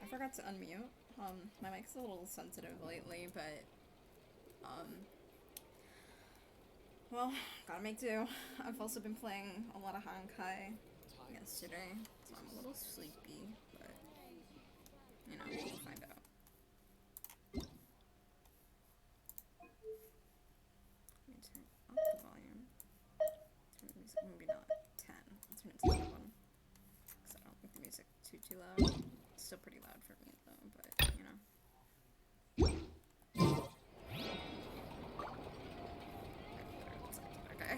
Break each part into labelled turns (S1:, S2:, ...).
S1: I forgot to unmute. My mic's a little sensitive lately, but, well, gotta make do. I've also been playing a lot of Honkai yesterday, so I'm a little sleepy, but, you know, we'll find out. Let me turn up the volume. Turn the music, maybe not 10. I'll turn it to 11. Because I don't think the music too loud. It's still pretty loud for me though, but you know. Okay.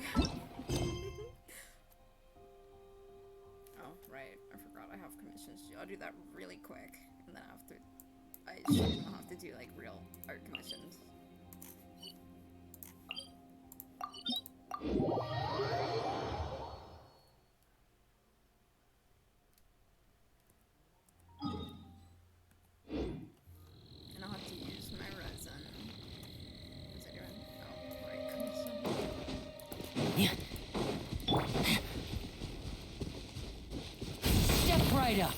S1: Oh, right. I forgot I have commissions to do. I'll do that really quick, and then after I should have to do like real art commissions. And I'll have to use my resin. What's I doing? Oh, right, commission.
S2: Step right up.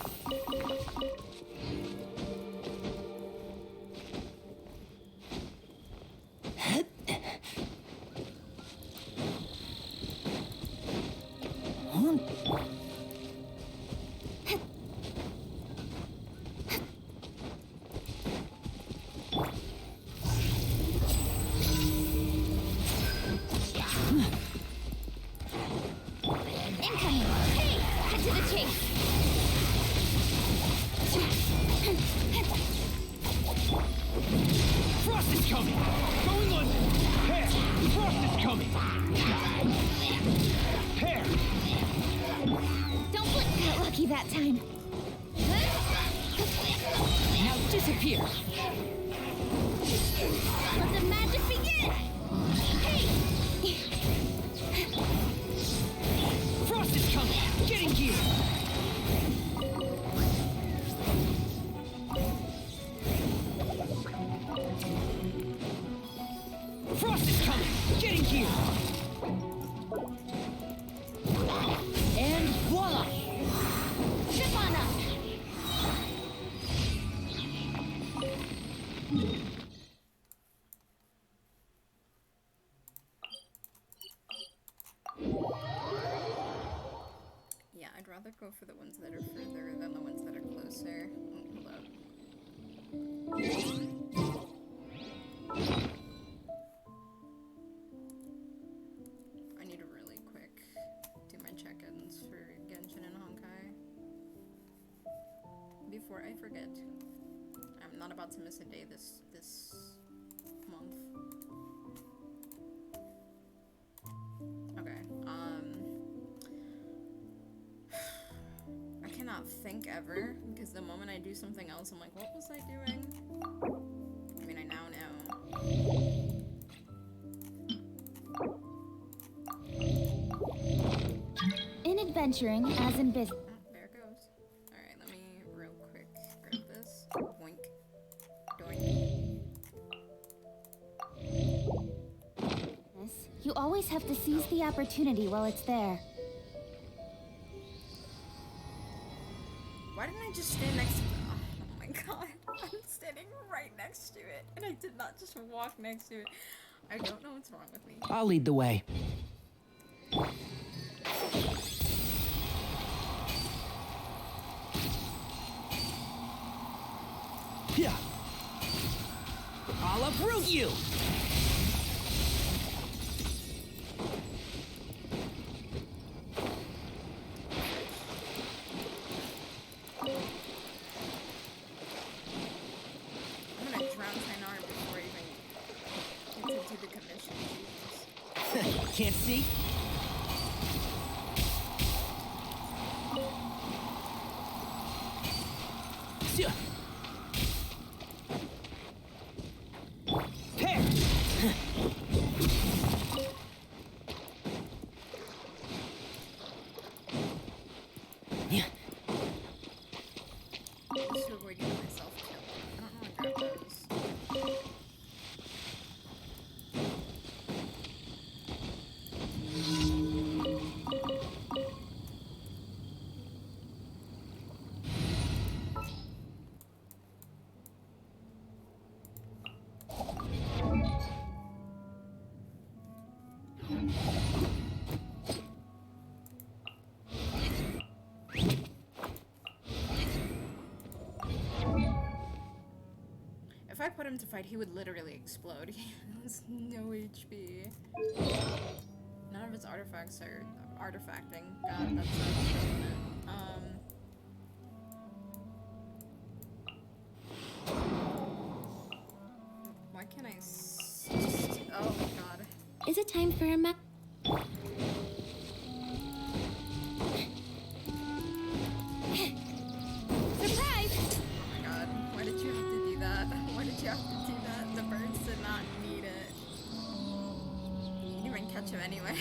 S3: Incoming! Hey! Cut to the chase!
S2: Frost is coming! Going on! Hair! Frost is coming! Hair!
S3: Don't blink! Got lucky that time.
S2: Now disappear!
S3: Let the magic begin! Hey!
S2: Frost is coming! Getting gear! Frost is coming! Getting gear! And voila!
S3: Step on up!
S1: Yeah, I'd rather go for the ones that are further than the ones that are closer. Oh, hold up. I need to really quick do my check-ins for Genshin and Honkai before I forget. I'm not about to miss a day this month. Okay, I cannot think ever, because the moment I do something else, I'm like, what was I doing? I mean, I now know.
S3: In adventuring, as in business.
S1: Oh, there it goes. Alright, let me real quick grab this. Boink. Doink.
S3: You always have to seize the opportunity while it's there.
S1: Why didn't I just stand next to it? Oh my god. I'm standing right next to it, and I did not just walk next to it. I don't know what's wrong with me.
S2: I'll lead the way. Yeah. I'll uproot you!
S1: I'm gonna drown Tynara before I even get to do the commission. Jesus.
S2: Can't see? Hair!
S1: Just to avoid getting myself killed. I don't know what grab those. if I put him to fight, he would literally explode. He has no HP. None of his artifacts are artifacting. God, that's so unfortunate. Why can't I oh god.
S3: Is it time for a surprise?
S1: Oh my god. Why did you have to do that? Why did you have to do that? The birds did not need it. You didn't even catch him anyway.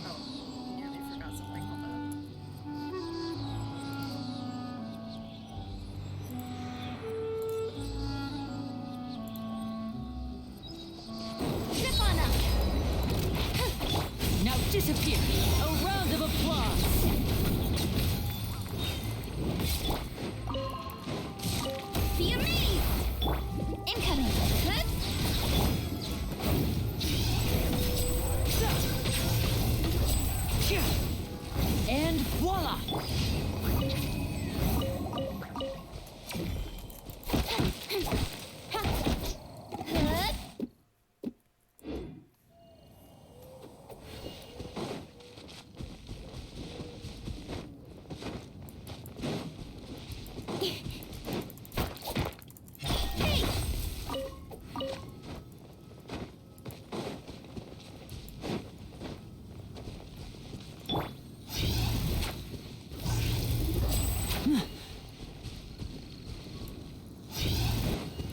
S1: Oh, nearly forgot something. Hold on.
S3: Zip on up.
S4: Now disappear. A round of applause.
S3: Be amazed. Incoming. Good.
S4: And voila!
S3: Good. Hey!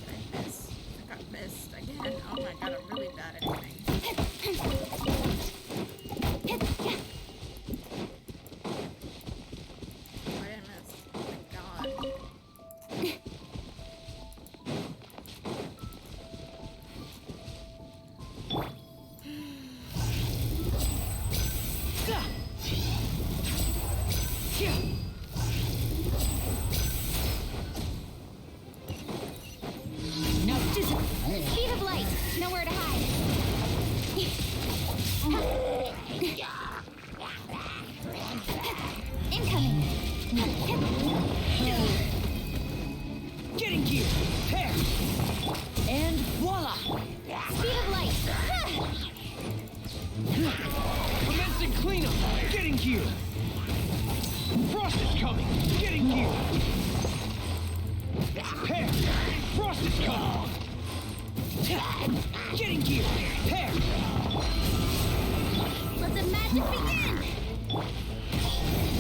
S1: I missed. I got missed again. Oh my god, I'm really bad at aiming. Why did I miss? Oh my god.
S4: Now disappear.
S3: Speed of light. Nowhere to hide. Incoming.
S4: Getting gear. Pair. And voila!
S3: Speed of light.
S2: Commencing cleanup. Getting gear. Frost is coming. Getting gear. Pair. Frost is coming. Getting gear. Pair.
S3: Let the magic begin.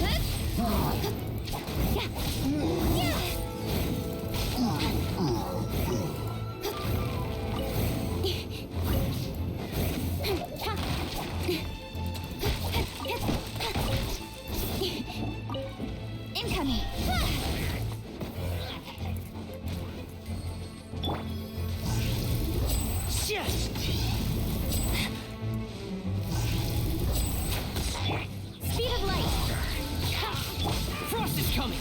S3: Good. Yeah. Yeah. Incoming.
S4: Yes!
S3: Speed of light.
S4: Frost is coming!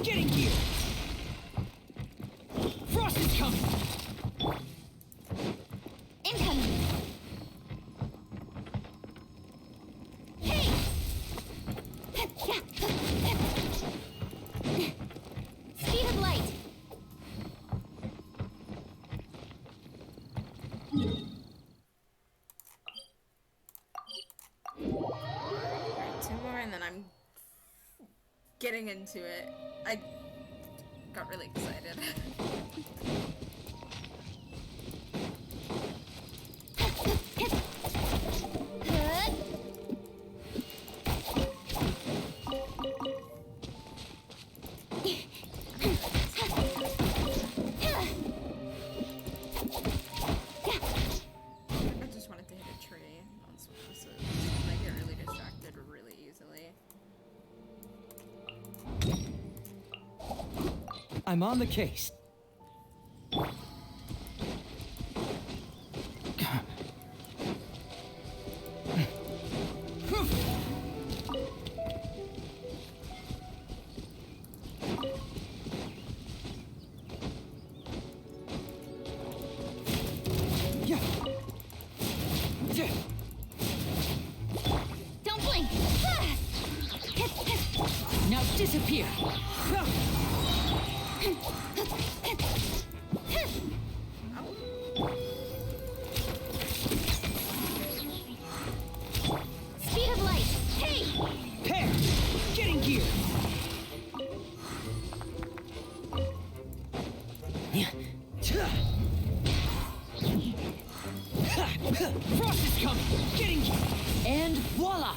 S4: Getting gear! Frost is coming!
S3: Incoming. Hey. Speed of light.
S1: Alright, two more and then I'm getting into it. I got really excited.
S3: Good.
S1: I just wanted to hit a tree. That's what this is. I get really distracted really easily.
S4: I'm on the case. disappear.
S3: Speed of light. Hey!
S4: Pair! Getting gear! Frost is coming! Getting gear! And voila!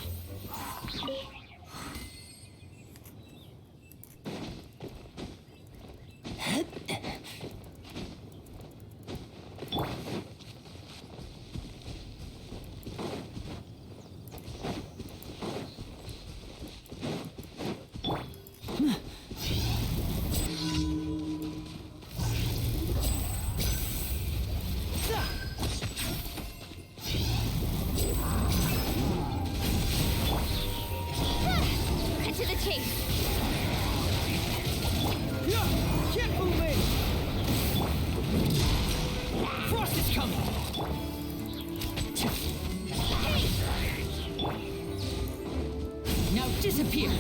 S3: Cut to the chase.
S4: Can't move in! Frost is coming! Now disappear!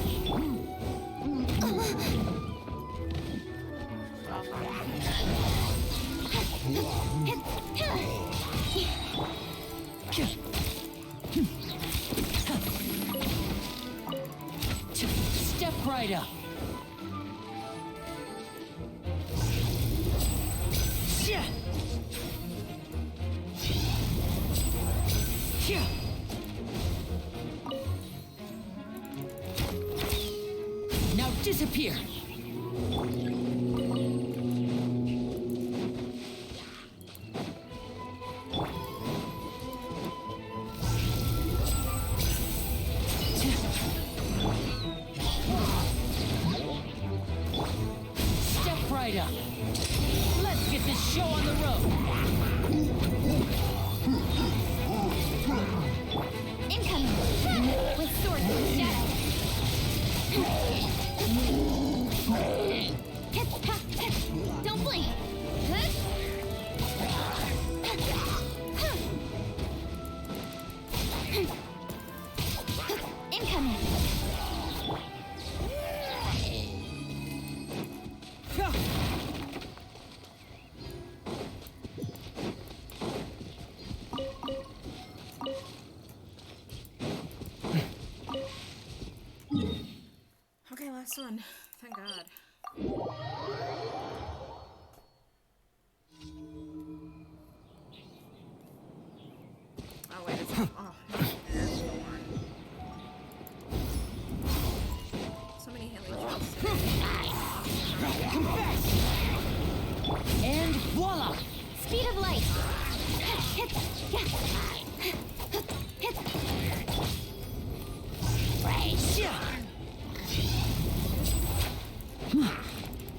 S4: Step right up! Yeah. Yeah. Now disappear. Step right up. Let's get this show on the road.
S3: Incoming. With sword in the shadow. Don't blink. Incoming.
S1: Okay, last one. Thank God. Oh wait, it's oh, there's the one. So many healing shots.
S4: And voila!
S3: Speed of light.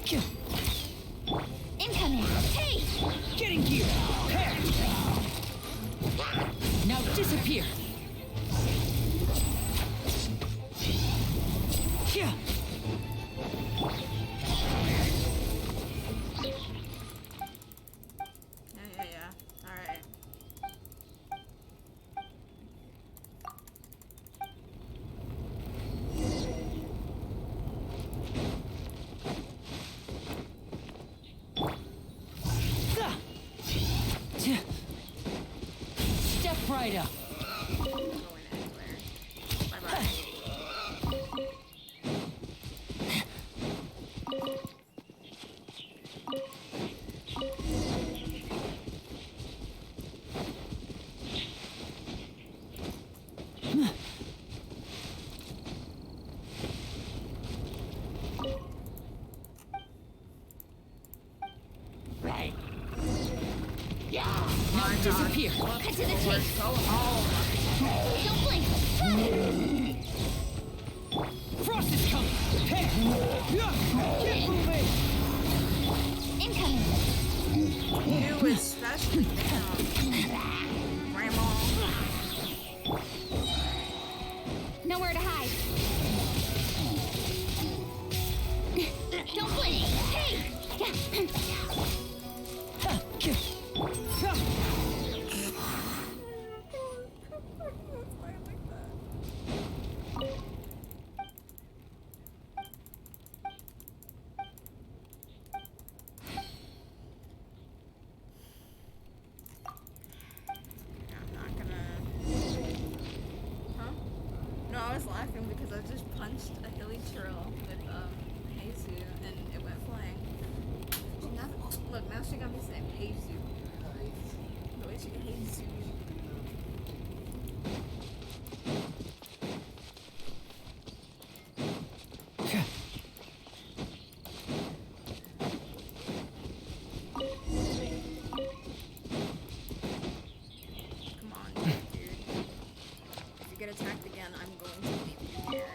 S4: Yeah.
S3: Incoming. Hey!
S4: Getting gear. Pair. Now disappear. Yeah.
S1: Yeah. Alright.
S4: Step right up.
S1: Not going anywhere. Bye-bye.
S4: Right. Yeah. Now disappear.
S3: Cut to the chase. Don't blink.
S4: Frost is coming. Pair. Get moving.
S3: Incoming.
S1: You especially now. Grandma.
S3: Nowhere to hide. Don't blink. Hey!
S1: I was laughing because I just punched a hilly churl with Heizu and it went flying. Look, now she got me saying Heizu. The way she Heizu. Come on, dude. If you get attacked again, I'm going to leave you here.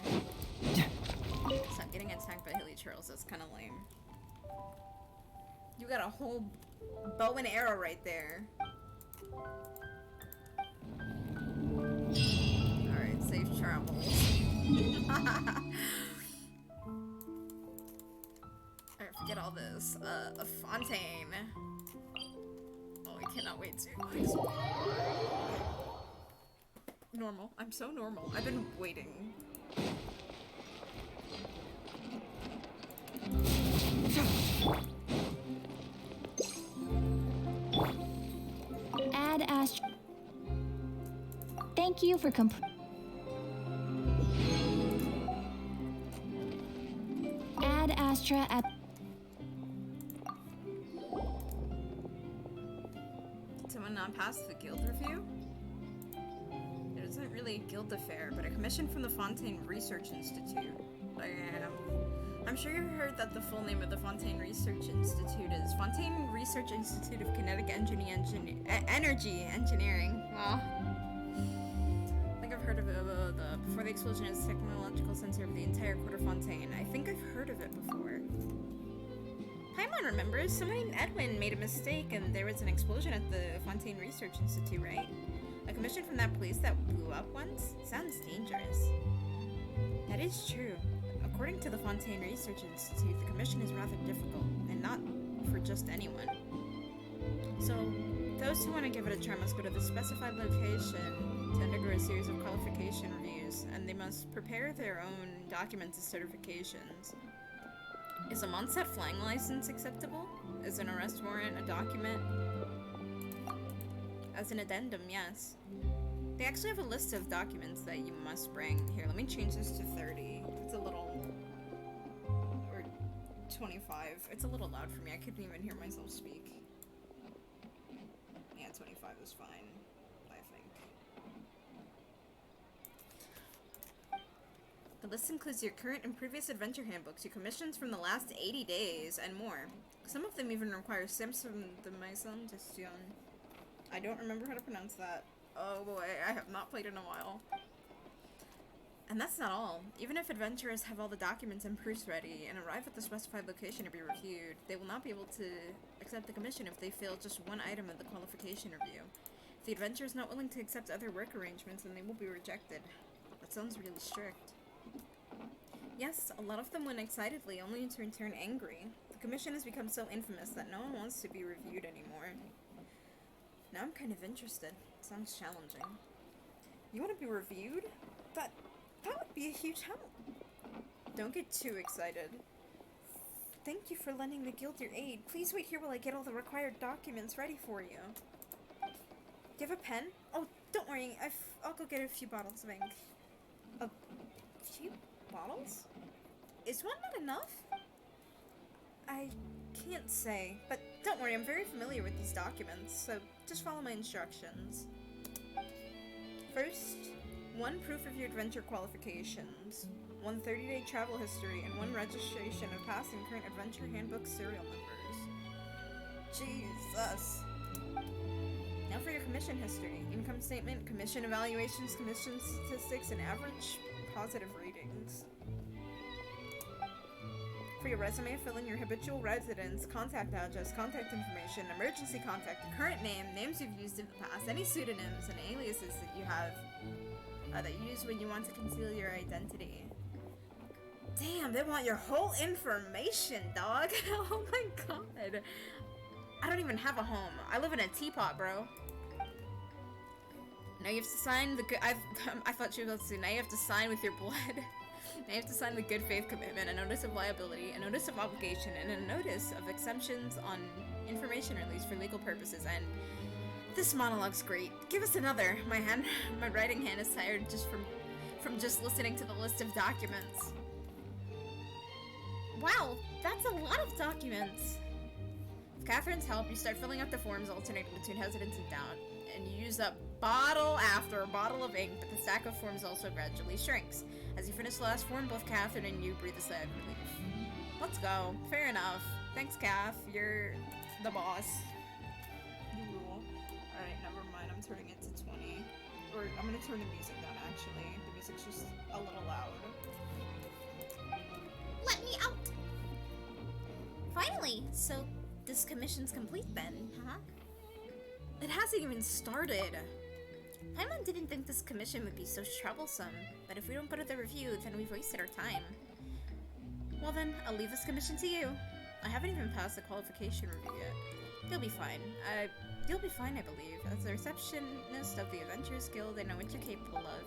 S1: Stop getting attacked by hilly churls. That's kind of lame. You got a whole bow and arrow right there. Alright, safe travels. Alright, forget all this. A fontaine. Oh, I cannot wait to explore. Normal. I'm so normal. I've been waiting.
S3: Ad Astra. Thank you for Ad Astra at.
S1: Did someone not pass the guild review? It isn't really a guild affair, but a commission from the Fontaine Research Institute. I'm sure you heard that the full name of the Fontaine Research Institute is Fontaine Research Institute of Kinetic Energy Engineering. I think I've heard of it. Before the explosion, it's the technological center of the entire Quarter Fontaine. I think I've heard of it before. Paimon remembers. Someone named Edwin made a mistake and there was an explosion at the Fontaine Research Institute, right? A commission from that place that blew up once? Sounds dangerous. That is true. According to the Fontaine Research Institute, the commission is rather difficult, and not for just anyone. So, those who want to give it a try must go to the specified location to undergo a series of qualification reviews, and they must prepare their own documents as certifications. Is a Mondstadt flying license acceptable? Is an arrest warrant a document? As an addendum, yes. They actually have a list of documents that you must bring. Here, let me change this to 30. It's a little... or 25. It's a little loud for me. I couldn't even hear myself speak. Yeah, 25 is fine, I think. The list includes your current and previous adventure handbooks, your commissions from the last 80 days, and more. Some of them even require stamps from the Maison Gestion. I don't remember how to pronounce that. Oh boy, I have not played in a while. And that's not all. Even if adventurers have all the documents and proofs ready and arrive at the specified location to be reviewed, they will not be able to accept the commission if they fail just one item of the qualification review. If the adventurer is not willing to accept other work arrangements, then they will be rejected. That sounds really strict. Yes, a lot of them went excitedly, only to return angry. The commission has become so infamous that no one wants to be reviewed anymore. Now I'm kind of interested. Sounds challenging. You want to be reviewed? That would be a huge help. Don't get too excited. Thank you for lending the guild your aid. Please wait here while I get all the required documents ready for you. Do you have a pen? Oh, don't worry. I'll go get a few bottles of ink. A few bottles? Is one not enough? I can't say, but don't worry, I'm very familiar with these documents, so just follow my instructions. First, 1 proof of your adventure qualifications, 1 30-day travel history, and 1 registration of past and current adventure handbook serial numbers. Jesus. Now for your commission history. Income statement, commission evaluations, commission statistics, and average positive ratings. For your resume, fill in your habitual residence, contact address, contact information, emergency contact, current name, names you've used in the past, any pseudonyms and aliases that you have, that you use when you want to conceal your identity. Damn, they want your whole information, dog. Oh my god. I don't even have a home. I live in a teapot, bro. Now you have to sign the good. I thought she was about to say, now you have to sign with your blood. Now you have to sign the good faith commitment, a notice of liability, a notice of obligation, and a notice of exemptions on information release for legal purposes. And this monologue's great. Give us another. My writing hand is tired just from from just listening to the list of documents. Wow, that's a lot of documents. With Catherine's help, you start filling out the forms alternating between hesitance and doubt, and you use up bottle after bottle of ink, but the stack of forms also gradually shrinks. As you finish the last form, both Catherine and you breathe a sigh of relief. Let's go. Fair enough. Thanks, Cath. You're the boss. You rule. Alright, never mind. I'm turning it to 20. Or, I'm gonna turn the music down, actually. The music's just a little loud. Let me out! Finally! So, this commission's complete then, huh? It hasn't even started! Paimon didn't think this commission would be so troublesome, but if we don't go to the review, then we've wasted our time. Well then, I'll leave this commission to you. I haven't even passed the qualification review yet. You'll be fine. You'll be fine, I believe. As the receptionist of the Adventurers Guild, I know what you're capable of.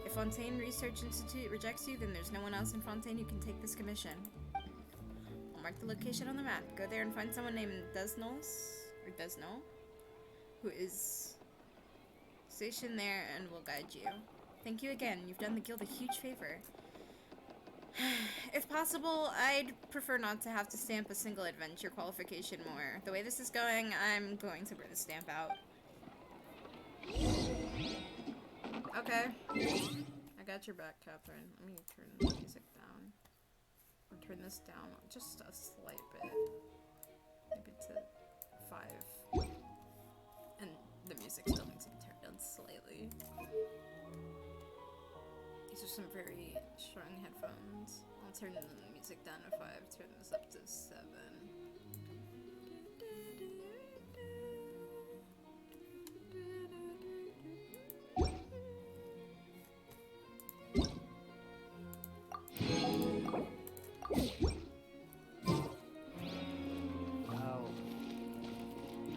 S1: If Fontaine Research Institute rejects you, then there's no one else in Fontaine who can take this commission. I'll mark the location on the map. Go there and find someone named Desno, who is stationed there and will guide you. Thank you again. You've done the guild a huge favor. If possible, I'd prefer not to have to stamp a single adventure qualification more. The way this is going, I'm going to bring the stamp out. Okay. I got your back, Catherine. Let me turn the music down. Or turn this down just a slight bit. Maybe to 5. And the music still needs to be turned down slightly. These are some very strong headphones. I'll turn the music down to 5, turn this up to 7.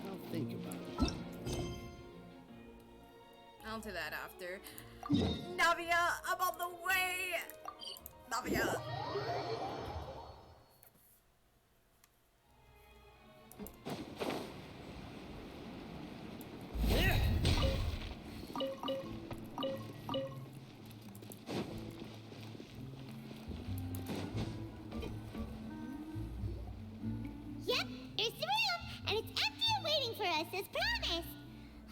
S5: I'll think about it.
S1: I'll do that after. Navia, I'm on the way! Navia!
S3: Yep, there's the room, and it's empty and waiting for us as promised.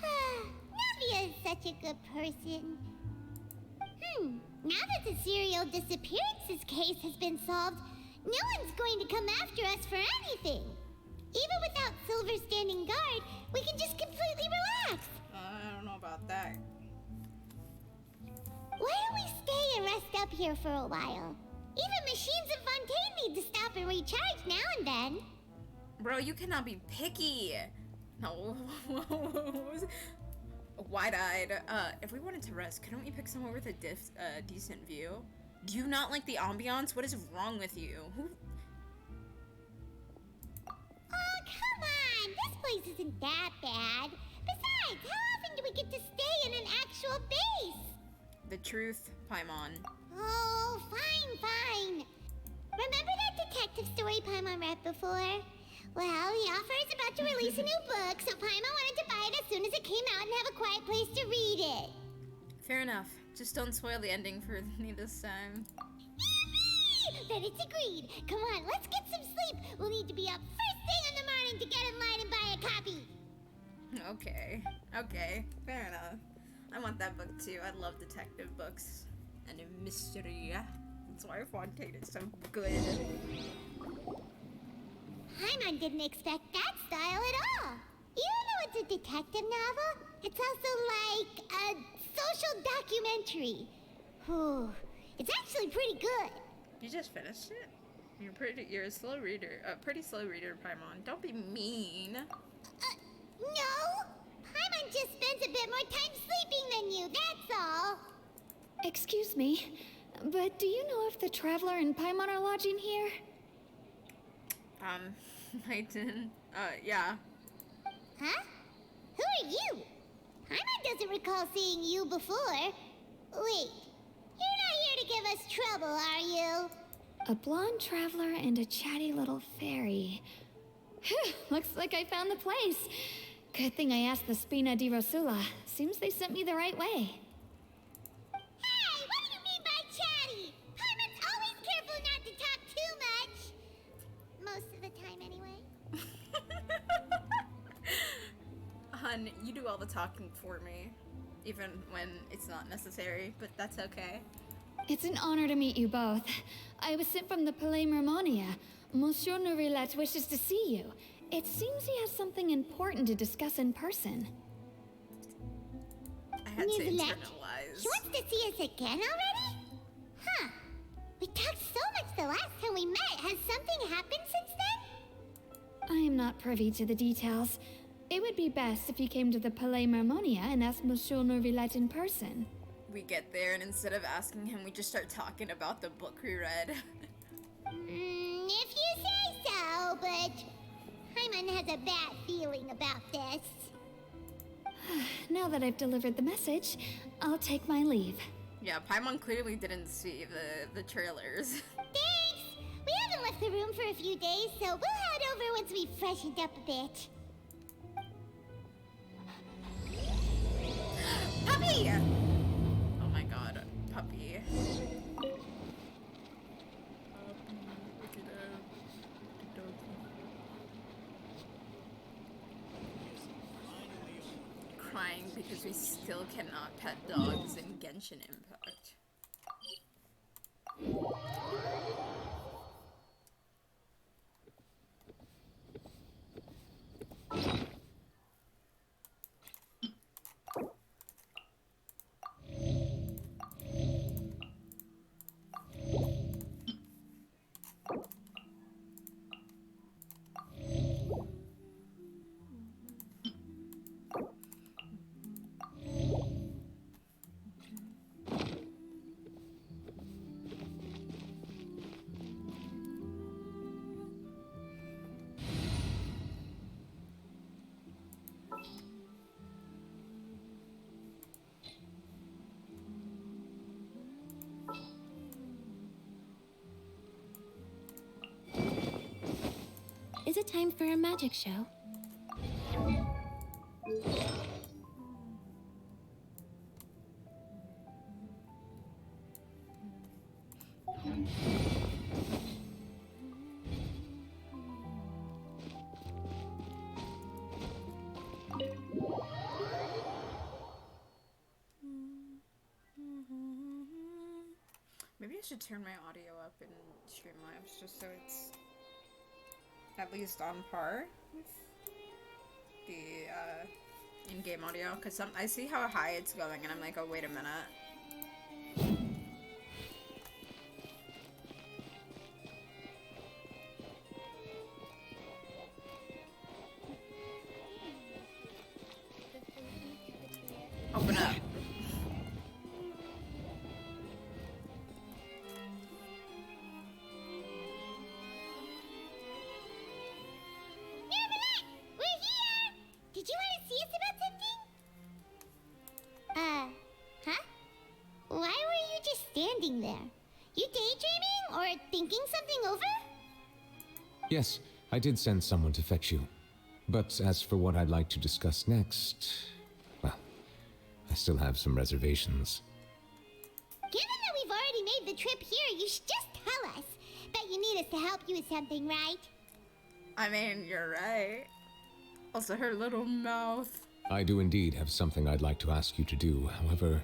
S3: Navia is such a good person. Now that the serial disappearances case has been solved, no one's going to come after us for anything. Even without Silver standing guard, we can just completely relax.
S1: I don't know about that.
S3: Why don't we stay and rest up here for a while? Even machines in Fontaine need to stop and recharge now and then.
S1: Bro, you cannot be picky. No. Wide-eyed. If we wanted to rest, couldn't we pick somewhere with a decent view? Do you not like the ambiance? What is wrong with you? Who?
S3: Oh, come on! This place isn't that bad. Besides, how often do we get to stay in an actual base?
S1: The truth, Paimon.
S3: Oh, fine. Remember that detective story Paimon read before? Well, the author is about to release a new book, so Paimon wanted to buy it as soon as it came out and have a quiet place to read it.
S1: Fair enough. Just don't spoil the ending for me this time.
S3: Yippee! Then it's agreed. Come on, let's get some sleep. We'll need to be up first thing in the morning to get in line and buy a copy.
S1: Okay. Fair enough. I want that book too. I love detective books. And a mystery. That's why Fontaine is so good.
S3: Paimon didn't expect that style at all. You know it's a detective novel? It's also like a social documentary. Whew. It's actually pretty good.
S1: You just finished it? You're a slow reader. A pretty slow reader, Paimon. Don't be mean.
S3: No. Paimon just spends a bit more time sleeping than you, that's all.
S6: Excuse me, but do you know if the Traveler and Paimon are lodging here?
S1: I didn't. Yeah.
S3: Huh? Who are you? Paimon doesn't recall seeing you before. Wait, you're not here to give us trouble, are you?
S6: A blonde traveler and a chatty little fairy. Phew, looks like I found the place. Good thing I asked the Spina di Rosula. Seems they sent me the right way.
S3: Hey, what are you
S1: fun. You do all the talking for me, even when it's not necessary, but that's okay.
S6: It's an honor to meet you both. I was sent from the Palais Mermonia. Monsieur Norilette wishes to see you. It seems he has something important to discuss in person.
S1: I had to
S3: Norilette?
S1: internalize.
S3: She wants to see us again already? Huh. We talked so much the last time we met. Has something happened since then?
S6: I am not privy to the details. It would be best if you came to the Palais Mermonia and asked Monsieur Norilette in person.
S1: We get there, and instead of asking him, we just start talking about the book we read.
S3: If you say so, but Paimon has a bad feeling about this.
S6: Now that I've delivered the message, I'll take my leave.
S1: Yeah, Paimon clearly didn't see the trailers.
S3: Thanks! We haven't left the room for a few days, so we'll head over once we've freshened up a bit.
S1: Puppy! Oh my god, puppy. Crying because we still cannot pet dogs in Genshin Impact.
S7: Is it time for a magic show?
S1: Maybe I should turn my audio up in Streamlabs just so it's at least on par with the in-game audio, because I see how high it's going and I'm like, oh wait a minute. Open up.
S3: Did you want to see us about something? Huh? Why were you just standing there? You daydreaming or thinking something over?
S8: Yes, I did send someone to fetch you. But as for what I'd like to discuss next, well, I still have some reservations.
S3: Given that we've already made the trip here, you should just tell us. Bet you need us to help you with something, right?
S1: I mean, you're right. Also, her little mouth.
S8: I do indeed have something I'd like to ask you to do. However,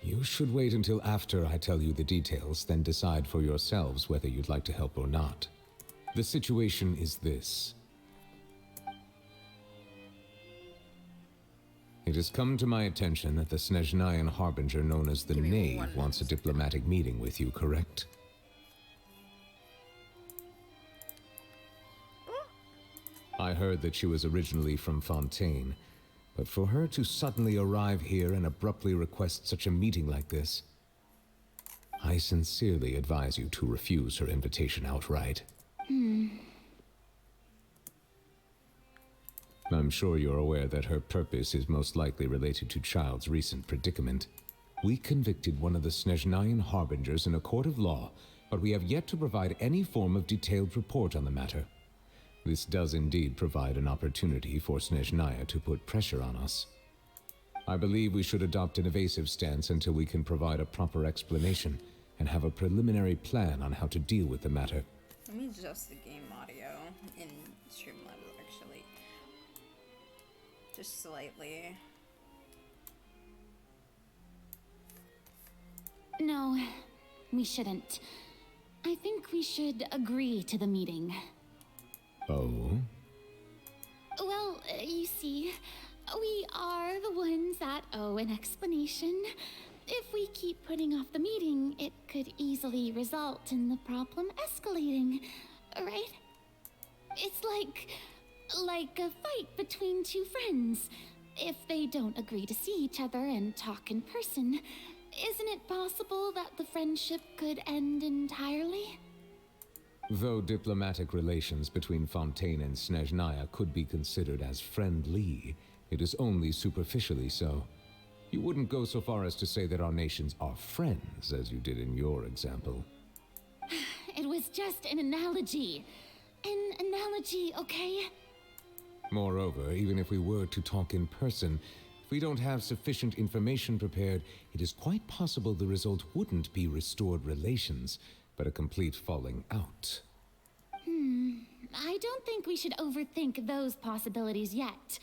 S8: you should wait until after I tell you the details, then decide for yourselves whether you'd like to help or not. The situation is this. It has come to my attention that the Snezhnayan Harbinger known as the
S1: Give me
S8: Knave
S1: 1
S8: wants a diplomatic meeting with you, correct? I heard that she was originally from Fontaine, but for her to suddenly arrive here and abruptly request such a meeting like this, I sincerely advise you to refuse her invitation outright. I'm sure you're aware that her purpose is most likely related to Child's recent predicament. We convicted one of the Snezhnayan Harbingers in a court of law, but we have yet to provide any form of detailed report on the matter. This does indeed provide an opportunity for Snezhnaya to put pressure on us. I believe we should adopt an evasive stance until we can provide a proper explanation and have a preliminary plan on how to deal with the matter.
S1: Let me adjust the game audio in Streamlabs, actually. Just slightly.
S7: No, we shouldn't. I think we should agree to the meeting.
S8: Oh?
S7: Well, you see, we are the ones that owe an explanation. If we keep putting off the meeting, it could easily result in the problem escalating, right? It's like a fight between two friends. If they don't agree to see each other and talk in person, isn't it possible that the friendship could end entirely?
S8: Though diplomatic relations between Fontaine and Snezhnaya could be considered as friendly, it is only superficially so. You wouldn't go so far as to say that our nations are friends, as you did in your example.
S7: It was just an analogy. An analogy, okay?
S8: Moreover, even if we were to talk in person, if we don't have sufficient information prepared, it is quite possible the result wouldn't be restored relations, but a complete falling out.
S7: I don't think we should overthink those possibilities yet.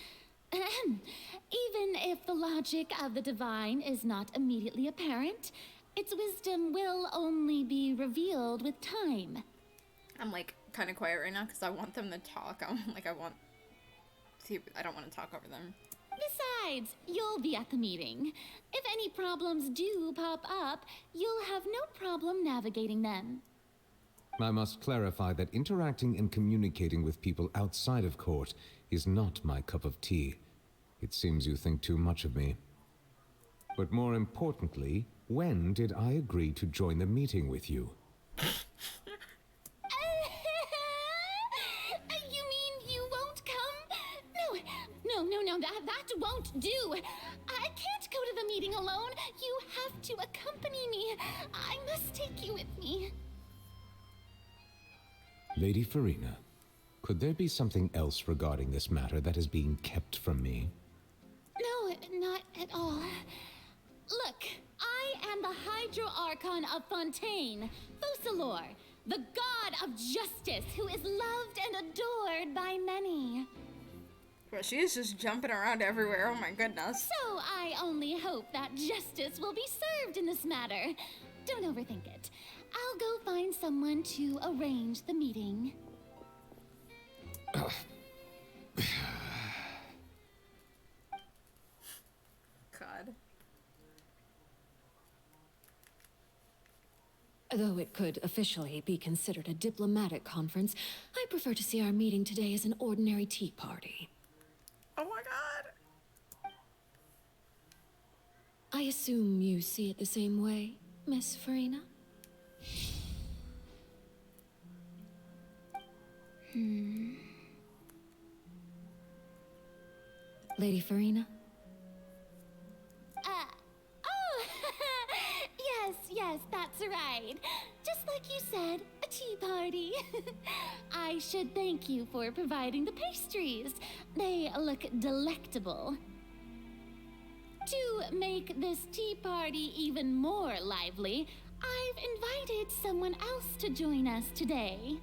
S7: Even if the logic of the divine is not immediately apparent, its wisdom will only be revealed with time.
S1: I'm like kind of quiet right now because I want them to talk. I don't want to talk over them.
S7: Besides, you'll be at the meeting. If any problems do pop up, you'll have no problem navigating them.
S8: I must clarify that interacting and communicating with people outside of court is not my cup of tea. It seems you think too much of me. But more importantly, when did I agree to join the meeting with you?
S7: You mean you won't come? No, that won't do. I can't go to the meeting alone. You have to accompany me. I must take you with me.
S8: Lady Furina, could there be something else regarding this matter that is being kept from me?
S7: No, not at all. Look, I am the Hydro-Archon of Fontaine, Focalor, the god of justice who is loved and adored by many.
S1: Bro, she is just jumping around everywhere. Oh my goodness.
S7: So I only hope that justice will be served in this matter. Don't overthink it. I'll go find someone to arrange the meeting.
S1: God.
S9: Though it could officially be considered a diplomatic conference, I prefer to see our meeting today as an ordinary tea party.
S1: Oh my god.
S9: I assume you see it the same way, Miss Furina? Lady Furina?
S7: Oh, yes, that's right. Just like you said, a tea party. I should thank you for providing the pastries. They look delectable. To make this tea party even more lively, I've invited someone else to join us today.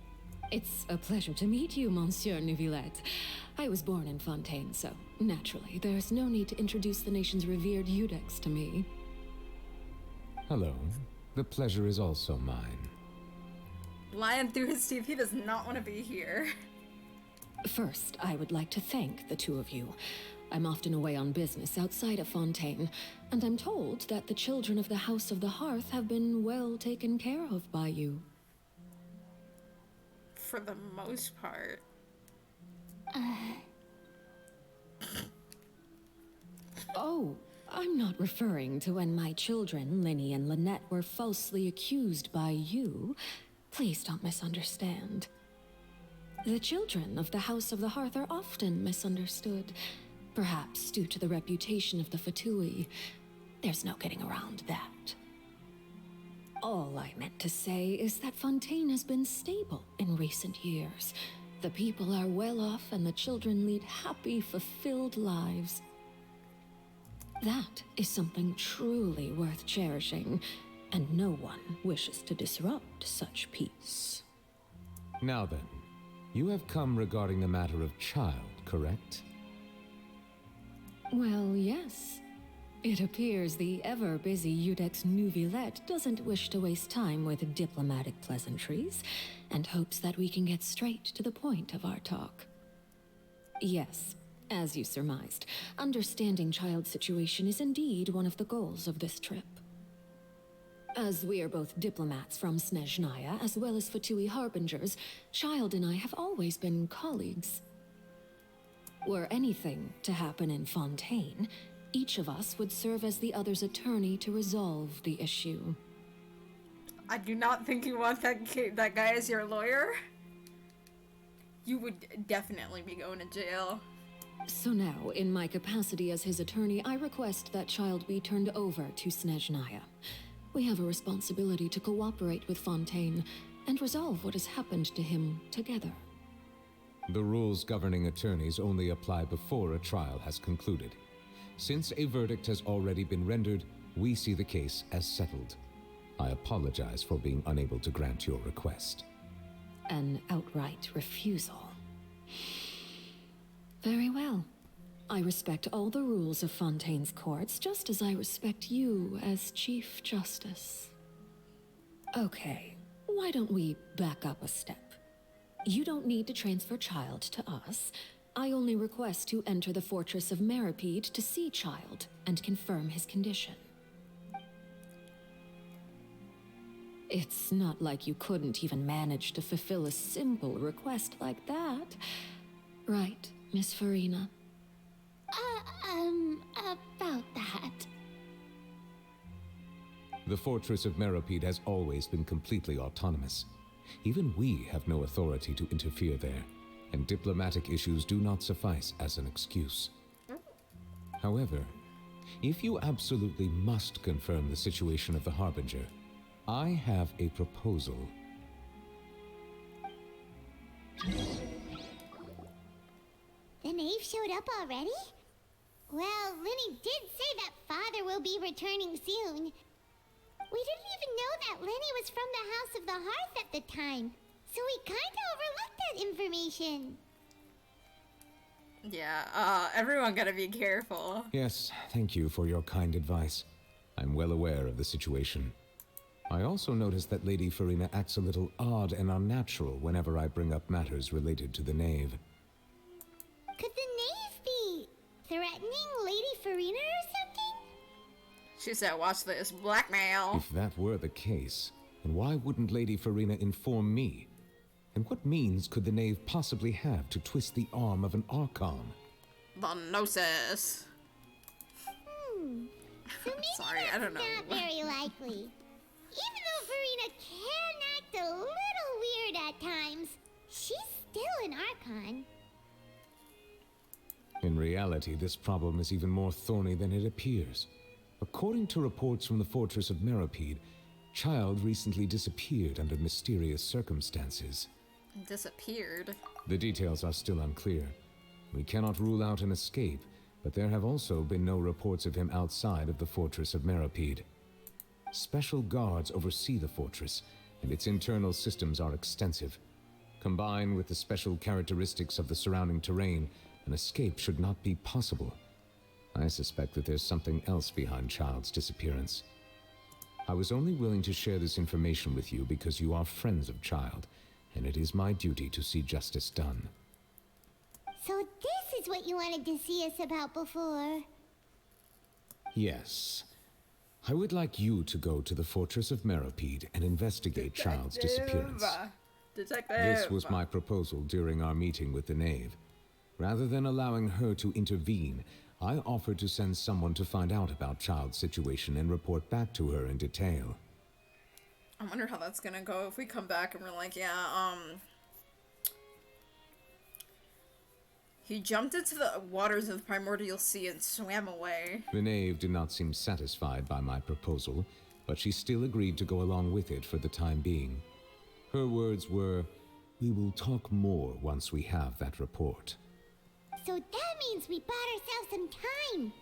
S9: It's a pleasure to meet you, Monsieur Neuvillette. I was born in Fontaine, so naturally, there's no need to introduce the nation's revered Eudex to me.
S8: Hello. The pleasure is also mine.
S1: Lying through his teeth, he does not want to be here.
S9: First, I would like to thank the two of you. I'm often away on business outside of Fontaine, and I'm told that the children of the House of the Hearth have been well taken care of by you.
S1: For the most part.
S9: Oh, I'm not referring to when my children, Linny and Lynette, were falsely accused by you. Please don't misunderstand. The children of the House of the Hearth are often misunderstood, perhaps due to the reputation of the Fatui. There's no getting around that. All I meant to say is that Fontaine has been stable in recent years. The people are well off and the children lead happy, fulfilled lives. That is something truly worth cherishing, and no one wishes to disrupt such peace.
S8: Now then, you have come regarding the matter of child, correct?
S9: Well, yes. It appears the ever-busy Judex Nuvillette doesn't wish to waste time with diplomatic pleasantries, and hopes that we can get straight to the point of our talk. Yes, as you surmised, understanding Child's situation is indeed one of the goals of this trip. As we are both diplomats from Snezhnaya, as well as Fatui Harbingers, Child and I have always been colleagues. Were anything to happen in Fontaine, each of us would serve as the other's attorney to resolve the issue.
S1: I do not think you want that guy as your lawyer. You would definitely be going to jail.
S9: So now, in my capacity as his attorney, I request that Child be turned over to Snezhnaya. We have a responsibility to cooperate with Fontaine and resolve what has happened to him together.
S8: The rules governing attorneys only apply before a trial has concluded. Since a verdict has already been rendered, we see the case as settled. I apologize for being unable to grant your request.
S9: An outright refusal. Very well. I respect all the rules of Fontaine's courts, just as I respect you as Chief Justice. Okay, why don't we back up a step? You don't need to transfer Child to us. I only request to enter the Fortress of Meripede to see Child and confirm his condition. It's not like you couldn't even manage to fulfill a simple request like that. Right, Miss Farina?
S7: About that.
S8: The Fortress of Meripede has always been completely autonomous. Even we have no authority to interfere there, and diplomatic issues do not suffice as an excuse. However, if you absolutely must confirm the situation of the Harbinger, I have a proposal.
S3: The knave showed up already? Well, Lenny did say that Father will be returning soon. We didn't even know that Lenny was from the House of the Hearth at the time, so we kinda overlooked that information.
S1: Yeah, everyone gotta be careful.
S8: Yes, thank you for your kind advice. I'm well aware of the situation. I also noticed that Lady Farina acts a little odd and unnatural whenever I bring up matters related to the knave.
S3: Could the knave be threatening Lady Farina or something?
S1: She said, watch this, blackmail.
S8: If that were the case, then why wouldn't Lady Farina inform me? And what means could the knave possibly have to twist the arm of an Archon?
S1: The Gnosis.
S3: So maybe
S1: Sorry, I don't know.
S3: not very likely. Even though Farina can act a little weird at times, she's still an Archon.
S8: In reality, this problem is even more thorny than it appears. According to reports from the Fortress of Meripede, Child recently disappeared under mysterious circumstances.
S1: Disappeared.
S8: The details are still unclear. We cannot rule out an escape, but there have also been no reports of him outside of the Fortress of Meripede. Special guards oversee the fortress, and its internal systems are extensive. Combined with the special characteristics of the surrounding terrain, an escape should not be possible. I suspect that there's something else behind Child's disappearance. I was only willing to share this information with you because you are friends of Child, and it is my duty to see justice done.
S3: So this is what you wanted to see us about before.
S8: Yes. I would like you to go to the Fortress of Meripede and investigate Child's disappearance.
S1: Detective.
S8: This was my proposal during our meeting with the knave. Rather than allowing her to intervene, I offered to send someone to find out about Child's situation and report back to her in detail.
S1: I wonder how that's gonna go if we come back and we're like, yeah, he jumped into the waters of the Primordial Sea and swam away.
S8: The knave did not seem satisfied by my proposal, but she still agreed to go along with it for the time being. Her words were, "We will talk more once we have that report."
S3: So that means we bought ourselves some time.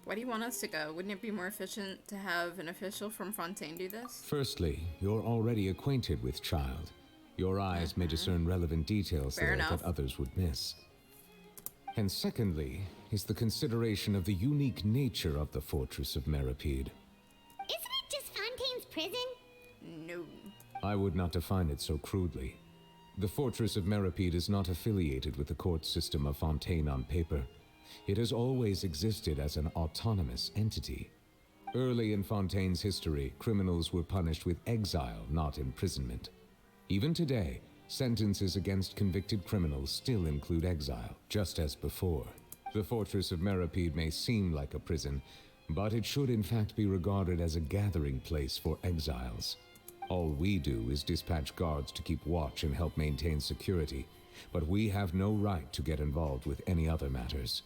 S1: Why do you want us to go? Wouldn't it be more efficient to have an official from Fontaine do this?
S8: Firstly, you're already acquainted with Child. Your eyes may discern relevant details
S1: Fair
S8: there
S1: enough.
S8: that others would miss. And secondly, is the consideration of the unique nature of the Fortress of Meripede.
S3: Isn't it just Fontaine's prison?
S1: No.
S8: I would not define it so crudely. The Fortress of Meripede is not affiliated with the court system of Fontaine on paper. It has always existed as an autonomous entity. Early in Fontaine's history, criminals were punished with exile, not imprisonment. Even today, sentences against convicted criminals still include exile, just as before. The Fortress of Meripede may seem like a prison, but it should in fact be regarded as a gathering place for exiles. All we do is dispatch guards to keep watch and help maintain security, but we have no right to get involved with any other matters.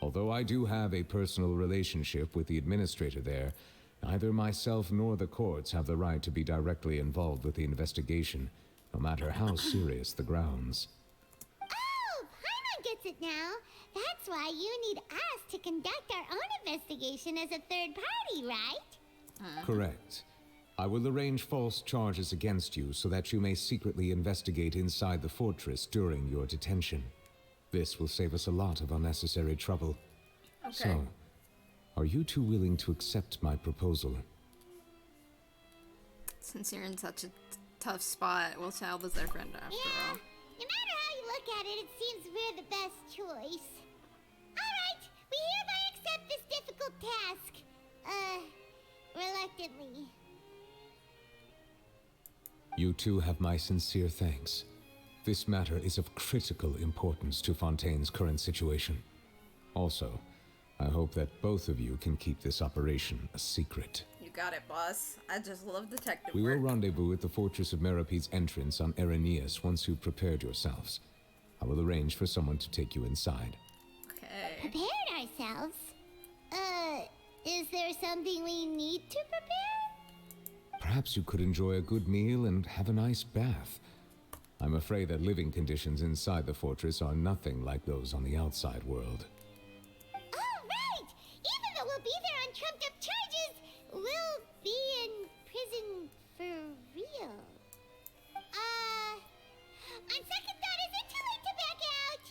S8: Although I do have a personal relationship with the administrator there, neither myself nor the courts have the right to be directly involved with the investigation, no matter how serious the grounds.
S3: Oh, Paimon gets it now. That's why you need us to conduct our own investigation as a third party, right?
S8: Correct. I will arrange false charges against you so that you may secretly investigate inside the fortress during your detention. This will save us a lot of unnecessary trouble.
S1: Okay.
S8: So, are you two willing to accept my proposal?
S1: Since you're in such a tough spot, well, Child is their friend after
S3: Yeah.
S1: all.
S3: No matter how you look at it, it seems we're the best choice. Alright, we hereby accept this difficult task. Reluctantly.
S8: You two have my sincere thanks. This matter is of critical importance to Fontaine's current situation. Also, I hope that both of you can keep this operation a secret.
S1: You got it, boss. I just love detective
S8: We will
S1: work.
S8: rendezvous at the Fortress of Meripede's entrance on Erinius once you've prepared yourselves. I will arrange for someone to take you inside.
S1: Okay.
S3: Prepared ourselves? Is there something we need to prepare?
S8: Perhaps you could enjoy a good meal and have a nice bath. I'm afraid that living conditions inside the fortress are nothing like those on the outside world.
S3: Oh, right! Even though we'll be there on trumped-up charges, we'll be in prison for real. On second thought, is it too late to back out?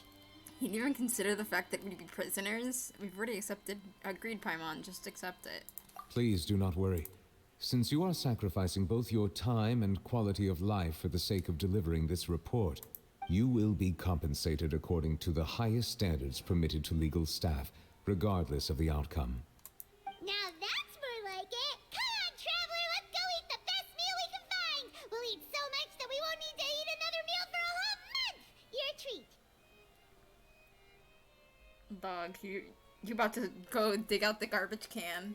S1: You didn't even consider the fact that we'd be prisoners? We've already agreed, Paimon. Just accept it.
S8: Please do not worry. Since you are sacrificing both your time and quality of life for the sake of delivering this report, you will be compensated according to the highest standards permitted to legal staff, regardless of the outcome.
S3: Now that's more like it. Come on, traveler, let's go eat the best meal we can find. We'll eat so much that we won't need to eat another meal for a whole month. Your treat.
S1: Dog, you about to go dig out the garbage can.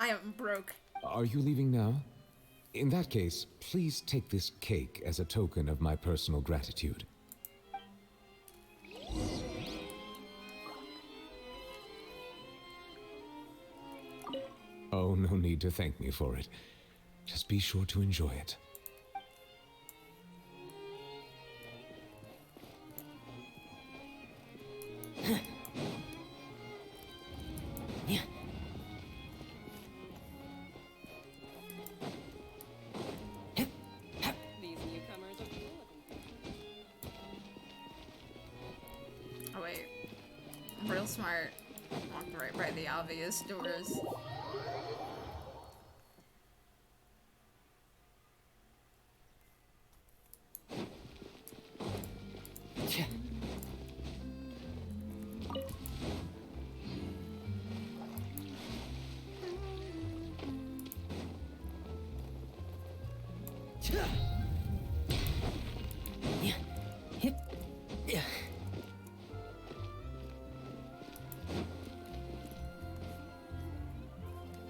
S1: I am broke.
S8: Are you leaving now? In that case, please take this cake as a token of my personal gratitude. Oh, no need to thank me for it. Just be sure to enjoy it.
S10: These newcomers are cool looking.
S1: Oh wait. Real smart. Walked right by the obvious doors.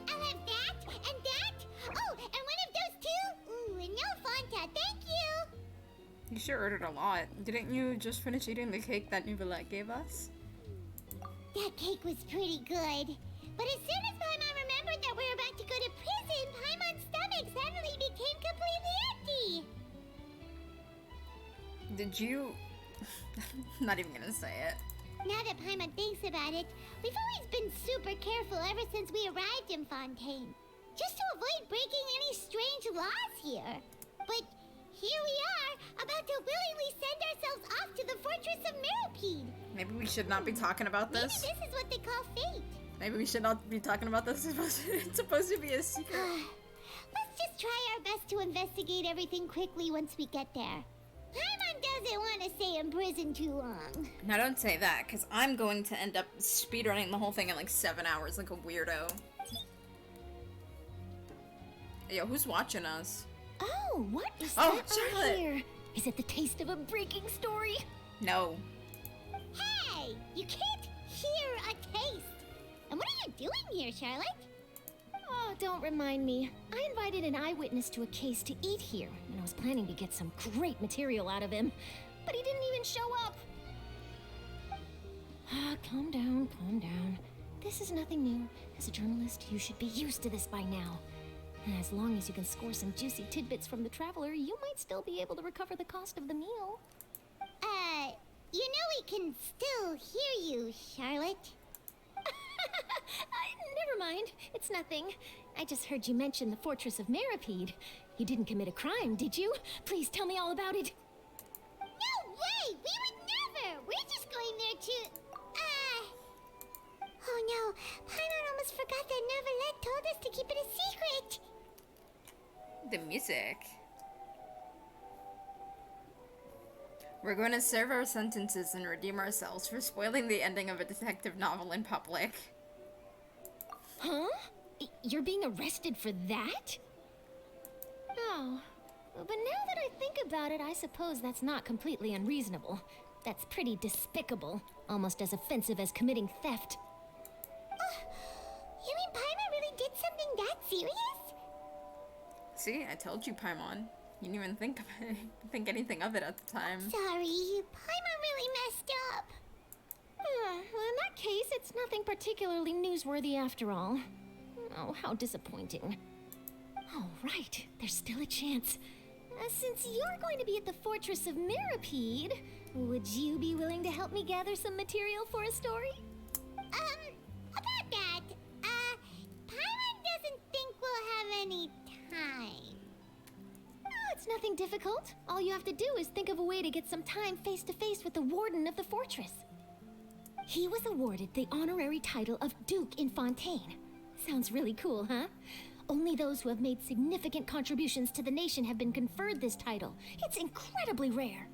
S3: I'll have that and that. Oh, and one of those two. Ooh, and no Fanta, thank you.
S1: You sure ordered a lot. Didn't you just finish eating the cake that Nuvolette gave us?
S3: That cake was pretty good. But as soon as Paimon remembered that we were about to go to prison, Paimon's stomach suddenly became completely empty.
S1: Did you... Not even gonna say it.
S3: Now that Paimon thinks about it, we've always been super careful ever since we arrived in Fontaine. Just to avoid breaking any strange laws here. But here we are, About to willingly send ourselves off to the fortress of Meropide.
S1: Maybe we should not be talking about
S3: Maybe
S1: this.
S3: this is what they call fate.
S1: Maybe we should not be talking about this. It's supposed to be a secret.
S3: Let's just try our best to investigate everything quickly once we get there. Paimon doesn't want to stay in prison too long.
S1: Now don't say that, because I'm going to end up speedrunning the whole thing in like 7 hours like a weirdo. Yo, who's watching us?
S7: Oh, what is
S1: Oh,
S7: that
S1: Charlotte.
S7: on here? Is it the taste of a breaking story?
S1: No.
S3: Hey, you can't hear a taste. And what are you doing here, Charlotte?
S7: Oh, don't remind me. I invited an eyewitness to a case to eat here, and I was planning to get some great material out of him, but he didn't even show up. Ah, calm down, calm down. This is nothing new. As a journalist, you should be used to this by now. And as long as you can score some juicy tidbits from the traveler, you might still be able to recover the cost of the meal.
S3: You know we can still hear you, Charlotte.
S7: Never mind. It's nothing. I just heard you mention the Fortress of Meropide. You didn't commit a crime, did you? Please tell me all about it.
S3: No way! We would never! We're just going there to... Oh no, Paimon almost forgot that Neverlet told us to keep it a secret!
S1: The music. We're going to serve our sentences and redeem ourselves for spoiling the ending of a detective novel in public.
S7: Huh? You're being arrested for that? Oh. But now that I think about it, I suppose that's not completely unreasonable. That's pretty despicable. Almost as offensive as committing theft.
S3: You mean Paimon really did something that serious?
S1: See, I told you, Paimon. You didn't even think of it, think anything of it at the time.
S3: Sorry, Paimon really messed up.
S7: Well, in that case, it's nothing particularly newsworthy after all. Oh, how disappointing. All right, there's still a chance. Since you're going to be at the Fortress of Meropide, would you be willing to help me gather some material for a story?
S3: About that, Paimon doesn't think we'll have any time.
S7: Oh, it's nothing difficult. All you have to do is think of a way to get some time face to face with the warden of the fortress. He was awarded the honorary title of Duke in Fontaine. Sounds really cool, huh? Only those who have made significant contributions to the nation have been conferred this title. It's incredibly rare.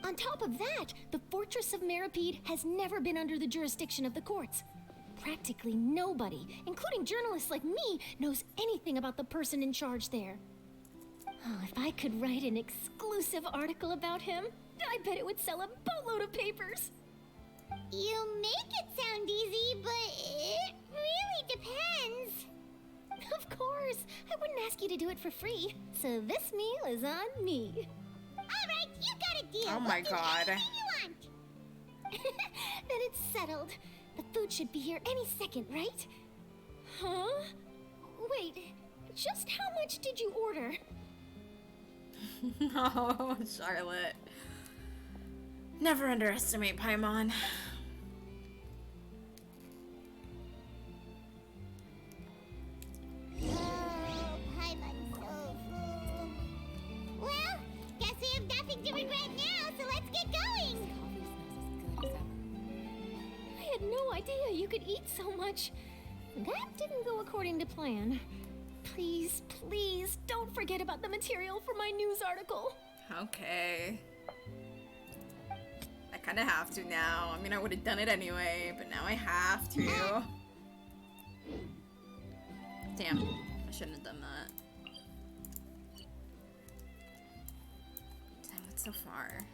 S7: On top of that, the Fortress of Meropide has never been under the jurisdiction of the courts. Practically nobody, including journalists like me, knows anything about the person in charge there. Oh, if I could write an exclusive article about him, I bet it would sell a boatload of papers.
S3: You make it sound easy, but it really depends.
S7: Of course, I wouldn't ask you to do it for free. So this meal is on me.
S3: All right, you got a deal.
S1: Oh my
S3: We'll do
S1: God.
S3: anything you want.
S7: Then it's settled. The food should be here any second, right? Huh? Wait, just how much did you order?
S1: Oh, Charlotte. Never underestimate Paimon.
S3: Oh, Paimon's so full. Well, guess we have nothing to regret now, so let's get going.
S7: I had no idea you could eat so much. That didn't go according to plan. Please, please, don't forget about the material for my news article.
S1: Okay. I kind of have to now. I mean, I would have done it anyway, but now I have to. Damn, I shouldn't have done that. Damn, it's so far.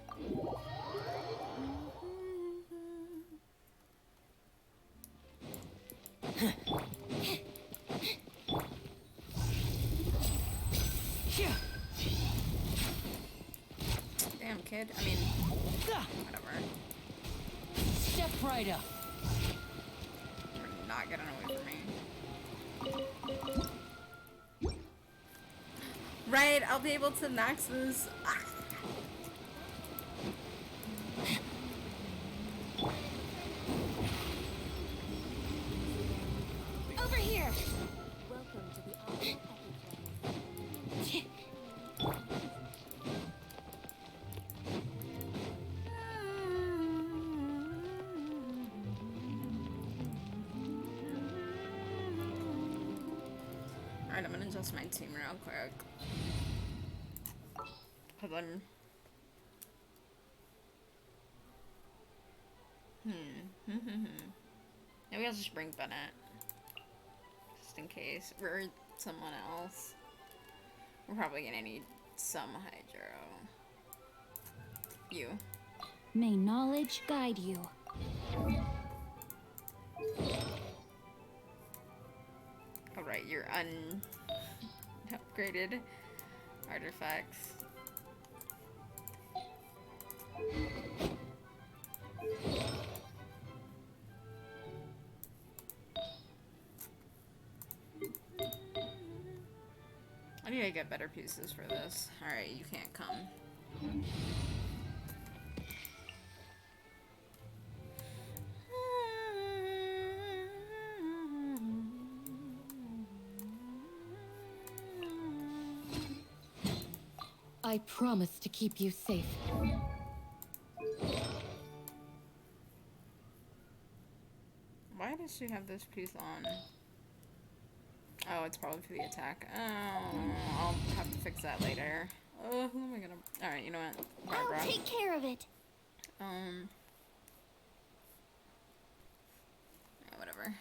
S1: Damn, kid. I mean, whatever.
S4: Step right up.
S1: You're not getting away from me. Right, I'll be able to max this. Ah.
S7: Over here.
S9: Welcome to the Opera
S1: Alright, I'm gonna adjust my team real quick. Hold on. Maybe I'll just bring Bennett. Just in case. Or someone else. We're probably gonna need some Hydro. You.
S7: May knowledge guide you.
S1: Alright, you're upgraded artifacts. I need to get better pieces for this. Alright, you can't come.
S9: I promise to keep you safe.
S1: Why does she have this piece on? Oh, it's probably for the attack. Oh, I'll have to fix that later. Oh, who am I gonna... Alright, you know what? Barbara.
S3: I'll take care of it.
S1: Yeah, whatever.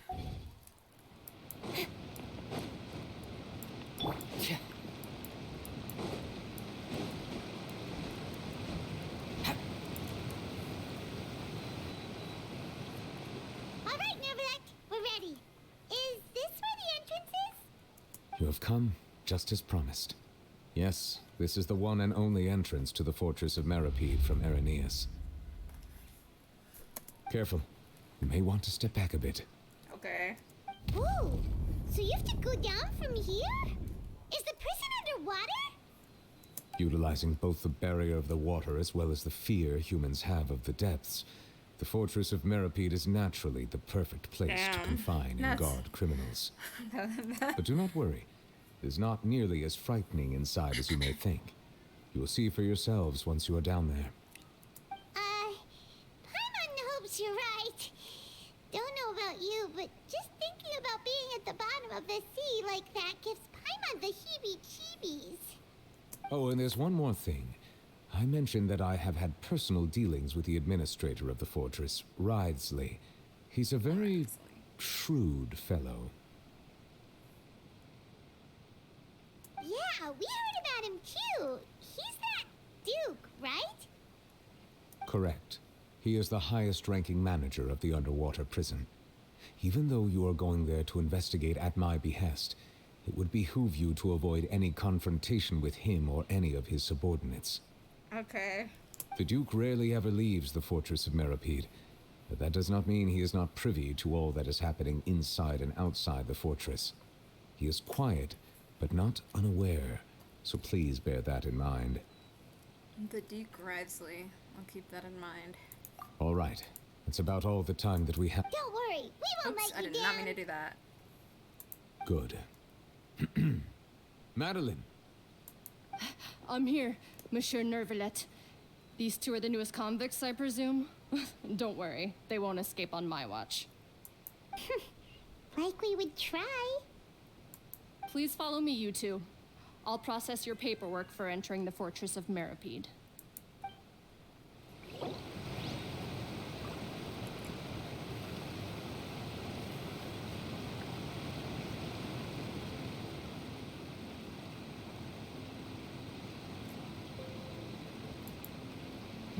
S3: All right, Neverlet, we're ready. Is this where the entrance is?
S8: You have come, just as promised. Yes, this is the one and only entrance to the fortress of Meripede from Araneus. Careful. You may want to step back a bit.
S1: Okay.
S3: Ooh, so you have to go down from here? Is the prison underwater?
S8: Utilizing both the barrier of the water as well as the fear humans have of the depths, the fortress of Meripede is naturally the perfect place to confine and guard criminals. But do not worry. It is not nearly as frightening inside as you may think. You will see for yourselves once you are down there.
S3: Paimon hopes you're right. Don't know about you, but just thinking about being at the bottom of the sea like that gives Paimon the heebie-jeebies.
S8: Oh, and there's one more thing. I mentioned that I have had personal dealings with the administrator of the fortress, Wriothesley. He's a very shrewd fellow.
S3: Yeah, we heard about him too. He's that Duke, right?
S8: Correct. He is the highest-ranking manager of the underwater prison. Even though you are going there to investigate at my behest, it would behoove you to avoid any confrontation with him or any of his subordinates.
S1: Okay.
S8: The Duke rarely ever leaves the fortress of Meripede, but that does not mean he is not privy to all that is happening inside and outside the fortress. He is quiet, but not unaware, so please bear that in mind.
S1: The Duke Wriothesley. I'll keep that in mind.
S8: All right. That's about all the time that we have.
S3: Don't worry, we won't
S1: Oops,
S3: let
S1: I
S3: you
S1: did not
S3: down.
S1: mean to do that.
S8: Good. Madeline.
S10: I'm here, Monsieur Nervalet. These two are the newest convicts, I presume? Don't worry, they won't escape on my watch.
S3: Like we would try.
S10: Please follow me, you two. I'll process your paperwork for entering the Fortress of Meripede.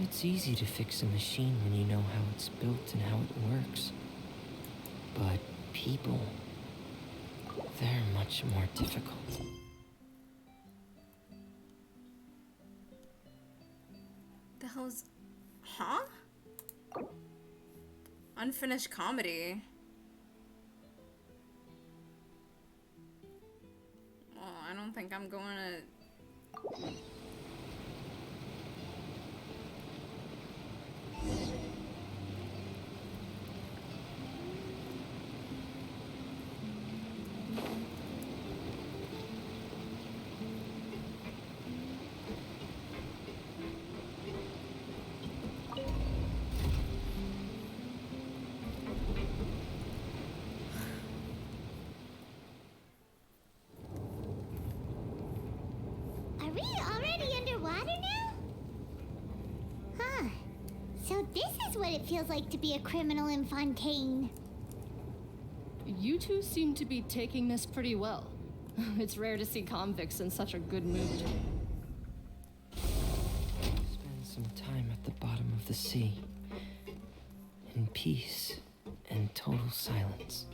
S4: It's easy to fix a machine when you know how it's built and how it works. But people, they're much more difficult.
S1: The hell's... Huh? Unfinished comedy. Well, I don't think I'm going to...
S3: Are we already underwater now? Huh. So this is what it feels like to be a criminal in Fontaine.
S10: You two seem to be taking this pretty well. It's rare to see convicts in such a good mood.
S4: Spend some time at the bottom of the sea. In peace and total silence.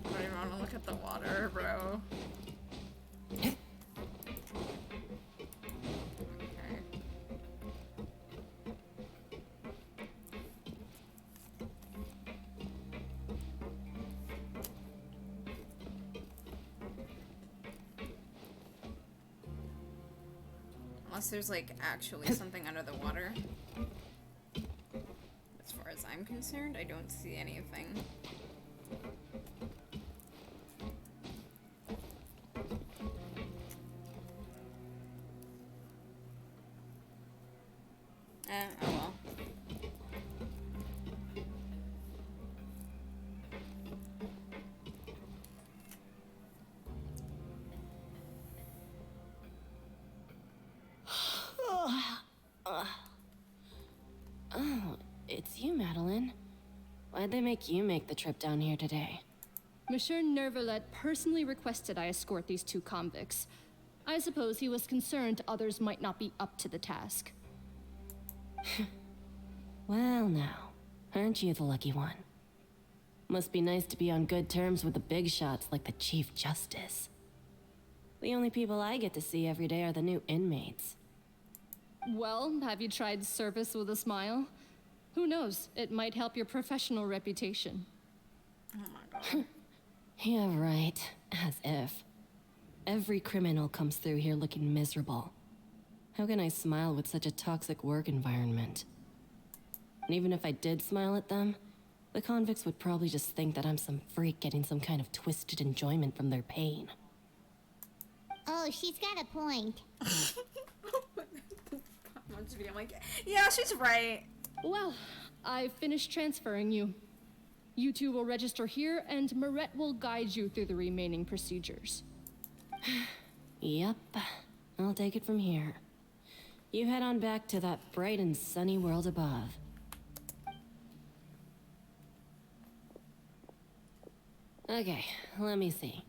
S1: I don't even want to look at the water, bro. Okay. Unless there's like actually something under the water. As far as I'm concerned, I don't see anything. Oh well.
S9: Oh, it's you, Madeline. Why'd they make you make the trip down here today?
S10: Monsieur Nervalet personally requested I escort these two convicts. I suppose he was concerned others might not be up to the task.
S9: Well now, aren't you the lucky one? Must be nice to be on good terms with the big shots like the Chief Justice. The only people I get to see every day are the new inmates.
S10: Well, have you tried service with a smile? Who knows, it might help your professional reputation.
S1: Oh my god.
S9: Yeah, right. As if. Every criminal comes through here looking miserable. How can I smile with such a toxic work environment? And even if I did smile at them, the convicts would probably just think that I'm some freak getting some kind of twisted enjoyment from their pain.
S3: Oh, she's got a point.
S1: I'm like, yeah, she's right.
S10: Well, I've finished transferring you. You two will register here, and Marette will guide you through the remaining procedures.
S9: Yep, I'll take it from here. You head on back to that bright and sunny world above. Okay, let me see.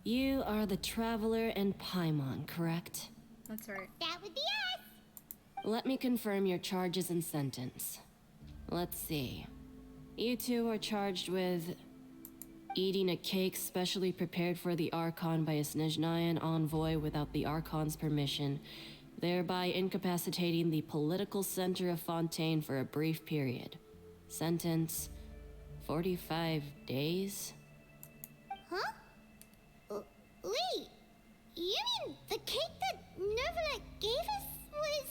S9: You are the Traveler and Paimon, correct?
S1: That's right.
S3: That would be us.
S9: Let me confirm your charges and sentence. Let's see. You two are charged with eating a cake specially prepared for the Archon by a Snezhnayan envoy without the Archon's permission, thereby incapacitating the political center of Fontaine for a brief period. Sentence: 45 days?
S3: Huh? Wait, you mean the cake that Nervalet gave us was...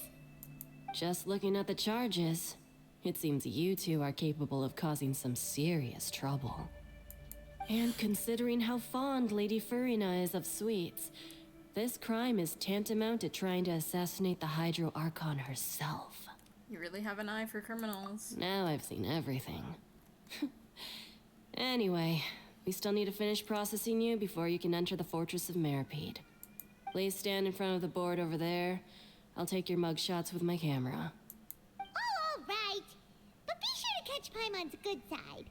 S9: Just looking at the charges, it seems you two are capable of causing some serious trouble. And considering how fond Lady Furina is of sweets, this crime is tantamount to trying to assassinate the Hydro Archon herself.
S1: You really have an eye for criminals.
S9: Now I've seen everything. Anyway, we still need to finish processing you before you can enter the Fortress of Meripede. Please stand in front of the board over there. I'll take your mugshots with my camera.
S3: Oh, all right. But be sure to catch Paimon's good side.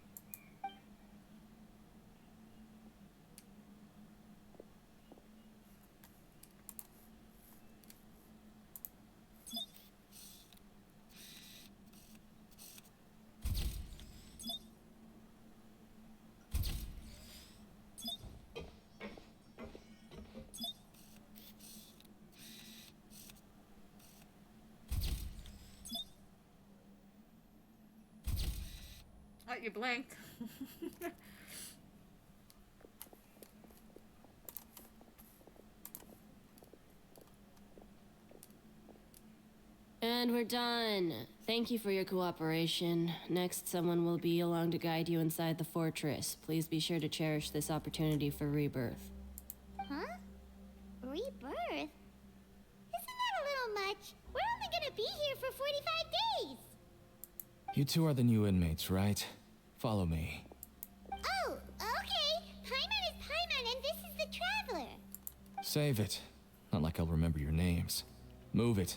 S1: Oh, you blinked.
S9: And we're done. Thank you for your cooperation. Next, someone will be along to guide you inside the fortress. Please be sure to cherish this opportunity for rebirth.
S3: Huh? Rebirth? Isn't that a little much? We're only gonna be here for 45 days.
S2: You two are the new inmates, right? Follow me. Save it. Not like I'll remember your names. Move it.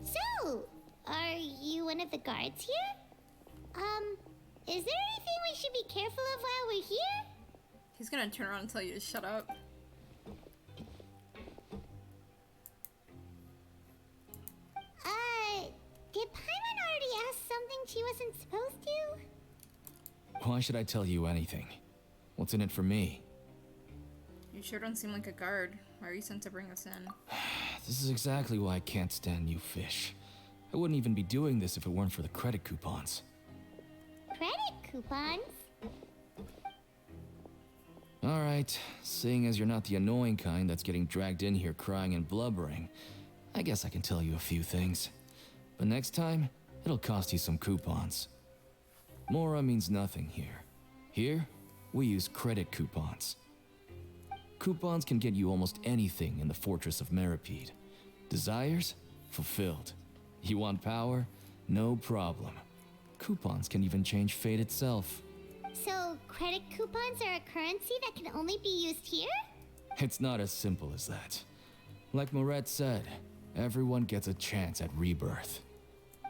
S3: So, are you one of the guards here? Is there anything we should be careful of while we're here?
S1: He's gonna turn around and tell you to shut up.
S3: Did Paimon already ask something she wasn't supposed to?
S2: Why should I tell you anything? What's in it for me?
S1: You sure don't seem like a guard. Why are you sent to bring us in?
S2: This is exactly why I can't stand you fish. I wouldn't even be doing this if it weren't for the credit coupons.
S3: Credit coupons?
S2: Alright, seeing as you're not the annoying kind that's getting dragged in here crying and blubbering, I guess I can tell you a few things. But next time, it'll cost you some coupons. Mora means nothing here. Here, we use credit coupons. Coupons can get you almost anything in the Fortress of Meripede. Desires? Fulfilled. You want power? No problem. Coupons can even change fate itself.
S3: So, credit coupons are a currency that can only be used here?
S2: It's not as simple as that. Like Moret said, everyone gets a chance at rebirth.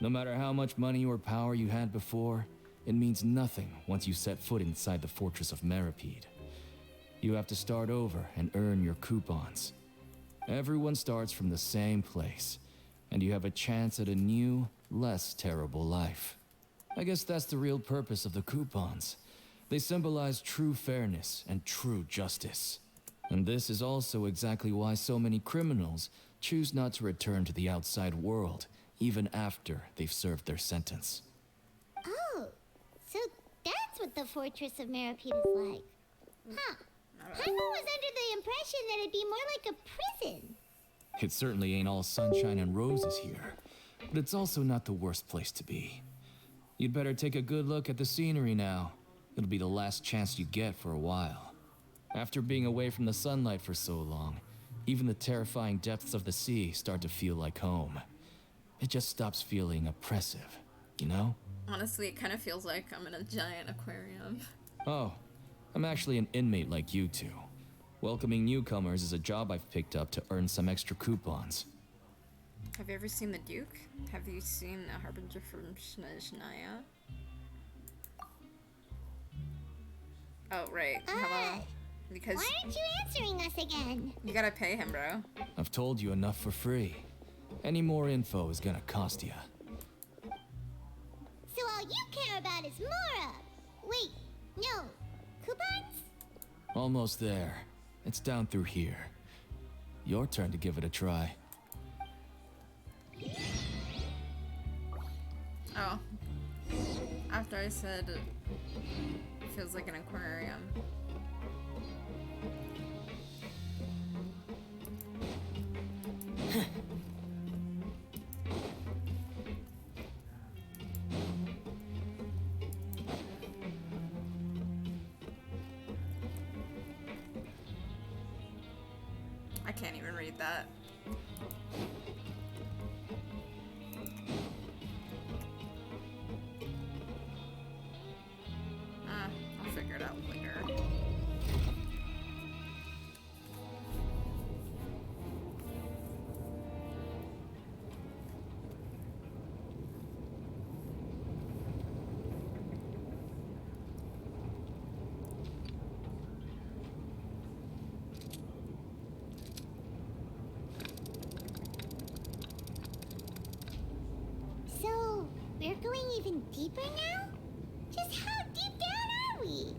S2: No matter how much money or power you had before, it means nothing once you set foot inside the Fortress of Meripede. You have to start over and earn your coupons. Everyone starts from the same place, and you have a chance at a new, less terrible life. I guess that's the real purpose of the coupons. They symbolize true fairness and true justice. And this is also exactly why so many criminals choose not to return to the outside world, even after they've served their sentence.
S3: Oh, so that's what the Fortress of Meripede is like. Huh. Paimon was under the impression that it'd be more like a prison.
S2: It certainly ain't all sunshine and roses here, but it's also not the worst place to be. You'd better take a good look at the scenery now. It'll be the last chance you get for a while. After being away from the sunlight for so long, even the terrifying depths of the sea start to feel like home. It just stops feeling oppressive, you know?
S1: Honestly, it kind of feels like I'm in a giant aquarium.
S2: Oh, I'm actually an inmate like you two. Welcoming newcomers is a job I've picked up to earn some extra coupons.
S1: Have you ever seen the Duke? Have you seen a Harbinger from Snezhnaya? Oh, right. Hello. Because
S3: Why aren't you answering us again?
S1: you gotta pay him, bro.
S2: I've told you enough for free. Any more info is gonna cost you.
S3: So all you care about is Mora. Wait, no. Coupons?
S2: Almost there. It's down through here. Your turn to give it a try.
S1: Oh. After I said it feels like an aquarium. I can't even read that. I'll figure it out later.
S3: So, we're going even deeper now? Just how deep down are we?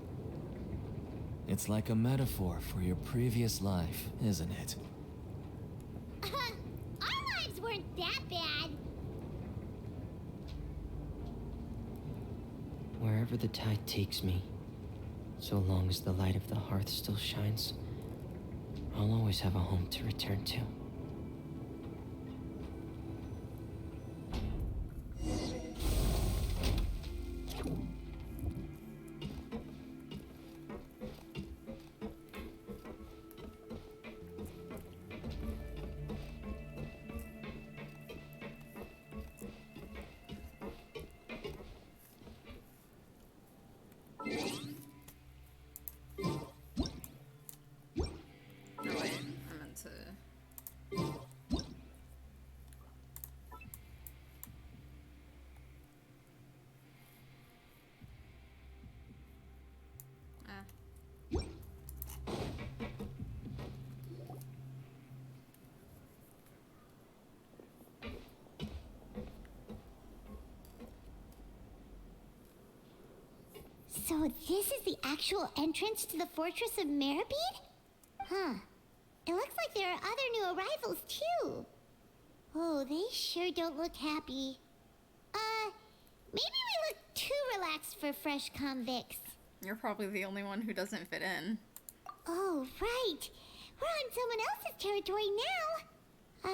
S2: It's like a metaphor for your previous life, isn't it?
S3: Our lives weren't that bad.
S4: Wherever the tide takes me, so long as the light of the hearth still shines, I'll always have a home to return to.
S1: No, wait, I meant to. Ah.
S3: So this is the actual entrance to the Fortress of Meripede? Huh. It looks like there are other new arrivals, too. Oh, they sure don't look happy. Maybe we look too relaxed for fresh convicts.
S1: You're probably the only one who doesn't fit in.
S3: Oh, right. We're on someone else's territory now.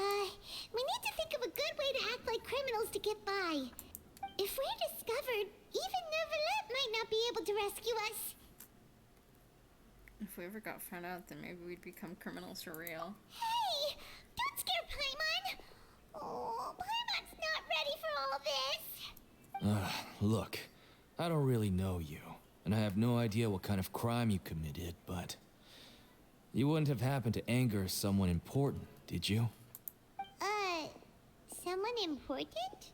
S3: We need to think of a good way to act like criminals to get by. If we're discovered, even Neuvillette might not be able to rescue us.
S1: If we ever got found out, then maybe we'd become criminals for real.
S3: Hey! Don't scare Paimon! Oh, Paimon's not ready for all this.
S2: Look, I don't really know you, and I have no idea what kind of crime you committed, but you wouldn't have happened to anger someone important, did you?
S3: Someone important?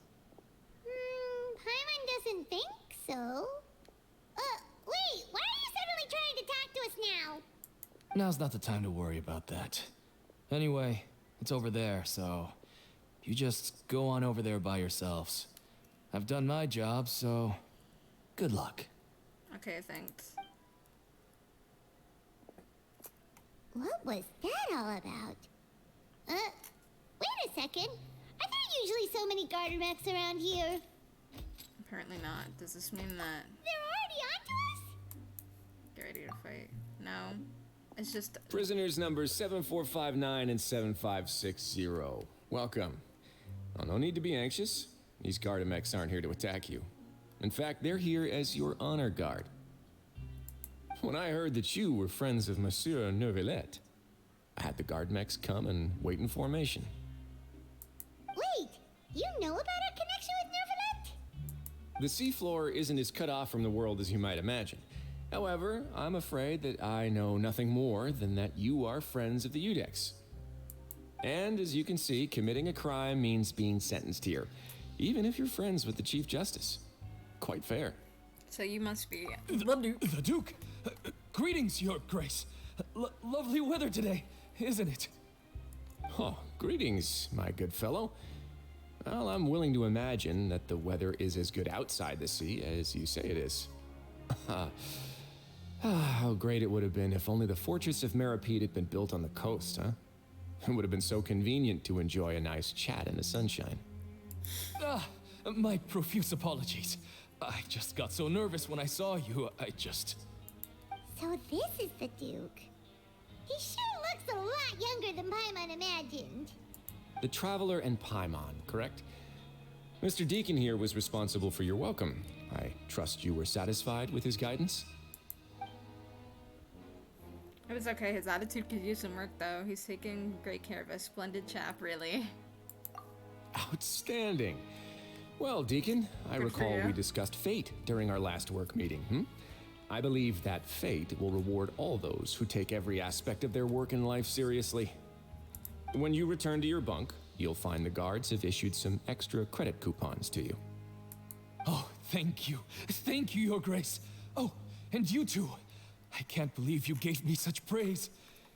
S3: Paimon doesn't think so. Wait, why are you suddenly trying to talk to us now?
S2: Now's not the time to worry about that. Anyway, it's over there, so you just go on over there by yourselves. I've done my job, so good luck.
S1: Okay, thanks.
S3: What was that all about? Wait a second. Are there usually so many Gardemex around here?
S1: Apparently not. Does this mean that
S3: They're already onto us?
S1: get ready to fight? No. It's just
S11: Prisoners numbers 7459 and 7560. Welcome. Oh, no need to be anxious. These Gardemex aren't here to attack you. In fact, they're here as your honor guard. When I heard that you were friends of Monsieur Neuvillette, I had the Gardemex come and wait in formation.
S3: Wait, you know about our connection with Neuvillette?
S11: The seafloor isn't as cut off from the world as you might imagine. However, I'm afraid that I know nothing more than that you are friends of the Udex. And as you can see, committing a crime means being sentenced here, even if you're friends with the Chief Justice. Quite fair.
S1: so you must be
S2: The Duke! Greetings, Your Grace. Lovely weather today, isn't it?
S11: Oh, greetings, my good fellow. Well, I'm willing to imagine that the weather is as good outside the sea as you say it is. How great it would have been if only the Fortress of Meripede had been built on the coast, huh? It would have been so convenient to enjoy a nice chat in the sunshine.
S2: My profuse apologies. I just got so nervous when I saw you,
S3: So this is the Duke. He sure looks a lot younger than Paimon imagined.
S11: The Traveler and Paimon, correct? Mr. Deacon here was responsible for your welcome. I trust you were satisfied with his guidance?
S1: It was okay. His attitude could use some work, though. He's taking great care of a splendid chap, really.
S11: Outstanding. Well, Deacon, I
S1: Good for
S11: recall
S1: you.
S11: we discussed fate during our last work meeting, I believe that fate will reward all those who take every aspect of their work and life seriously. When you return to your bunk, you'll find the guards have issued some extra credit coupons to you.
S2: Oh, thank you. Thank you, Your Grace. Oh, and you too. I can't believe you gave me such praise.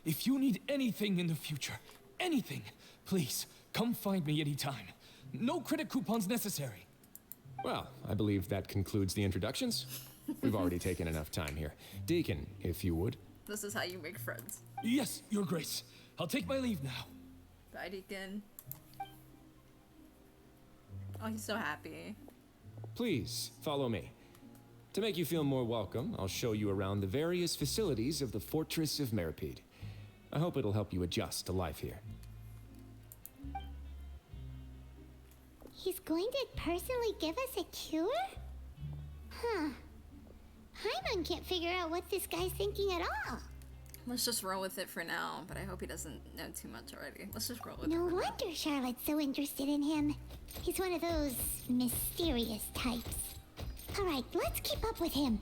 S2: If you need anything in the future, anything, please, come find me anytime. No credit coupons necessary.
S11: Well, I believe that concludes the introductions. We've already taken enough time here. Deacon, if you would.
S1: This is how you make friends.
S2: Yes, Your Grace. I'll take my leave now.
S1: Bye, Deacon. Oh, he's so happy.
S11: Please, follow me. To make you feel more welcome, I'll show you around the various facilities of the Fortress of Meripede. I hope it'll help you adjust to life here.
S3: He's going to personally give us a cure? Huh. Paimon can't figure out what this guy's thinking at all.
S1: Let's just roll with it for now, but I hope he doesn't know too much already. Let's just roll with it.
S3: No
S1: for now.
S3: wonder Charlotte's so interested in him. He's one of those mysterious types. Alright, let's keep up with him.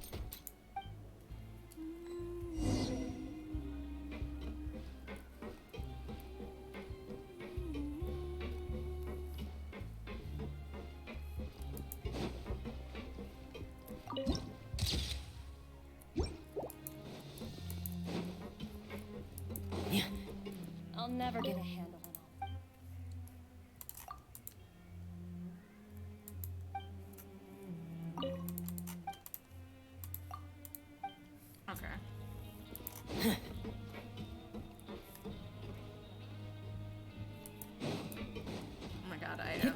S10: I'll never get a handle on all.
S1: Okay. Oh my god, item.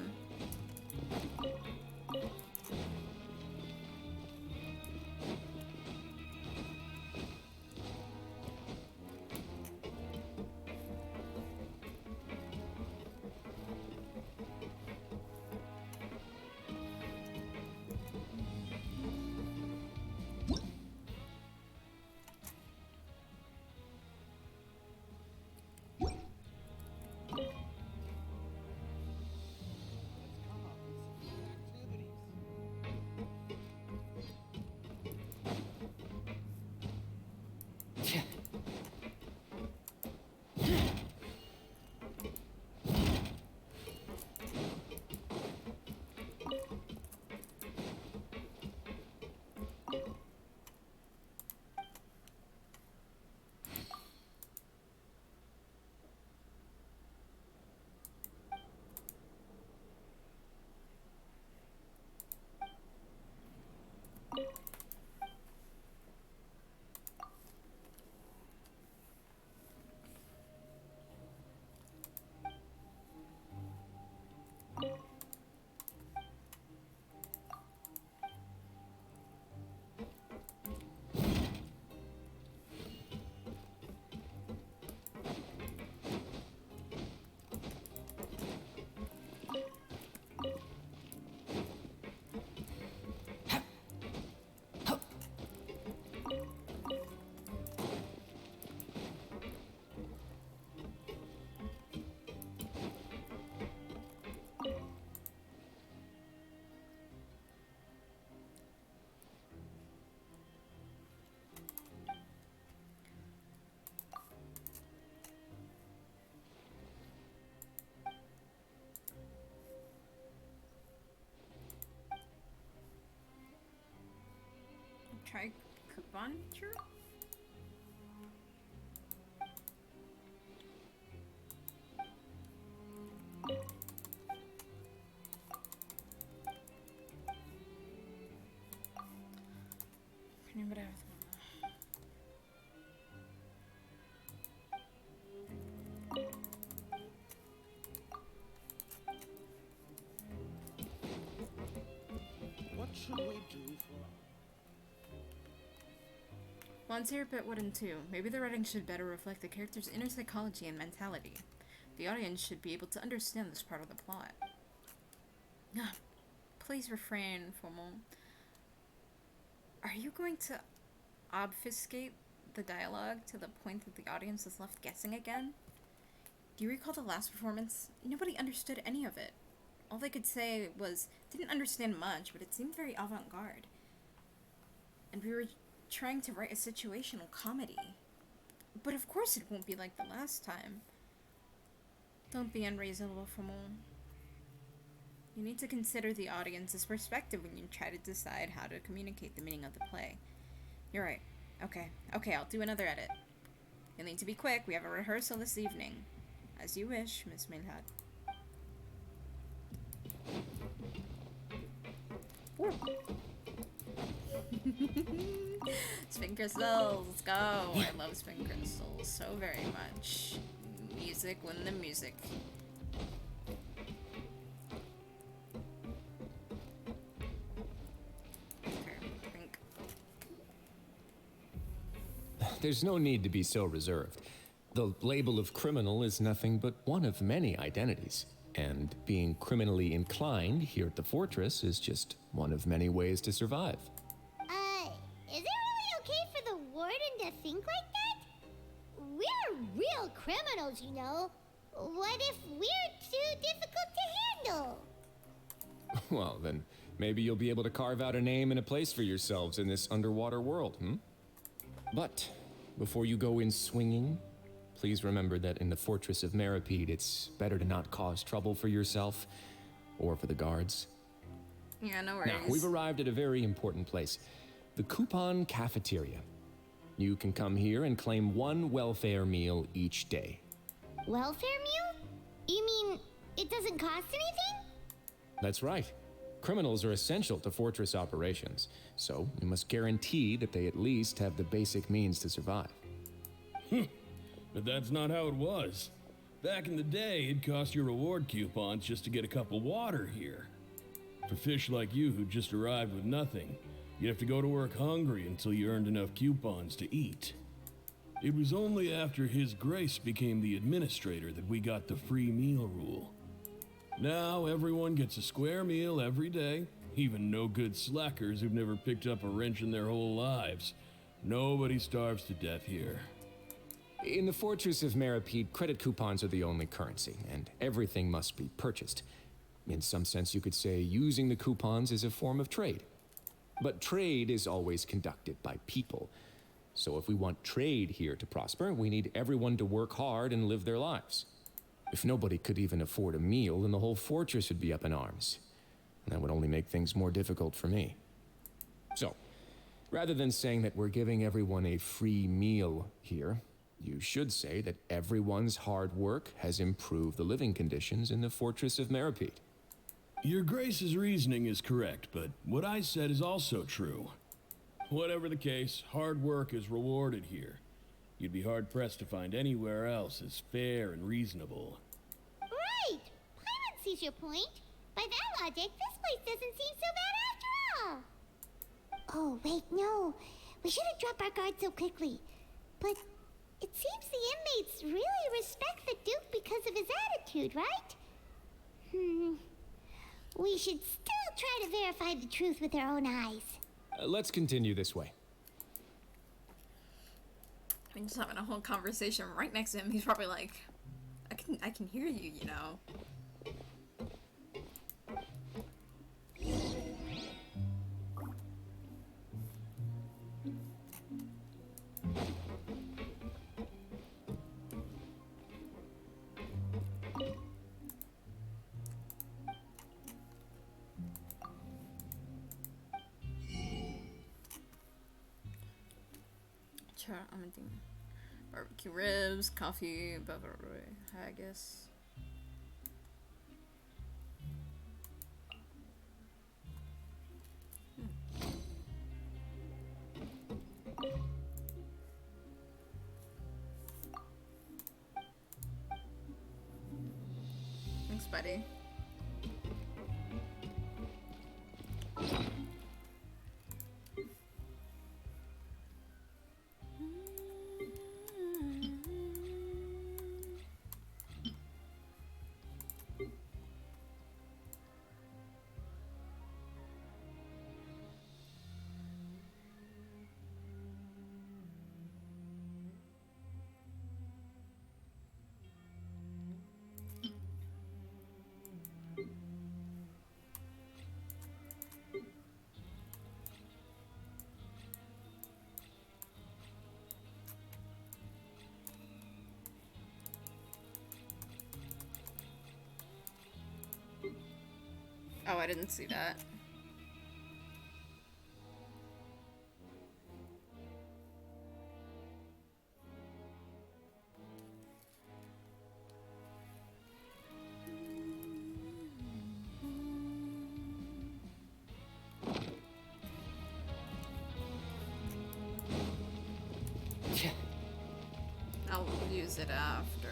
S1: Try Kabancher?
S5: What should we do for...
S1: Well, it's here bit 1 and 2. Maybe the writing should better reflect the character's inner psychology and mentality. The audience should be able to understand this part of the plot. Please refrain, Formal. Are you going to obfuscate the dialogue to the point that the audience is left guessing again? Do you recall the last performance? Nobody understood any of it. All they could say was, didn't understand much, but it seemed very avant-garde. And we were trying to write a situational comedy. But of course it won't be like the last time. Don't be unreasonable, Formal. You need to consider the audience's perspective when you try to decide how to communicate the meaning of the play. You're right. Okay, I'll do another edit. You'll need to be quick. We have a rehearsal this evening. As you wish, Miss Milhad. Spin crystals, let's go. I love spin crystals so very much. Music win the music. Okay, I think
S11: there's no need to be so reserved. The label of criminal is nothing but one of many identities. And being criminally inclined here at the fortress is just one of many ways to survive.
S3: Is it really okay for the warden to think like that? We're real criminals, you know. What if we're too difficult to handle?
S11: Well, then maybe you'll be able to carve out a name and a place for yourselves in this underwater world, But before you go in swinging, please remember that in the Fortress of Meripede, it's better to not cause trouble for yourself or for the guards.
S1: Yeah, no worries.
S11: Now, we've arrived at a very important place, the Coupon Cafeteria. You can come here and claim one welfare meal each day.
S3: Welfare meal? You mean it doesn't cost anything?
S11: That's right. Criminals are essential to Fortress operations, so you must guarantee that they at least have the basic means to survive.
S5: But that's not how it was. Back in the day, it cost you reward coupons just to get a cup of water here. For fish like you who just arrived with nothing, you'd have to go to work hungry until you earned enough coupons to eat. It was only after His Grace became the administrator that we got the free meal rule. Now everyone gets a square meal every day, even no good slackers who've never picked up a wrench in their whole lives. Nobody starves to death here.
S11: In the Fortress of Meripede, credit coupons are the only currency, and everything must be purchased. In some sense, you could say using the coupons is a form of trade. But trade is always conducted by people. So if we want trade here to prosper, we need everyone to work hard and live their lives. If nobody could even afford a meal, then the whole fortress would be up in arms. And that would only make things more difficult for me. So, rather than saying that we're giving everyone a free meal here, you should say that everyone's hard work has improved the living conditions in the Fortress of Meripede.
S5: Your Grace's reasoning is correct, but what I said is also true. Whatever the case, hard work is rewarded here. You'd be hard-pressed to find anywhere else as fair and reasonable.
S3: Right! Paimon sees your point. By that logic, this place doesn't seem so bad after all. Oh, wait, no. We shouldn't drop our guard so quickly. But it seems the inmates really respect the Duke because of his attitude, right? We should still try to verify the truth with our own eyes.
S11: Let's continue this way.
S1: I'm just having a whole conversation right next to him. He's probably like, I can hear you, you know. I'm gonna do barbecue ribs, coffee, haggis. Thanks, buddy. Oh, I didn't see that. I'll use it after.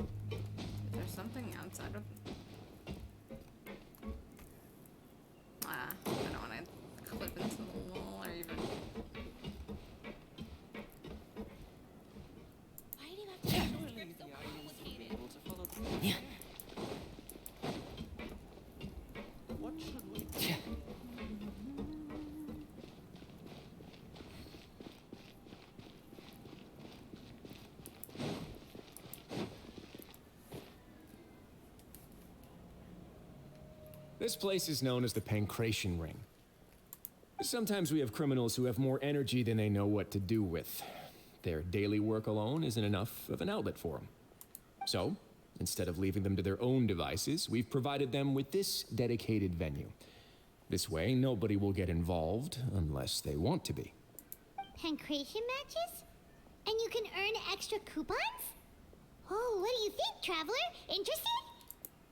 S1: Is there something outside of...
S11: This place is known as the Pancration Ring. Sometimes we have criminals who have more energy than they know what to do with. Their daily work alone isn't enough of an outlet for them. So, instead of leaving them to their own devices, we've provided them with this dedicated venue. This way, nobody will get involved unless they want to be.
S3: Pancration matches? And you can earn extra coupons? Oh, what do you think, Traveler? Interested?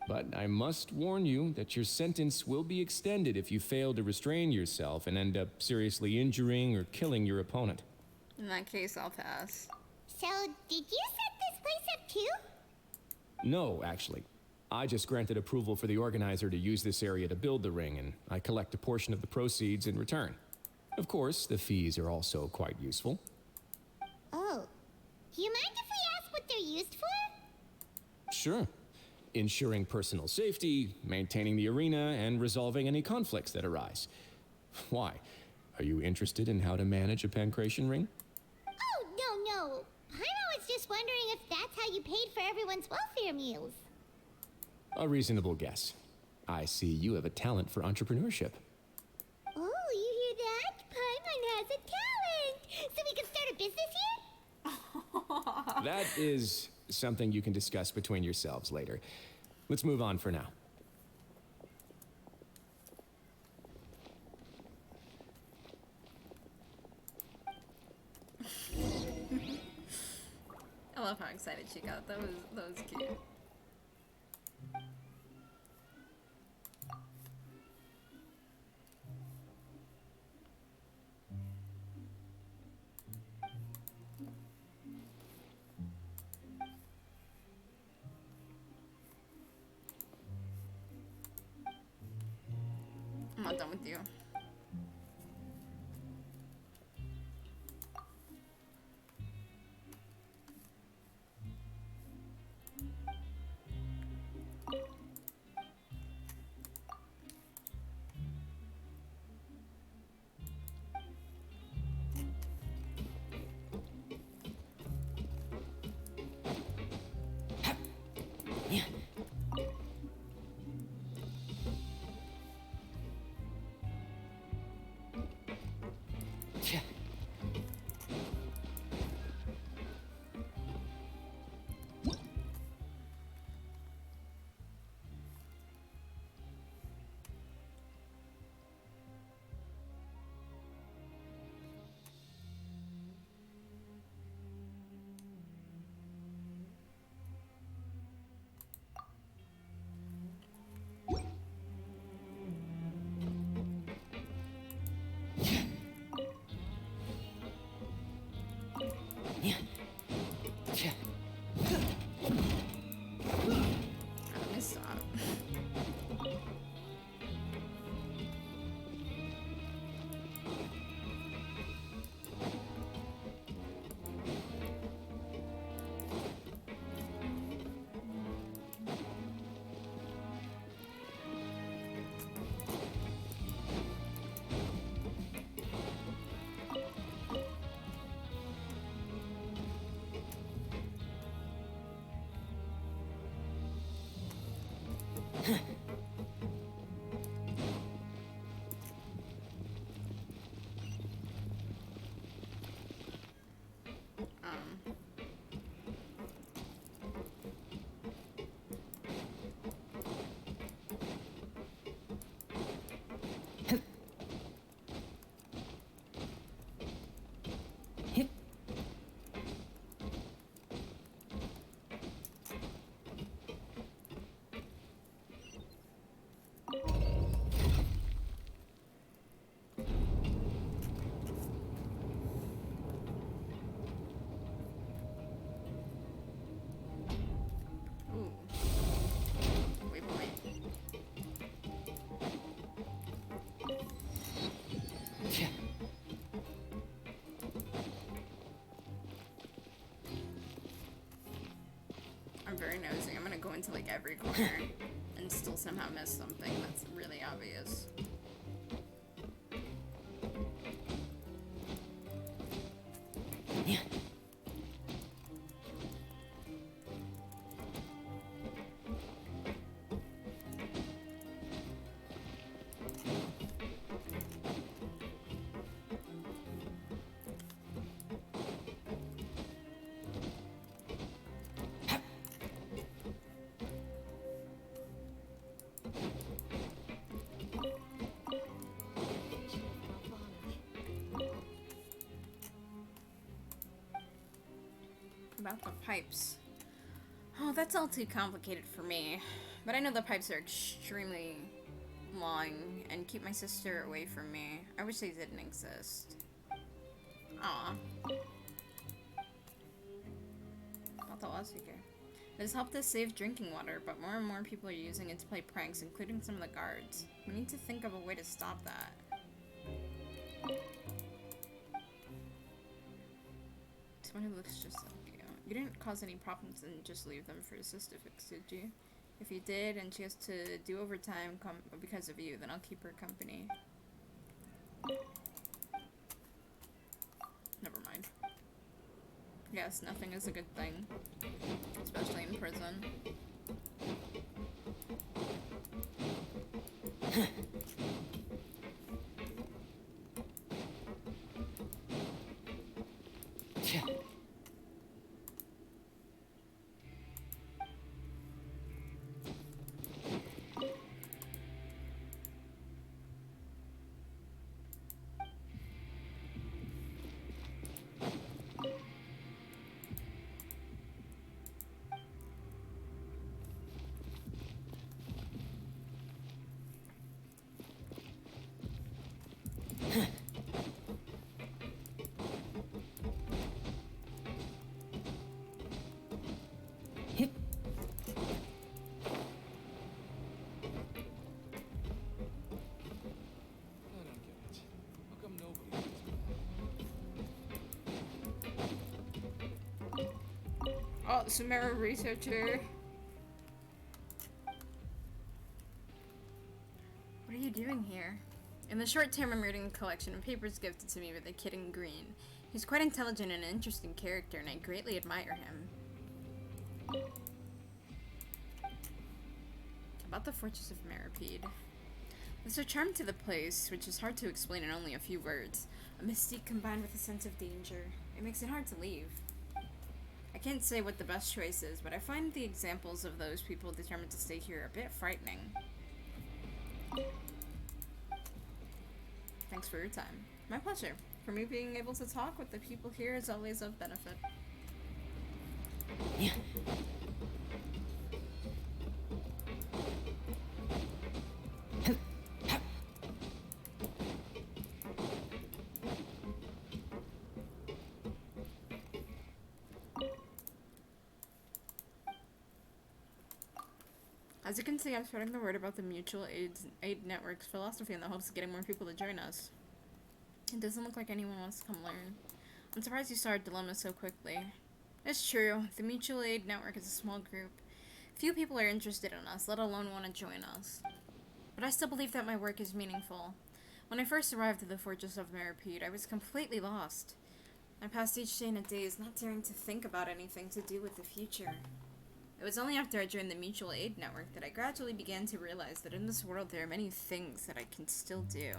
S11: But I must warn you that your sentence will be extended if you fail to restrain yourself and end up seriously injuring or killing your opponent.
S1: In that case, I'll pass.
S3: So, did you set this place up too?
S11: No, actually. I just granted approval for the organizer to use this area to build the ring, and I collect a portion of the proceeds in return. Of course, the fees are also quite useful.
S3: Oh. Do you mind if we ask what they're used for?
S11: Sure. Ensuring personal safety, maintaining the arena, and resolving any conflicts that arise. Why? Are you interested in how to manage a pancration ring?
S3: Oh, no. Paimon was just wondering if that's how you paid for everyone's welfare meals.
S11: A reasonable guess. I see you have a talent for entrepreneurship.
S3: Oh, you hear that? Paimon has a talent! So we can start a business here?
S11: That is something you can discuss between yourselves later. Let's move on for now.
S1: I love how excited she got. That was cute. I'm not done with you. Let me stop. Ooh. Waypoint. I'm very nosy. I'm gonna go into like every corner and still somehow miss something that's really obvious. about the pipes. Oh, that's all too complicated for me. But I know the pipes are extremely long and keep my sister away from me. I wish they didn't exist. Aw. It has helped us save drinking water, but more and more people are using it to play pranks, including some of the guards. We need to think of a way to stop that. Someone who looks just like you. You didn't cause any problems and just leave them for your sister to fix, did you? If you did, and she has to do overtime because of you, then I'll keep her company. Never mind. Yes, nothing is a good thing. Especially in prison. Oh, Sumeru researcher. What are you doing here? In the short term, I'm reading a collection of papers gifted to me by the kid in green. He's quite intelligent and an interesting character, and I greatly admire him. About the Fortress of Meripede. There's a charm to the place, which is hard to explain in only a few words. A mystique combined with a sense of danger. It makes it hard to leave. I can't say what the best choice is, but I find the examples of those people determined to stay here a bit frightening. Thanks for your time. My pleasure. For me, being able to talk with the people here is always of benefit.
S4: Yeah.
S1: As you can see, I'm spreading the word about the Mutual Aid Network's philosophy in the hopes of getting more people to join us. It doesn't look like anyone wants to come learn. I'm surprised you saw our dilemma so quickly. It's true, the Mutual Aid Network is a small group. Few people are interested in us, let alone want to join us. But I still believe that my work is meaningful. When I first arrived at the Fortress of Meripede, I was completely lost. I passed each day in a daze, not daring to think about anything to do with the future. It was only after I joined the Mutual Aid Network that I gradually began to realize that in this world there are many things that I can still do.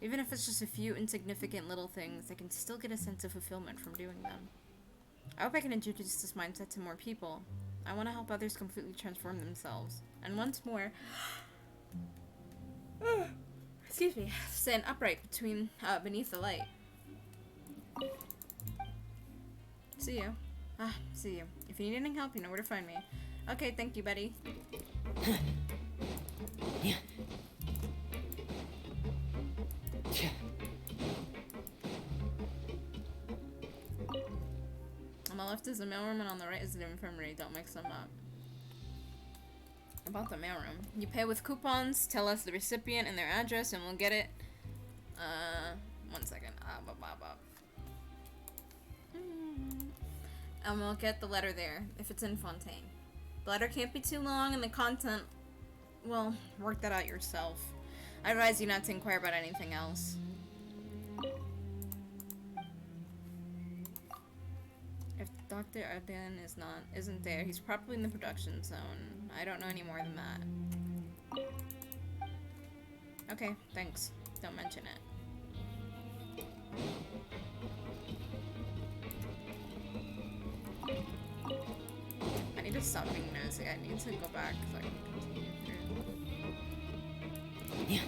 S1: Even if it's just a few insignificant little things, I can still get a sense of fulfillment from doing them. I hope I can introduce this mindset to more people. I want to help others completely transform themselves. And once more, excuse me, stand upright beneath the light. See you. See you. If you need any help, you know where to find me. Okay, thank you, Betty.
S4: Yeah.
S1: On the left is the mailroom, and on the right is the infirmary. Don't mix them up. About the mailroom. You pay with coupons, tell us the recipient and their address, and we'll get it. 1 second. And we'll get the letter there, if it's in Fontaine. The letter can't be too long, and the content, well, work that out yourself. I advise you not to inquire about anything else. If Dr. Arden isn't there, he's probably in the production zone. I don't know any more than that. Okay, thanks. Don't mention it. I need to stop being nosy. I need to go back so I can continue through.
S4: Yeah.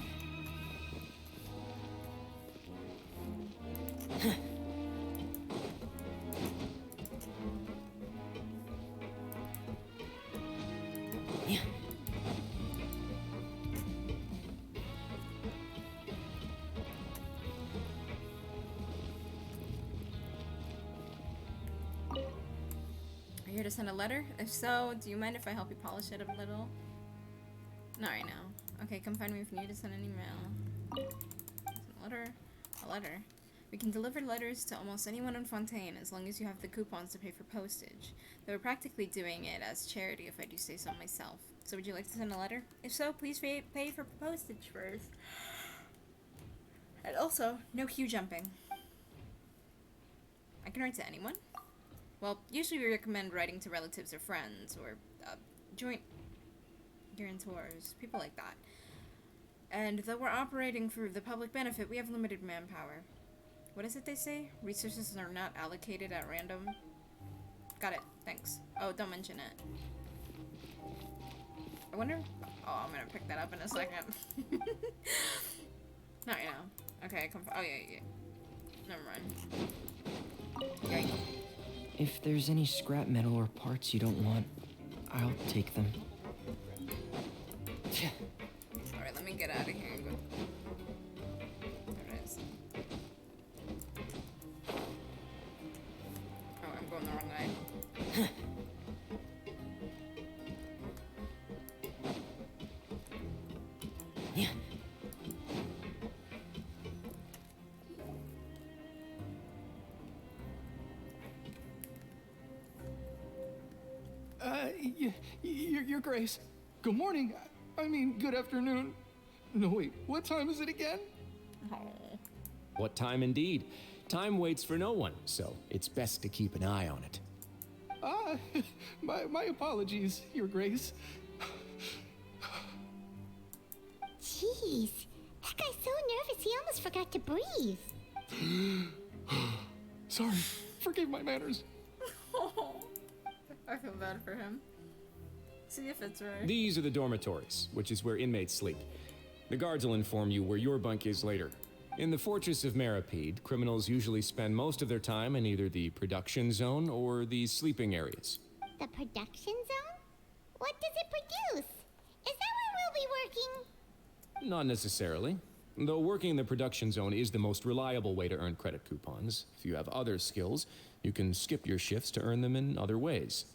S1: here to send a letter? If so, do you mind if I help you polish it a little? Not right now. Okay, come find me if you need to send an email. A letter. We can deliver letters to almost anyone in Fontaine as long as you have the coupons to pay for postage. Though we're practically doing it as charity if I do say so myself. So would you like to send a letter? If so, please pay for postage first. And also, no queue jumping. I can write to anyone. Well, usually we recommend writing to relatives or friends, or joint guarantors, people like that. And though we're operating for the public benefit, we have limited manpower. What is it they say? Resources are not allocated at random. Got it, thanks. Oh, don't mention it. I wonder... Oh, I'm gonna pick that up in a second. Not right now. Okay, oh yeah. Never mind. Okay.
S4: If there's any scrap metal or parts you don't want, I'll take them.
S1: Alright, let me get out of here and go. There it is. Oh, I'm going the wrong way.
S4: Yeah.
S12: Your Grace. Good morning. I mean, good afternoon. No, wait, what time is it again?
S1: Oh.
S11: What time indeed? Time waits for no one, so it's best to keep an eye on it.
S12: My apologies, Your Grace.
S3: Jeez, that guy's so nervous he almost forgot to breathe.
S12: Sorry, forgive my manners.
S1: I feel bad for him. See if it's right.
S11: These are the dormitories, which is where inmates sleep. The guards will inform you where your bunk is later. In the Fortress of Maripede, criminals usually spend most of their time in either the production zone or the sleeping areas.
S3: The production zone? What does it produce? Is that where we'll be working?
S11: Not necessarily. Though working in the production zone is the most reliable way to earn credit coupons. If you have other skills, you can skip your shifts to earn them in other ways.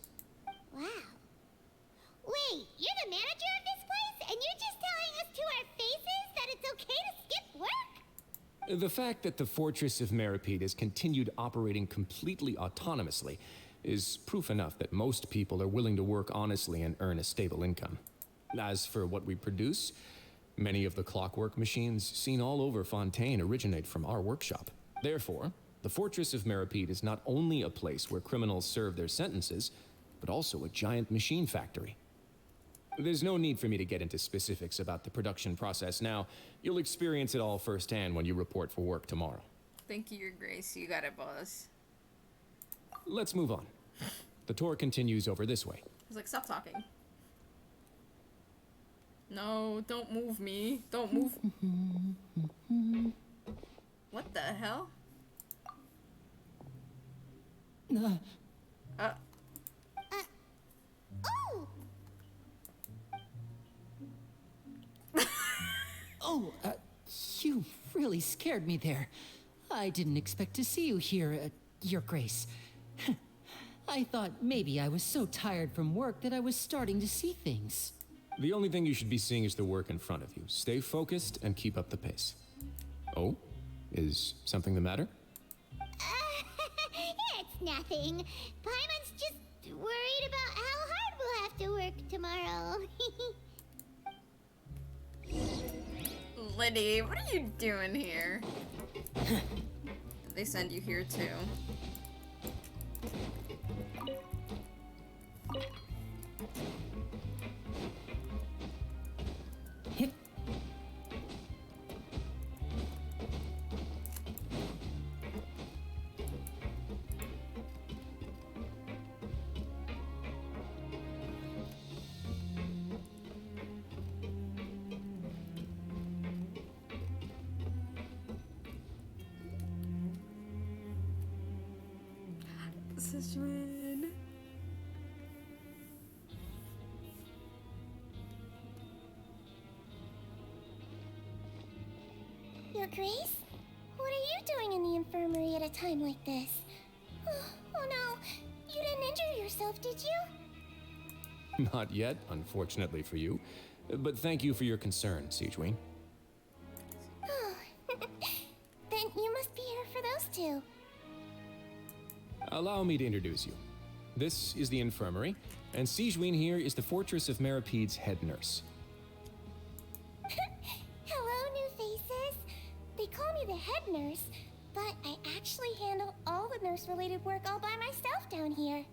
S3: Wow. Wait, you're the manager of this place, and you're just telling us to our faces that it's okay to skip work?
S11: The fact that the Fortress of Maripede has continued operating completely autonomously is proof enough that most people are willing to work honestly and earn a stable income. As for what we produce, many of the clockwork machines seen all over Fontaine originate from our workshop. Therefore, the Fortress of Maripede is not only a place where criminals serve their sentences, but also a giant machine factory. There's no need for me to get into specifics about the production process now. You'll experience it all firsthand when you report for work tomorrow.
S1: Thank you, Your Grace. You got it, boss.
S11: Let's move on. The tour continues over this way.
S1: He's like, stop talking. No, don't move me. Don't move. What the hell?
S3: Oh!
S13: Oh, you really scared me there. I didn't expect to see you here, Your Grace. I thought maybe I was so tired from work that I was starting to see things.
S11: The only thing you should be seeing is the work in front of you. Stay focused and keep up the pace. Oh? Is something the matter?
S3: It's nothing. Paimon's just worried about how hard we'll have to work tomorrow.
S1: Liddy, what are you doing here? Did they send you here too?
S13: Hip.
S1: Sichuan.
S3: Your Grace? What are you doing in the infirmary at a time like this? Oh no, You didn't injure yourself, did you?
S11: Not yet, unfortunately for you. But thank you for your concern, Sigewinne.
S3: Then you must be here for those two.
S11: Allow me to introduce you. This is the infirmary, and Sigewinne here is the Fortress of Merapede's head nurse.
S3: Hello, new faces. They call me the head nurse, but I actually handle all the nurse-related work all by myself down here.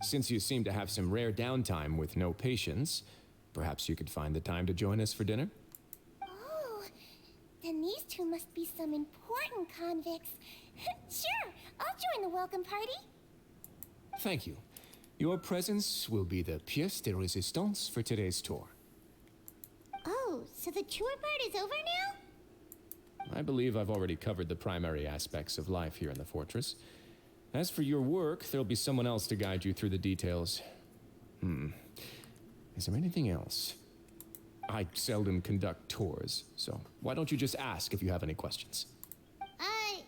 S11: Since you seem to have some rare downtime with no patients, perhaps you could find the time to join us for dinner?
S3: Oh, then these two must be some important convicts. Sure, I'll join the welcome party.
S11: Thank you. Your presence will be the pièce de résistance for today's tour.
S3: Oh, so the tour part is over now?
S11: I believe I've already covered the primary aspects of life here in the fortress. As for your work, there'll be someone else to guide you through the details. Is there anything else? I seldom conduct tours, so why don't you just ask if you have any questions?
S3: Well,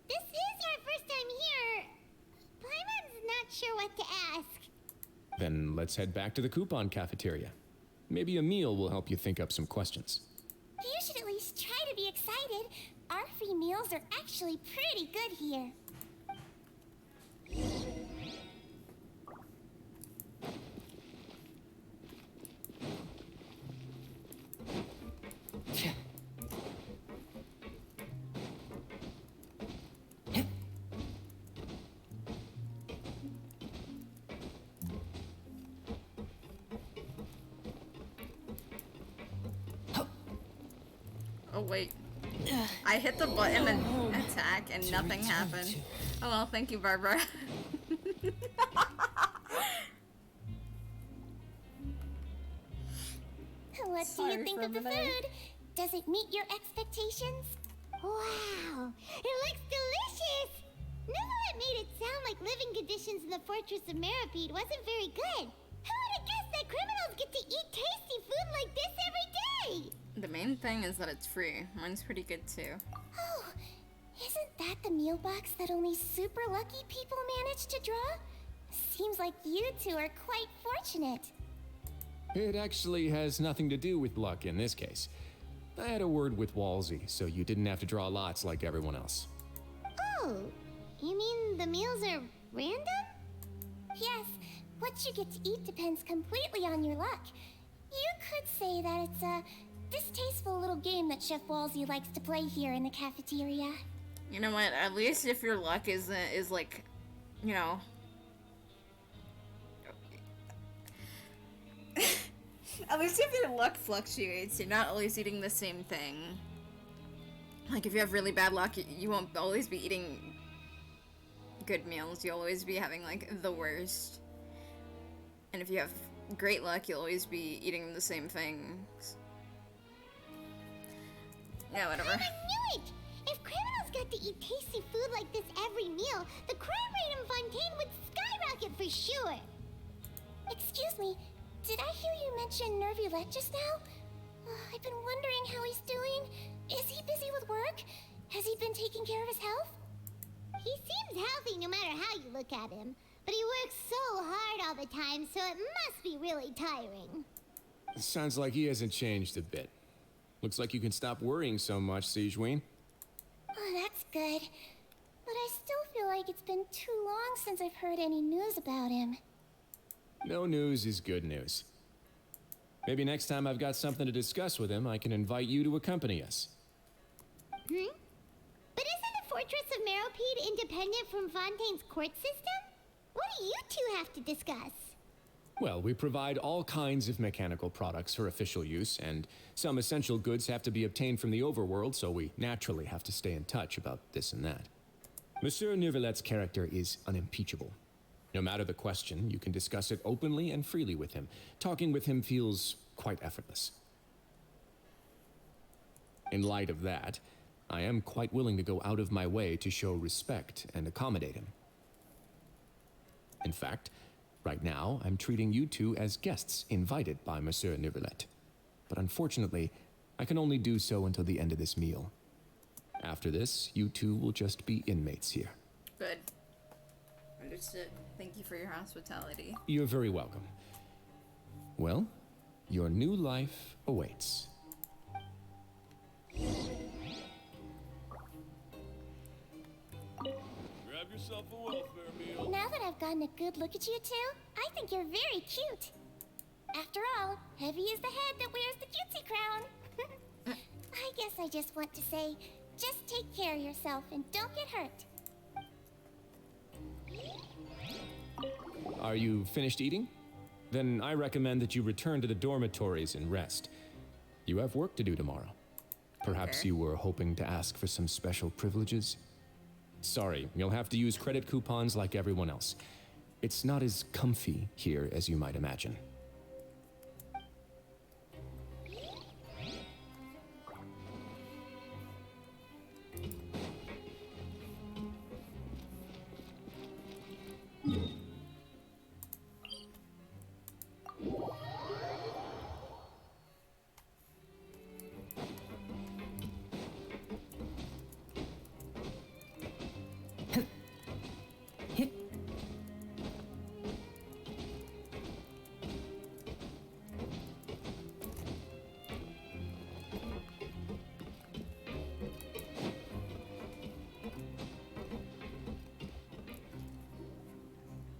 S3: this is our first time here. Paimon's not sure what to ask.
S11: Then let's head back to the coupon cafeteria. Maybe a meal will help you think up some questions.
S3: You should at least try to be excited. Our free meals are actually pretty good here.
S1: Oh wait. I hit the button and attack and nothing happened. Oh well, thank you, Barbara.
S3: What do you think of the food? Does it meet your expectations? Wow, it looks delicious! Neverlet made it sound like living conditions in the Fortress of Meripede wasn't very good. Who would have guessed that criminals get to eat tasty food like this every day?
S1: The main thing is that it's free. Mine's pretty good too.
S3: Oh, isn't that the meal box that only super lucky people manage to draw? Seems like you two are quite fortunate.
S11: It actually has nothing to do with luck in this case. I had a word with Walsey, so you didn't have to draw lots like everyone else.
S3: Oh, you mean the meals are random? Yes, what you get to eat depends completely on your luck. You could say that it's a distasteful little game that Chef Walsey likes to play here in the cafeteria.
S1: You know what? At least if your luck is like, you know. At least if your luck fluctuates, you're not always eating the same thing. Like if you have really bad luck, you won't always be eating good meals. You'll always be having like the worst. And if you have great luck, you'll always be eating the same things. Yeah, whatever.
S3: I knew it! If criminals got to eat tasty food like this every meal, the crime rate in Fontaine would skyrocket for sure. Excuse me, did I hear you mention Neuvillette just now? I've been wondering how he's doing. Is he busy with work? Has he been taking care of his health? He seems healthy no matter how you look at him. But he works so hard all the time, so it must be really tiring.
S11: Sounds like he hasn't changed a bit. Looks like you can stop worrying so much, Sigewinne.
S3: Oh, that's good. But I still feel like it's been too long since I've heard any news about him.
S11: No news is good news. Maybe next time I've got something to discuss with him, I can invite you to accompany us.
S3: But isn't the Fortress of Meropede independent from Fontaine's court system? What do you two have to discuss?
S11: Well, we provide all kinds of mechanical products for official use, and some essential goods have to be obtained from the overworld, so we naturally have to stay in touch about this and that. Monsieur Neuvillette's character is unimpeachable. No matter the question, you can discuss it openly and freely with him. Talking with him feels quite effortless. In light of that, I am quite willing to go out of my way to show respect and accommodate him. In fact, right now, I'm treating you two as guests invited by Monsieur Neuvillette. But unfortunately, I can only do so until the end of this meal. After this, you two will just be inmates here.
S1: Good. I Understood. Thank you for your hospitality.
S11: You're very welcome. Well, your new life awaits.
S5: Grab yourself a welfare meal.
S3: Now that I've gotten a good look at you two, I think you're very cute. After all, Heavy is the head that wears the cutesy crown. I guess I just want to say, just take care of yourself and don't get hurt.
S11: Are you finished eating? Then I recommend that you return to the dormitories and rest. You have work to do tomorrow. Perhaps
S1: Okay.
S11: you were hoping to ask for some special privileges? Sorry, you'll have to use credit coupons like everyone else. It's not as comfy here as you might imagine.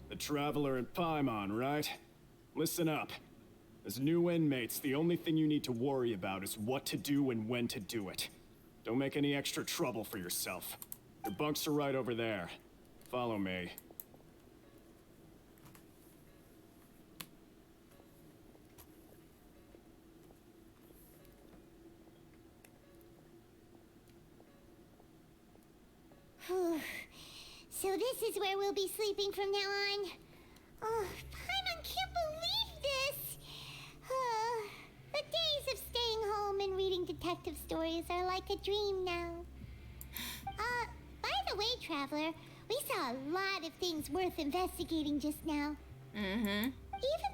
S14: The Traveler in Paimon, right? Listen up. As new inmates, the only thing you need to worry about is what to do and when to do it. Don't make any extra trouble for yourself. Your bunks are right over there. Follow me.
S3: So this is where we'll be sleeping from now on. Oh, Paimon can't believe this. The days of staying home and reading detective stories are like a dream now. By the way, Traveler, we saw a lot of things worth investigating just now.
S1: Mm-hmm.
S3: Even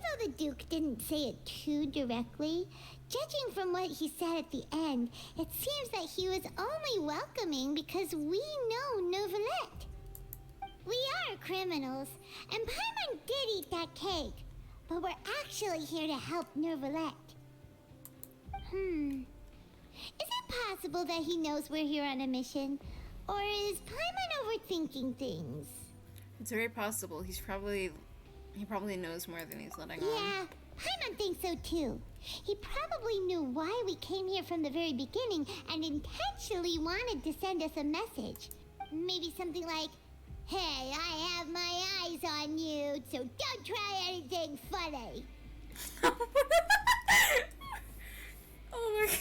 S3: though the Duke didn't say it too directly, judging from what he said at the end, it seems that he was only welcoming because we know Neuvillette. We are criminals, and Paimon did eat that cake, but we're actually here to help Neuvillette. Is it possible that he knows we're here on a mission? Or is Paimon overthinking things?
S1: It's very possible. He probably knows more than he's letting on.
S3: Yeah, Paimon thinks so too. He probably knew why we came here from the very beginning and intentionally wanted to send us a message. Maybe something like, "Hey, I have my eyes on you, so don't try anything funny."
S1: Oh my god.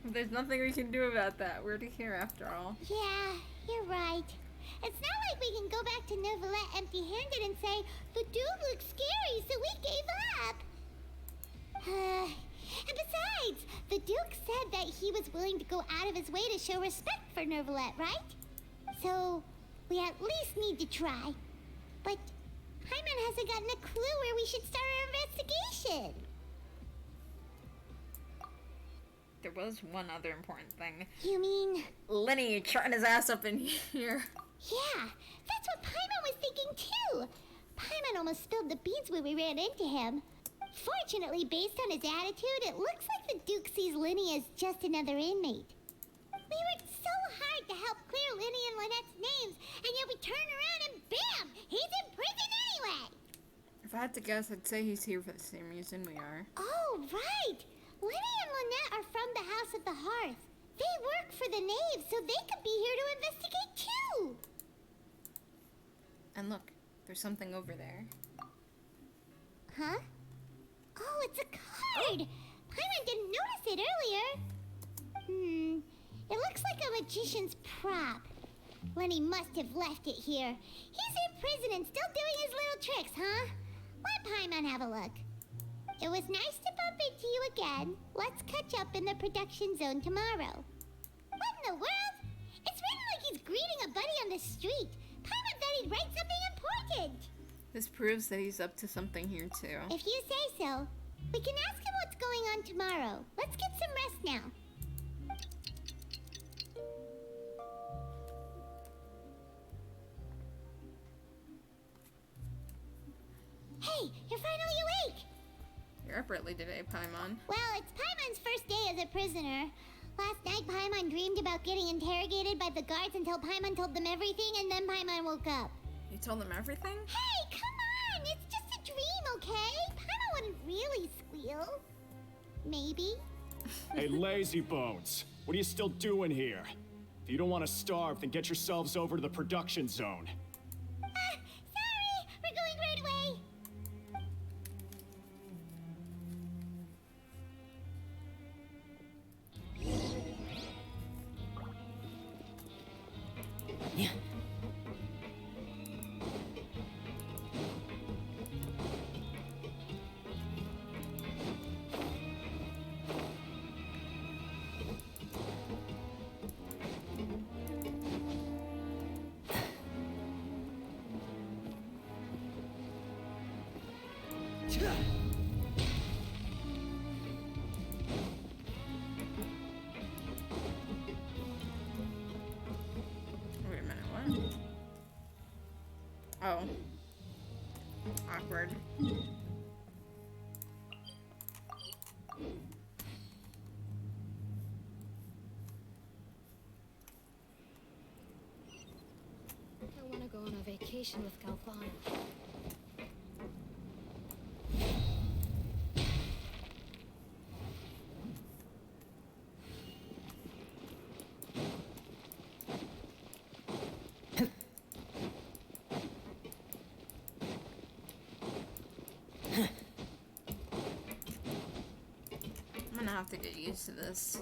S1: There's nothing we can do about that. We're here after all.
S3: Yeah, you're right. It's not like we can go back to Neuvillette empty-handed and say, "The dude looks scary, so we gave up." And besides, the Duke said that he was willing to go out of his way to show respect for Neuvillette, right? So, we at least need to try. But Paimon hasn't gotten a clue where we should start our investigation.
S1: There was one other important thing.
S3: You mean?
S1: Lenny charting his ass up in here.
S3: Yeah, that's what Paimon was thinking too. Paimon almost spilled the beans when we ran into him. Fortunately, based on his attitude, it looks like the Duke sees Lenny as just another inmate. We worked so hard to help clear Lenny and Lynette's names, and yet we turn around and bam! He's in prison anyway!
S1: If I had to guess, I'd say he's here for the same reason we are.
S3: Oh, right! Lenny and Lynette are from the House of the Hearth. They work for the Knave, so they could be here to investigate too!
S1: And look, there's something over there.
S3: Huh? Oh, it's a card! Paimon didn't notice it earlier. It looks like a magician's prop. Lenny must have left it here. He's in prison and still doing his little tricks, huh? Let Paimon have a look. It was nice to bump into you again. Let's catch up in the production zone tomorrow. What in the world? It's written like he's greeting a buddy on the street. Paimon thought he'd write something important.
S1: This proves that he's up to something here too.
S3: If you say so. We can ask him what's going on tomorrow. Let's get some rest now. Hey, you're finally awake!
S1: You're up early today, Paimon.
S3: Well, it's Paimon's first day as a prisoner. Last night, Paimon dreamed about getting interrogated by the guards until Paimon told them everything, and then Paimon woke up.
S1: You told them everything?
S3: Hey, come on! It's just a dream, okay? Paimon wouldn't really squeal. Maybe.
S14: Hey, lazy bones. What are you still doing here? If you don't want to starve, then get yourselves over to the production zone.
S3: Sorry! We're going right away!
S4: Yeah.
S1: Wait a minute, what? Oh. Awkward.
S6: I want to go on a vacation with Galvana.
S1: I'm gonna have to get used to this.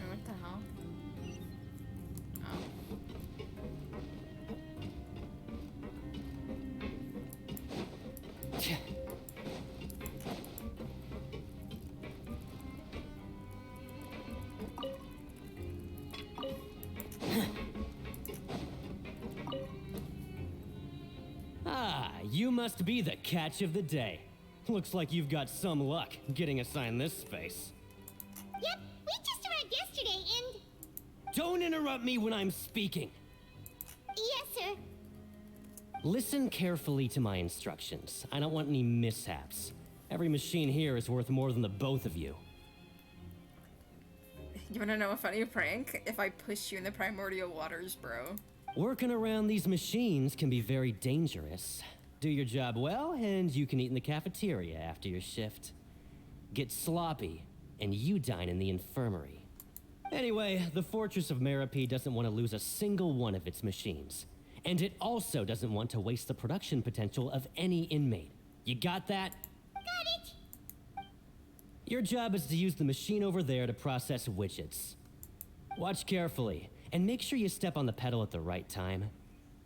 S1: What the hell?
S15: Ah, you must be the catch of the day. Looks like you've got some luck getting assigned this space.
S3: Yep, we just arrived yesterday and...
S15: Don't interrupt me when I'm speaking.
S3: Yes, sir.
S15: Listen carefully to my instructions. I don't want any mishaps. Every machine here is worth more than the both of you.
S1: You wanna know a funny prank? If I push you in the primordial waters, bro.
S15: Working around these machines can be very dangerous. Do your job well, and you can eat in the cafeteria after your shift. Get sloppy, and you dine in the infirmary. Anyway, the Fortress of Meropide doesn't want to lose a single one of its machines. And it also doesn't want to waste the production potential of any inmate. You got that?
S3: Got it!
S15: Your job is to use the machine over there to process widgets. Watch carefully, and make sure you step on the pedal at the right time.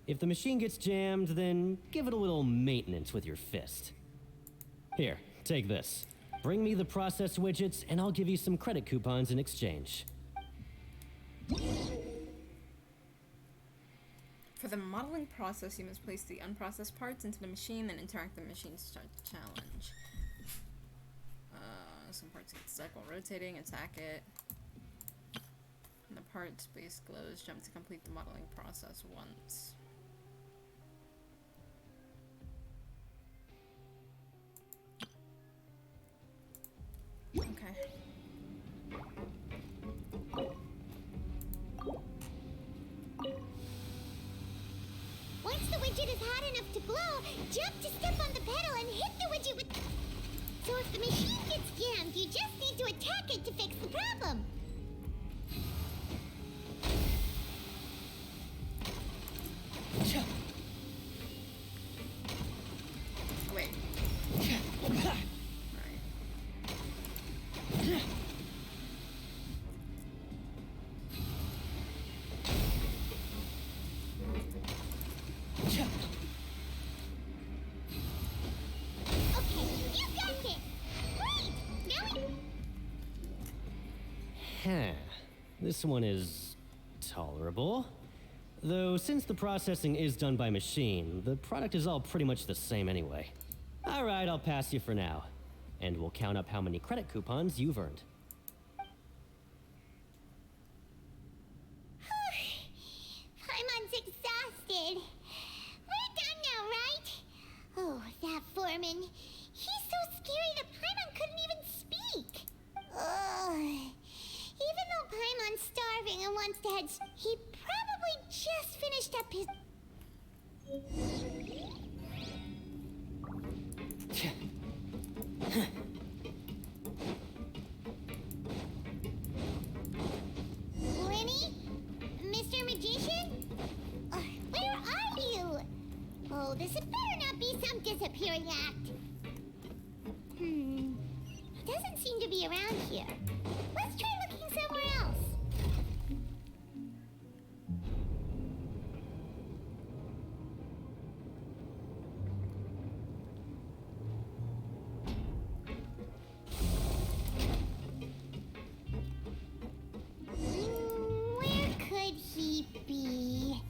S15: If the machine gets jammed, then give it a little maintenance with your fist. Here, take this. Bring me the processed widgets, and I'll give you some credit coupons in exchange.
S1: For the modeling process, you must place the unprocessed parts into the machine, then interact with the machine to start the challenge. Some parts get stuck while rotating, attack it. And the parts base glows, jump to complete the modeling process once. Okay.
S3: Once the widget is hot enough to glow, jump to step on the pedal and hit the widget with... So if the machine gets jammed, you just need to attack it to fix the problem.
S1: Wait. Alright.
S15: This one is tolerable. Though, since the processing is done by machine, the product is all pretty much the same anyway. Alright, I'll pass you for now. And we'll count up how many credit coupons you've earned.
S3: Paimon's exhausted. We're done now, right? Oh, that foreman. He's so scary that Paimon couldn't even speak. Ugh. Even though Paimon's starving and wants to head, he probably just finished up his... Lenny? Mr. Magician? Where are you? Oh, this had better not be some disappearing act. Doesn't seem to be around here. Let's try looking somewhere else. Where could he be?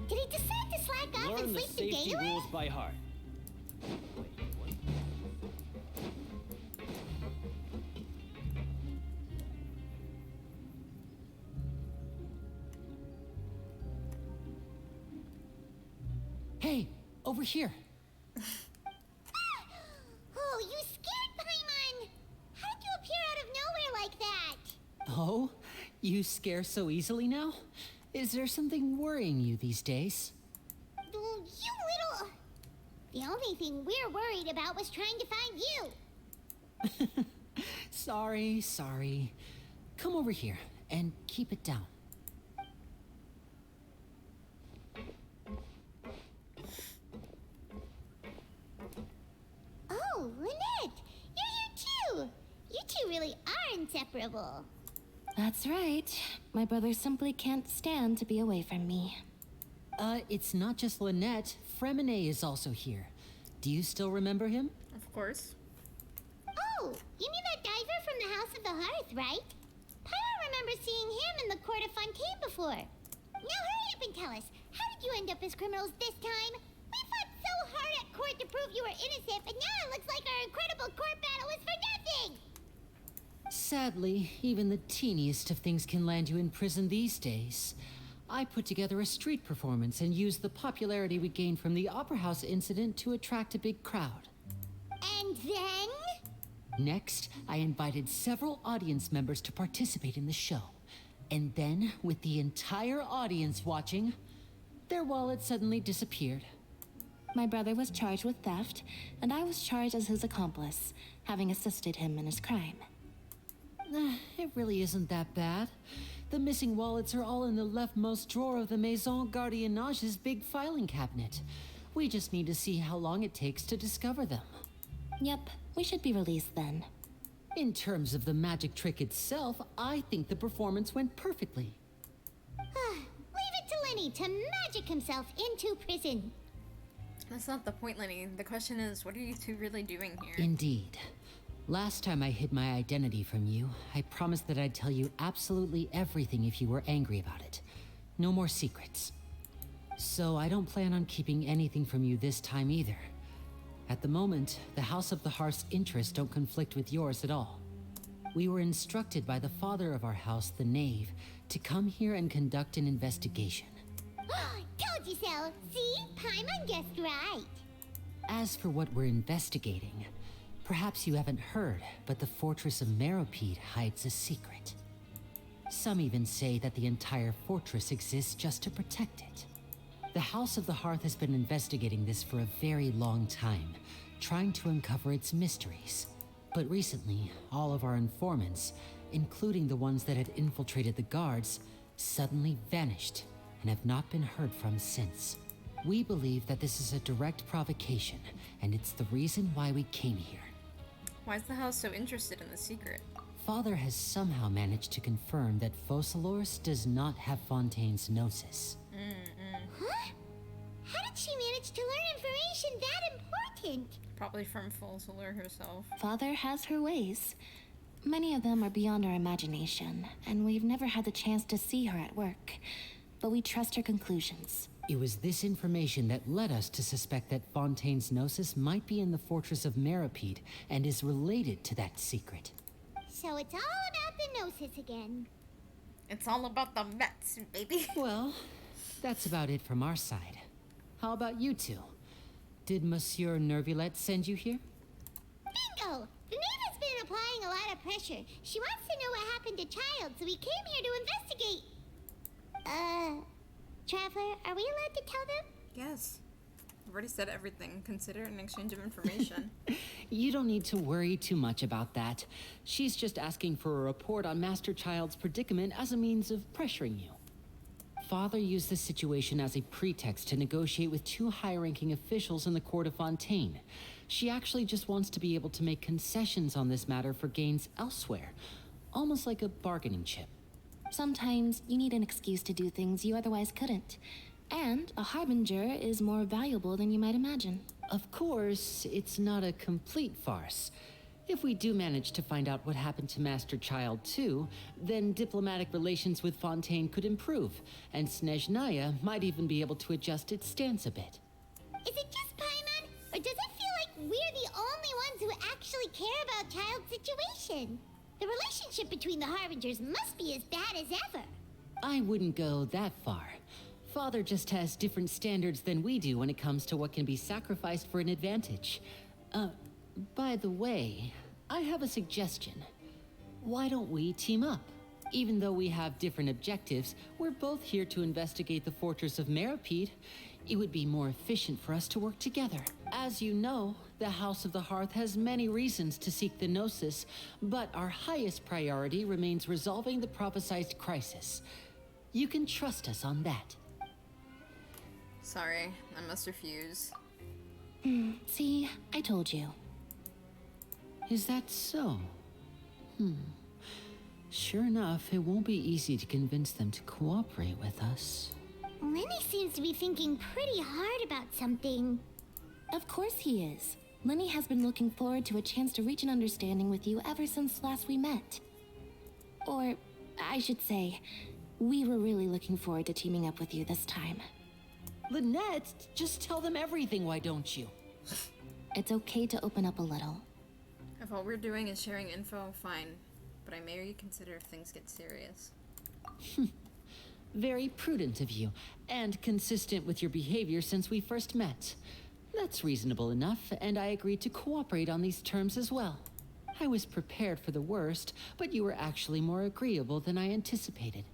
S3: Did he decide to slack off and
S15: Learn the
S3: sleep the day
S15: safety
S3: away?
S15: rules by heart.
S13: Hey, over here.
S3: Oh, you scared Paimon! How did you appear out of nowhere like that?
S13: Oh, you scare so easily now? Is there something worrying you these days?
S3: You little... The only thing we're worried about was trying to find you.
S13: Sorry. Come over here and keep it down.
S3: Oh, Lynette! You're here too! You two really are inseparable.
S7: That's right. My brother simply can't stand to be away from me.
S13: It's not just Lynette. Fremine is also here. Do you still remember him?
S1: Of course.
S3: Oh, you mean that diver from the House of the Hearth, right? Pyro remembers seeing him in the Court of Fontaine before. Now hurry up and tell us, how did you end up as criminals this time? We fought so hard at court to prove you were innocent, but now it looks like our incredible court battle was for nothing!
S13: Sadly, even the teeniest of things can land you in prison these days. I put together a street performance and used the popularity we gained from the Opera House incident to attract a big crowd.
S3: And then?
S13: Next, I invited several audience members to participate in the show. And then, with the entire audience watching, their wallet suddenly disappeared.
S7: My brother was charged with theft, and I was charged as his accomplice, having assisted him in his crime.
S13: It really isn't that bad. The missing wallets are all in the leftmost drawer of the Maison Gardiennage's big filing cabinet. We just need to see how long it takes to discover them.
S7: Yep, we should be released then.
S13: In terms of the magic trick itself, I think the performance went perfectly.
S3: Leave it to Lenny to magic himself into prison.
S1: That's not the point, Lenny. The question is, what are you two really doing here?
S13: Indeed. Last time I hid my identity from you, I promised that I'd tell you absolutely everything if you were angry about it. No more secrets. So I don't plan on keeping anything from you this time either. At the moment, the House of the Hearth's interests don't conflict with yours at all. We were instructed by the father of our house, the Knave, to come here and conduct an investigation.
S3: Told you so! See? Paimon guessed right.
S13: As for what we're investigating, perhaps you haven't heard, but the fortress of Meropide hides a secret. Some even say that the entire fortress exists just to protect it. The House of the Hearth has been investigating this for a very long time, trying to uncover its mysteries. But recently, all of our informants, including the ones that had infiltrated the guards, suddenly vanished and have not been heard from since. We believe that this is a direct provocation, and it's the reason why we came here.
S1: Why is the house so interested in the secret?
S13: Father has somehow managed to confirm that Focalors does not have Fontaine's Gnosis.
S3: Huh? How did she manage to learn information that important?
S1: Probably from Focalor herself.
S7: Father has her ways. Many of them are beyond our imagination, and we've never had the chance to see her at work. But we trust her conclusions.
S13: It was this information that led us to suspect that Fontaine's Gnosis might be in the fortress of Meripede and is related to that secret.
S3: So it's all about the Gnosis again.
S1: It's all about the Mets, baby.
S13: Well, that's about it from our side. How about you two? Did Monsieur Nervillette send you here?
S3: Bingo! The Navy's been applying a lot of pressure. She wants to know what happened to Child, so we came here to investigate. Traveler, are we allowed to tell them?
S1: Yes. I've already said everything. Consider it an exchange of information.
S13: You don't need to worry too much about that. She's just asking for a report on Master Child's predicament as a means of pressuring you. Father used this situation as a pretext to negotiate with two high-ranking officials in the court of Fontaine. She actually just wants to be able to make concessions on this matter for gains elsewhere, almost like a bargaining chip.
S7: Sometimes you need an excuse to do things you otherwise couldn't. And a harbinger is more valuable than you might imagine.
S13: Of course, it's not a complete farce. If we do manage to find out what happened to Master Child too, then diplomatic relations with Fontaine could improve, and Snezhnaya might even be able to adjust its stance a bit.
S3: Is it just Paimon, or does it feel like we're the only ones who actually care about Child's situation? The relationship between the Harbingers must be as bad as ever.
S13: I wouldn't go that far. Father just has different standards than we do when it comes to what can be sacrificed for an advantage. By the way, I have a suggestion. Why don't we team up? Even though we have different objectives, we're both here to investigate the fortress of Meripede. It would be more efficient for us to work together. As you know, the House of the Hearth has many reasons to seek the Gnosis, but our highest priority remains resolving the prophesized crisis. You can trust us on that.
S1: Sorry, I must refuse.
S7: See, I told you.
S13: Is that so? Sure enough, it won't be easy to convince them to cooperate with us.
S3: Lenny seems to be thinking pretty hard about something.
S7: Of course he is. Lenny has been looking forward to a chance to reach an understanding with you ever since last we met. Or, I should say, we were really looking forward to teaming up with you this time.
S13: Lynette, just tell them everything, why don't you?
S7: It's okay to open up a little.
S1: If all we're doing is sharing info, fine. But I may reconsider if things get serious.
S13: Very prudent of you, and consistent with your behavior since we first met. That's reasonable enough, and I agreed to cooperate on these terms as well. I was prepared for the worst, but you were actually more agreeable than I anticipated.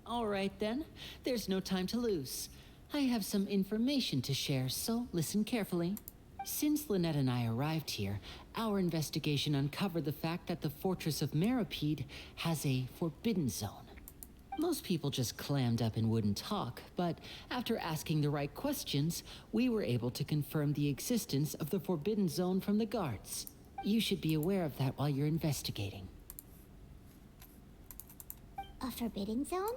S13: All right then, there's no time to lose. I have some information to share, so listen carefully. Since Lynette and I arrived here, our investigation uncovered the fact that the Fortress of Meripede has a forbidden zone. Most people just clammed up and wouldn't talk, but after asking the right questions, we were able to confirm the existence of the forbidden zone from the guards. You should be aware of that while you're investigating.
S3: A forbidden zone?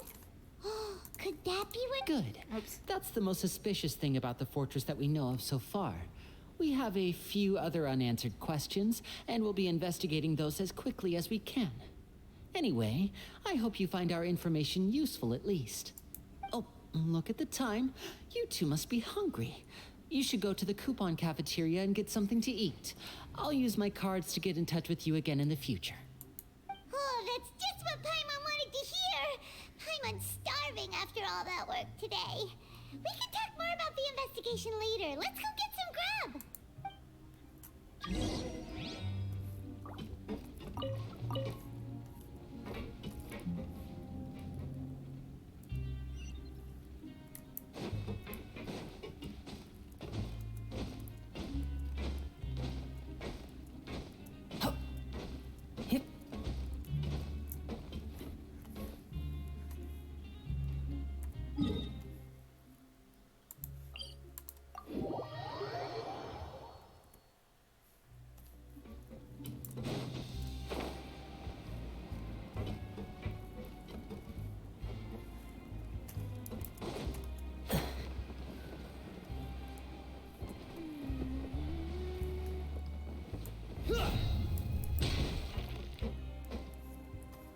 S3: Could that be what—
S13: Good.
S1: Oops.
S13: That's the most suspicious thing about the fortress that we know of so far. We have a few other unanswered questions, and we'll be investigating those as quickly as we can. Anyway, I hope you find our information useful at least. Oh, look at the time. You two must be hungry. You should go to the coupon cafeteria and get something to eat. I'll use my cards to get in touch with you again in the future.
S3: Oh, that's just what Paimon wanted to hear! Paimon's starving after all that work today. We can talk more about the investigation later. Let's go get some grub!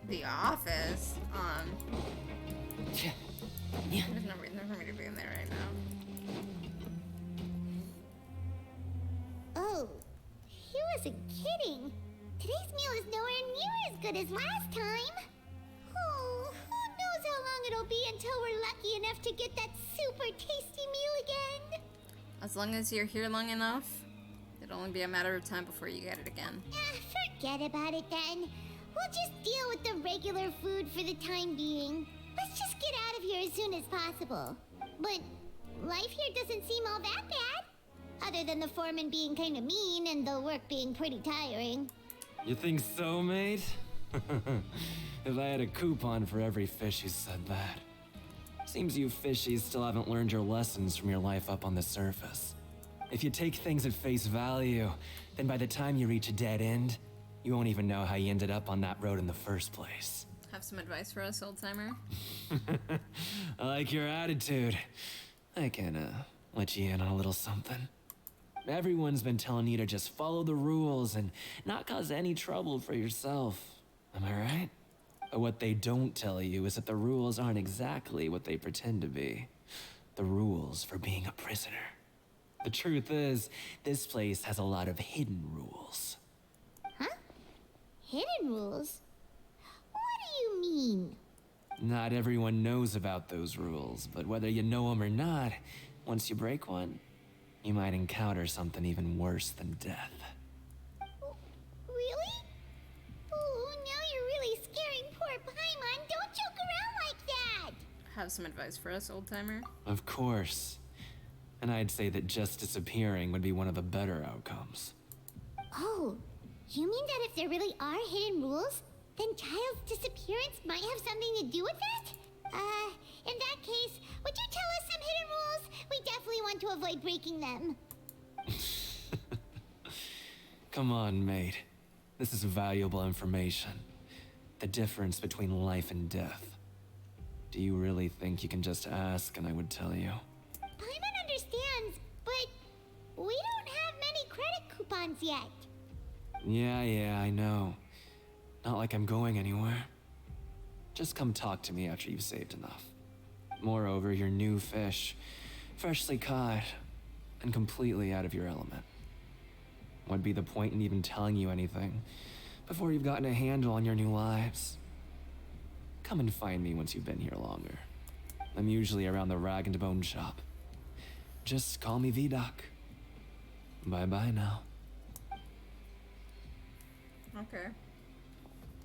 S1: The office?
S4: Yeah.
S1: There's no reason for me to be in there right now.
S3: Oh, he wasn't kidding. Today's meal is nowhere near as good as last time. Oh, who knows how long it'll be until we're lucky enough to get that super tasty meal again.
S1: As long as you're here long enough, it'll only be a matter of time before you get it again.
S3: Forget about it then. We'll just deal with the regular food for the time being. Let's just get out of here as soon as possible. But life here doesn't seem all that bad. Other than the foreman being kind of mean and the work being pretty tiring.
S11: You think so, mate? If I had a coupon for every fish who said that. Seems you fishies still haven't learned your lessons from your life up on the surface. If you take things at face value, then by the time you reach a dead end, you won't even know how you ended up on that road in the first place.
S1: Have some advice for us, old timer?
S11: I like your attitude. I can, let you in on a little something. Everyone's been telling you to just follow the rules and not cause any trouble for yourself. Am I right? But what they don't tell you is that the rules aren't exactly what they pretend to be. The rules for being a prisoner. The truth is, this place has a lot of hidden rules.
S3: Huh? Hidden rules? What do you mean?
S11: Not everyone knows about those rules, but whether you know them or not, once you break one, you might encounter something even worse than death.
S3: Really? Oh, now you're really scaring poor Paimon. Don't joke around like that.
S1: Have some advice for us, old timer?
S11: Of course. And I'd say that just disappearing would be one of the better outcomes.
S3: Oh, you mean that if there really are hidden rules, then Child's disappearance might have something to do with that? In that case, would you tell us some hidden rules? We definitely want to avoid breaking them.
S11: Come on, mate. This is valuable information. The difference between life and death. Do you really think you can just ask and I would tell you?
S3: Paimon understands, but we don't have many credit coupons yet.
S11: Yeah, I know. Not like I'm going anywhere. Just come talk to me after you've saved enough. Moreover, you're new fish, freshly caught, and completely out of your element. What'd be the point in even telling you anything before you've gotten a handle on your new lives? Come and find me once you've been here longer. I'm usually around the Rag and Bone shop. Just call me Vidoc. Bye-bye now.
S1: Okay.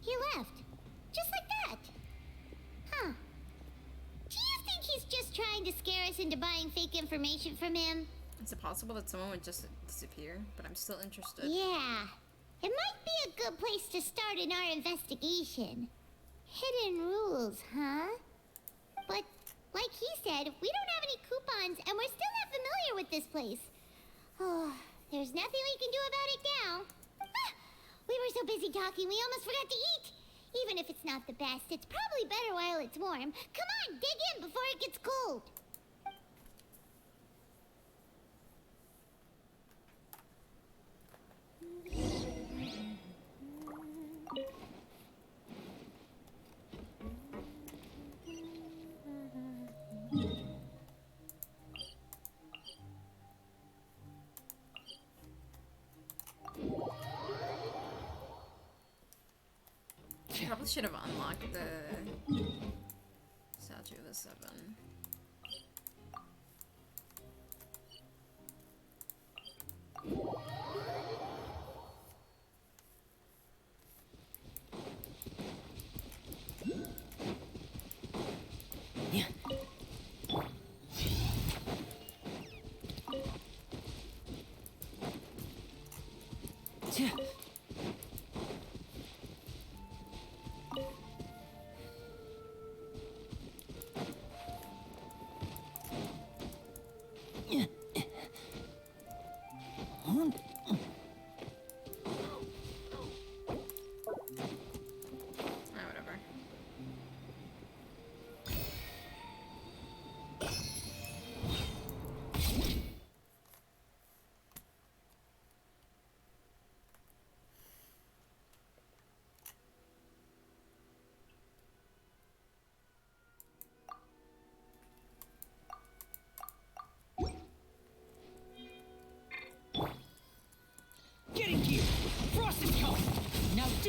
S3: He left. Just like that. Huh. Do you think he's just trying to scare us into buying fake information from him?
S1: Is it possible that someone would just disappear? But I'm still interested.
S3: Yeah. It might be a good place to start in our investigation. Hidden rules, huh? But, like he said, we don't have any coupons and we're still not familiar with this place. Oh, there's nothing we can do about it now. Ah, we were so busy talking we almost forgot to eat. Even if it's not the best, it's probably better while it's warm. Come on, dig in before it gets cold.
S1: Probably should have unlocked the Statue of the Seven. Whatever.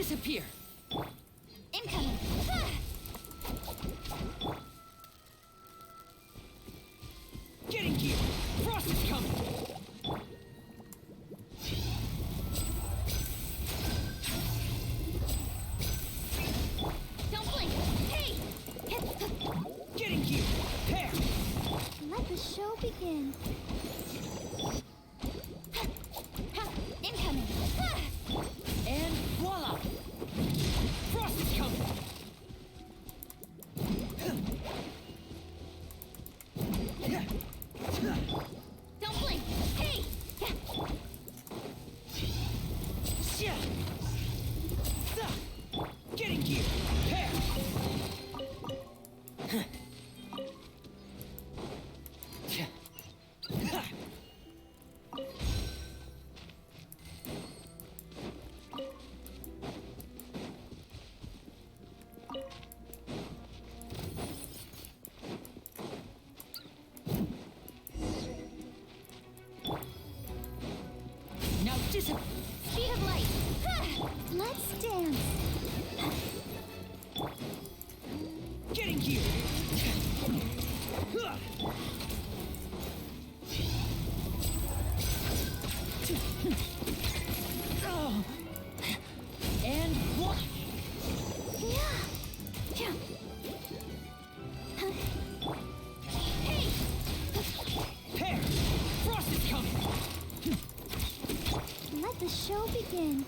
S13: disappear!
S7: Incoming! Ah!
S13: Getting gear! Frost is coming!
S7: Don't blink! Hey!
S13: Getting gear! Pair!
S3: Let the show begin.
S7: Incoming! Ah!
S13: And voila! Frost is coming!
S7: Don't blink! Hey!
S13: Getting gear! Pair! Now disappear!
S3: Speed of light. Ah! Let's dance.
S13: Getting gear! Oh. And what?
S3: Hey!
S13: Pair! Frost is coming!
S3: Let the show begin.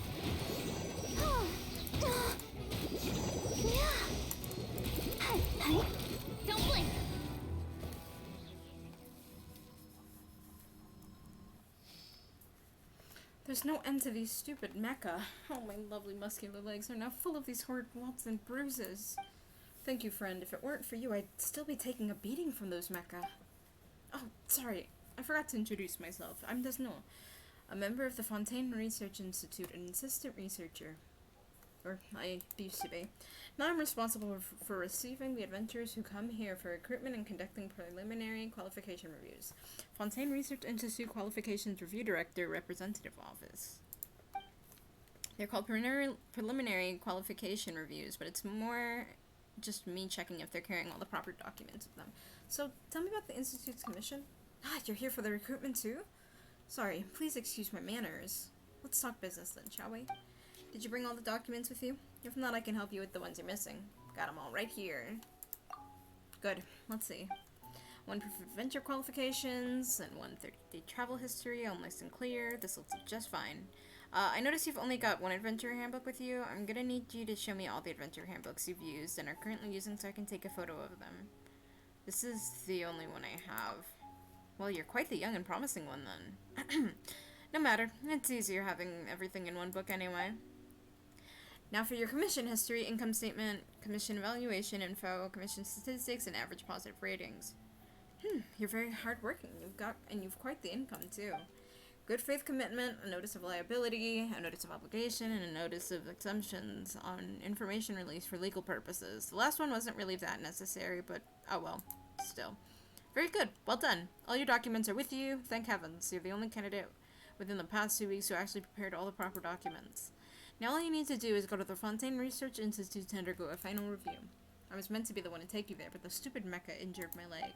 S7: Don't blink!
S1: There's no end to these stupid mecha. Oh, my lovely muscular legs are now full of these horrid whelps and bruises. Thank you, friend. If it weren't for you, I'd still be taking a beating from those mecha. Oh, sorry. I forgot to introduce myself. I'm Desno, a member of the Fontaine Research Institute, an assistant researcher. Or I used to be. Now I'm responsible for receiving the adventurers who come here for recruitment and conducting preliminary qualification reviews. Fontaine Research Institute Qualifications Review Director, Representative Office. They're called preliminary qualification reviews, but it's more just me checking if they're carrying all the proper documents with them. So, tell me about the Institute's commission. Ah, you're here for the recruitment too? Sorry, please excuse my manners. Let's talk business then, shall we? Did you bring all the documents with you? If not, I can help you with the ones you're missing. Got them all right here. Good. Let's see. 1 proof of adventure qualifications, and 1 30-day travel history, all nice and clear. This looks just fine. I notice you've only got 1 adventure handbook with you. I'm gonna need you to show me all the adventure handbooks you've used and are currently using so I can take a photo of them. This is the only one I have. Well, you're quite the young and promising one then. No matter. It's easier having everything in one book anyway. Now for your commission history, income statement, commission evaluation info, commission statistics, and average positive ratings. You're very hardworking. You've quite the income too. Good faith commitment, a notice of liability, a notice of obligation, and a notice of exemptions on information release for legal purposes. The last one wasn't really that necessary, but oh well, still. Very good. Well done. All your documents are with you. Thank heavens. You're the only candidate within the past 2 weeks who actually prepared all the proper documents. Now all you need to do is go to the Fontaine Research Institute to undergo a final review. I was meant to be the one to take you there, but the stupid mecha injured my leg.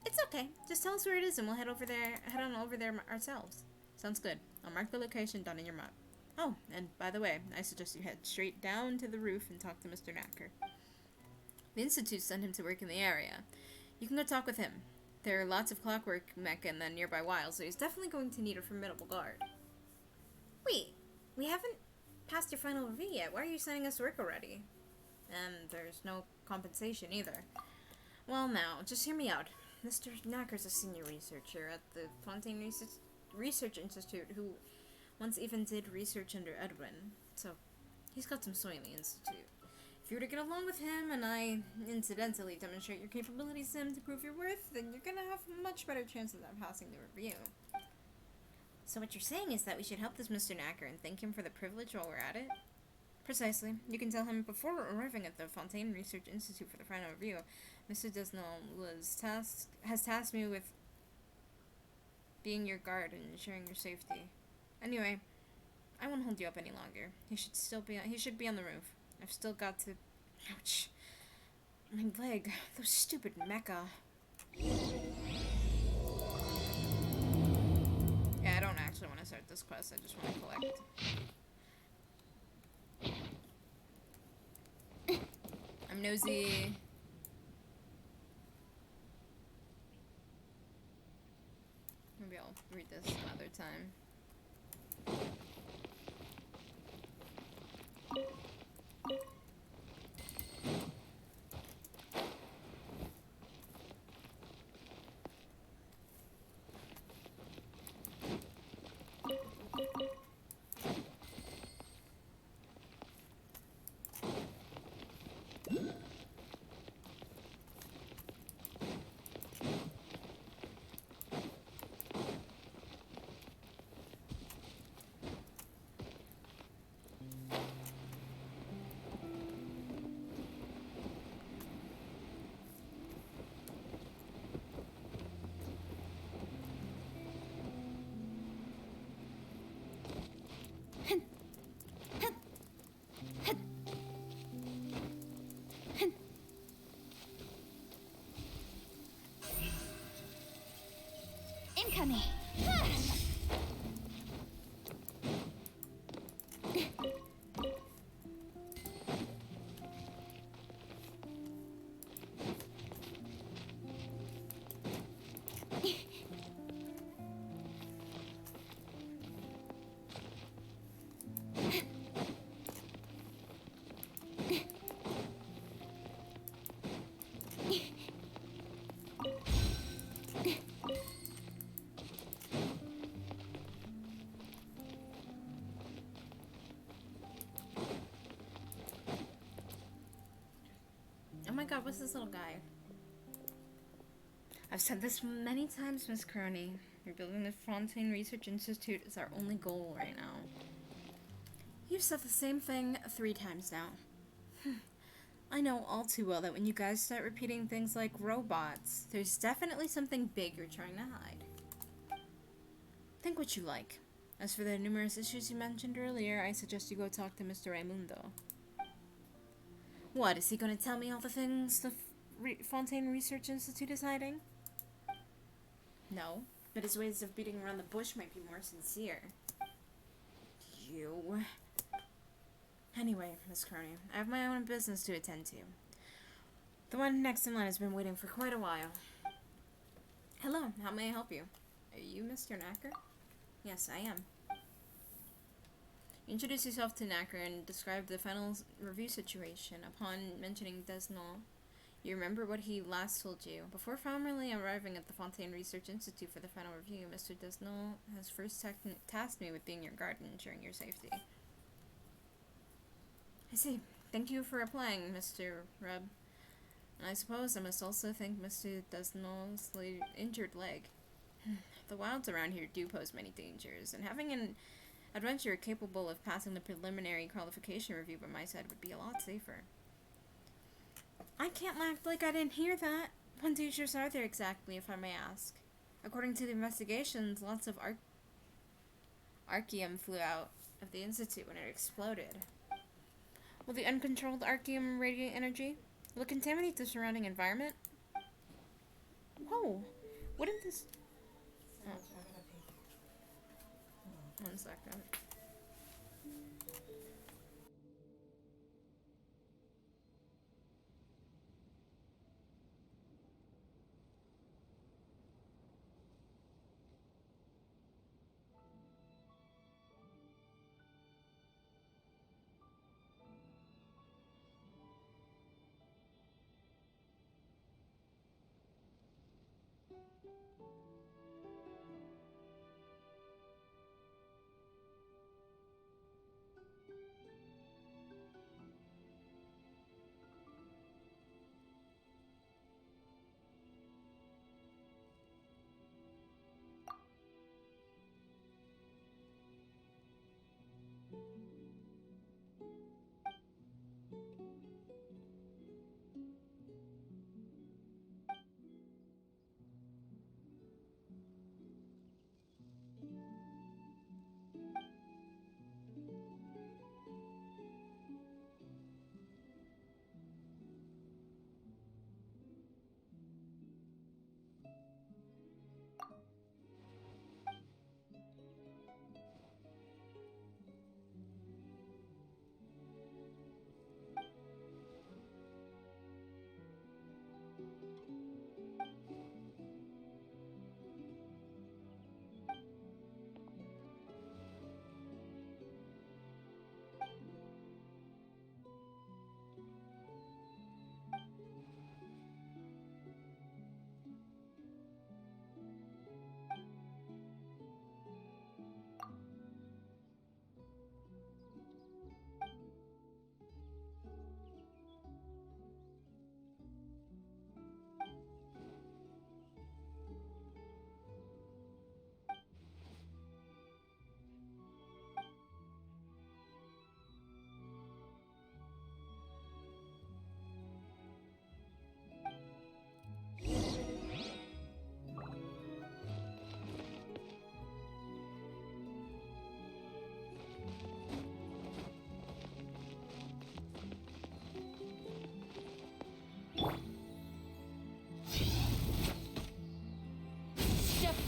S1: It's okay. Just tell us where it is and we'll head on over there ourselves. Sounds good. I'll mark the location down in your map. Oh, and by the way, I suggest you head straight down to the roof and talk to Mr. Knacker. The Institute sent him to work in the area. You can go talk with him. There are lots of clockwork mecha in the nearby wild, so he's definitely going to need a formidable guard. Wait, we haven't passed your final review yet. Why are you sending us to work already? And there's no compensation either. Well now, just hear me out. Mr. Knacker's a senior researcher at the Fontaine Research Institute who once even did research under Edwin, so he's got some sway in the Institute. If you were to get along with him and I incidentally demonstrate your capabilities to him to prove your worth, then you're gonna have a much better chance of them passing the review. So what you're saying is that we should help this Mr. Knacker and thank him for the privilege while we're at it? Precisely. You can tell him before arriving at the Fontaine Research Institute for the final review, Mr. Desnol has tasked me with being your guard and ensuring your safety. Anyway, I won't hold you up any longer. He should be on the roof. I've still got to... Ouch. My leg. Those stupid mecha. Yeah, I don't actually want to start this quest. I just want to collect. I'm nosy. Maybe I'll read this another time.
S7: Incoming.
S1: Oh my god, what's this little guy? I've said this many times, Miss Crony. Rebuilding the Fontaine Research Institute is our only goal right now. You've said the same thing 3 times now. I know all too well that when you guys start repeating things like robots, there's definitely something big you're trying to hide. Think what you like. As for the numerous issues you mentioned earlier, I suggest you go talk to Mr. Raimundo. What, is he going to tell me all the things the Fontaine Research Institute is hiding? No, but his ways of beating around the bush might be more sincere. You... Anyway, Miss Crony, I have my own business to attend to. The one next in line has been waiting for quite a while. Hello, how may I help you? Are you Mr. Knacker? Yes, I am. Introduce yourself to Knacker and describe the final review situation. Upon mentioning Desnol, you remember what he last told you. Before formally arriving at the Fontaine Research Institute for the final review, Mr. Desnol has first tasked me with being your guard and ensuring your safety. I see. Thank you for replying, Mr. Reb. And I suppose I must also thank Mr. Desnol's injured leg. The wilds around here do pose many dangers, and having an adventurer capable of passing the preliminary qualification review by my side would be a lot safer. I can't act like I didn't hear that. What dangers are there exactly, if I may ask? According to the investigations, lots of archaeum flew out of the Institute when it exploded. Will the uncontrolled archaeum radiate energy? Will it contaminate the surrounding environment? Whoa! Wouldn't this... Oh. 1 second.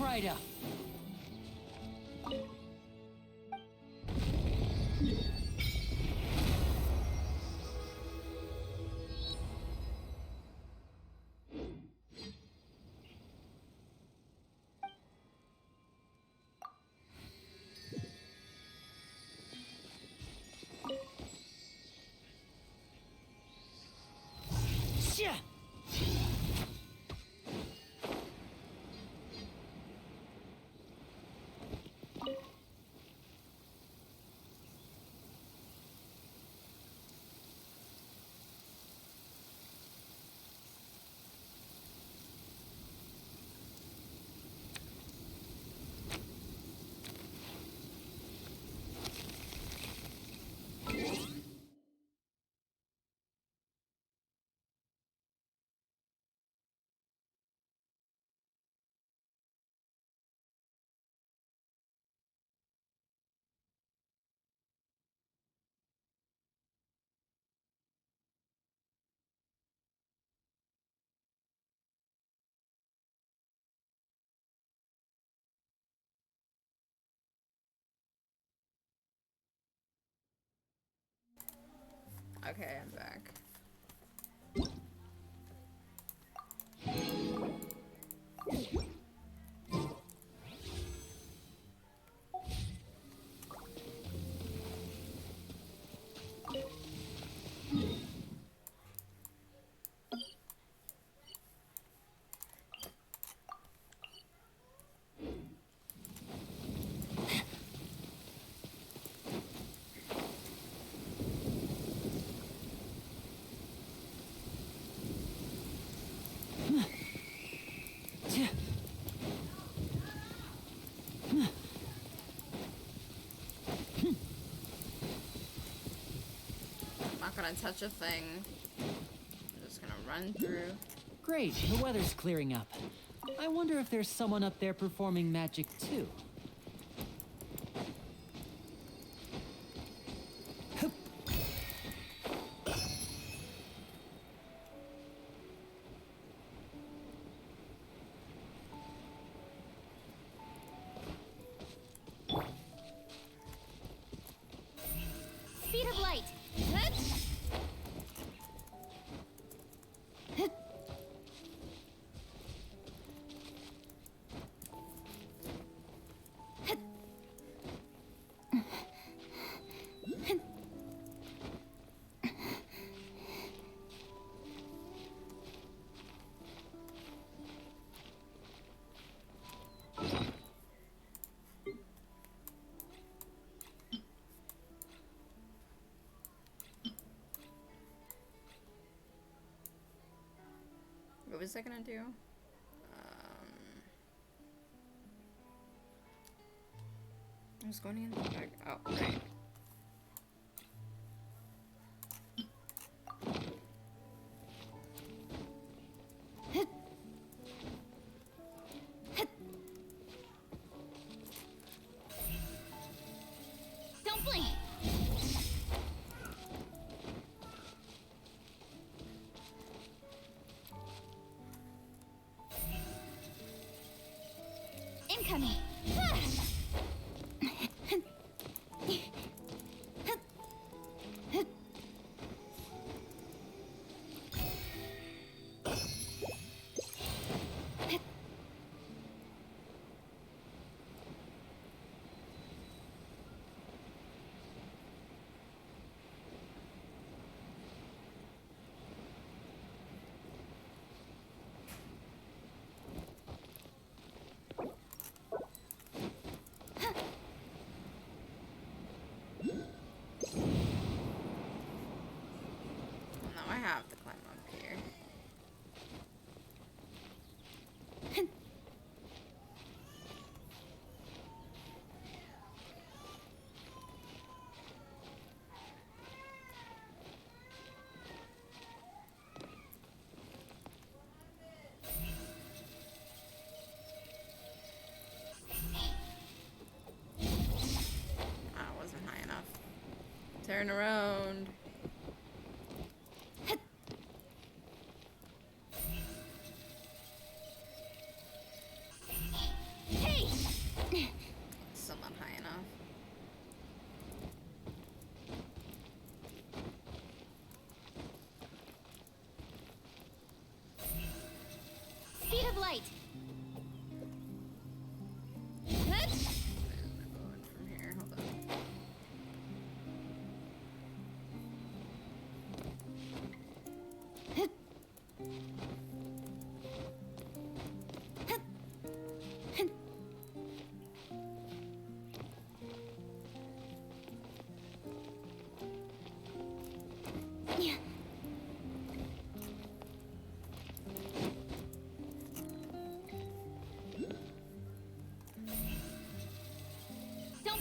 S13: right up. Yeah.
S1: Okay, I'm back. Not gonna touch a thing. I'm just gonna run through.
S13: Great, the weather's clearing up. I wonder if there's someone up there performing magic too.
S3: Speed of light.
S1: What was I gonna do? I was going in the back. Oh, right.
S3: Don't blink. Incoming.
S1: Now I have to climb up here. Wasn't high enough. Turn around.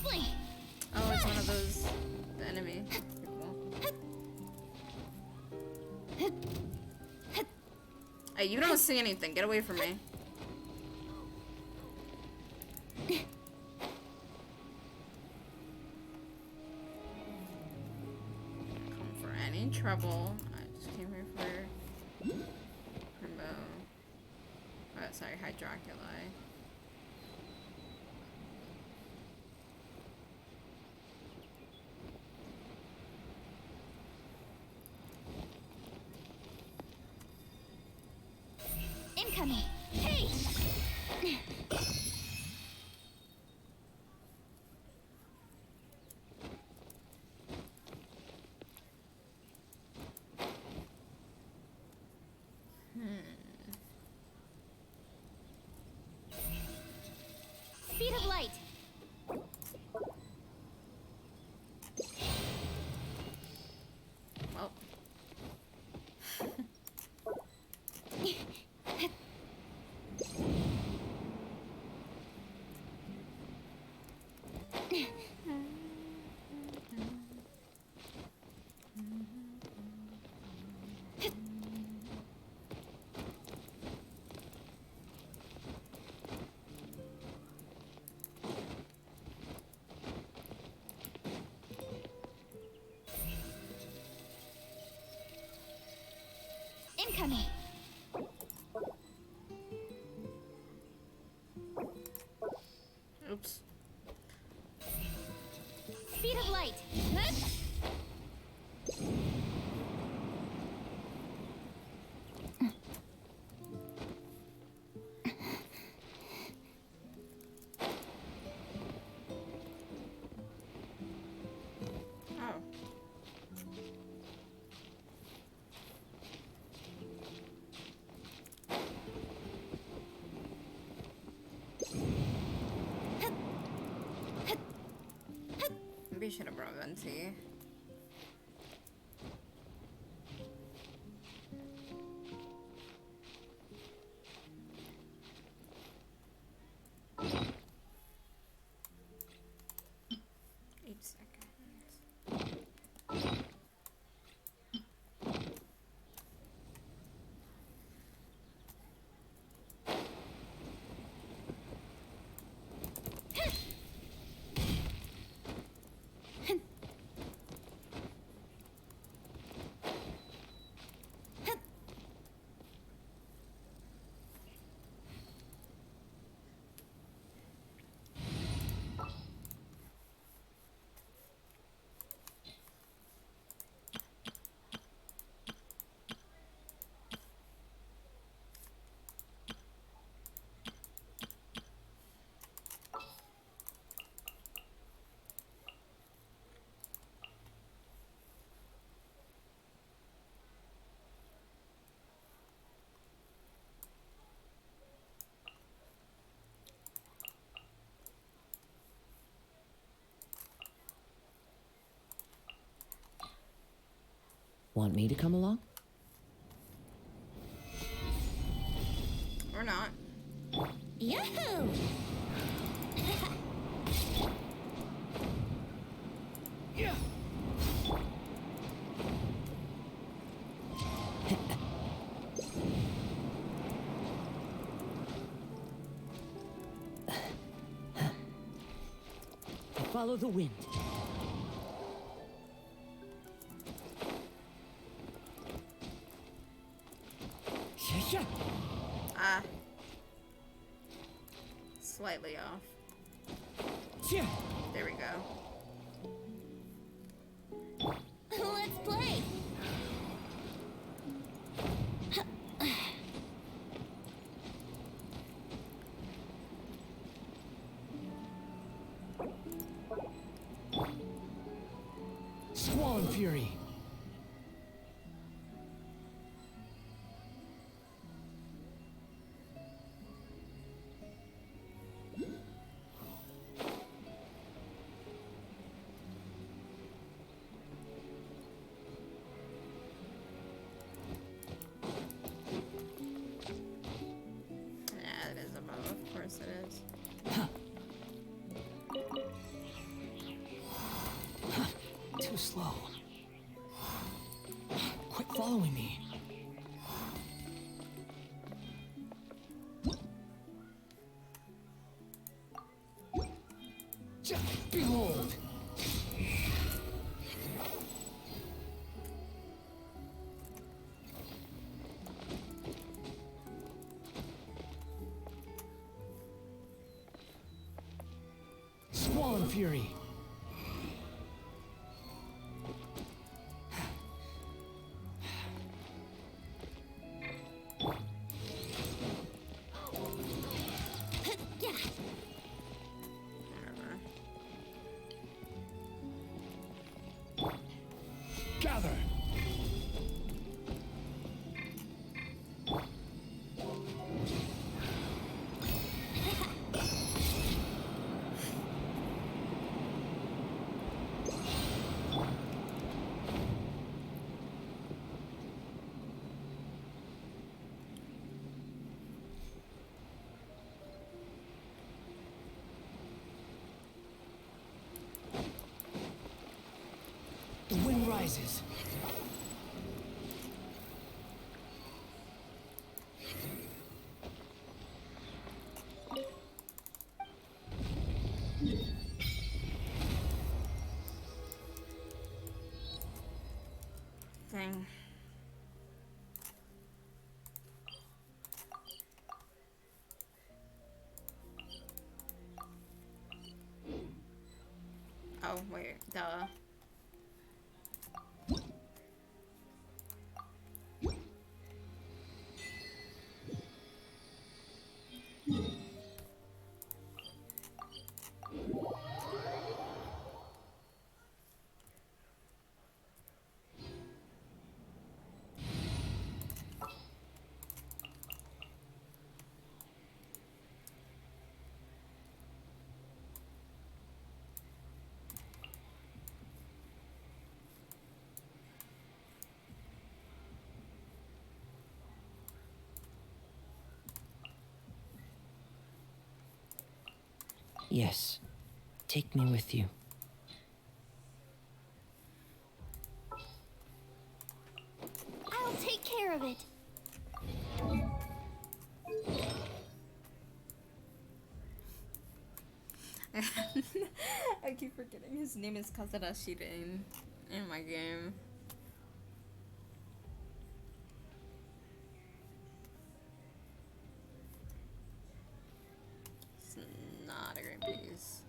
S7: nicely.
S1: Oh, it's one of those, the enemy people. Hey, you don't see anything. Get away from me. Come for any trouble. I just came here for Primbo. Oh, sorry, Hydroculi.
S7: Incoming. Hey! Speed of light.
S1: Well.
S7: Incoming.
S1: Oops.
S7: Speed of light.
S1: Oh. Maybe I should have brought Venti.
S9: Want me to come along?
S1: Or not.
S7: Yahoo!
S12: Yeah.
S9: Follow the wind.
S1: Ah. Slightly off. There we go.
S7: Let's play.
S12: Squall Fury.
S1: Yeah, it is above. Of course it is.
S13: slow. Quit following me. Behold! Squall and Fury! Gather! The wind rises.
S1: Thing. Oh, wait, duh.
S4: Yes. Take me with you.
S3: I'll take care of it.
S1: I keep forgetting his name is Kazura Shirin in my game. It's not a great piece.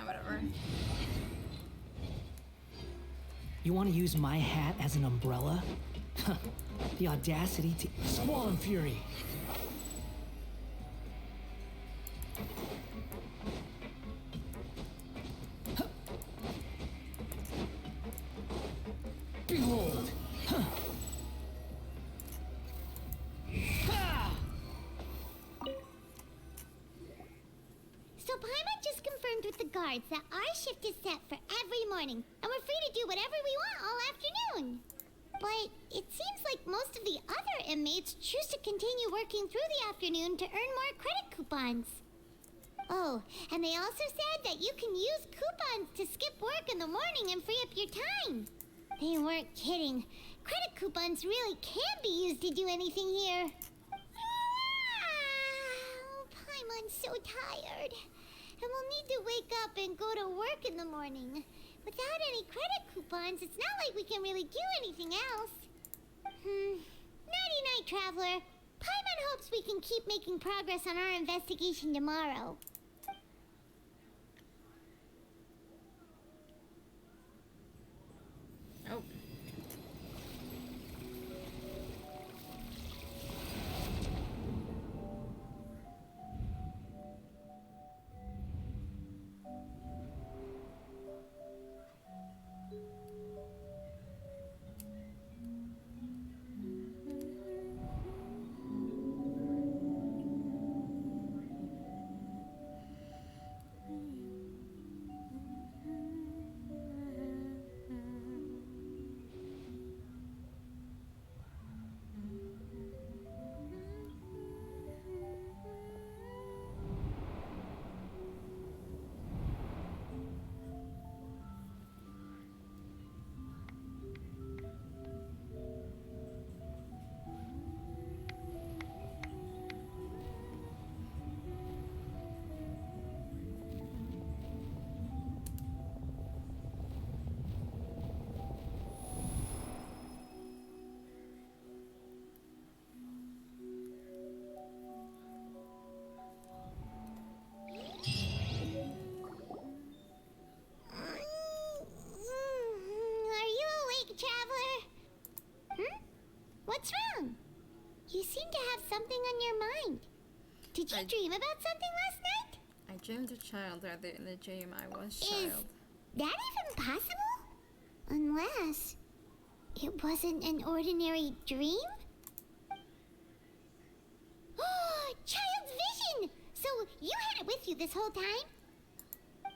S1: Whatever.
S13: You want to use my hat as an umbrella? The audacity to... Squall and Fury! Behold!
S3: So Paimon just confirmed with the guards that our shift is set for every morning, and we're free to do whatever we want all afternoon. But it seems like most of the other inmates choose to continue working through the afternoon to earn more credit coupons. Oh, and they also said that you can use coupons to skip work in the morning and free up your time. They weren't kidding. Credit coupons really can be used to do anything here. Paimon's so tired. And we'll need to wake up and go to work in the morning. Without any credit coupons, it's not like we can really do anything else. Nighty-night, Traveler. Paimon hopes we can keep making progress on our investigation tomorrow.
S1: Oh.
S3: Did you dream about something last night?
S1: I dreamed a child rather than the dream I was
S3: Is
S1: child.
S3: that even possible? Unless it wasn't an ordinary dream? Oh, child's vision! So you had it with you this whole time?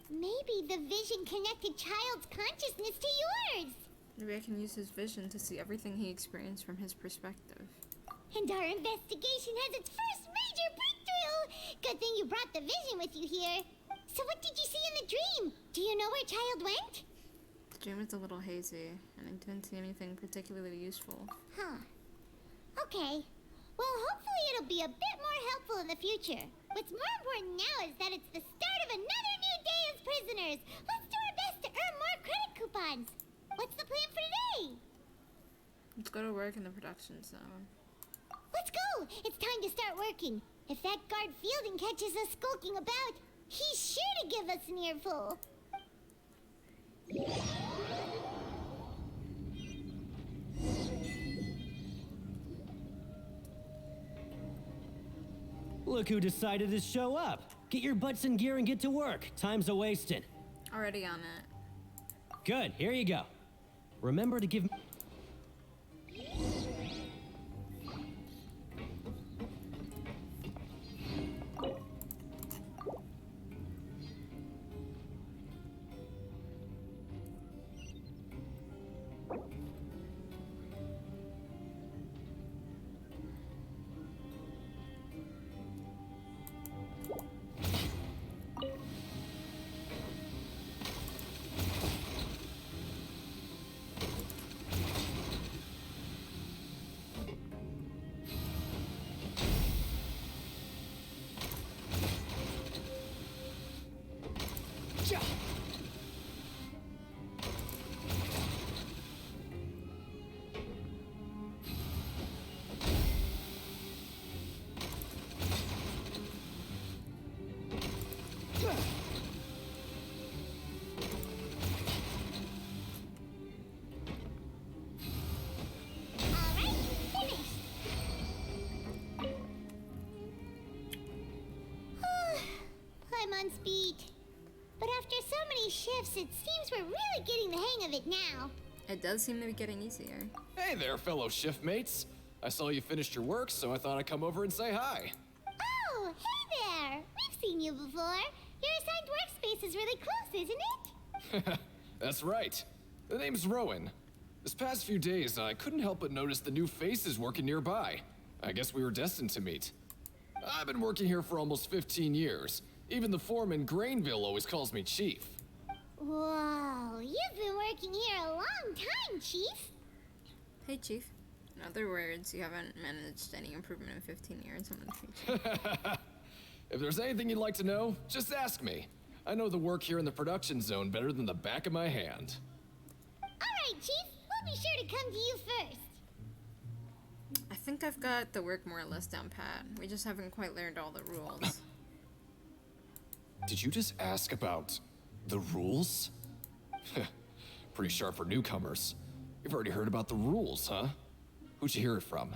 S3: Maybe the vision connected child's consciousness to yours.
S1: Maybe I can use his vision to see everything he experienced from his perspective.
S3: And our investigation has its first major breakthrough! Good thing you brought the vision with you here. So what did you see in the dream? Do you know where child went?
S1: The dream was a little hazy, and I didn't see anything particularly useful.
S3: Huh. Okay. Well, hopefully it'll be a bit more helpful in the future. What's more important now is that it's the start of another new day as prisoners. Let's do our best to earn more credit coupons. What's the plan for today?
S1: Let's go to work in the production zone.
S3: Let's go! It's time to start working. If that guard Fielding catches us skulking about, he's sure to give us an earful.
S15: Look who decided to show up. Get your butts in gear and get to work. Time's a-wasting.
S1: Already on it.
S15: Good, here you go. Remember to give...
S3: I'm on speed. But after so many shifts, it seems we're really getting the hang of it now.
S1: It does seem to be getting easier.
S11: Hey there, fellow shift mates. I saw you finished your work, so I thought I'd come over and say hi.
S3: Oh, hey there! We've seen you before. Your assigned workspace is really close, isn't it?
S11: That's right. The name's Rowan. This past few days, I couldn't help but notice the new faces working nearby. I guess we were destined to meet. I've been working here for almost 15 years. Even the foreman, Grainville, always calls me Chief.
S3: Whoa, you've been working here a long time, Chief.
S1: Hey, Chief. In other words, you haven't managed any improvement in 15 years. I'm gonna teach you.
S11: If there's anything you'd like to know, just ask me. I know the work here in the production zone better than the back of my hand.
S3: All right, Chief. We'll be sure to come to you first.
S1: I think I've got the work more or less down pat. We just haven't quite learned all the rules.
S11: Did you just ask about the rules? Pretty sharp for newcomers. You've already heard about the rules, huh? Who'd you hear it from?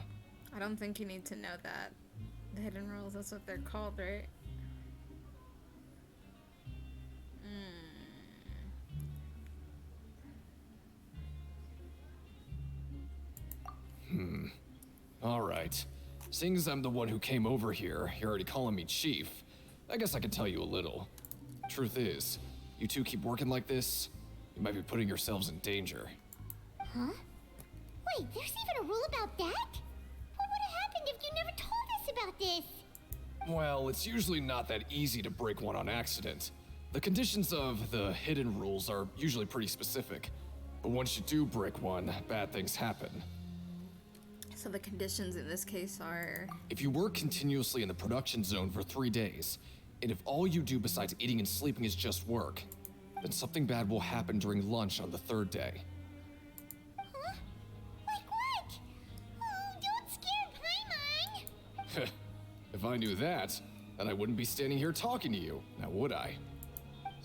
S1: I don't think you need to know that. The hidden rules, that's what they're called, right?
S11: Alright. Seeing as I'm the one who came over here, you're already calling me Chief. I guess I can tell you a little. Truth is, you two keep working like this, you might be putting yourselves in danger.
S3: Huh? Wait, there's even a rule about that? What would have happened if you never told us about this?
S11: Well, it's usually not that easy to break one on accident. The conditions of the hidden rules are usually pretty specific. But once you do break one, bad things happen.
S1: So the conditions in this case are...
S11: If you work continuously in the production zone for 3 days, and if all you do besides eating and sleeping is just work, then something bad will happen during lunch on the 3rd day.
S3: Huh? Like what? Oh, don't scare Paimon!
S11: If I knew that, then I wouldn't be standing here talking to you, now would I?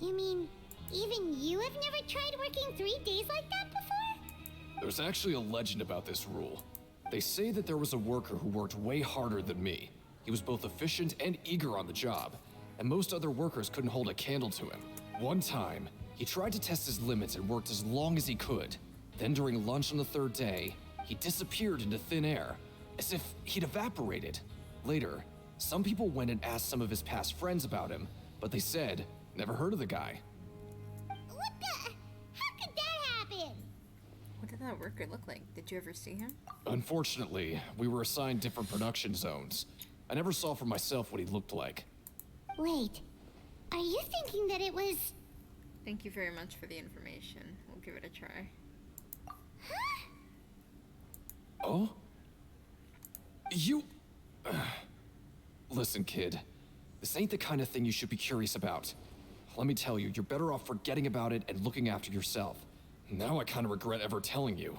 S3: You mean, even you have never tried working 3 days like that before?
S11: There's actually a legend about this rule. They say that there was a worker who worked way harder than me,
S16: He was both efficient and eager on the job, and most other workers couldn't hold a candle to him. One time, he tried to test his limits and worked as long as he could. Then during lunch on the third day, he disappeared into thin air, as if he'd evaporated. Later, some people went and asked some of his past friends about him, but they said, never heard of the guy.
S3: What the? How could that happen?
S1: What did that worker look like? Did you ever see him?
S16: Unfortunately, we were assigned different production zones. I never saw for myself what he looked like.
S3: Wait, are you thinking that it was...
S1: Thank you very much for the information. We'll give it a try.
S16: Oh? You... Listen, kid. This ain't the kind of thing you should be curious about. Let me tell you, you're better off forgetting about it and looking after yourself. Now I kind of regret ever telling you.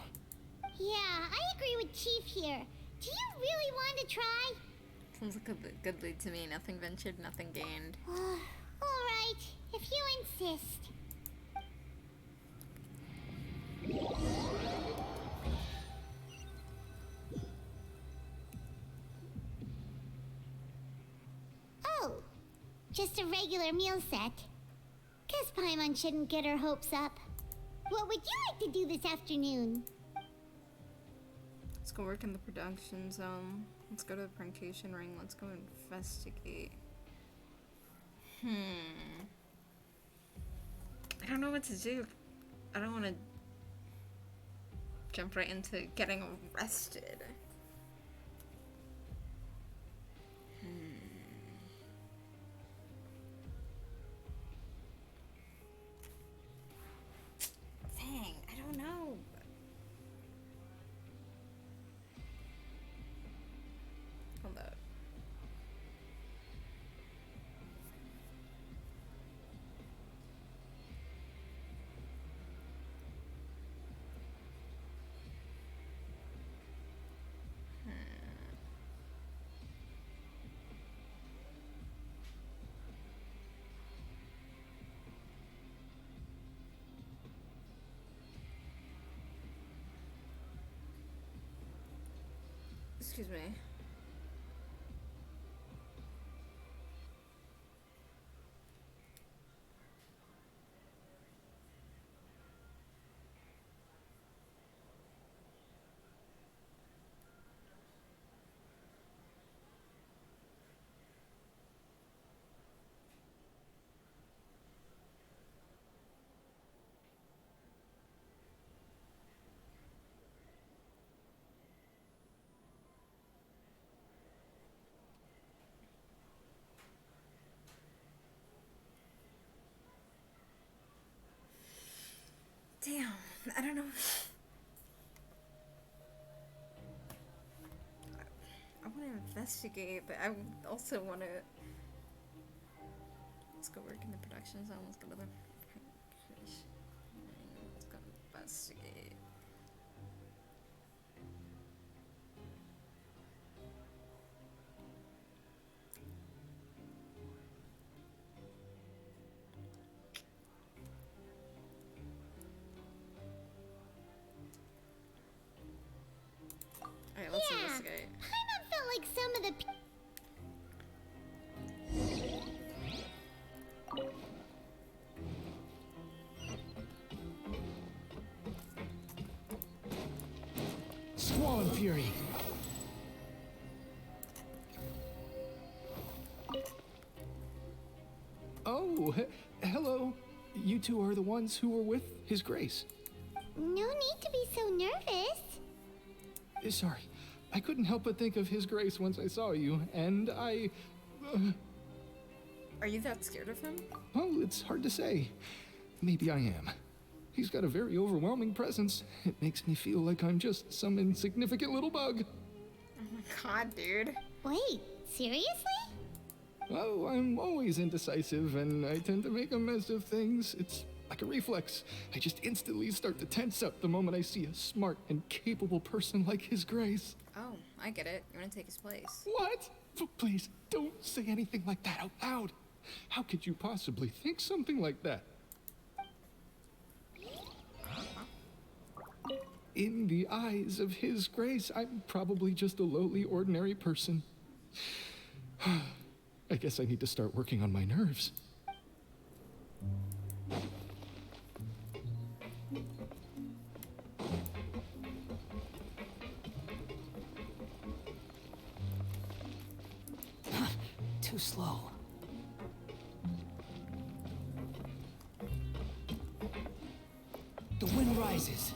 S3: Yeah, I agree with Chief here. Do you really want to try?
S1: Sounds like a good lead to me. Nothing ventured, nothing gained.
S3: Alright, if you insist. Oh, just a regular meal set. Guess Paimon shouldn't get her hopes up. What would you like to do this afternoon?
S1: Let's go work in the production zone. Let's go to the plantation ring. Let's go investigate. I don't know what to do. I don't want to jump right into getting arrested. Dang, I don't know. Hold up. Excuse me. Damn, I don't know. I want to investigate, but I also want to. Let's go work in the production zone. Let's go to the. Let's go investigate. Alright, let's investigate.
S3: Paimon felt like some of the
S12: Squall and Fury. Oh, hello. You two are the ones who were with His Grace.
S3: No need to be so nervous.
S12: Sorry, I couldn't help but think of His Grace once I saw you, and I...
S1: Are you that scared of him?
S12: Well, it's hard to say. Maybe I am. He's got a very overwhelming presence. It makes me feel like I'm just some insignificant little bug.
S1: Oh my god, dude.
S3: Wait, seriously?
S12: Oh, I'm always indecisive, and I tend to make a mess of things. It's like a reflex. I just instantly start to tense up the moment I see a smart and capable person like His Grace.
S1: Oh, I get it. You want to take his place.
S12: What? Please, don't say anything like that out loud. How could you possibly think something like that? In the eyes of His Grace, I'm probably just a lowly, ordinary person. I guess I need to start working on my nerves.
S13: Too slow. The wind rises.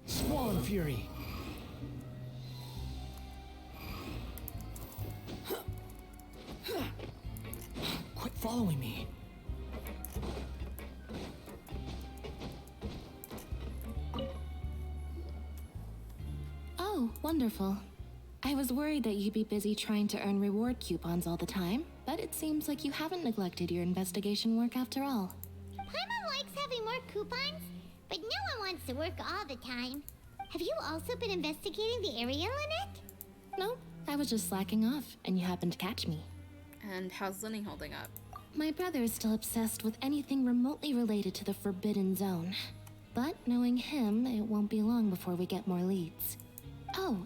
S13: Swan Fury. Quit following me.
S7: Oh, wonderful. I was worried that you'd be busy trying to earn reward coupons all the time, but it seems like you haven't neglected your investigation work after all.
S3: Paimon likes having more coupons, but no one wants to work all the time. Have you also been investigating the area, Lynette?
S7: No, I was just slacking off, and you happened to catch me.
S1: And how's Lenny holding up?
S7: My brother is still obsessed with anything remotely related to the Forbidden Zone. But knowing him, it won't be long before we get more leads. Oh,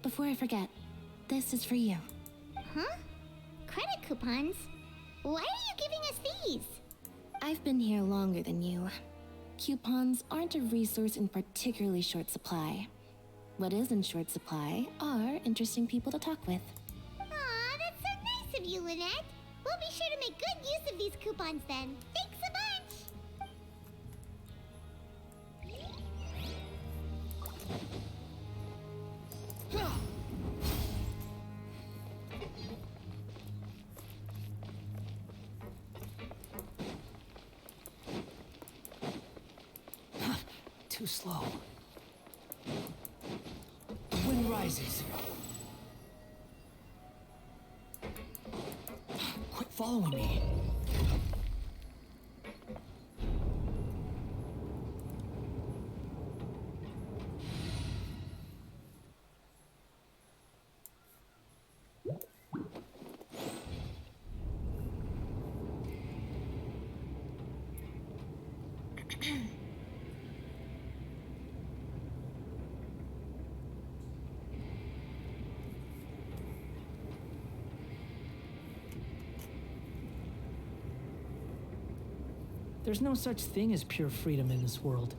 S7: before I forget, this is for you.
S3: Huh? Credit coupons? Why are you giving us these?
S7: I've been here longer than you. Coupons aren't a resource in particularly short supply. What is in short supply are interesting people to talk with.
S3: Aw, that's so nice of you, Lynette. We'll be sure to make good use of these coupons then. Thanks a bunch!
S13: Too slow. The wind rises. Quit following me.
S17: There's no such thing as pure freedom in this world.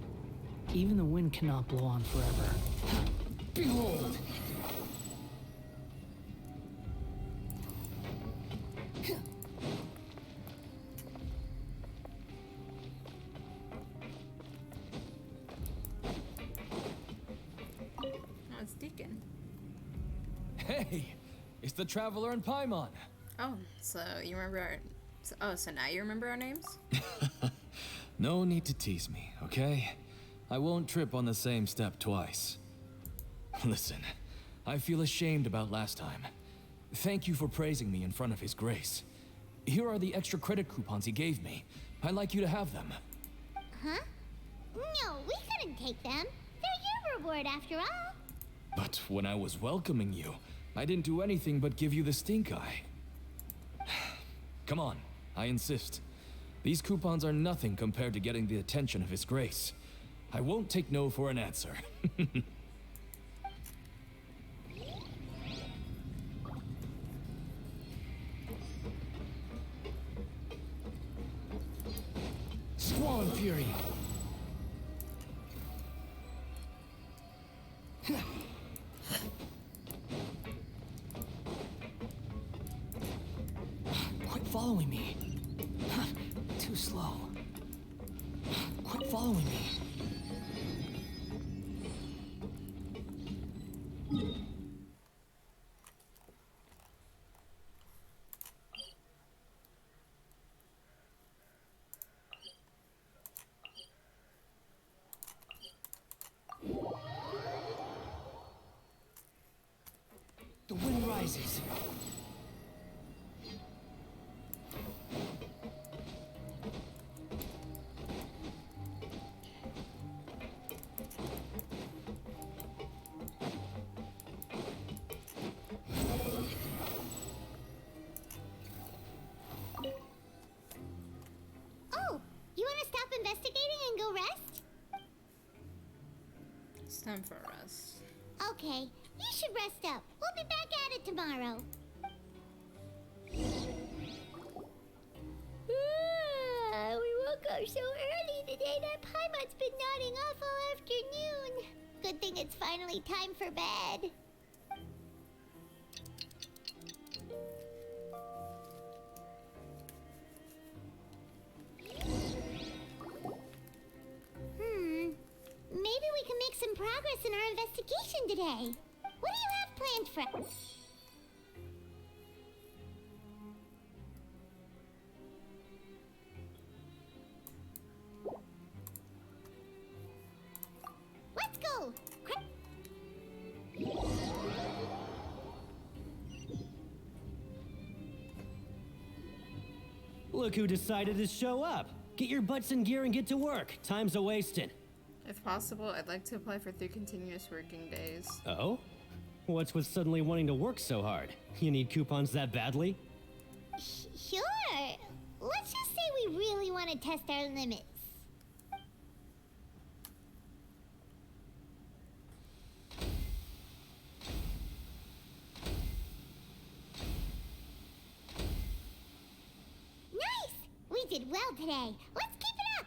S17: Even the wind cannot blow on forever.
S13: Behold!
S1: Oh, it's Deacon.
S2: Hey, it's the Traveler and Paimon.
S1: Oh, so you remember our... So now you remember our names?
S2: No need to tease me, okay? I won't trip on the same step twice. Listen, I feel ashamed about last time. Thank you for praising me in front of His Grace. Here are the extra credit coupons he gave me. I'd like you to have them.
S3: Huh? No, we couldn't take them. They're your reward after all.
S2: But when I was welcoming you, I didn't do anything but give you the stink eye. Come on, I insist. These coupons are nothing compared to getting the attention of His Grace. I won't take no for an answer.
S13: Swan Fury! Quit following me. Too slow. Quit following me. The wind rises.
S1: time for a rest.
S3: Okay, you should rest up. We'll be back at it tomorrow. We woke up so early today that Paimon's been nodding off all afternoon. Good thing it's finally time for bed. Maybe we can make some progress in our investigation today. What do you have planned for us? Let's go!
S15: Look who decided to show up. Get your butts in gear and get to work. Time's a-wasting.
S1: If possible, I'd like to apply for 3 continuous working days.
S15: Oh? What's with suddenly wanting to work so hard? You need coupons that badly?
S3: Sure. Let's just say we really want to test our limits. Nice! We did well today. Let's keep it up!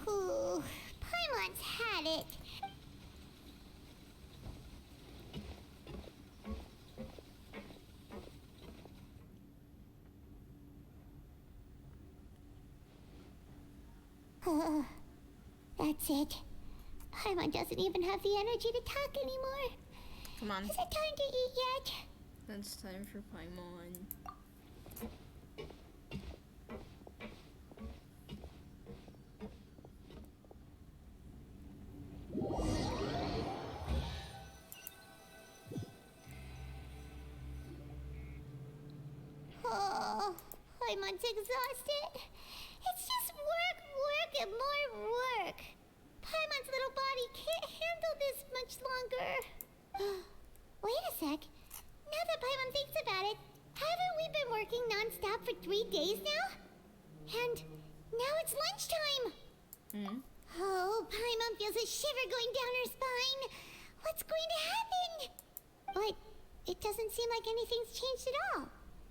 S3: Ooh, Paimon's had it. That's it. Paimon doesn't even have the energy to talk anymore.
S1: Come on.
S3: Is it time to eat yet?
S1: It's time for Paimon.
S3: Oh, Paimon's exhausted. It's just work, work, and more work. Paimon's little body can't handle this much longer. Wait a sec. Now that Paimon thinks about it, haven't we been working non-stop for 3 days now? And now it's lunchtime. Oh, Paimon feels a shiver going down her spine. What's going to happen? But it doesn't seem like anything's changed at all.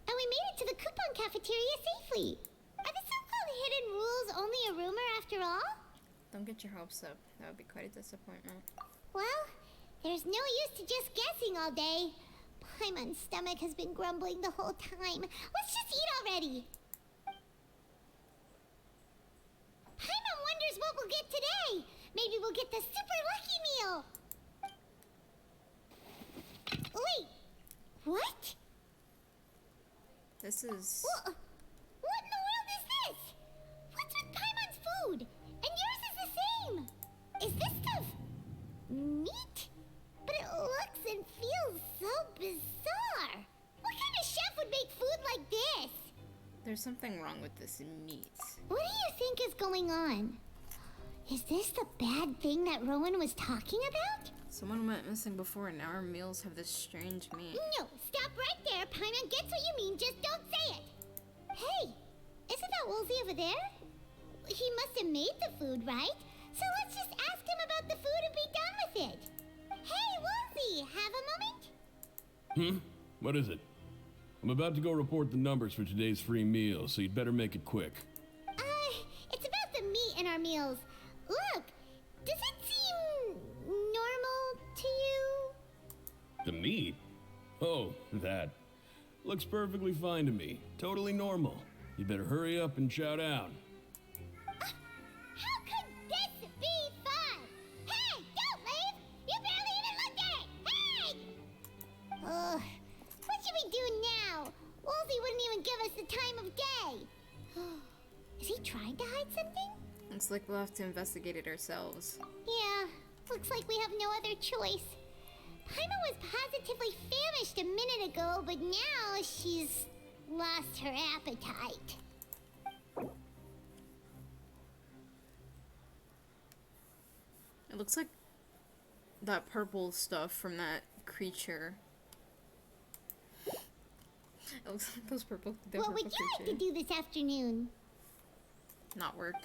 S3: And we made it to the coupon cafeteria safely. Are the so-called hidden rules only a rumor after all?
S1: Don't get your hopes up. That would be quite a disappointment.
S3: Well, there's no use to just guessing all day. Paimon's stomach has been grumbling the whole time. Let's just eat already. Paimon wonders what we'll get today. Maybe we'll get the super lucky meal. Wait, what?
S1: This is...
S3: What in the world is this? What's with Paimon's food? And yours is the same. Is this stuff meat? But it looks and feels so bizarre. What kind of chef would make food like this?
S1: There's something wrong with this meat.
S3: What do you think is going on? Is this the bad thing that Rowan was talking about?
S1: Someone went missing before and now our meals have this strange meat.
S3: No, stop right there. Paimon gets what you mean, just don't say it. Hey, isn't that Woolsey over there? He must have made the food, right? So let's just ask him about the food and be done with it. Hey, Woolsey, have a moment?
S5: What is it? I'm about to go report the numbers for today's free meal, so you'd better make it quick.
S3: It's about the meat in our meals. Look, does it seem normal to you?
S5: The meat? Oh, that. Looks perfectly fine to me. Totally normal. You better hurry up and chow down.
S3: How could this be fun? Hey, don't leave! You barely even looked at it! Hey! What should we do now? Woolsey wouldn't even give us the time of day. Is he trying to hide something?
S1: Looks like we'll have to investigate it ourselves.
S3: Yeah, looks like we have no other choice. Paimon was positively famished a minute ago, but now she's lost her appetite.
S1: It looks like that purple stuff from that creature It looks like those purple.
S3: What would you like to do this afternoon?
S1: Not work.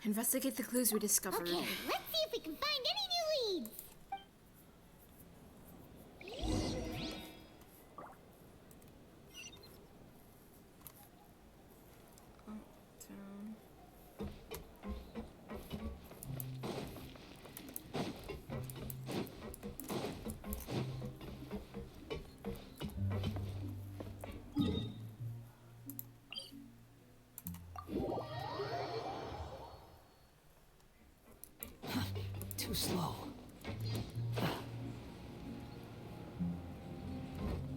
S1: Investigate the clues we discovered.
S3: Okay, let's see if we can find any new leads.
S13: Too slow.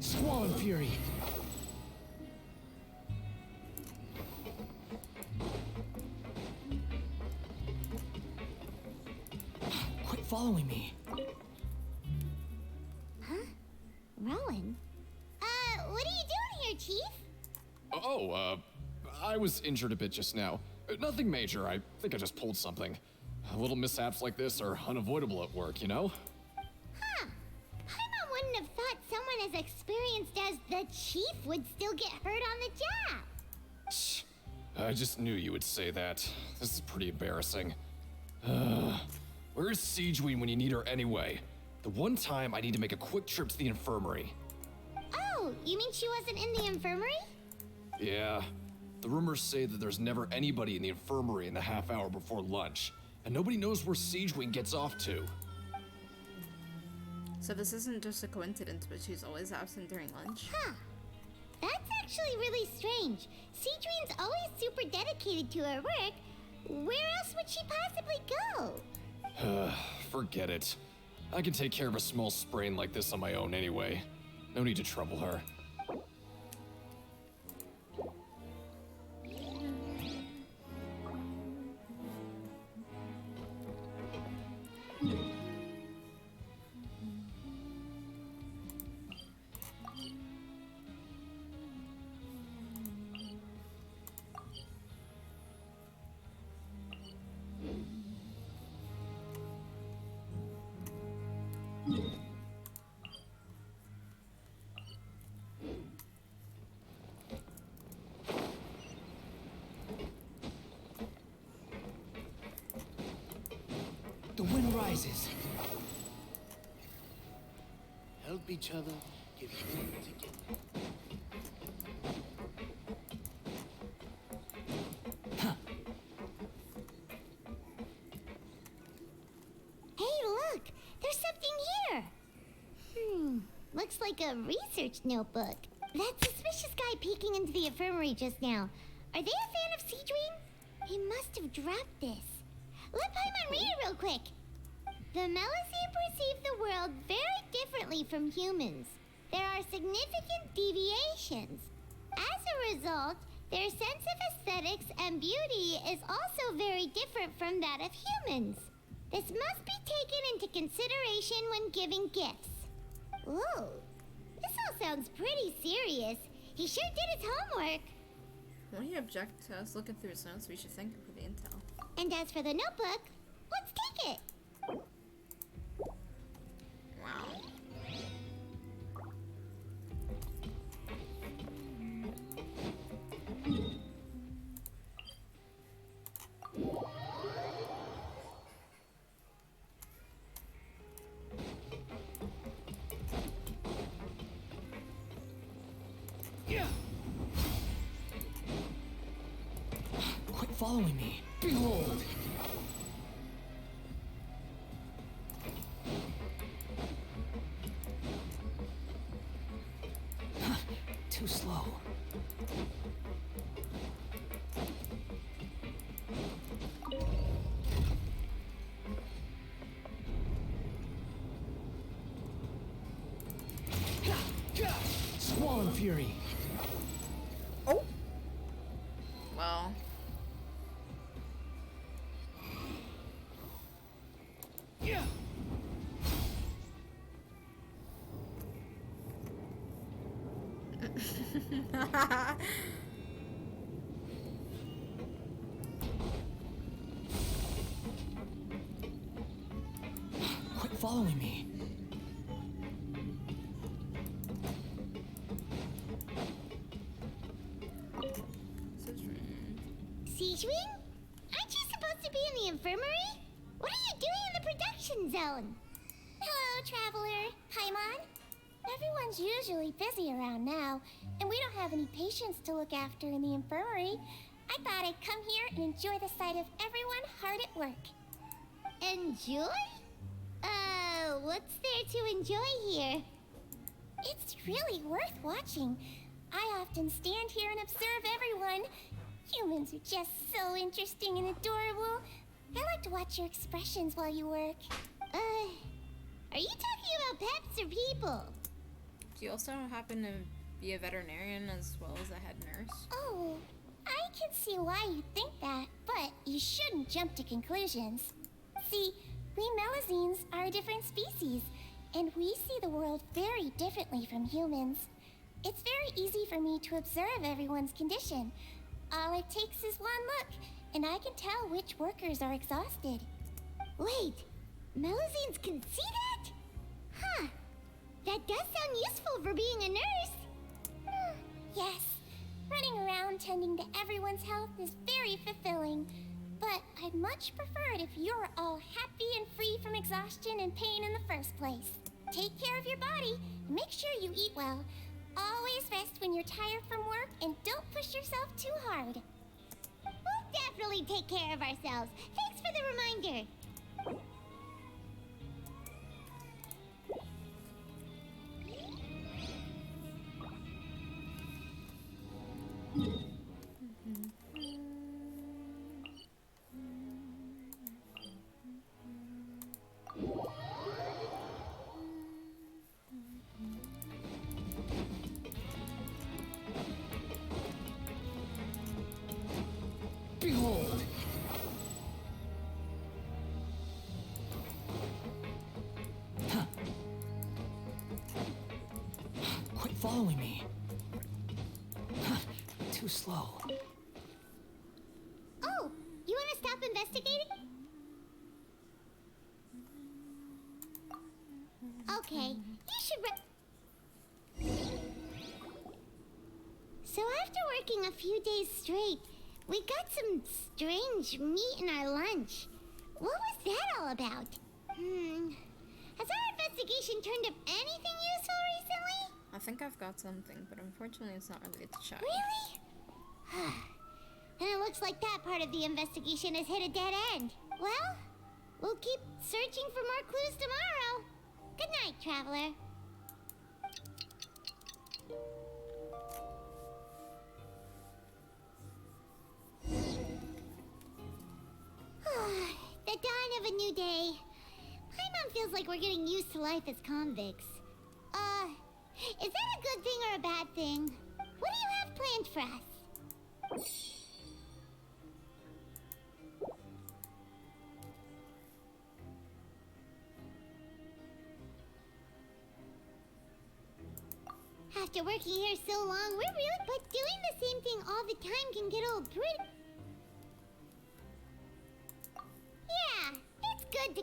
S13: Squall and Fury. Quit following me.
S3: Huh? Rowan? What are you doing here, Chief?
S16: I was injured a bit just now. Nothing major. I think I just pulled something. Little mishaps like this are unavoidable at work, you know?
S3: Huh. Paimon wouldn't have thought someone as experienced as the Chief would still get hurt on the job.
S16: Shh. I just knew you would say that. This is pretty embarrassing. Where's Siegeween when you need her anyway? The one time I need to make a quick trip to the infirmary.
S3: Oh, you mean she wasn't in the infirmary?
S16: Yeah. The rumors say that there's never anybody in the infirmary in the half hour before lunch, and nobody knows where Siegeween gets off to.
S1: So this isn't just a coincidence, but she's always absent during lunch?
S3: Huh. That's actually really strange. Siegeween's always super dedicated to her work. Where else would she possibly go?
S16: Forget it. I can take care of a small sprain like this on my own anyway. No need to trouble her.
S13: The wind rises.
S18: Help each other, give strength together.
S3: Hey, look! There's something here! Looks like a research notebook. That suspicious guy peeking into the infirmary just now. Are they a fan of Siegeween? He must have dropped this. Let Paimon read it real quick. The Melusine perceive the world very differently from humans. There are significant deviations. As a result, their sense of aesthetics and beauty is also very different from that of humans. This must be taken into consideration when giving gifts. Ooh, this all sounds pretty serious. He sure did his homework.
S1: Won't you object to us looking through his notes? We should thank him for the intel.
S3: And as for the notebook, let's take it.
S1: Wow.
S13: Quit following me. Behold! Too slow. Squall and Fury.
S1: Oh. Well.
S13: Yeah. Quit following me.
S3: Aren't you supposed to be in the infirmary? What are you doing in the production zone? Hello, Traveler. Paimon? Everyone's usually busy around now, and we don't have any patients to look after in the infirmary. I thought I'd come here and enjoy the sight of everyone hard at work. Enjoy? What's there to enjoy here? It's really worth watching. I often stand here and observe everyone. Humans are just so interesting and adorable. I like to watch your expressions while you work. Are you talking about pets or people?
S1: Do you also happen to be a veterinarian as well as a head nurse?
S3: Oh, I can see why you think that, but you shouldn't jump to conclusions. See, we Melazines are a different species, and we see the world very differently from humans. It's very easy for me to observe everyone's condition. All it takes is one look, and I can tell which workers are exhausted. Wait, Melazines can see that? Huh. That does sound useful for being a nurse. Yes, running around tending to everyone's health is very fulfilling. But I'd much prefer it if you're all happy and free from exhaustion and pain in the first place. Take care of your body, and make sure you eat well. Always rest when you're tired from work, and don't push yourself too hard. We'll definitely take care of ourselves. Thanks for the reminder.
S12: Behold! Huh. Quit following me. Huh. Too slow.
S3: Oh, you want to stop investigating? Okay, you should So after working a few days straight, we got some strange meat in our lunch. What was that all about? Has our investigation turned up anything useful recently?
S1: I think I've got something, but unfortunately it's not related to Chai.
S3: Really? And it looks like that part of the investigation has hit a dead end. Well, we'll keep searching for more clues tomorrow. Good night, Traveler. The dawn of a new day. Paimon feels like we're getting used to life as convicts. Is that a good thing or a bad thing? What do you have planned for us? After working here so long, we're really... But doing the same thing all the time can get old pretty... Yeah, it's good to...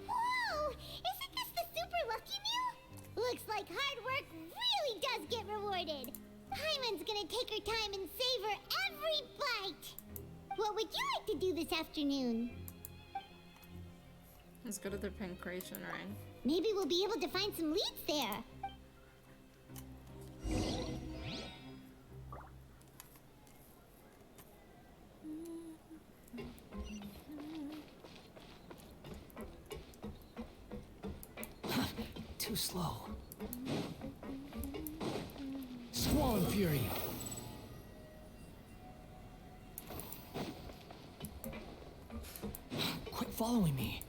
S3: Whoa! Isn't this the Super Lucky Meal? Looks like hard work really does get rewarded. Paimon's gonna take her time and savor every bite. What would you like to do this afternoon?
S1: Let's go to the Pancration Rhine.
S3: Maybe we'll be able to find some leads there.
S12: Too slow. Squall Fury! Quit following me.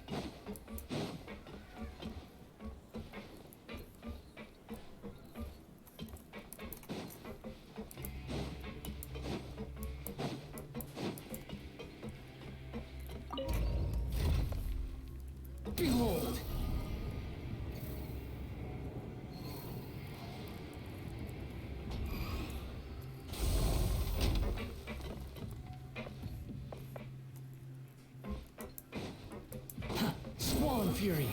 S12: Behold!
S17: Fury.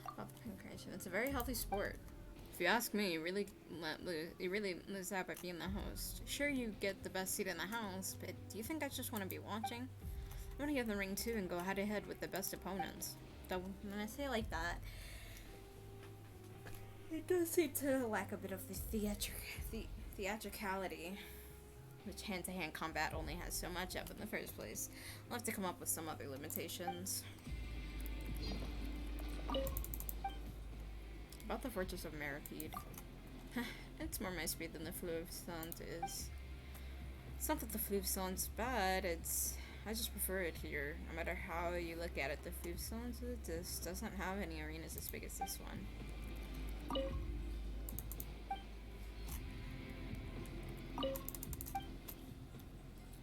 S1: About the pancreation, it's a very healthy sport. If you ask me, you really lose out by being the host. Sure, you get the best seat in the house, but do you think I just want to be watching? I want to get in the ring too and go head to head with the best opponents. Though when I say it like that, it does seem to lack a bit of the theatricality, which hand-to-hand combat only has so much of in the first place. I'll have to come up with some other limitations. About the Fortress of Maripede. It's more my speed than the Fleuve-Saint is. It's not that the Fleuve-Saint's bad, I just prefer it here. No matter how you look at it, the Fleuve-Saint just doesn't have any arenas as big as this one.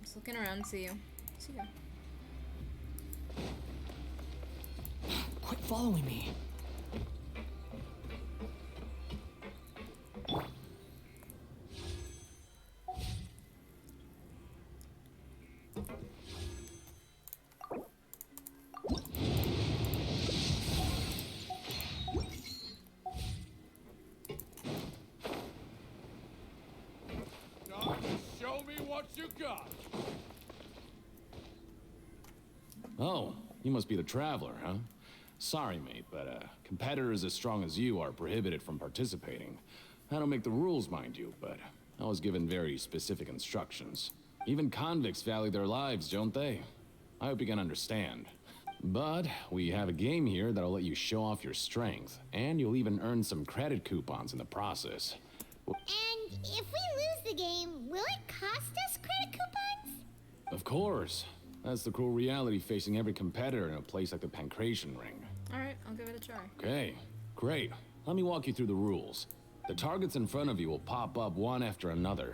S1: Just looking around, see you. See ya.
S17: Quit following me.
S19: Show me what you got.
S16: Oh, you must be the Traveler, huh? Sorry, mate, but competitors as strong as you are prohibited from participating. I don't make the rules, mind you, but I was given very specific instructions. Even convicts value their lives, don't they? I hope you can understand. But we have a game here that'll let you show off your strength, and you'll even earn some credit coupons in the process.
S3: And if we lose the game, will it cost us credit coupons?
S16: Of course. That's the cruel reality facing every competitor in a place like the Pancration Ring.
S1: Alright, I'll give it a try.
S16: Okay, great. Let me walk you through the rules. The targets in front of you will pop up one after another.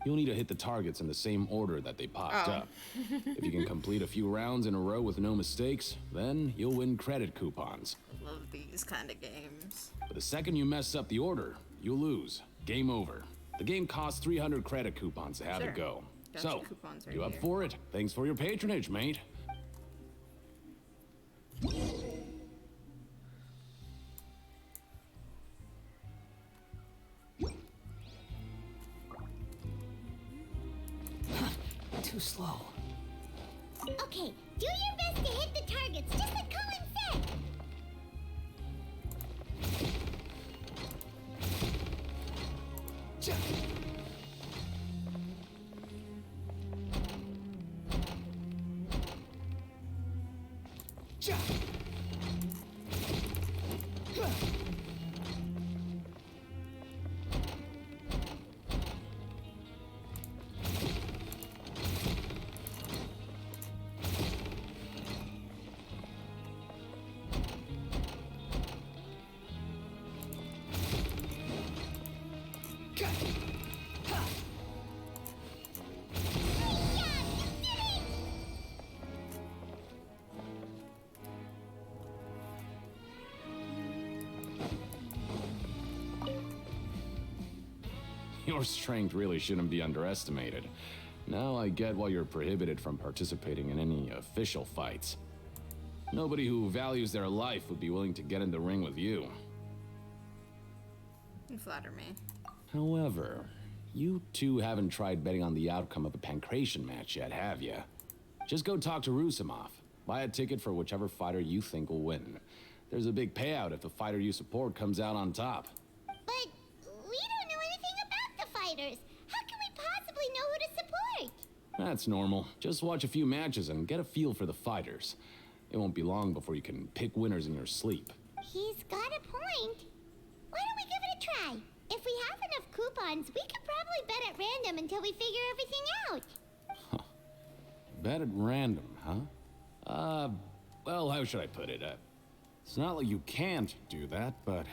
S16: You'll need to hit the targets in the same order that they popped up. If you can complete a few rounds in a row with no mistakes, then you'll win credit coupons.
S1: Love these kind of games.
S16: But the second you mess up the order, you'll lose. Game over. The game costs 300 credit coupons to have it go.
S1: Got
S16: So,
S1: your coupons right
S16: you up
S1: here.
S16: for it? Thanks for your patronage, mate.
S17: Too slow.
S3: Okay, do your best to hit the targets, just like Colin said.
S16: Your strength really shouldn't be underestimated. Now I get why you're prohibited from participating in any official fights. Nobody who values their life would be willing to get in the ring with you.
S1: You flatter me.
S16: However, you two haven't tried betting on the outcome of a Pancration match yet, have you? Just go talk to Rusimov. Buy a ticket for whichever fighter you think will win. There's a big payout if the fighter you support comes out on top.
S3: But we don't know anything about the fighters. How can we possibly know who to support?
S16: That's normal. Just watch a few matches and get a feel for the fighters. It won't be long before you can pick winners in your sleep.
S3: He's got a point. Why don't we give it a try? If we have enough coupons, we could probably bet at random until we figure everything out.
S16: Bet at random, huh? Well, how should I put it? It's not like you can't do that, but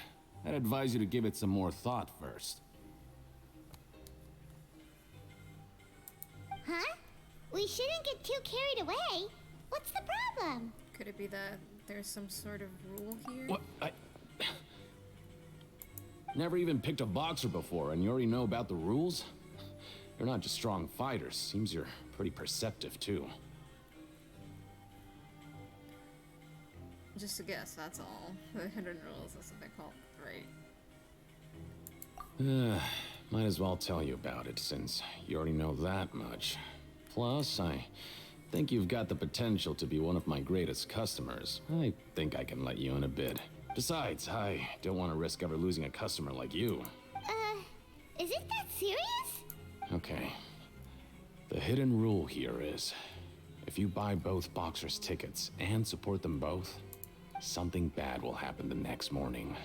S16: I'd advise you to give it some more thought first.
S3: Huh? We shouldn't get too carried away. What's the problem?
S1: Could it be that there's some sort of rule here?
S16: What?
S19: Never even picked a boxer before, and you already know about the rules? You're not just strong fighters. Seems you're pretty perceptive, too.
S1: Just a guess, that's all. The hidden rules, that's what they call it, right?
S19: Might as well tell you about it, since you already know that much. Plus, I think you've got the potential to be one of my greatest customers. I think I can let you in a bid. Besides, I don't want to risk ever losing a customer like you.
S3: Is it that serious?
S19: Okay. The hidden rule here is, if you buy both boxers' tickets and support them both, something bad will happen the next morning.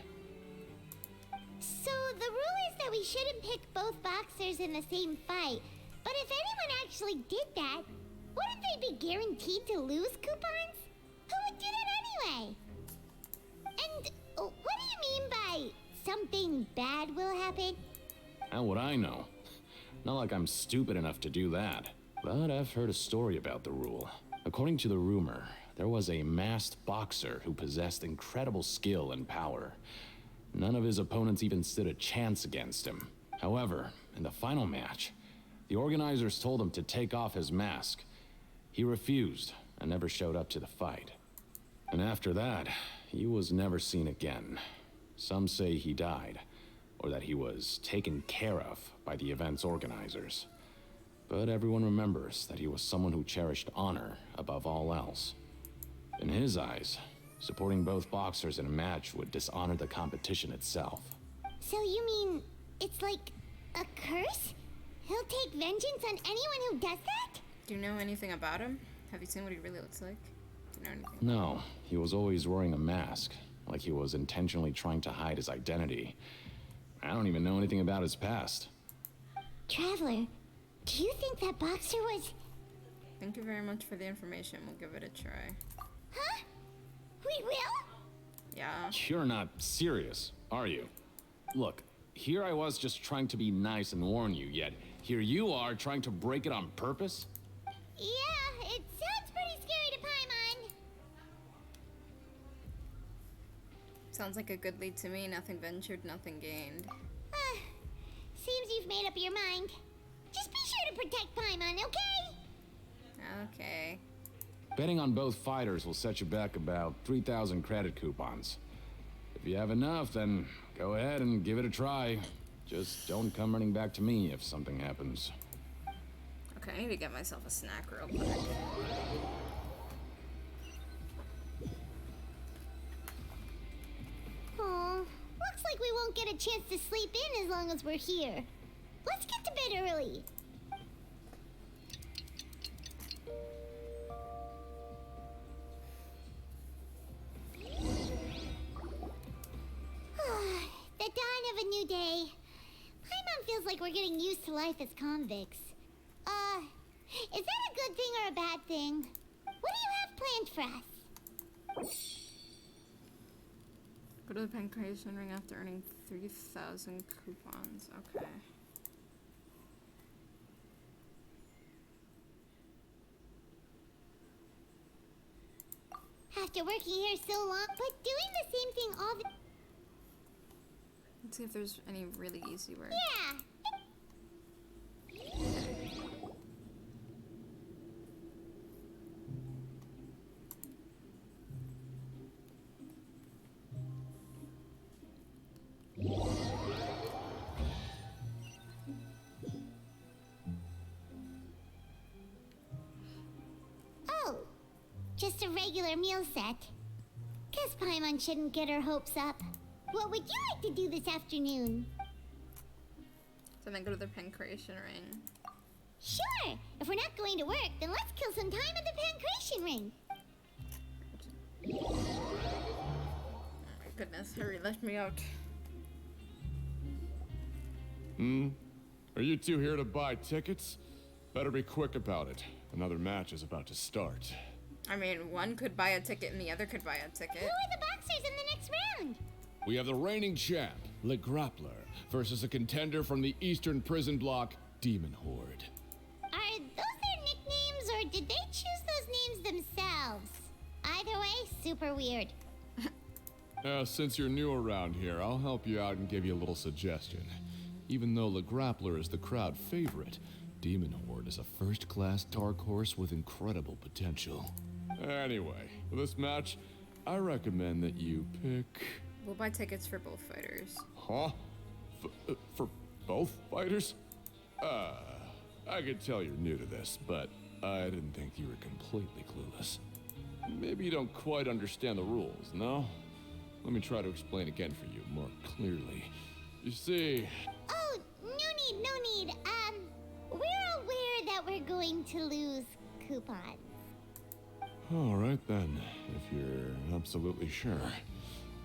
S3: So the rule is that we shouldn't pick both boxers in the same fight. But if anyone actually did that, wouldn't they be guaranteed to lose coupons? Who would do that anyway? And what do you mean by something bad will happen?
S19: How would I know? Not like I'm stupid enough to do that. But I've heard a story about the rule. According to the rumor, there was a masked boxer who possessed incredible skill and power. None of his opponents even stood a chance against him. However, in the final match, the organizers told him to take off his mask. He refused and never showed up to the fight. And after that, he was never seen again. Some say he died, or that he was taken care of by the event's organizers. But everyone remembers that he was someone who cherished honor above all else. In his eyes, supporting both boxers in a match would dishonor the competition itself.
S3: So you mean it's like a curse? He'll take vengeance on anyone who does that?
S1: Do you know anything about him? Have you seen what he really looks like? Do you know anything?
S19: No, he was always wearing a mask, like he was intentionally trying to hide his identity. I don't even know anything about his past.
S3: Traveler, do you think that boxer was...
S1: Thank you very much for the information. We'll give it a try.
S3: Huh? We will?
S1: Yeah.
S19: You're not serious, are you? Look, here I was just trying to be nice and warn you, yet here you are trying to break it on purpose?
S3: Yeah, it sounds pretty scary to Paimon.
S1: Sounds like a good lead to me. Nothing ventured, nothing gained.
S3: Seems you've made up your mind. Just be sure to protect Paimon, okay?
S1: Okay.
S19: Betting on both fighters will set you back about 3,000 credit coupons. If you have enough, then go ahead and give it a try. Just don't come running back to me if something happens.
S1: Okay, I need to get myself a snack real quick.
S3: Aw, looks like we won't get a chance to sleep in as long as we're here. Let's get to bed early. The dawn of a new day. Paimon feels like we're getting used to life as convicts. Is that a good thing or a bad thing? What do you have planned for us?
S1: Go to the Pancreation Ring after earning 3,000 coupons. Okay.
S3: After working here so long, but doing the same thing all the...
S1: Let's see if there's any really easy work.
S3: Yeah. Oh, just a regular meal set. Guess Paimon shouldn't get her hopes up. What would you like to do this afternoon?
S1: So then go to the Pancreation Ring.
S3: Sure! If we're not going to work, then let's kill some time at the Pancreation Ring.
S1: Oh my goodness, hurry, let me out.
S20: Are you two here to buy tickets? Better be quick about it. Another match is about to start.
S1: I mean, one could buy a ticket and the other could buy a ticket.
S3: Who are the boxers in the next round?
S20: We have the reigning champ, Le Grappler, versus a contender from the Eastern Prison Block, Demon Horde.
S3: Are those their nicknames, or did they choose those names themselves? Either way, super weird.
S20: Since you're new around here, I'll help you out and give you a little suggestion. Even though the Grappler is the crowd favorite, Demon Horde is a first-class dark horse with incredible potential. Anyway, for this match, I recommend that you pick...
S1: We'll buy tickets for both fighters.
S20: Huh? For both fighters? I could tell you're new to this, but I didn't think you were completely clueless. Maybe you don't quite understand the rules, no? Let me try to explain again for you more clearly. You see...
S3: Oh, no need. We're aware that we're going to lose coupons.
S20: All right then, if you're absolutely sure.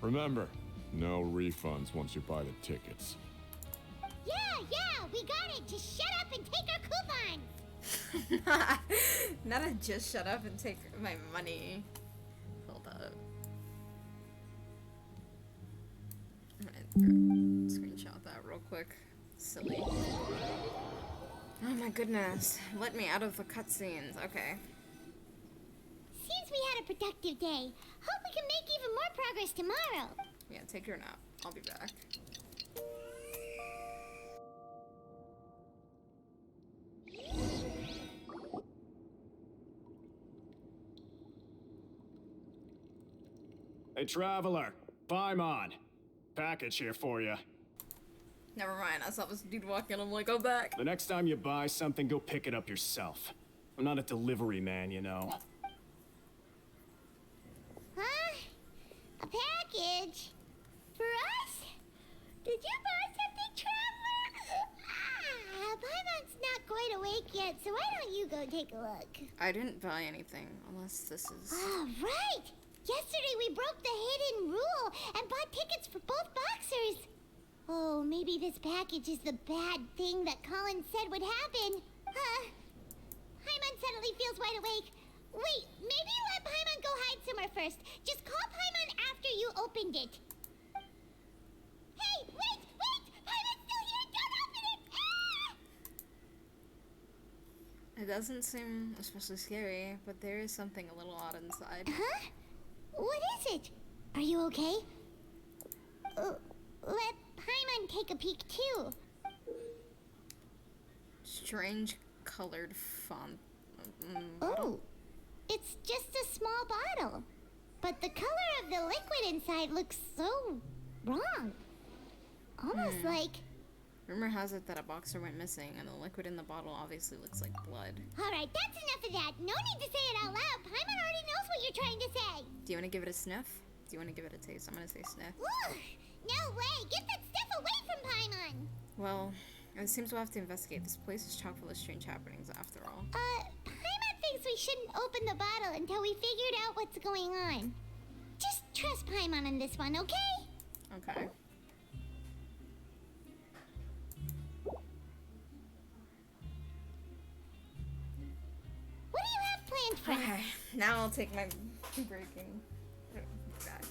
S20: Remember, no refunds once you buy the tickets.
S3: Yeah, we got it. Just shut up and take our coupons.
S1: Not a just shut up and take my money. Hold up. I'm gonna screenshot that real quick. Silly. Oh my goodness. Let me out of the cutscenes. Okay.
S3: Seems we had a productive day. Hope we can make even more progress tomorrow.
S1: Yeah, take your nap. I'll be back.
S14: Hey, Traveler. Paimon. Package here for you.
S1: Never mind. I saw this dude walk in. I'm like, go back.
S14: The next time you buy something, go pick it up yourself. I'm not a delivery man, you know.
S3: Huh? A package? For us? Did you buy something, Traveler? Paimon's not quite awake yet, so why don't you go take a look?
S1: I didn't buy anything, unless this is...
S3: Oh, right! Yesterday we broke the hidden rule and bought tickets for both boxers. Oh, maybe this package is the bad thing that Colin said would happen. Huh? Paimon suddenly feels wide awake. Wait, maybe let Paimon go hide somewhere first. Just call Paimon after you opened it. Hey, wait! Paimon's still here! Don't open it! Ah!
S1: It doesn't seem especially scary, but there is something a little odd inside.
S3: Huh? What is it? Are you okay? Let Paimon take a peek too.
S1: Strange colored font.
S3: Oh, it's just a small bottle. But the color of the liquid inside looks so wrong. Almost like...
S1: Rumor has it that a boxer went missing, and the liquid in the bottle obviously looks like blood.
S3: Alright, that's enough of that. No need to say it out loud. Paimon already knows what you're trying to say.
S1: Do you want to give it a sniff? Do you want to give it a taste? I'm gonna say sniff.
S3: Ugh, no way! Get that stuff away from Paimon!
S1: Well, it seems we'll have to investigate. This place is chock full of strange happenings after all.
S3: Paimon thinks we shouldn't open the bottle until we figured out what's going on. Just trust Paimon on this one, okay?
S1: Okay.
S3: What do you have planned for
S1: Okay, now I'll take my breaking back.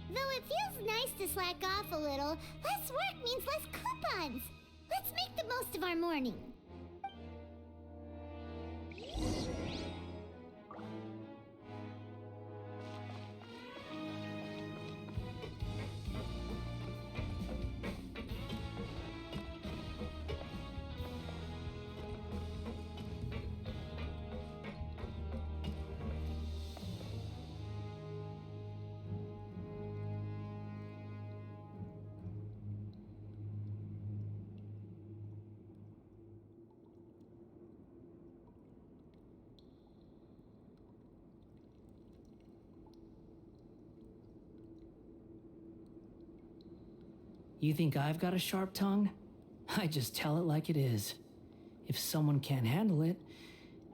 S3: Though it feels nice to slack off a little, less work means less coupons. Let's make the most of our morning.
S17: You think I've got a sharp tongue? I just tell it like it is. If someone can't handle it,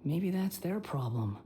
S17: maybe that's their problem.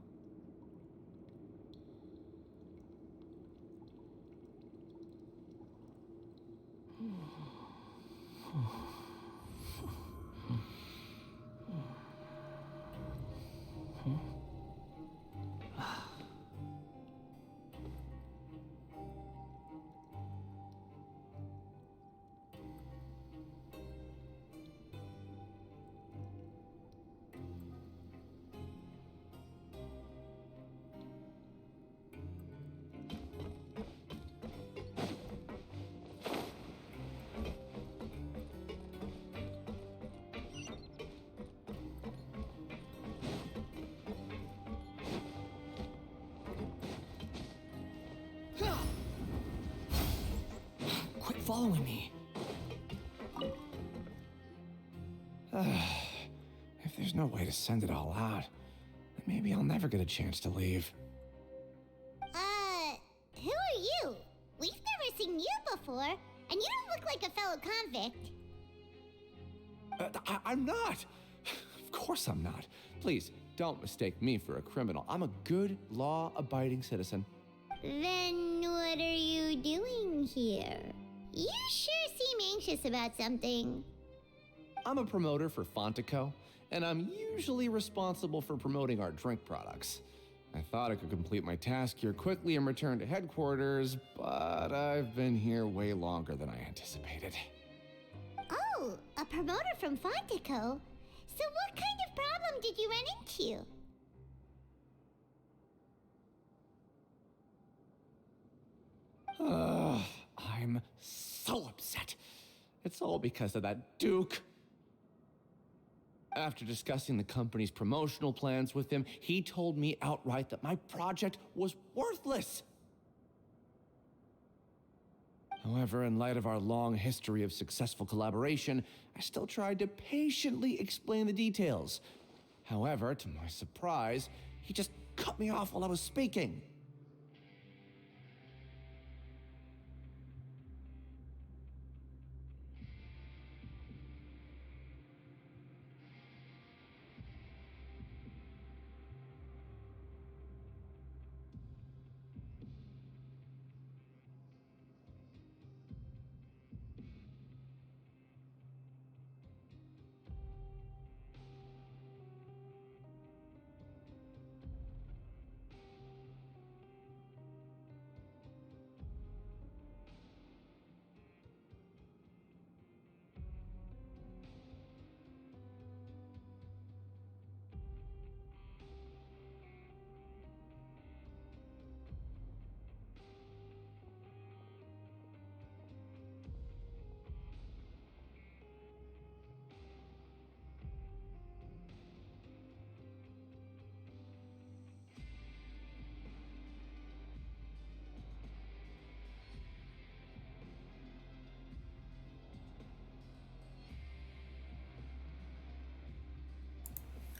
S17: Quit following me.
S8: If there's no way to send it all out, then maybe I'll never get a chance to leave.
S3: Who are you? We've never seen you before, and you don't look like a fellow convict.
S8: I'm not! Of course I'm not. Please, don't mistake me for a criminal. I'm a good, law-abiding citizen.
S3: Then what are you doing here? You sure seem anxious about something.
S8: I'm a promoter for Fontico, and I'm usually responsible for promoting our drink products. I thought I could complete my task here quickly and return to headquarters, but I've been here way longer than I anticipated.
S3: Oh, a promoter from Fontico? So what kind of problem did you run into?
S8: I'm so upset. It's all because of that Duke. After discussing the company's promotional plans with him, he told me outright that my project was worthless. However, in light of our long history of successful collaboration, I still tried to patiently explain the details. However, to my surprise, he just cut me off while I was speaking.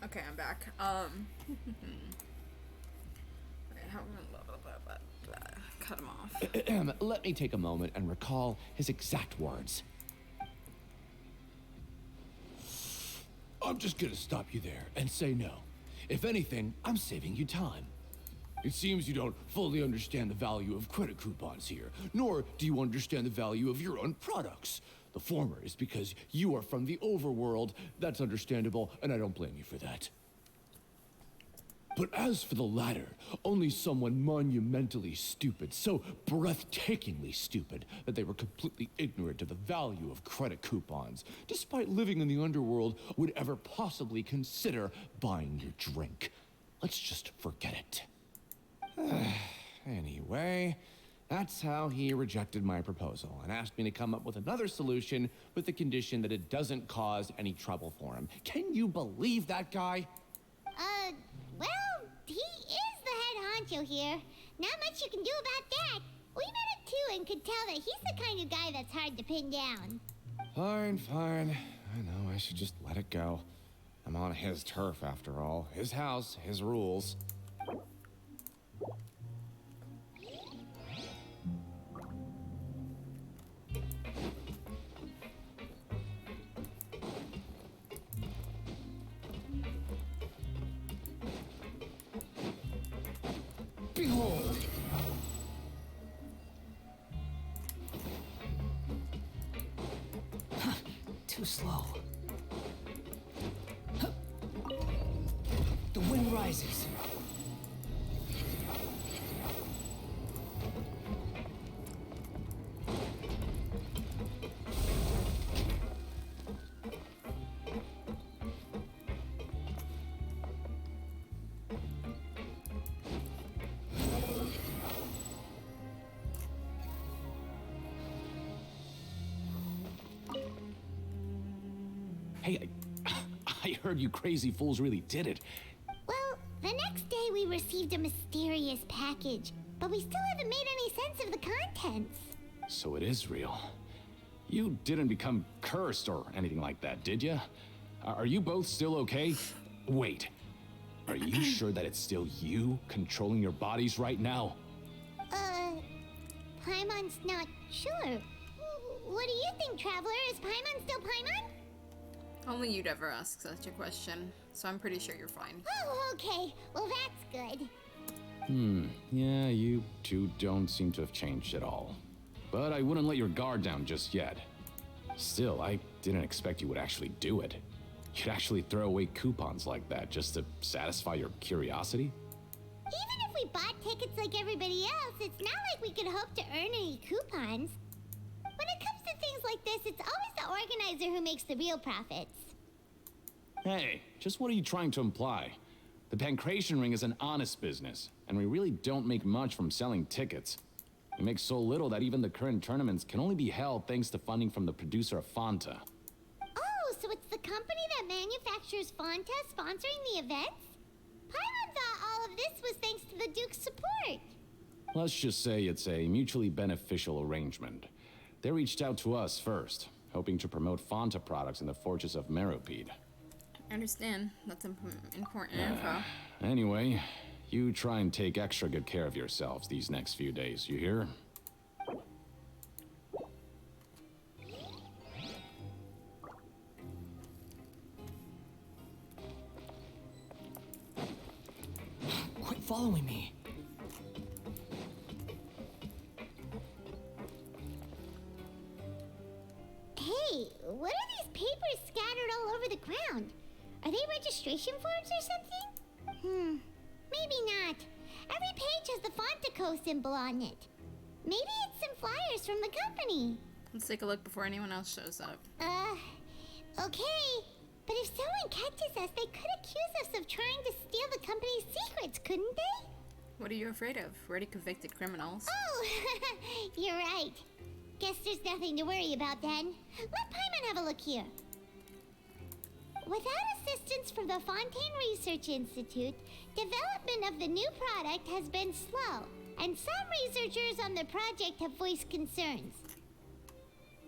S1: Okay, I'm back. Cut him off.
S8: Let me take a moment and recall his exact words. I'm just gonna stop you there and say no. If anything, I'm saving you time. It seems you don't fully understand the value of credit coupons here, nor do you understand the value of your own products. The former is because you are from the overworld. That's understandable, and I don't blame you for that.
S20: But as for the latter, only someone monumentally stupid, so breathtakingly stupid that they were completely ignorant of the value of credit coupons, despite living in the underworld, would ever possibly consider buying your drink. Let's just forget it. Anyway, that's how he rejected my proposal and asked me to come up with another solution with the condition that it doesn't cause any trouble for him. Can you believe that guy?
S3: Well, he is the head honcho here. Not much you can do about that. We met him too and could tell that he's the kind of guy that's hard to pin down.
S20: Fine, fine. I know I should just let it go. I'm on his turf after all. His house, his rules.
S12: Behold! Too slow. The wind rises.
S19: Hey, I heard you crazy fools really did it.
S3: Well, the next day we received a mysterious package, but we still haven't made any sense of the contents.
S19: So it is real. You didn't become cursed or anything like that, did you? Are you both still okay? Wait, are you sure that it's still you controlling your bodies right now?
S3: Paimon's not sure. What do you think, Traveler? Is Paimon still Paimon?
S1: Only you'd ever ask such a question, so I'm pretty sure you're fine.
S3: Oh, okay. Well, that's good.
S19: Yeah, you two don't seem to have changed at all. But I wouldn't let your guard down just yet. Still, I didn't expect you would actually do it. You'd actually throw away coupons like that just to satisfy your curiosity?
S3: Even if we bought tickets like everybody else, it's not like we could hope to earn any coupons. When it comes to things like this, it's always the organizer who makes the real profits.
S19: Hey, just what are you trying to imply? The Pancration Ring is an honest business, and we really don't make much from selling tickets. We make so little that even the current tournaments can only be held thanks to funding from the producer of Fanta.
S3: Oh, so it's the company that manufactures Fanta sponsoring the events? Paimon thought all of this was thanks to the Duke's support.
S19: Let's just say it's a mutually beneficial arrangement. They reached out to us first, hoping to promote Fanta products in the Fortress of Meropide.
S1: I understand. That's important info.
S19: Anyway, you try and take extra good care of yourselves these next few days, you hear?
S12: Quit following me.
S3: Hey, what are these papers scattered all over the ground? Are they registration forms or something? Maybe not. Every page has the Fontaco symbol on it. Maybe it's some flyers from the company.
S1: Let's take a look before anyone else shows up.
S3: Okay. But if someone catches us, they could accuse us of trying to steal the company's secrets, couldn't they?
S1: What are you afraid of? We're already convicted criminals.
S3: Oh, you're right. Guess there's nothing to worry about then. Let Paimon have a look here. Without assistance from the Fontaine Research Institute, development of the new product has been slow, and some researchers on the project have voiced concerns.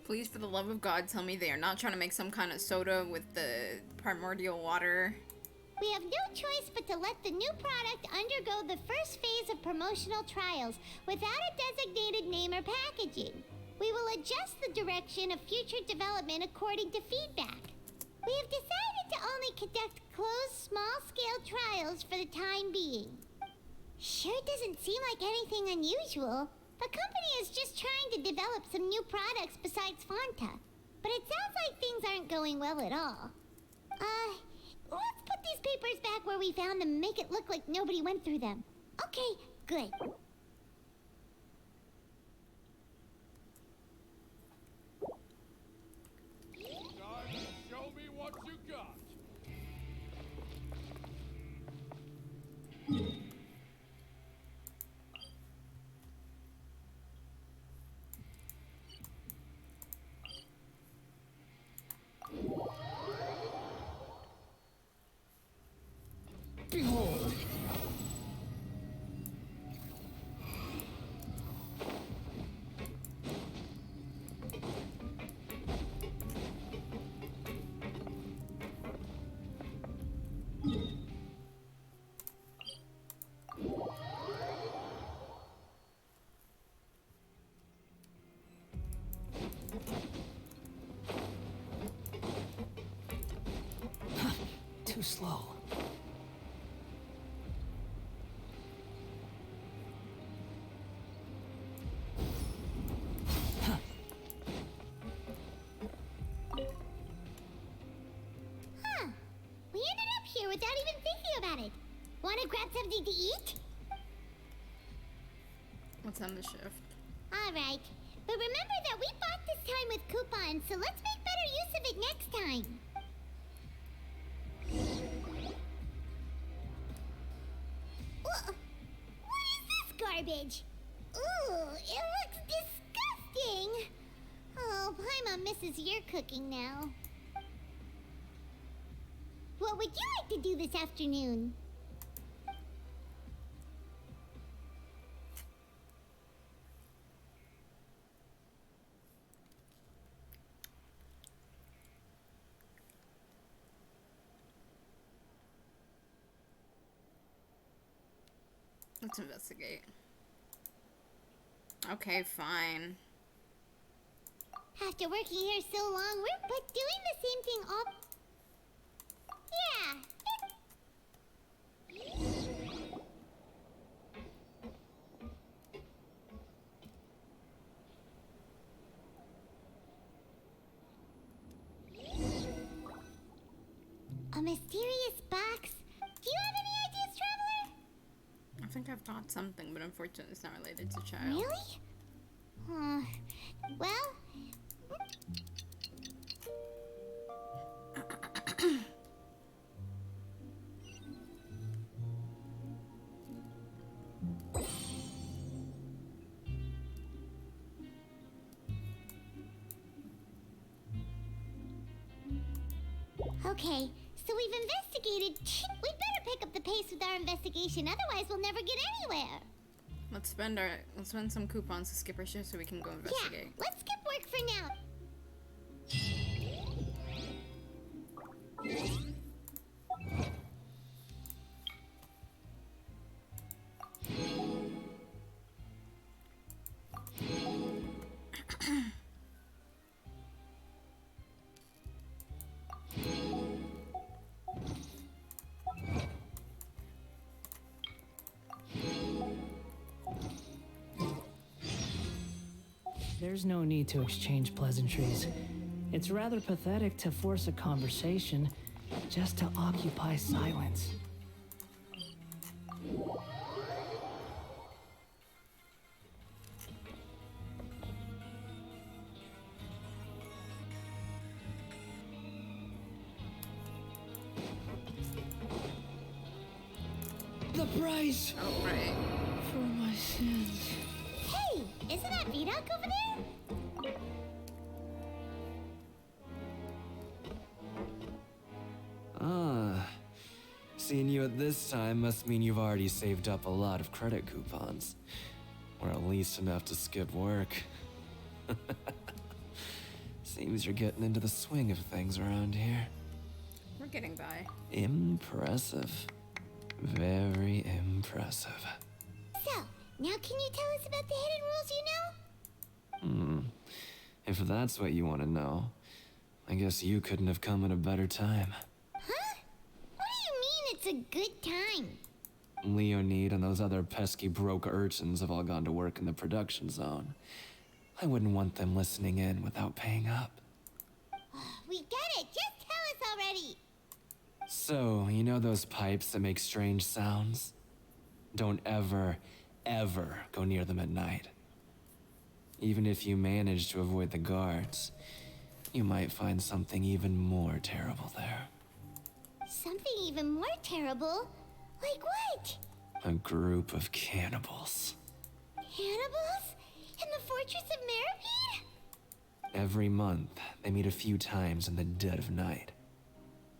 S1: Please, for the love of God, tell me they are not trying to make some kind of soda with the primordial water.
S3: We have no choice but to let the new product undergo the first phase of promotional trials without a designated name or packaging. We will adjust the direction of future development according to feedback. We have decided to only conduct closed, small-scale trials for the time being. Sure doesn't seem like anything unusual. The company is just trying to develop some new products besides Fanta. But it sounds like things aren't going well at all. Let's put these newspapers back where we found them and make it look like nobody went through them. Okay, good.
S20: Show me what you got.
S13: Behold! Too slow.
S3: Huh. We ended up here without even thinking about it. Want to grab something to eat?
S1: What's on the shift?
S3: Alright. But remember that we bought this time with coupons, so let's make better use of it next time. What is this garbage? Ooh, it looks disgusting. Oh, Paimon misses your cooking now. What would you like to do this afternoon?
S1: Let's investigate. Okay, fine.
S3: After working here so long, we're but doing the same thing all... Yeah. A mysterious box. Do you have any ideas, Traveler?
S1: I think I've got something, but unfortunately it's not related to child.
S3: Really? Well... Okay, so we've investigated. We'd better pick up the pace with our investigation, otherwise we'll never get anywhere.
S1: Let's spend some coupons to skip our shift so we can go investigate.
S3: Yeah, let's skip work for now.
S17: There's no need to exchange pleasantries. It's rather pathetic to force a conversation just to occupy silence. The price!
S1: Oh, right.
S17: For my sins.
S3: Hey, isn't that Vidoc over there?
S4: Ah. Seeing you at this time must mean you've already saved up a lot of credit coupons. Or at least enough to skip work. Seems you're getting into the swing of things around here.
S1: We're getting by.
S4: Impressive. Very impressive.
S3: So, now can you tell us about the hidden rules you know?
S4: If that's what you want to know, I guess you couldn't have come at a better time.
S3: Huh? What do you mean it's a good time?
S4: Leonid and those other pesky broke urchins have all gone to work in the production zone. I wouldn't want them listening in without paying up.
S3: We get it. Just tell us already.
S2: So, you know those pipes that make strange sounds? Don't ever, ever go near them at night. Even if you manage to avoid the guards, you might find something even more terrible there.
S3: Something even more terrible? Like what?
S2: A group of cannibals.
S3: Cannibals? In the Fortress of Meripede?
S2: Every month, they meet a few times in the dead of night.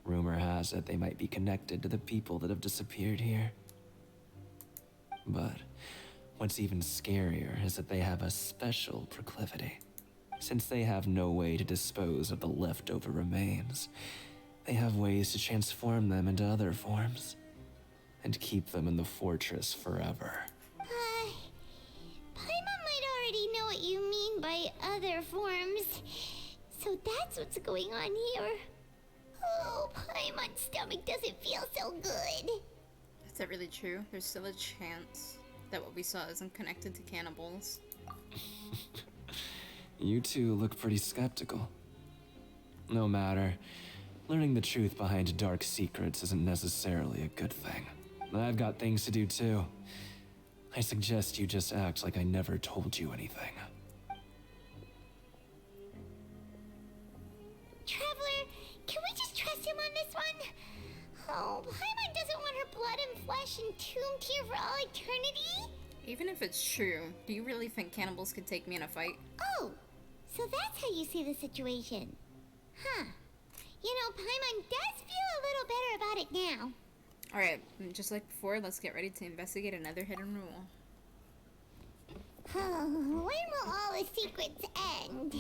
S2: Rumor has it they might be connected to the people that have disappeared here. But what's even scarier is that they have a special proclivity. Since they have no way to dispose of the leftover remains, they have ways to transform them into other forms and keep them in the fortress forever.
S3: Paimon might already know what you mean by other forms. So that's what's going on here. Oh, Paimon's stomach doesn't feel so good.
S1: Is that really true? There's still a chance that what we saw isn't connected to cannibals.
S2: You two look pretty skeptical. No matter, learning the truth behind dark secrets isn't necessarily a good thing. I've got things to do too. I suggest you just act like I never told you anything.
S3: Traveler, can we just trust him on this one? Oh, Paimon doesn't want her blood and flesh entombed here for all eternity?
S1: Even if it's true, do you really think cannibals could take me in a fight?
S3: Oh, so that's how you see the situation. Huh. You know, Paimon does feel a little better about it now.
S1: Alright, just like before, let's get ready to investigate another hidden rule.
S3: When will all the secrets end?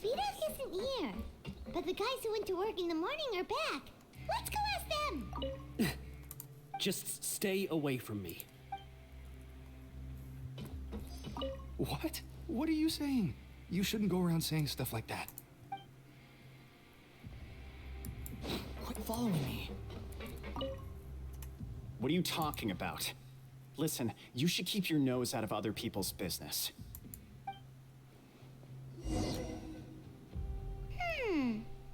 S3: Vidoc isn't here. But the guys who went to work in the morning are back. Let's go ask them.
S21: Just stay away from me.
S12: What? What are you saying? You shouldn't go around saying stuff like that.
S17: Quit following me.
S14: What are you talking about? Listen, you should keep your nose out of other people's business.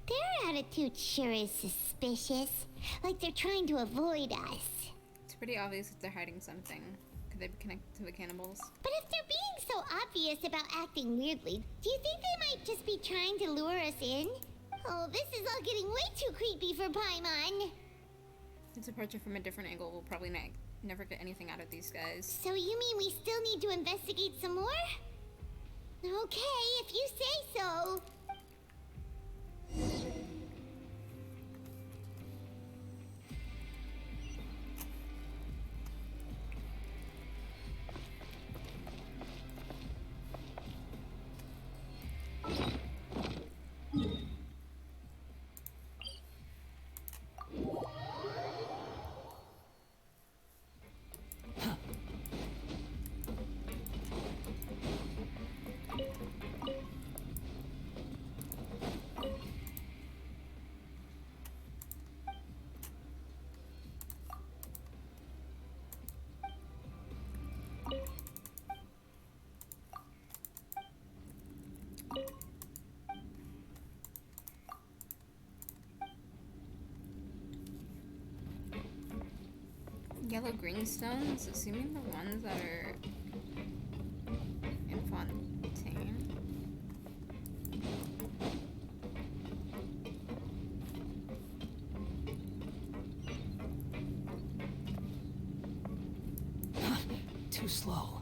S3: Their attitude sure is suspicious. Like they're trying to avoid us.
S1: It's pretty obvious that they're hiding something. Could they be connected to the cannibals?
S3: But if they're being so obvious about acting weirdly, do you think they might just be trying to lure us in? Oh, this is all getting way too creepy for Paimon.
S1: It's approach it from a different angle. We'll probably never get anything out of these guys.
S3: So you mean we still need to investigate some more? Okay, if you say so.
S1: Yellow greenstones, assuming the ones that are in Fontaine.
S17: Too slow.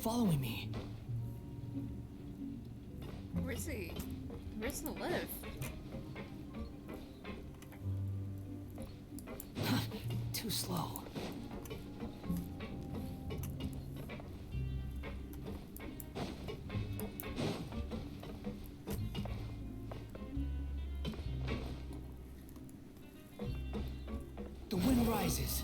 S17: Following me.
S1: Where's he? Where's the lift?
S17: Too slow. The wind sun rises.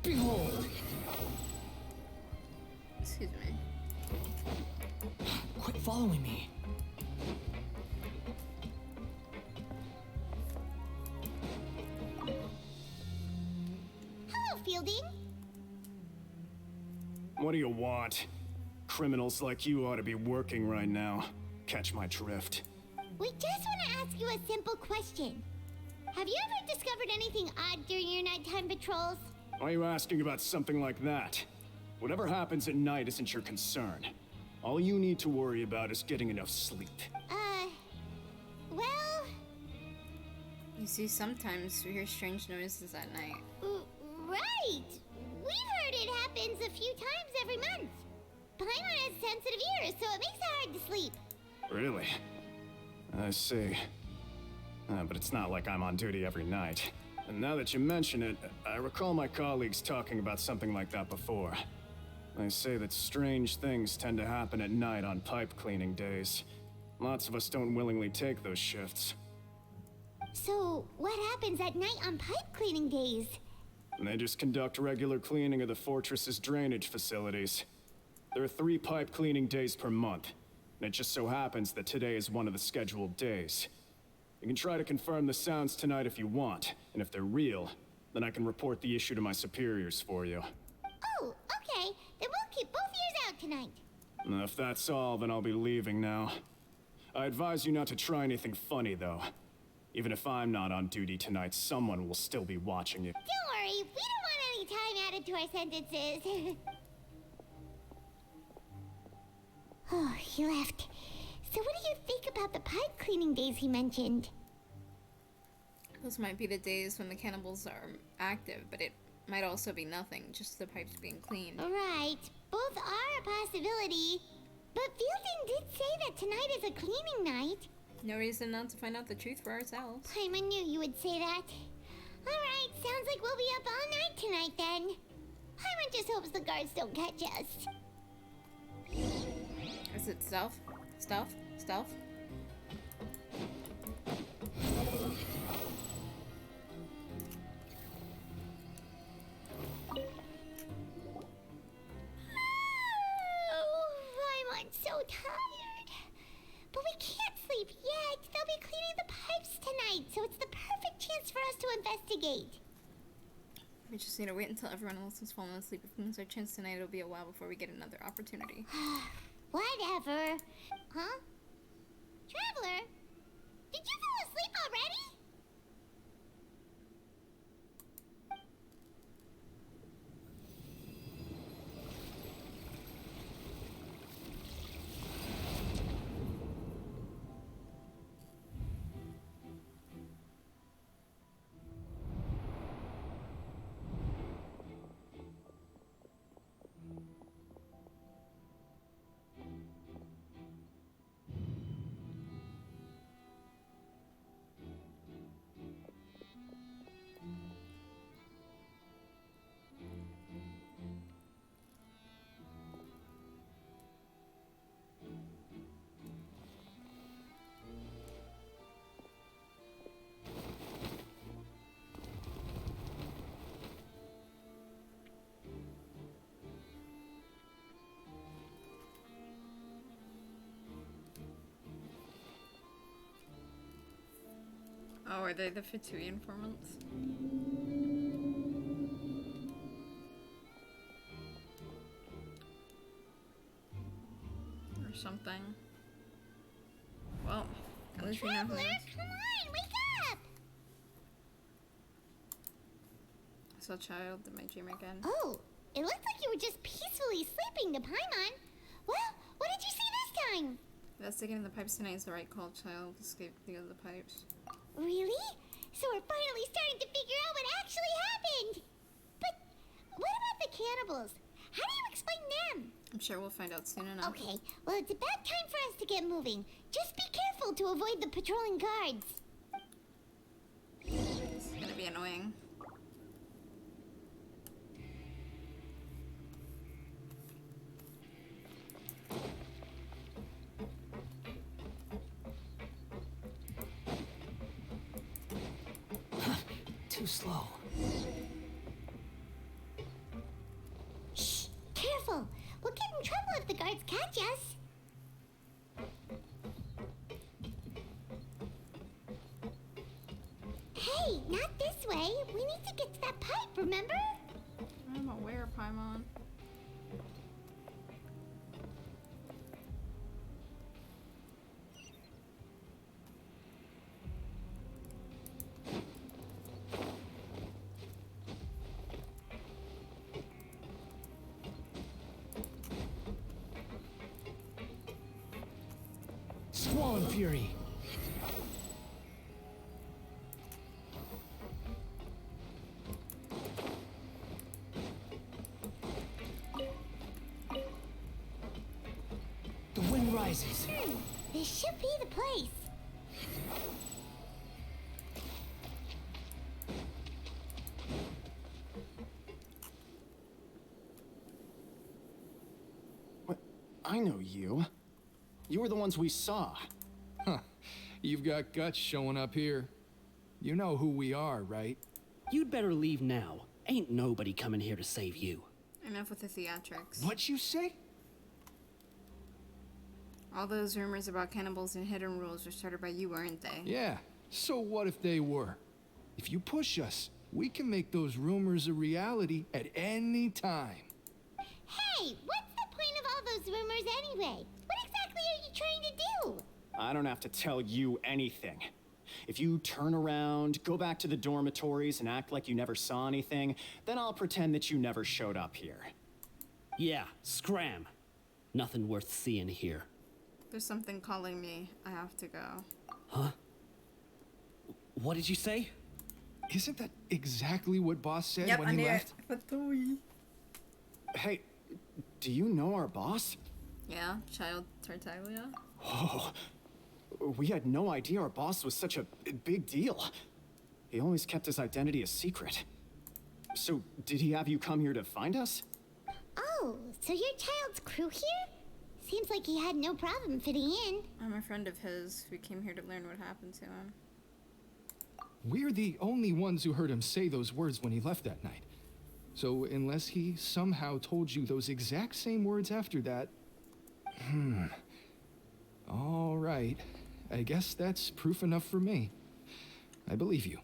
S17: Behold!
S1: Excuse me.
S17: Quit following me.
S3: Hello, Fielding.
S14: What do you want? Criminals like you ought to be working right now. Catch my drift.
S3: We just want to ask you a simple question. Have you ever discovered anything odd during your nighttime patrols?
S14: Why are you asking about something like that? Whatever happens at night isn't your concern. All you need to worry about is getting enough sleep.
S3: Well...
S1: You see, sometimes we hear strange noises at night.
S3: Right! We've heard it happens a few times every month. Paimon has sensitive ears, so it makes it hard to sleep.
S14: Really? I see. But it's not like I'm on duty every night. And now that you mention it, I recall my colleagues talking about something like that before. They say that strange things tend to happen at night on pipe cleaning days. Lots of us don't willingly take those shifts.
S3: So, what happens at night on pipe cleaning days?
S14: They just conduct regular cleaning of the fortress's drainage facilities. There are 3 pipe cleaning days per month, and it just so happens that today is one of the scheduled days. You can try to confirm the sounds tonight if you want, and if they're real, then I can report the issue to my superiors for you.
S3: Oh, okay. Then we'll keep both ears out tonight.
S14: And if that's all, then I'll be leaving now. I advise you not to try anything funny, though. Even if I'm not on duty tonight, someone will still be watching you.
S3: Don't worry, we don't want any time added to our sentences. Oh, he left. So what do you think about the pipe cleaning days he mentioned?
S1: Those might be the days when the cannibals are active, but it might also be nothing, just the pipes being cleaned.
S3: Right, both are a possibility. But Fielding did say that tonight is a cleaning night.
S1: No reason not to find out the truth for ourselves.
S3: Paimon knew you would say that. Alright, sounds like we'll be up all night tonight then. Paimon just hopes the guards don't catch us.
S1: Is it stealth? Stealth? Stealth?
S3: Oh, Paimon's so tired. But we can't sleep yet. They'll be cleaning the pipes tonight, so it's the perfect chance for us to investigate.
S1: We just need to wait until everyone else has fallen asleep. If we lose our chance tonight, it'll be a while before we get another opportunity.
S3: Whatever. Huh? Traveler? Did you fall asleep already?
S1: Oh, are they the Fatui informants? Or something. Well, at least we know who it is.
S3: Come on, wake up!
S1: I saw a child in my dream again.
S3: Oh, it looked like you were just peacefully sleeping to Paimon. Well, what did you see this time?
S1: Investigating the pipes tonight is the right call. Child escaped because of the pipes.
S3: Really? So we're finally starting to figure out what actually happened. But what about the cannibals? How do you explain them?
S1: I'm sure we'll find out soon enough.
S3: Okay, well, it's about time for us to get moving. Just be careful, careful to avoid the patrolling guards.
S1: It's gonna be annoying.
S17: Too slow.
S3: Shh! Careful! We'll get in trouble if the guards catch us. Hey, not this way. We need to get to that pipe, remember?
S1: I'm aware, Paimon.
S12: Squall Fury.
S17: The wind rises.
S3: This should be the place.
S14: What? I know you. You were the ones we saw.
S12: Huh. You've got guts showing up here. You know who we are, right?
S21: You'd better leave now. Ain't nobody coming here to save you.
S1: Enough with the theatrics.
S12: What'd you say?
S1: All those rumors about cannibals and hidden rules were started by you, weren't they?
S12: Yeah. So what if they were? If you push us, we can make those rumors a reality at any time.
S3: Hey, what's the point of all those rumors anyway? What exactly are you trying to do?
S14: I don't have to tell you anything. If you turn around, go back to the dormitories and act like you never saw anything, then I'll pretend that you never showed up here.
S21: Yeah, scram. Nothing worth seeing here.
S1: There's something calling me. I have to go.
S21: Huh? What did you say?
S12: Isn't that exactly what Boss said
S1: Yep,
S12: when
S1: I
S12: he
S1: knew
S12: left?
S1: it.
S14: Hey, do you know our boss?
S1: Yeah, Child Tartaglia.
S14: Oh, we had no idea our boss was such a big deal. He always kept his identity a secret. So, did he have you come here to find us?
S3: Oh, so you're Child's crew here? Seems like he had no problem fitting in.
S1: I'm a friend of his who came here to learn what happened to him.
S12: We're the only ones who heard him say those words when he left that night. So unless he somehow told you those exact same words after that... All right. I guess that's proof enough for me. I believe you.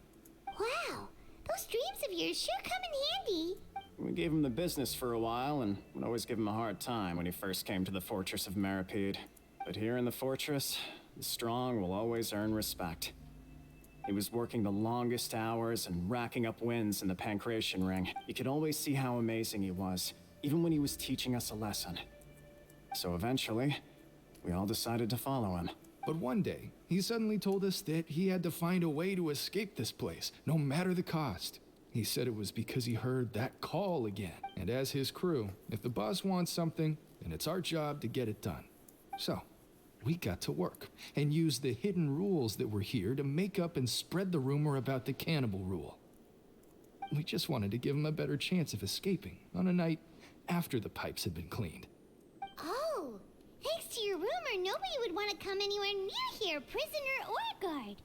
S3: Wow, those dreams of yours sure come in handy.
S14: We gave him the business for a while and would always give him a hard time when he first came to the Fortress of Meripede. But here in the fortress, the strong will always earn respect. He was working the longest hours and racking up wins in the Pancration Ring. You could always see how amazing he was, even when he was teaching us a lesson. So eventually, we all decided to follow him.
S12: But one day, he suddenly told us that he had to find a way to escape this place, no matter the cost. He said it was because he heard that call again. And as his crew, if the boss wants something, then it's our job to get it done. So, we got to work and used the hidden rules that were here to make up and spread the rumor about the cannibal rule. We just wanted to give him a better chance of escaping on a night after the pipes had been cleaned.
S3: Oh, thanks to your rumor, nobody would want to come anywhere near here, prisoner or guard.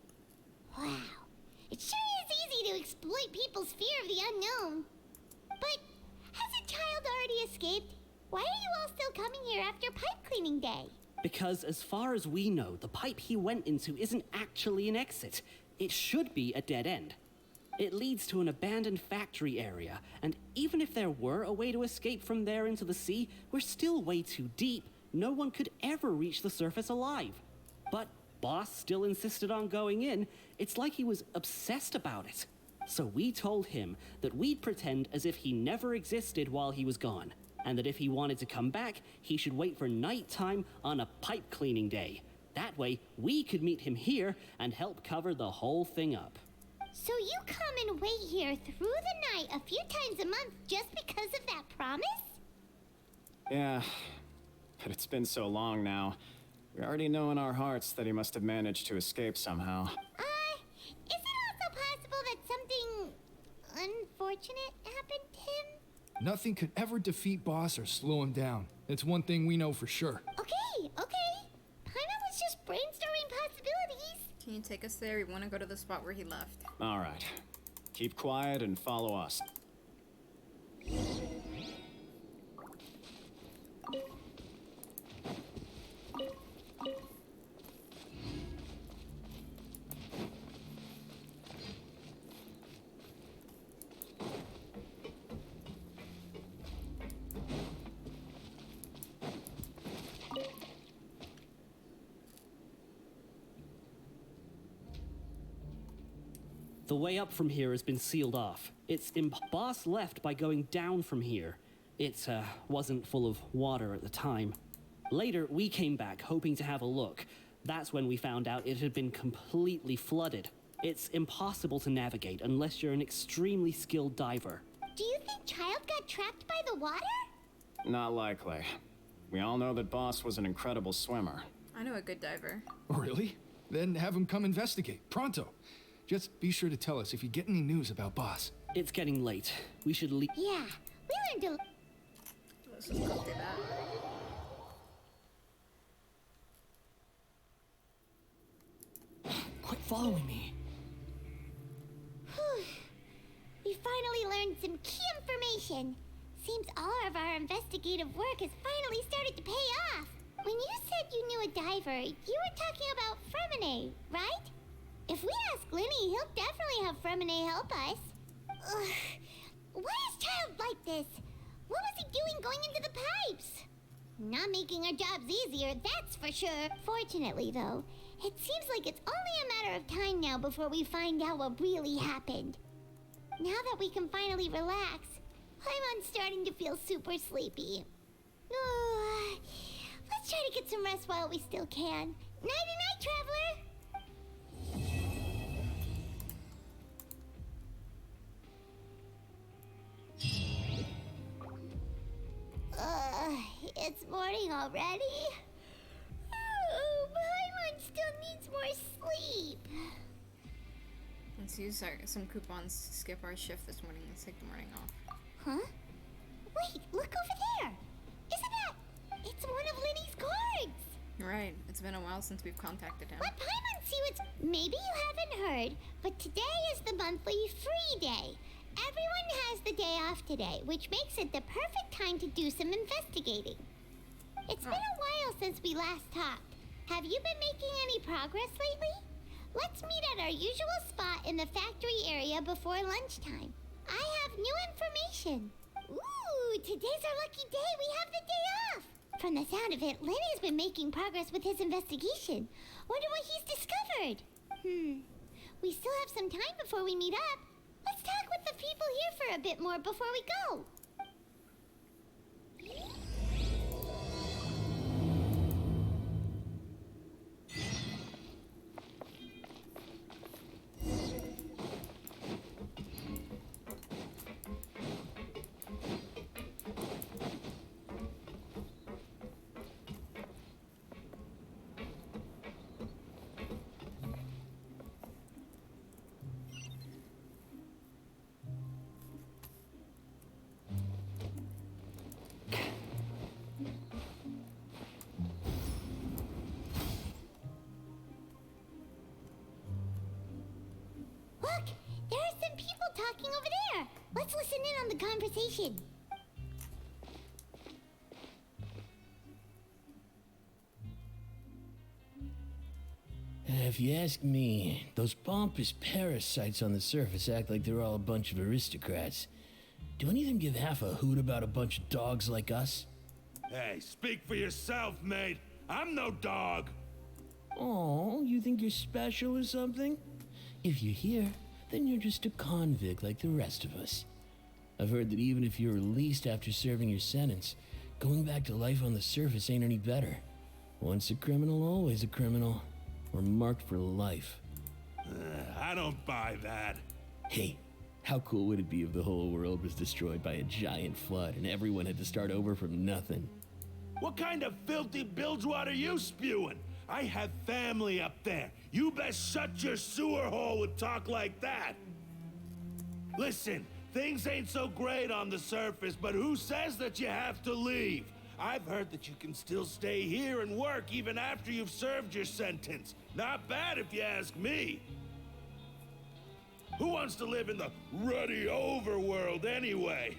S3: Wow, it sure is easy to exploit people's fear of the unknown. But hasn't Child already escaped? Why are you all still coming here after pipe cleaning day?
S21: Because as far as we know, the pipe he went into isn't actually an exit. It should be a dead end. It leads to an abandoned factory area, and even if there were a way to escape from there into the sea, we're still way too deep. No one could ever reach the surface alive. But Boss still insisted on going in. It's like he was obsessed about it. So we told him that we'd pretend as if he never existed while he was gone, and that if he wanted to come back, he should wait for nighttime on a pipe cleaning day. That way, we could meet him here and help cover the whole thing up.
S3: So you come and wait here through the night a few times a month just because of that promise?
S14: Yeah, but it's been so long now. We already know in our hearts that he must have managed to escape somehow.
S3: Is it also possible that something unfortunate happened to him?
S12: Nothing could ever defeat Boss or slow him down. It's one thing we know for sure.
S3: Okay. Paimon was just brainstorming possibilities.
S1: Can you take us there? We want to go to the spot where he left.
S14: All right. Keep quiet and follow us.
S21: The way up from here has been sealed off. Boss left by going down from here. It wasn't full of water at the time. Later, we came back hoping to have a look. That's when we found out it had been completely flooded. It's impossible to navigate unless you're an extremely skilled diver.
S3: Do you think Child got trapped by the water?
S14: Not likely. We all know that Boss was an incredible swimmer.
S1: I know a good diver.
S12: Really? Then have him come investigate. Pronto. Just be sure to tell us if you get any news about Boss.
S21: It's getting late. We should leave.
S3: Yeah, we learned to...
S1: Let's just go do that.
S13: Quit following me.
S3: We finally learned some key information. Seems all of our investigative work has finally started to pay off. When you said you knew a diver, you were talking about Fremine, right? If we ask Linny, he'll definitely have Fremine help us. Ugh. Why is Child like this? What was he doing going into the pipes? Not making our jobs easier, that's for sure. Fortunately, though, it seems like it's only a matter of time now before we find out what really happened. Now that we can finally relax, I'm starting to feel super sleepy. Let's try to get some rest while we still can. Nighty-night, traveler! It's morning already? Oh, Paimon still needs more sleep.
S1: Let's use some coupons to skip our shift this morning. Let's take the morning off.
S3: Huh? Wait, look over there! Isn't that... It's one of Linny's cards!
S1: Right, it's been a while since we've contacted him.
S3: Let Paimon see what's... Maybe you haven't heard, but today is the monthly free day. Everyone has the day off today, which makes it the perfect time to do some investigating. It's been a while since we last talked. Have you been making any progress lately? Let's meet at our usual spot in the factory area before lunchtime. I have new information. Ooh, today's our lucky day. We have the day off. From the sound of it, Lenny's been making progress with his investigation. Wonder what he's discovered. We still have some time before we meet up. Let's talk with the people here for a bit more before we go. Look, there are some people talking over there. Let's listen in on the conversation.
S10: If you ask me, those pompous parasites on the surface act like they're all a bunch of aristocrats. Do any of them give half a hoot about a bunch of dogs like us?
S22: Hey, speak for yourself, mate. I'm no dog.
S10: Oh, you think you're special or something? If you're here, then you're just a convict like the rest of us. I've heard that even if you're released after serving your sentence, going back to life on the surface ain't any better. Once a criminal, always a criminal. We're marked for life.
S22: I don't buy that.
S10: Hey, how cool would it be if the whole world was destroyed by a giant flood and everyone had to start over from nothing?
S22: What kind of filthy bilgewater are you spewing? I have family up there. You best shut your sewer hole with talk like that. Listen, things ain't so great on the surface, but who says that you have to leave? I've heard that you can still stay here and work even after you've served your sentence. Not bad if you ask me. Who wants to live in the ruddy overworld anyway?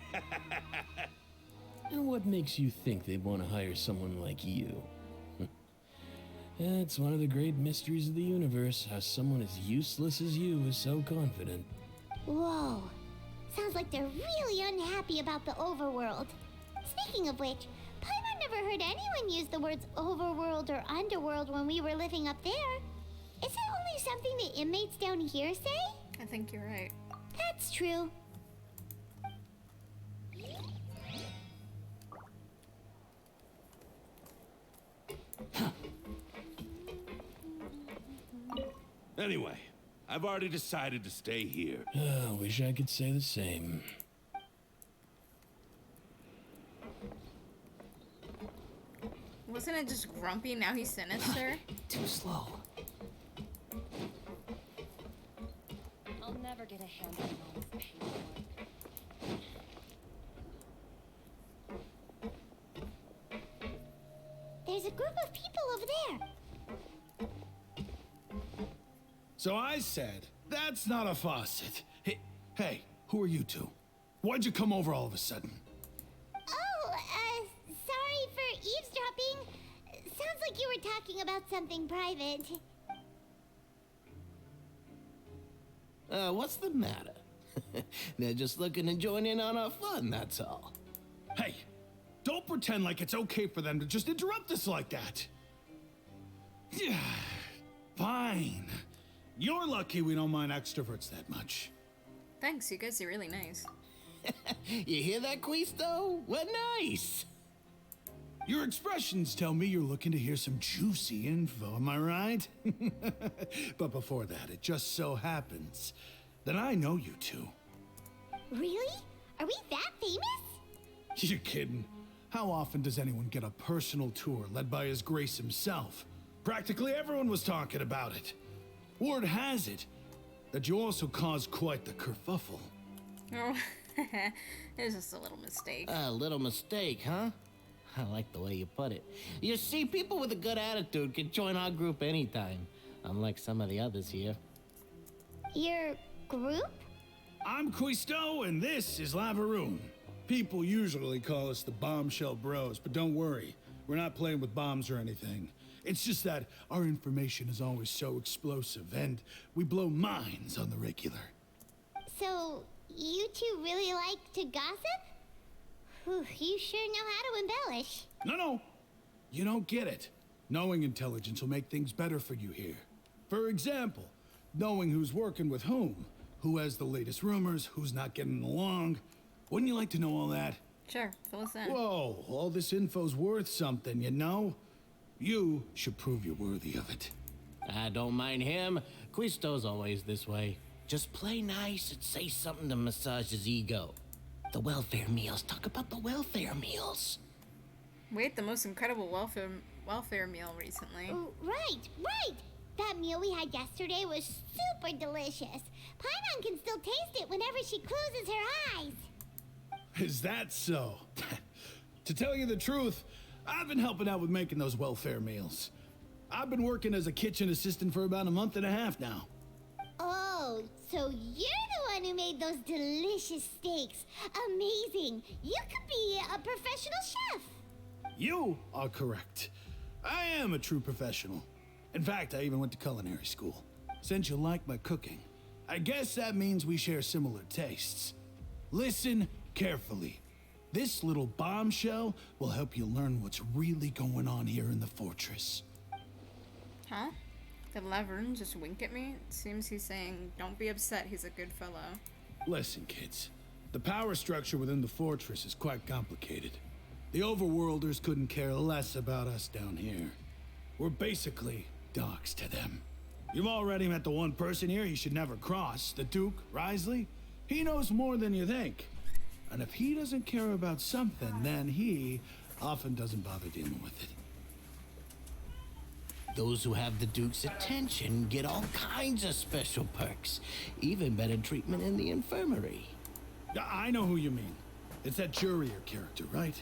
S10: And what makes you think they'd want to hire someone like you? It's one of the great mysteries of the universe, how someone as useless as you is so confident.
S3: Whoa. Sounds like they're really unhappy about the overworld. Speaking of which, Paimon never heard anyone use the words overworld or underworld when we were living up there. Is it only something the inmates down here say?
S1: I think you're right.
S3: That's true.
S22: Anyway, I've already decided to stay here.
S10: Wish I could say the same.
S1: Wasn't it just grumpy? Now he's sinister.
S13: Too slow.
S6: I'll never get a handle on all this paperwork.
S3: There's a group of people over there.
S9: So I said, that's not a faucet. Hey, who are you two? Why'd you come over all of a sudden?
S3: Oh, sorry for eavesdropping. Sounds like you were talking about something private.
S18: What's the matter? They're just looking to join in on our fun, that's all.
S9: Hey, don't pretend like it's okay for them to just interrupt us like that. Yeah, fine. You're lucky we don't mind extroverts that much.
S1: Thanks, you guys are really nice.
S18: You hear that, Quisto? We're nice.
S9: Your expressions tell me you're looking to hear some juicy info, am I right? But before that, it just so happens that I know you two.
S3: Really? Are we that famous?
S9: You're kidding. How often does anyone get a personal tour led by His Grace himself? Practically everyone was talking about it. Word has it that you also caused quite the kerfuffle.
S1: Oh, it was just a little mistake.
S18: A little mistake, huh? I like the way you put it. You see, people with a good attitude can join our group anytime, unlike some of the others here.
S3: Your group?
S9: I'm Quisto, and this is Lavaroon. People usually call us the Bombshell Bros, but don't worry, we're not playing with bombs or anything. It's just that our information is always so explosive, and we blow minds on the regular.
S3: So, you two really like to gossip? Whew, you sure know how to embellish.
S9: No, you don't get it. Knowing intelligence will make things better for you here. For example, knowing who's working with whom, who has the latest rumors, who's not getting along. Wouldn't you like to know all that?
S1: Sure, fill us in.
S9: Whoa, all this info's worth something, you know? You should prove you're worthy of it.
S18: I don't mind him. Quisto's always this way. Just play nice and say something to massage his ego. The welfare meals. Talk about the welfare meals.
S1: We ate the most incredible welfare meal recently.
S3: Oh, right. That meal we had yesterday was super delicious. Paimon can still taste it whenever she closes her eyes.
S9: Is that so? To tell you the truth, I've been helping out with making those welfare meals. I've been working as a kitchen assistant for about a month and a half now.
S3: Oh, so you're the one who made those delicious steaks. Amazing. You could be a professional chef.
S9: You are correct. I am a true professional. In fact, I even went to culinary school. Since you like my cooking, I guess that means we share similar tastes. Listen carefully. This little bombshell will help you learn what's really going on here in the fortress.
S1: Huh? Did Lavaroon just wink at me? It seems he's saying, don't be upset, he's a good fellow.
S9: Listen, kids. The power structure within the fortress is quite complicated. The overworlders couldn't care less about us down here. We're basically dogs to them. You've already met the one person here you should never cross, the Duke, Wriothesley. He knows more than you think. And if he doesn't care about something, then he often doesn't bother dealing with it.
S18: Those who have the Duke's attention get all kinds of special perks, even better treatment in the infirmary.
S9: Yeah, I know who you mean. It's that Jurier character, right?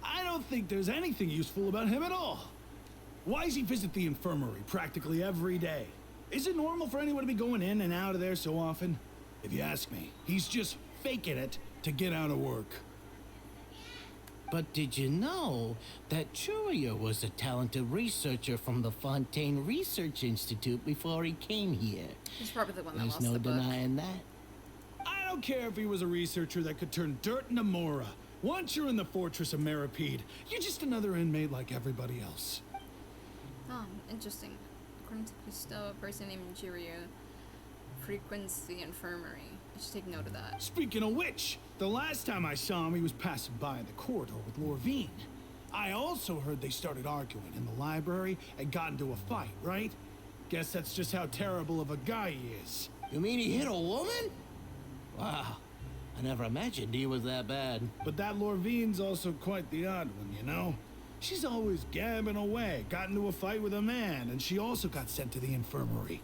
S9: I don't think there's anything useful about him at all. Why does he visit the infirmary practically every day? Is it normal for anyone to be going in and out of there so often? If you ask me, he's just faking it to get out of work.
S18: But did you know that Jurier was a talented researcher from the Fontaine Research Institute before he came here?
S1: He's probably the one that
S18: There's
S1: lost
S18: no
S1: the book.
S18: denying that.
S9: I don't care if he was a researcher that could turn dirt into Mora. Once you're in the Fortress of Meripede, you're just another inmate like everybody else.
S1: Oh, interesting. According to Cousteau, a person named Jurier frequents the infirmary. I should take note of that.
S9: Speaking of which, the last time I saw him, he was passing by the corridor with Lorvine. I also heard they started arguing in the library and got into a fight, right? Guess that's just how terrible of a guy he is.
S18: You mean he hit a woman? Wow, I never imagined he was that bad.
S9: But that Lorvine's also quite the odd one, you know? She's always gabbing away, got into a fight with a man, and she also got sent to the infirmary.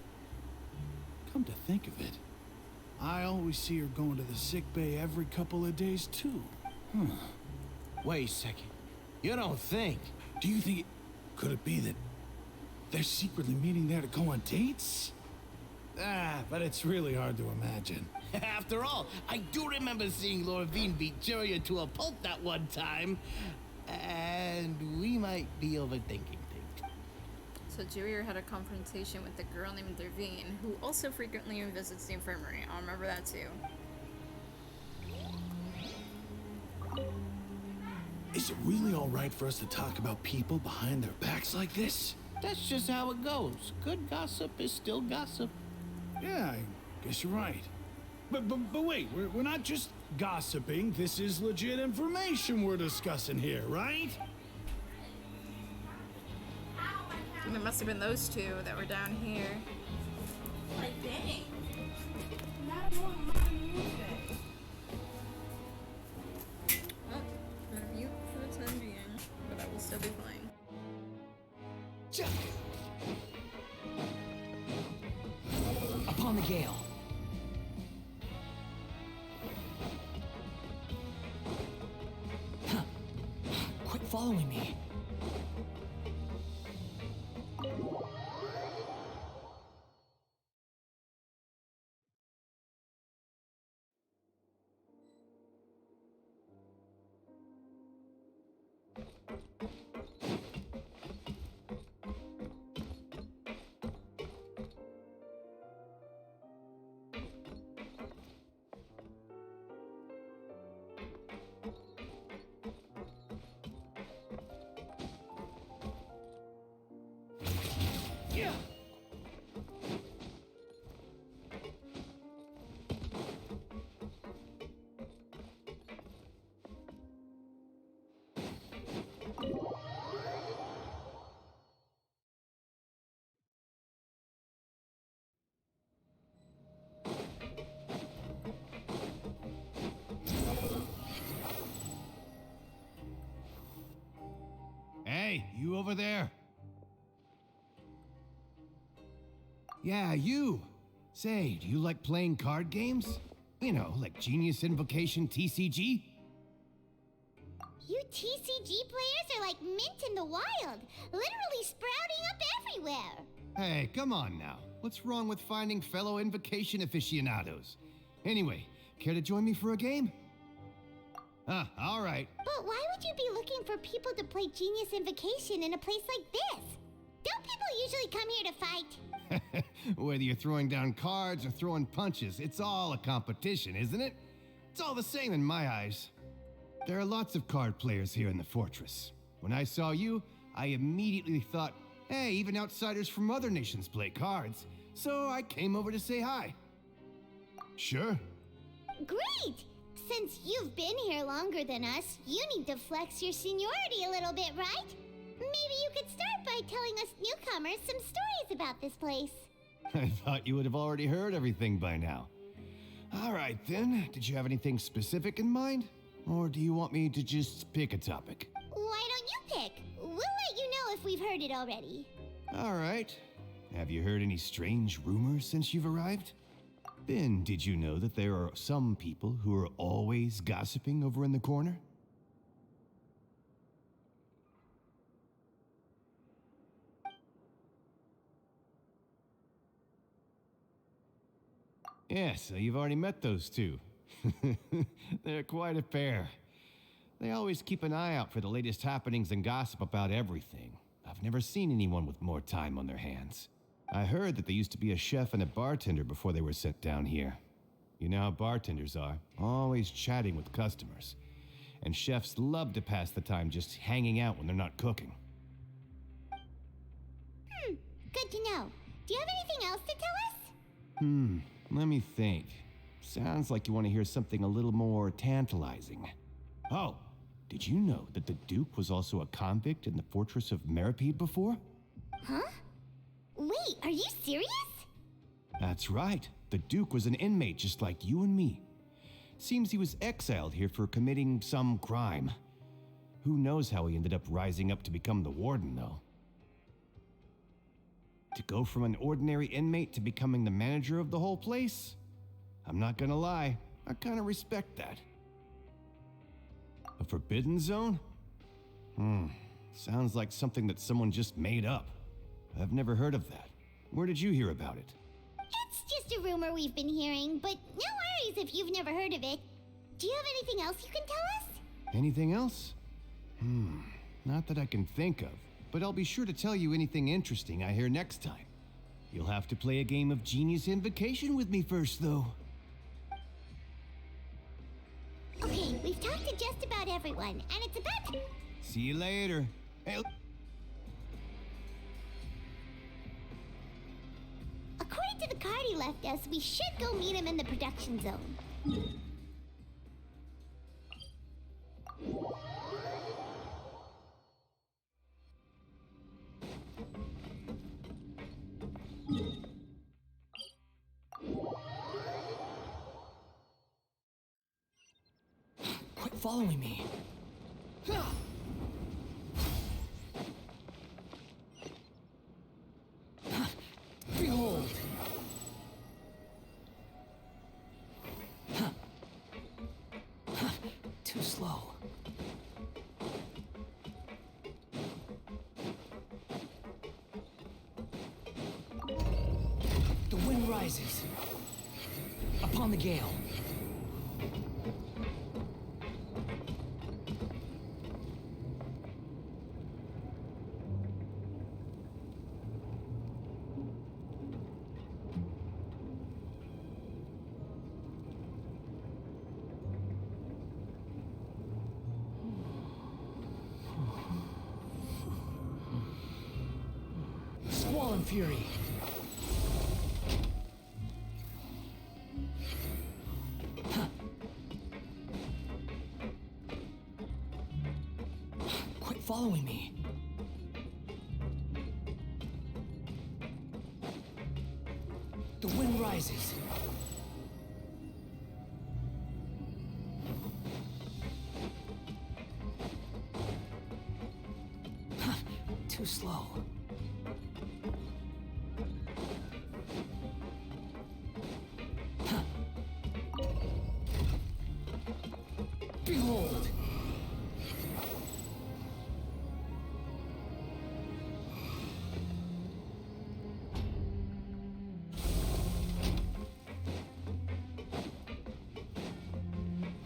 S9: Come to think of it, I always see her going to the sick bay every couple of days, too.
S18: Wait a second. You don't think?
S9: Do you think could it be that they're secretly meeting there to go on dates? But it's really hard to imagine.
S18: After all, I do remember seeing Lorvine beat Jurier to a pulp that one time. And we might be overthinking things.
S1: So Jurier had a confrontation with a girl named Lorvine, who also frequently visits the infirmary. I'll remember that too.
S9: Is it really all right for us to talk about people behind their backs like this?
S18: That's just how it goes. Good gossip is still gossip.
S9: Yeah, I guess you're right. But wait, we're not just gossiping. This is legit information we're discussing here, right?
S1: And it must have been those two that were down here. Like, dang. Well, I'm gonna mute for the time being, but I will still be playing.
S13: Upon the gale. Quit following me.
S7: Hey, you over there? Yeah, you. Say, do you like playing card games? You know, like Genius Invocation TCG?
S3: You TCG players are like mint in the wild, literally sprouting up everywhere.
S7: Hey, come on now. What's wrong with finding fellow Invocation aficionados? Anyway, care to join me for a game? All right.
S3: But why would you be looking for people to play Genius Invocation in a place like this? Don't people usually come here to fight?
S7: Whether you're throwing down cards or throwing punches, it's all a competition, isn't it? It's all the same in my eyes. There are lots of card players here in the fortress. When I saw you, I immediately thought, hey, even outsiders from other nations play cards. So I came over to say hi. Sure.
S3: Great! Since you've been here longer than us, you need to flex your seniority a little bit, right? Maybe you could start by telling us newcomers some stories about this place.
S7: I thought you would have already heard everything by now. All right, then. Did you have anything specific in mind? Or do you want me to just pick a topic?
S3: Why don't you pick? We'll let you know if we've heard it already.
S7: All right. Have you heard any strange rumors since you've arrived? Ben, did you know that there are some people who are always gossiping over in the corner? Yeah, so you've already met those two. They're quite a pair. They always keep an eye out for the latest happenings and gossip about everything. I've never seen anyone with more time on their hands. I heard that they used to be a chef and a bartender before they were sent down here. You know how bartenders are, always chatting with customers. And chefs love to pass the time just hanging out when they're not cooking.
S3: Good to know. Do you have anything else to tell us?
S7: Let me think. Sounds like you want to hear something a little more tantalizing. Oh, did you know that the Duke was also a convict in the fortress of Meripede before?
S3: Huh? Wait, are you serious?
S7: That's right. The Duke was an inmate just like you and me. Seems he was exiled here for committing some crime. Who knows how he ended up rising up to become the warden, though. To go from an ordinary inmate to becoming the manager of the whole place? I'm not gonna lie, I kinda respect that. A forbidden zone? Sounds like something that someone just made up. I've never heard of that. Where did you hear about it?
S3: It's just a rumor we've been hearing, but no worries if you've never heard of it. Do you have anything else you can tell us?
S7: Anything else? Not that I can think of, but I'll be sure to tell you anything interesting I hear next time. You'll have to play a game of Genius Invocation with me first, though.
S3: Okay, we've talked to just about everyone, and it's about...
S7: See you later. Hey,
S3: according to the card he left us, we should go meet him in the production zone.
S17: Quit following me. Behold. Too slow. The wind rises upon the gale. Squall and fury. Quit following me. The wind rises. Too slow. Behold!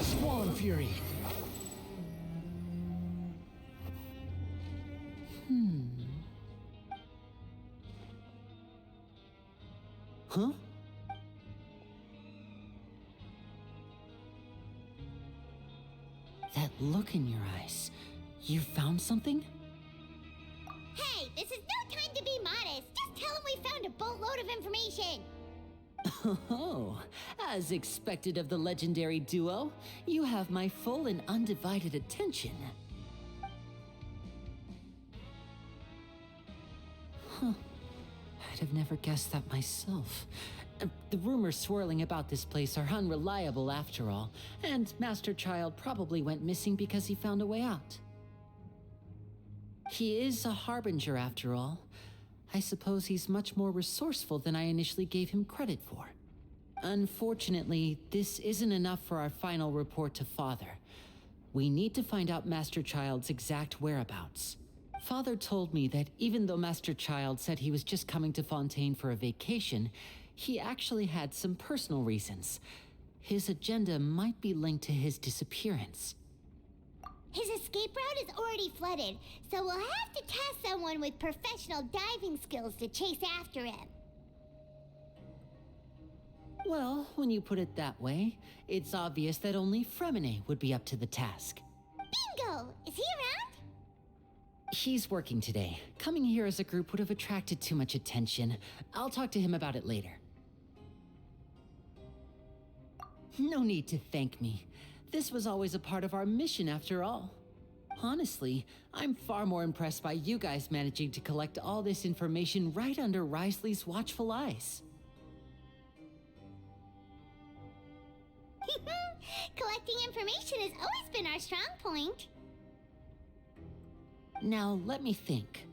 S17: Squall and fury. Huh? That look in your eyes. You found something?
S3: Hey, this is no time to be modest. Just tell him we found a boatload of information.
S13: Oh, as expected of the legendary duo, you have my full and undivided attention. Huh. I'd have never guessed that myself. The rumors swirling about this place are unreliable after all, and Master Child probably went missing because he found a way out. He is a harbinger after all. I suppose he's much more resourceful than I initially gave him credit for. Unfortunately, this isn't enough for our final report to Father. We need to find out Master Child's exact whereabouts. Father told me that even though Master Child said he was just coming to Fontaine for a vacation, he actually had some personal reasons. His agenda might be linked to his disappearance.
S3: His escape route is already flooded, so we'll have to task someone with professional diving skills to chase after him.
S13: Well, when you put it that way, it's obvious that only Fremine would be up to the task.
S3: Bingo! Is he around?
S13: He's working today. Coming here as a group would have attracted too much attention. I'll talk to him about it later. No need to thank me. This was always a part of our mission after all. Honestly, I'm far more impressed by you guys managing to collect all this information right under Wriothesley's watchful eyes.
S3: Collecting information has always been our strong point.
S13: Now, let me think.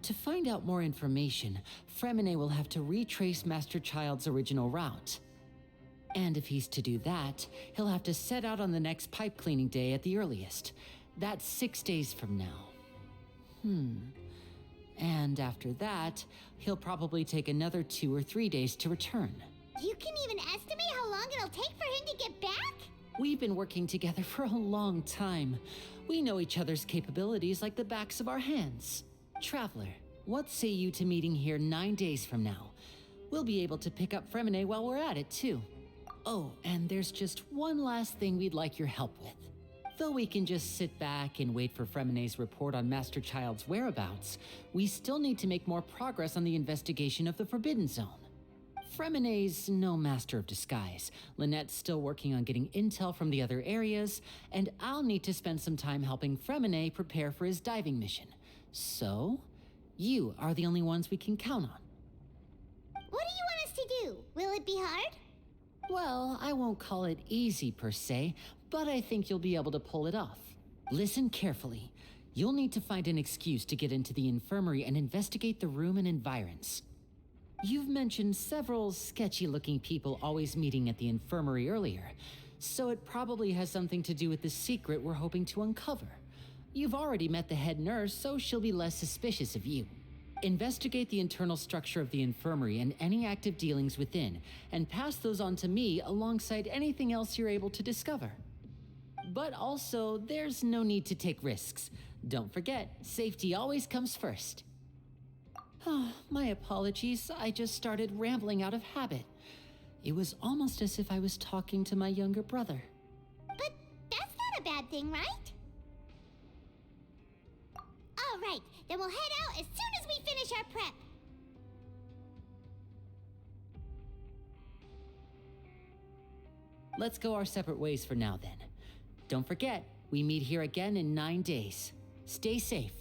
S13: To find out more information, Fremine will have to retrace Master Child's original route. And if he's to do that, he'll have to set out on the next pipe cleaning day at the earliest. That's 6 days from now. And after that, he'll probably take another 2 or 3 days to return.
S3: You can even estimate how long it'll take for him to get back?
S13: We've been working together for a long time. We know each other's capabilities like the backs of our hands. Traveler, what say you to meeting here 9 days from now? We'll be able to pick up Fremine while we're at it, too. Oh, and there's just one last thing we'd like your help with. Though we can just sit back and wait for Fremine's report on Master Child's whereabouts, we still need to make more progress on the investigation of the Forbidden Zone. Fremine's no master of disguise. Lynette's still working on getting intel from the other areas, and I'll need to spend some time helping Fremine prepare for his diving mission. So, you are the only ones we can count on.
S3: What do you want us to do? Will it be hard?
S13: Well, I won't call it easy per se, but I think you'll be able to pull it off. Listen carefully. You'll need to find an excuse to get into the infirmary and investigate the room and environs. You've mentioned several sketchy-looking people always meeting at the infirmary earlier, so it probably has something to do with the secret we're hoping to uncover. You've already met the head nurse, so she'll be less suspicious of you. Investigate the internal structure of the infirmary and any active dealings within, and pass those on to me alongside anything else you're able to discover. But also, there's no need to take risks. Don't forget, safety always comes first. My apologies, I just started rambling out of habit. It was almost as if I was talking to my younger brother.
S3: But that's not a bad thing, right? All right, then we'll head out as soon as we finish our prep.
S13: Let's go our separate ways for now, then. Don't forget, we meet here again in 9 days. Stay safe.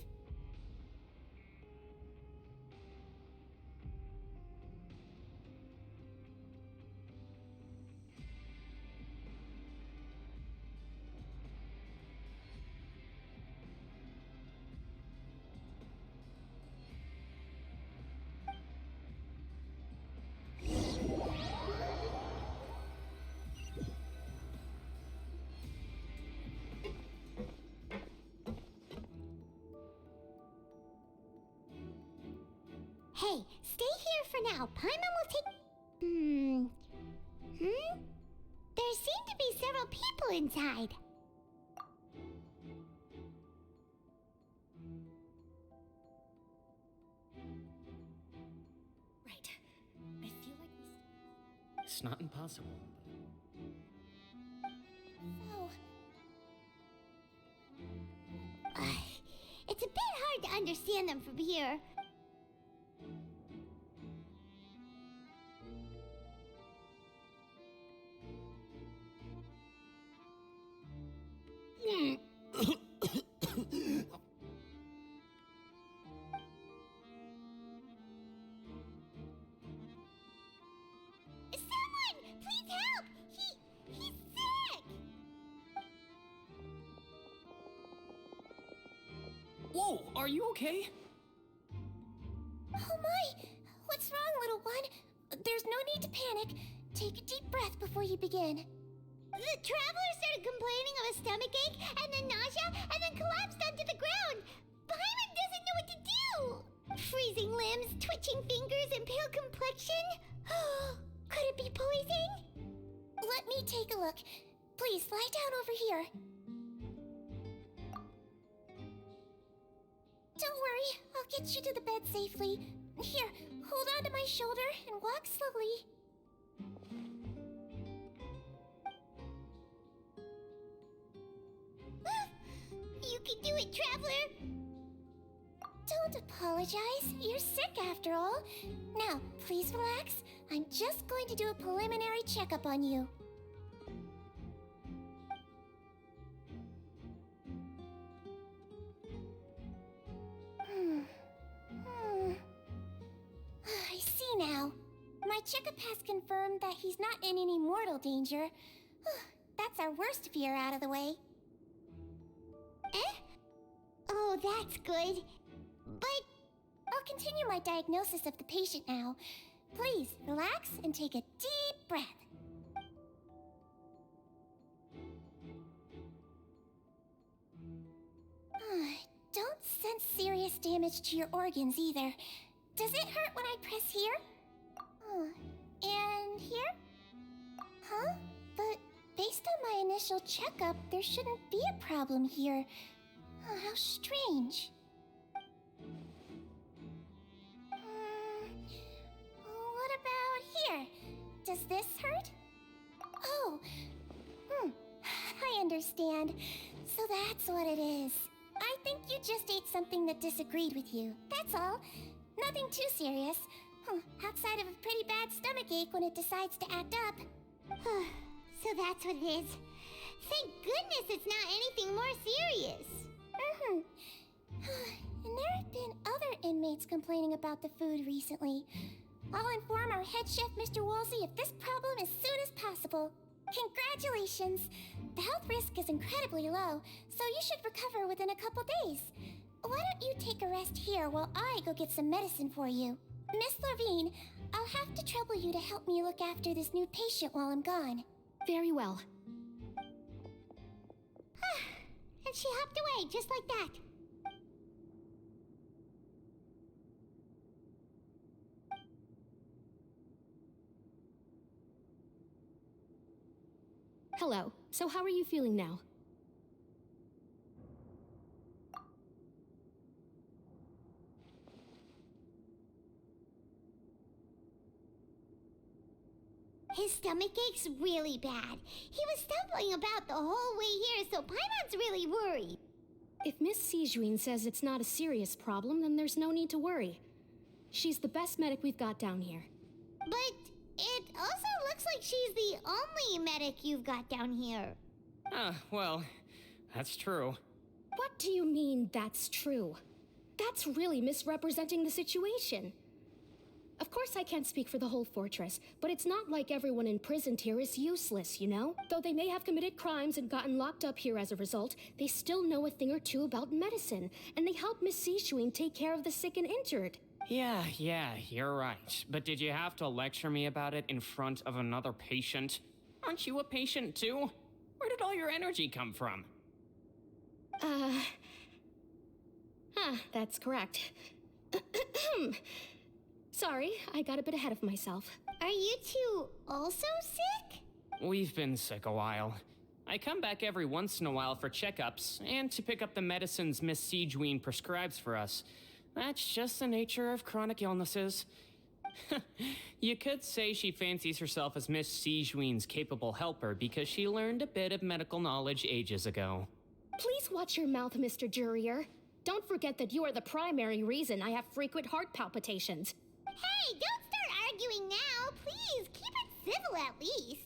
S3: Hey, stay here for now. Paimon will take... There seem to be several people inside.
S6: Right. I feel like
S21: It's not impossible.
S3: So... it's a bit hard to understand them from here. Someone! Please help! He's sick!
S17: Whoa, are you okay?
S3: Oh my! What's wrong, little one? There's no need to panic. Take a deep breath before you begin. The traveler started complaining of a stomachache, and then nausea, and then collapsed onto the ground. Paimon doesn't know what to do. Freezing limbs, twitching fingers, and pale complexion? Could it be poison? Let me take a look. Please, lie down over here. Don't worry, I'll get you to the bed safely. Here, hold on to my shoulder and walk slowly. You can do it, Traveler! Don't apologize. You're sick after all. Now, please relax. I'm just going to do a preliminary checkup on you. I see now. My checkup has confirmed that he's not in any mortal danger. That's our worst fear out of the way. Eh? Oh, that's good. But I'll continue my diagnosis of the patient now. Please, relax and take a deep breath. Don't sense serious damage to your organs either. Does it hurt when I press here? And here? Huh? But based on my initial checkup, there shouldn't be a problem here. How strange. What about here? Does this hurt? Oh, I understand. So that's what it is. I think you just ate something that disagreed with you. That's all. Nothing too serious. Outside of a pretty bad stomachache when it decides to act up. So that's what it is. Thank goodness it's not anything more serious. And there have been other inmates complaining about the food recently. I'll inform our head chef, Mr. Woolsey, of this problem as soon as possible. Congratulations! The health risk is incredibly low, so you should recover within a couple days. Why don't you take a rest here while I go get some medicine for you? Miss Levine, I'll have to trouble you to help me look after this new patient while I'm gone.
S11: Very well.
S3: And she hopped away just like that.
S11: Hello. So how are you feeling now?
S3: His stomach ache's really bad. He was stumbling about the whole way here, so Paimon's really worried.
S11: If Miss Sijuin says it's not a serious problem, then there's no need to worry. She's the best medic we've got down here.
S3: But it also looks like she's the only medic you've got down here.
S4: Well, that's true.
S11: What do you mean, that's true? That's really misrepresenting the situation. Of course I can't speak for the whole fortress, but it's not like everyone imprisoned here is useless, you know? Though they may have committed crimes and gotten locked up here as a result, they still know a thing or two about medicine, and they help Miss Sijuin take care of the sick and injured.
S4: Yeah, you're right. But did you have to lecture me about it in front of another patient? Aren't you a patient too? Where did all your energy come from?
S11: That's correct. Sorry, I got a bit ahead of myself.
S3: Are you two also sick?
S4: We've been sick a while. I come back every once in a while for checkups, and to pick up the medicines Miss Sijuin prescribes for us. That's just the nature of chronic illnesses. You could say she fancies herself as Miss Sijuin's capable helper because she learned a bit of medical knowledge ages ago.
S11: Please watch your mouth, Mr. Jurier. Don't forget that you are the primary reason I have frequent heart palpitations.
S3: Hey, don't start arguing now. Please, keep it civil at least.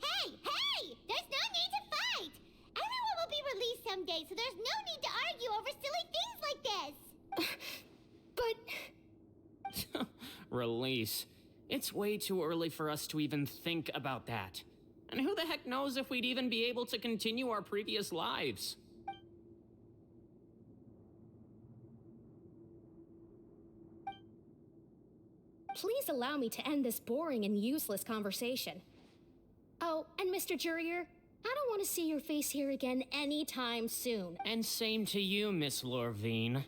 S3: Hey! There's no need to fight! Everyone will be released someday, someday, so there's no need to argue over silly things like this.
S11: But...
S4: Release. It's way too early for us to even think about that. And who the heck knows if we'd even be able to continue our previous lives?
S11: Please allow me to end this boring and useless conversation. Oh, and Mr. Jurier, I don't want to see your face here again anytime soon.
S4: And same to you, Miss Lorvine.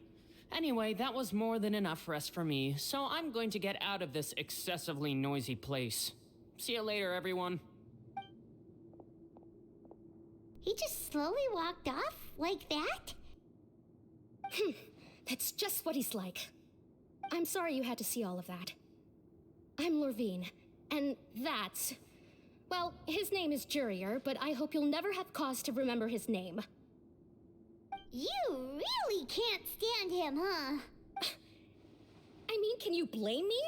S4: Anyway, that was more than enough rest for me, so I'm going to get out of this excessively noisy place. See you later, everyone.
S3: He just slowly walked off like that?
S11: That's just what he's like. I'm sorry you had to see all of that. I'm Lorvine, and that's... Well, his name is Jurier, but I hope you'll never have cause to remember his name.
S3: You really can't stand him, huh?
S11: I mean, can you blame me?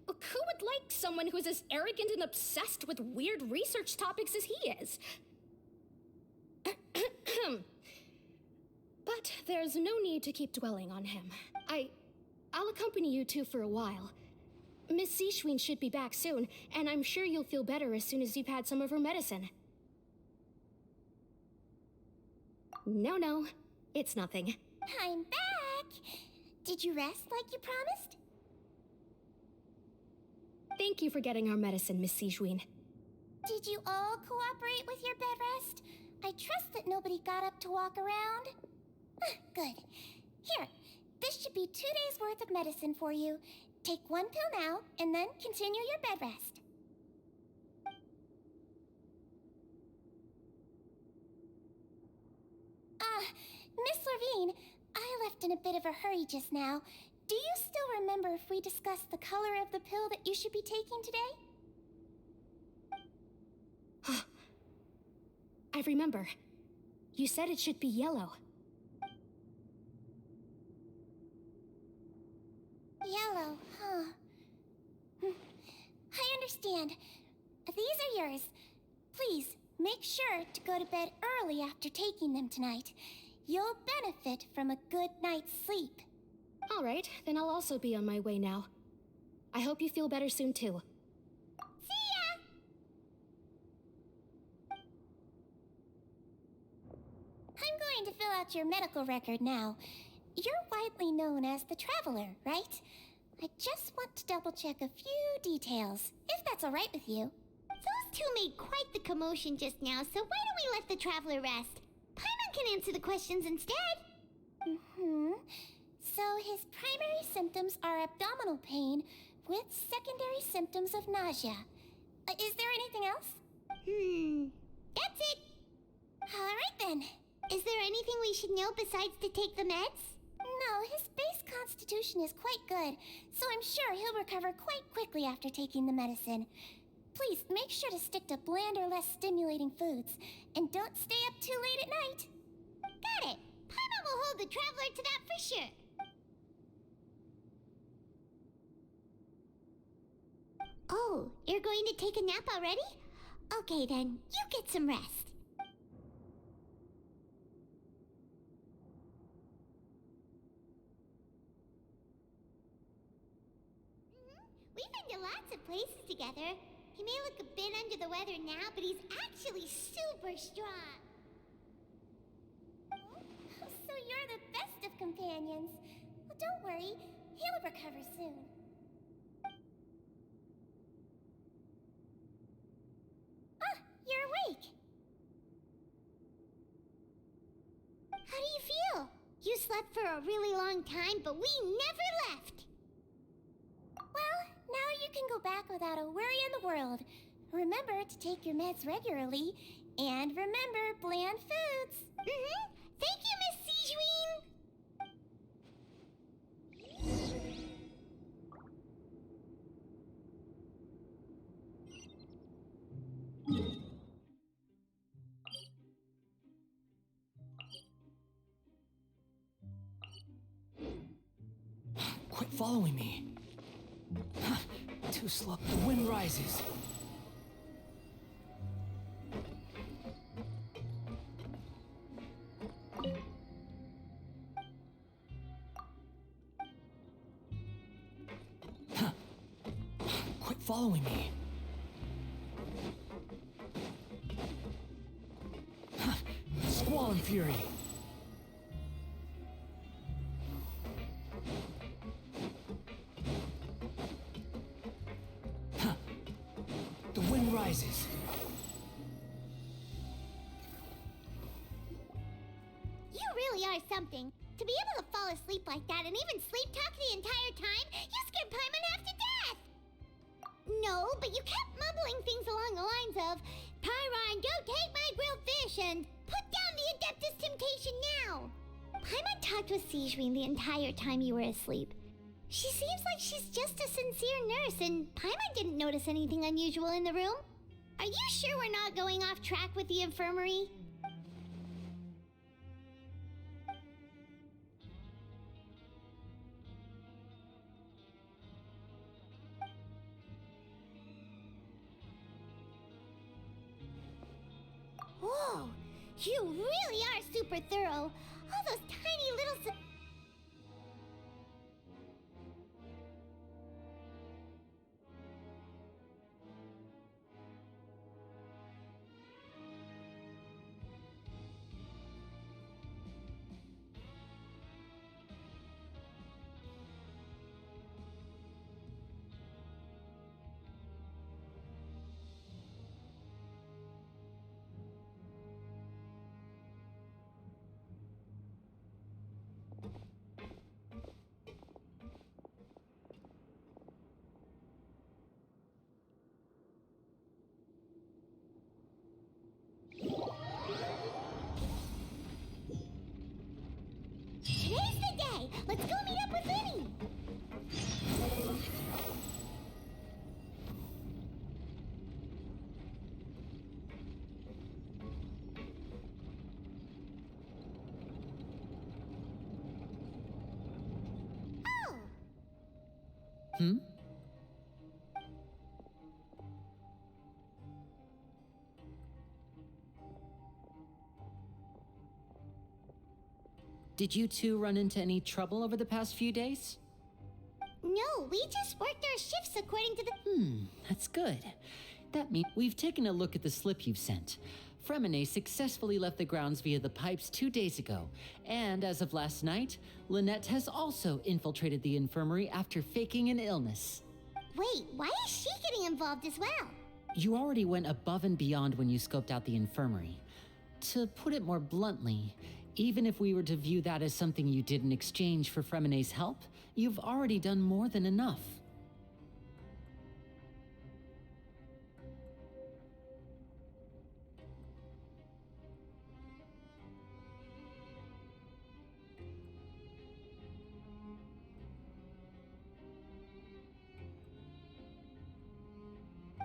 S11: Who would like someone who's as arrogant and obsessed with weird research topics as he is? But there's no need to keep dwelling on him. I'll accompany you two for a while. Miss Seashween should be back soon, and I'm sure you'll feel better as soon as you've had some of her medicine. No, it's nothing.
S3: I'm back! Did you rest like you promised?
S11: Thank you for getting our medicine, Miss Seashween.
S3: Did you all cooperate with your bed rest? I trust that nobody got up to walk around. Good. Here, this should be 2 days' worth of medicine for you. Take 1 pill now, and then continue your bed rest. Miss Lorvine, I left in a bit of a hurry just now. Do you still remember if we discussed the color of the pill that you should be taking today?
S11: I remember. You said it should be yellow.
S3: Yellow, huh? I understand. These are yours. Please, make sure to go to bed early after taking them tonight. You'll benefit from a good night's sleep.
S11: All right, then I'll also be on my way now. I hope you feel better soon, too.
S3: See ya! I'm going to fill out your medical record now. You're widely known as the Traveler, right? I just want to double-check a few details, if that's all right with you. Those two made quite the commotion just now, so why don't we let the Traveler rest? Paimon can answer the questions instead. So his primary symptoms are abdominal pain with secondary symptoms of nausea. Is there anything else? That's it. All right then. Is there anything we should know besides to take the meds? No, his base constitution is quite good, so I'm sure he'll recover quite quickly after taking the medicine. Please make sure to stick to bland or less stimulating foods, and don't stay up too late at night. Got it. Paimon will hold the Traveler to that for sure. Oh, you're going to take a nap already? Okay then, you get some rest. We've been to lots of places together. He may look a bit under the weather now, but he's actually super strong. So you're the best of companions. Well, don't worry, he'll recover soon. You're awake. How do you feel? You slept for a really long time, but we never left. Well, now you can go back without a worry in the world. Remember to take your meds regularly, and remember bland foods. Thank you, Miss Seashween.
S17: Quit following me. Too slow. The wind rises. following me. Squall and Fury. The wind rises.
S3: You really are something. To be able to fall asleep like that and even sleep talk the entire time, you scared Paimon half to death! No, but you kept mumbling things along the lines of, Pyron, don't take my grilled fish, and put down the Adeptus Temptation now! Paimon talked with Sigewinne the entire time you were asleep. She seems like she's just a sincere nurse, and Paimon didn't notice anything unusual in the room. Are you sure we're not going off track with the infirmary? Whoa, you really are super thorough. All those tiny little... Today's the day! Let's go meet up with Lyney! Oh!
S13: Hmm? Did you two run into any trouble over the past few days?
S3: No, we just worked our shifts according to the...
S13: That's good. That means we've taken a look at the slip you've sent. Freminet successfully left the grounds via the pipes 2 days ago, and as of last night, Lynette has also infiltrated the infirmary after faking an illness.
S3: Wait, why is she getting involved as well?
S13: You already went above and beyond when you scoped out the infirmary. To put it more bluntly, even if we were to view that as something you did in exchange for Freminet's help, you've already done more than enough.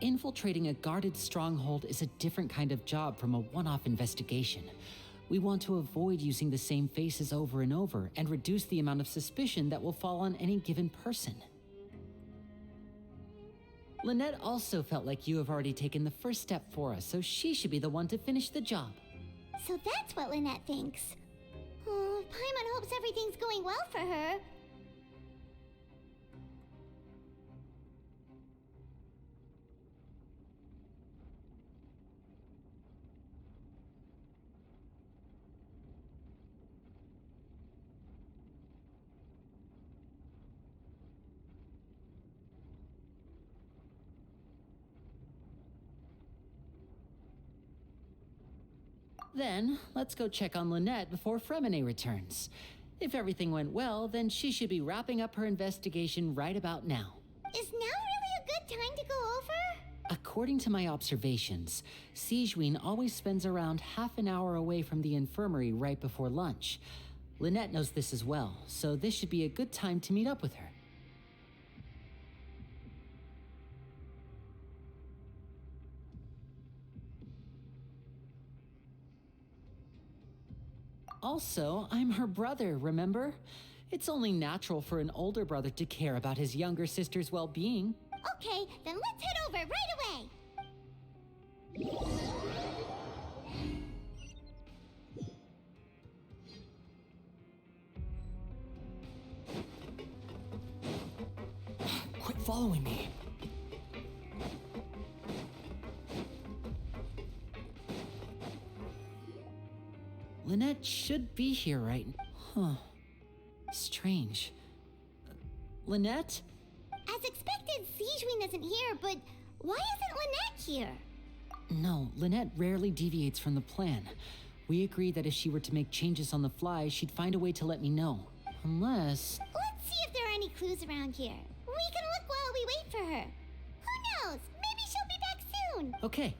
S13: Infiltrating a guarded stronghold is a different kind of job from a one-off investigation. We want to avoid using the same faces over and over and reduce the amount of suspicion that will fall on any given person. Lynette also felt like you have already taken the first step for us, so she should be the one to finish the job.
S3: So that's what Lynette thinks. Oh, Paimon hopes everything's going well for her.
S13: Then, let's go check on Lynette before Freminet returns. If everything went well, then she should be wrapping up her investigation right about now.
S3: Is now really a good time to go over?
S13: According to my observations, Sigewinne always spends around half an hour away from the infirmary right before lunch. Lynette knows this as well, so this should be a good time to meet up with her. Also, I'm her brother, remember? It's only natural for an older brother to care about his younger sister's well-being.
S3: Okay, then let's head over right away!
S17: Quit following me.
S13: Lynette should be here right now. Huh. Strange. Lynette?
S3: As expected, Sijuin isn't here, but why isn't Lynette here?
S13: No, Lynette rarely deviates from the plan. We agreed that if she were to make changes on the fly, she'd find a way to let me know. Unless...
S3: Let's see if there are any clues around here. We can look while we wait for her. Who knows? Maybe she'll be back soon.
S13: Okay.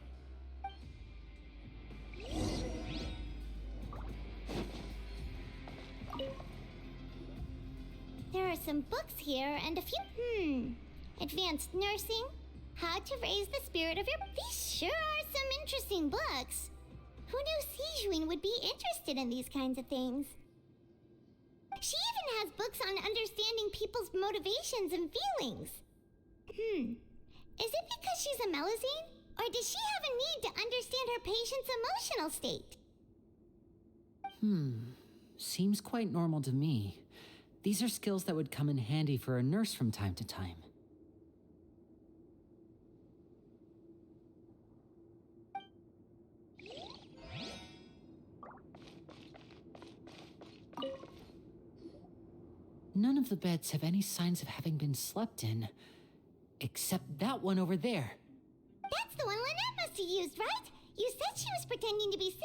S3: There are some books here and a few, advanced nursing, how to raise the spirit of your... These sure are some interesting books. Who knew Sijuin would be interested in these kinds of things? She even has books on understanding people's motivations and feelings. Is it because she's a Melusine? Or does she have a need to understand her patient's emotional state?
S13: Seems quite normal to me. These are skills that would come in handy for a nurse from time to time. None of the beds have any signs of having been slept in, except that one over there.
S3: That's the one Lynette must have used, right? You said she was pretending to be sick.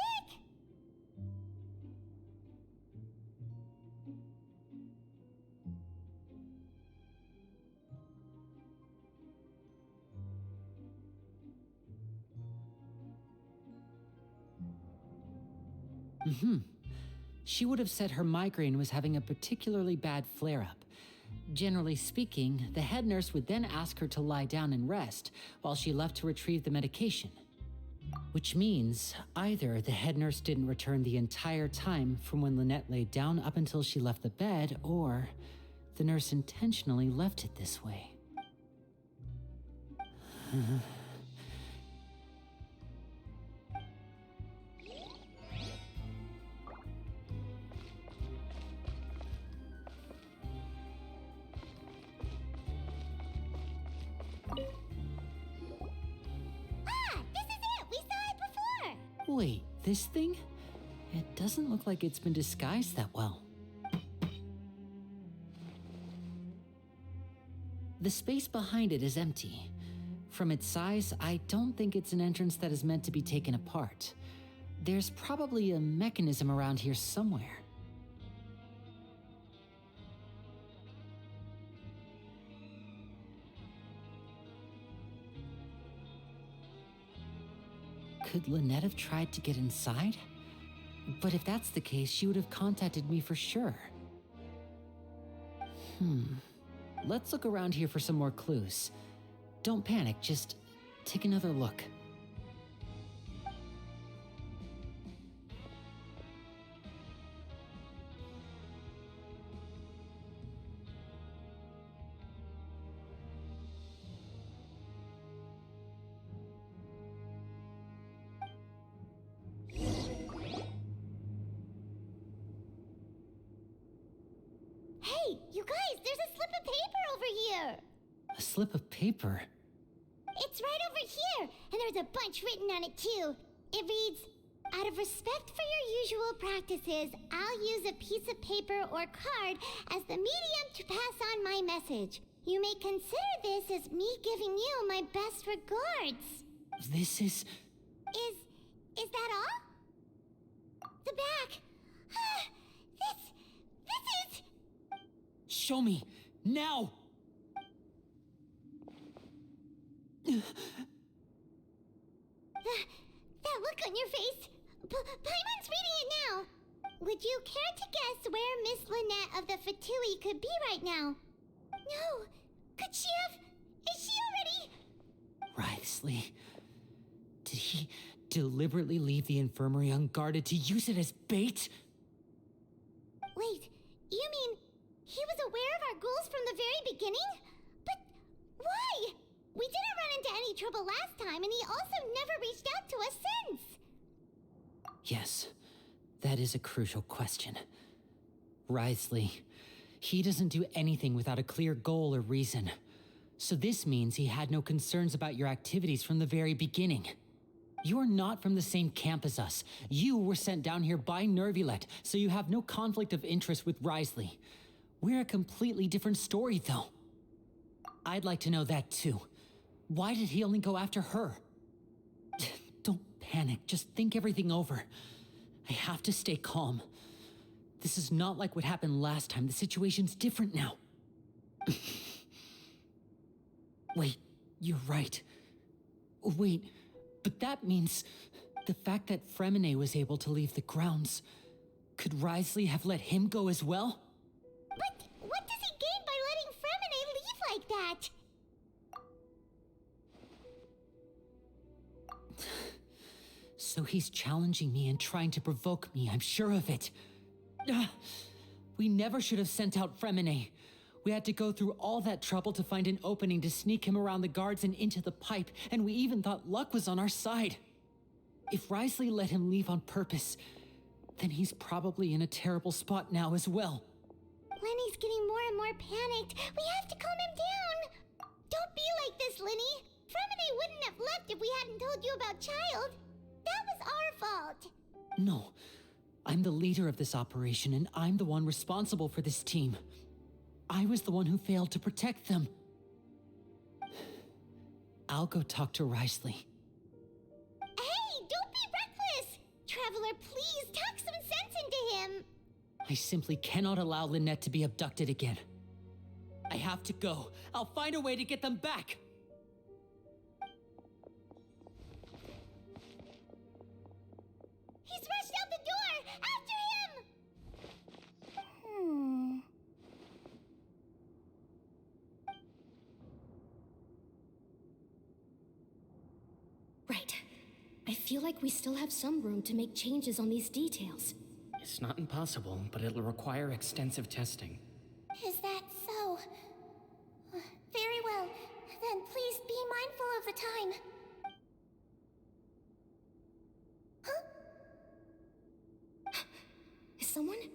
S13: She would have said her migraine was having a particularly bad flare-up. Generally speaking, the head nurse would then ask her to lie down and rest while she left to retrieve the medication. Which means either the head nurse didn't return the entire time from when Lynette laid down up until she left the bed, or the nurse intentionally left it this way. Wait, this thing? It doesn't look like it's been disguised that well. The space behind it is empty. From its size, I don't think it's an entrance that is meant to be taken apart. There's probably a mechanism around here somewhere. Could Lynette have tried to get inside? But if that's the case, she would have contacted me for sure. Let's look around here for some more clues. Don't panic, just take another look.
S3: Hey, you guys, there's a slip of paper over here.
S13: A slip of paper?
S3: It's right over here, and there's a bunch written on it too. It reads, "Out of respect for your usual practices, I'll use a piece of paper or card as the medium to pass on my message. You may consider this as me giving you my best regards."
S13: This is...
S3: Is that all? The back. This is...
S13: Show me! Now!
S3: That look on your face. Paimon's reading it now. Would you care to guess where Miss Lynette of the Fatui could be right now? No. Could she have... Is she already...
S13: Wriothesley. Did he deliberately leave the infirmary unguarded to use it as bait?
S3: Wait, you mean he was aware of our goals from the very beginning? But why? We didn't run into any trouble last time, and he also never reached out to us since.
S13: Yes, that is a crucial question. Wriothesley, he doesn't do anything without a clear goal or reason. So this means he had no concerns about your activities from the very beginning. You're not from the same camp as us. You were sent down here by Nervulet, so you have no conflict of interest with Wriothesley. We're a completely different story, though. I'd like to know that, too. Why did he only go after her? Don't panic, just think everything over. I have to stay calm. This is not like what happened last time. The situation's different now. Wait, you're right. Wait, but that means the fact that Fremine was able to leave the grounds. Could Wriothesley have let him go as well?
S3: But what does he gain by letting Fremine leave like that?
S13: So he's challenging me and trying to provoke me, I'm sure of it. We never should have sent out Fremine. We had to go through all that trouble to find an opening to sneak him around the guards and into the pipe, and we even thought luck was on our side. If Wriothesley let him leave on purpose, then he's probably in a terrible spot now as well.
S3: Lenny's getting more and more panicked. We have to calm him down. Don't be like this, Lenny. Fremine wouldn't have left if we hadn't told you about Child. That was our fault.
S13: No, I'm the leader of this operation, and I'm the one responsible for this team. I was the one who failed to protect them. I'll go talk to Wriothesley.
S3: Hey, don't be reckless! Traveler, please talk some sense into him.
S13: I simply cannot allow Lynette to be abducted again. I have to go. I'll find a way to get them back.
S3: He's rushed out the door! After him!
S11: Right. I feel like we still have some room to make changes on these details.
S4: It's not impossible, but it'll require extensive testing.
S3: Is that so? Very well. Then please be mindful of the time.
S11: Is someone?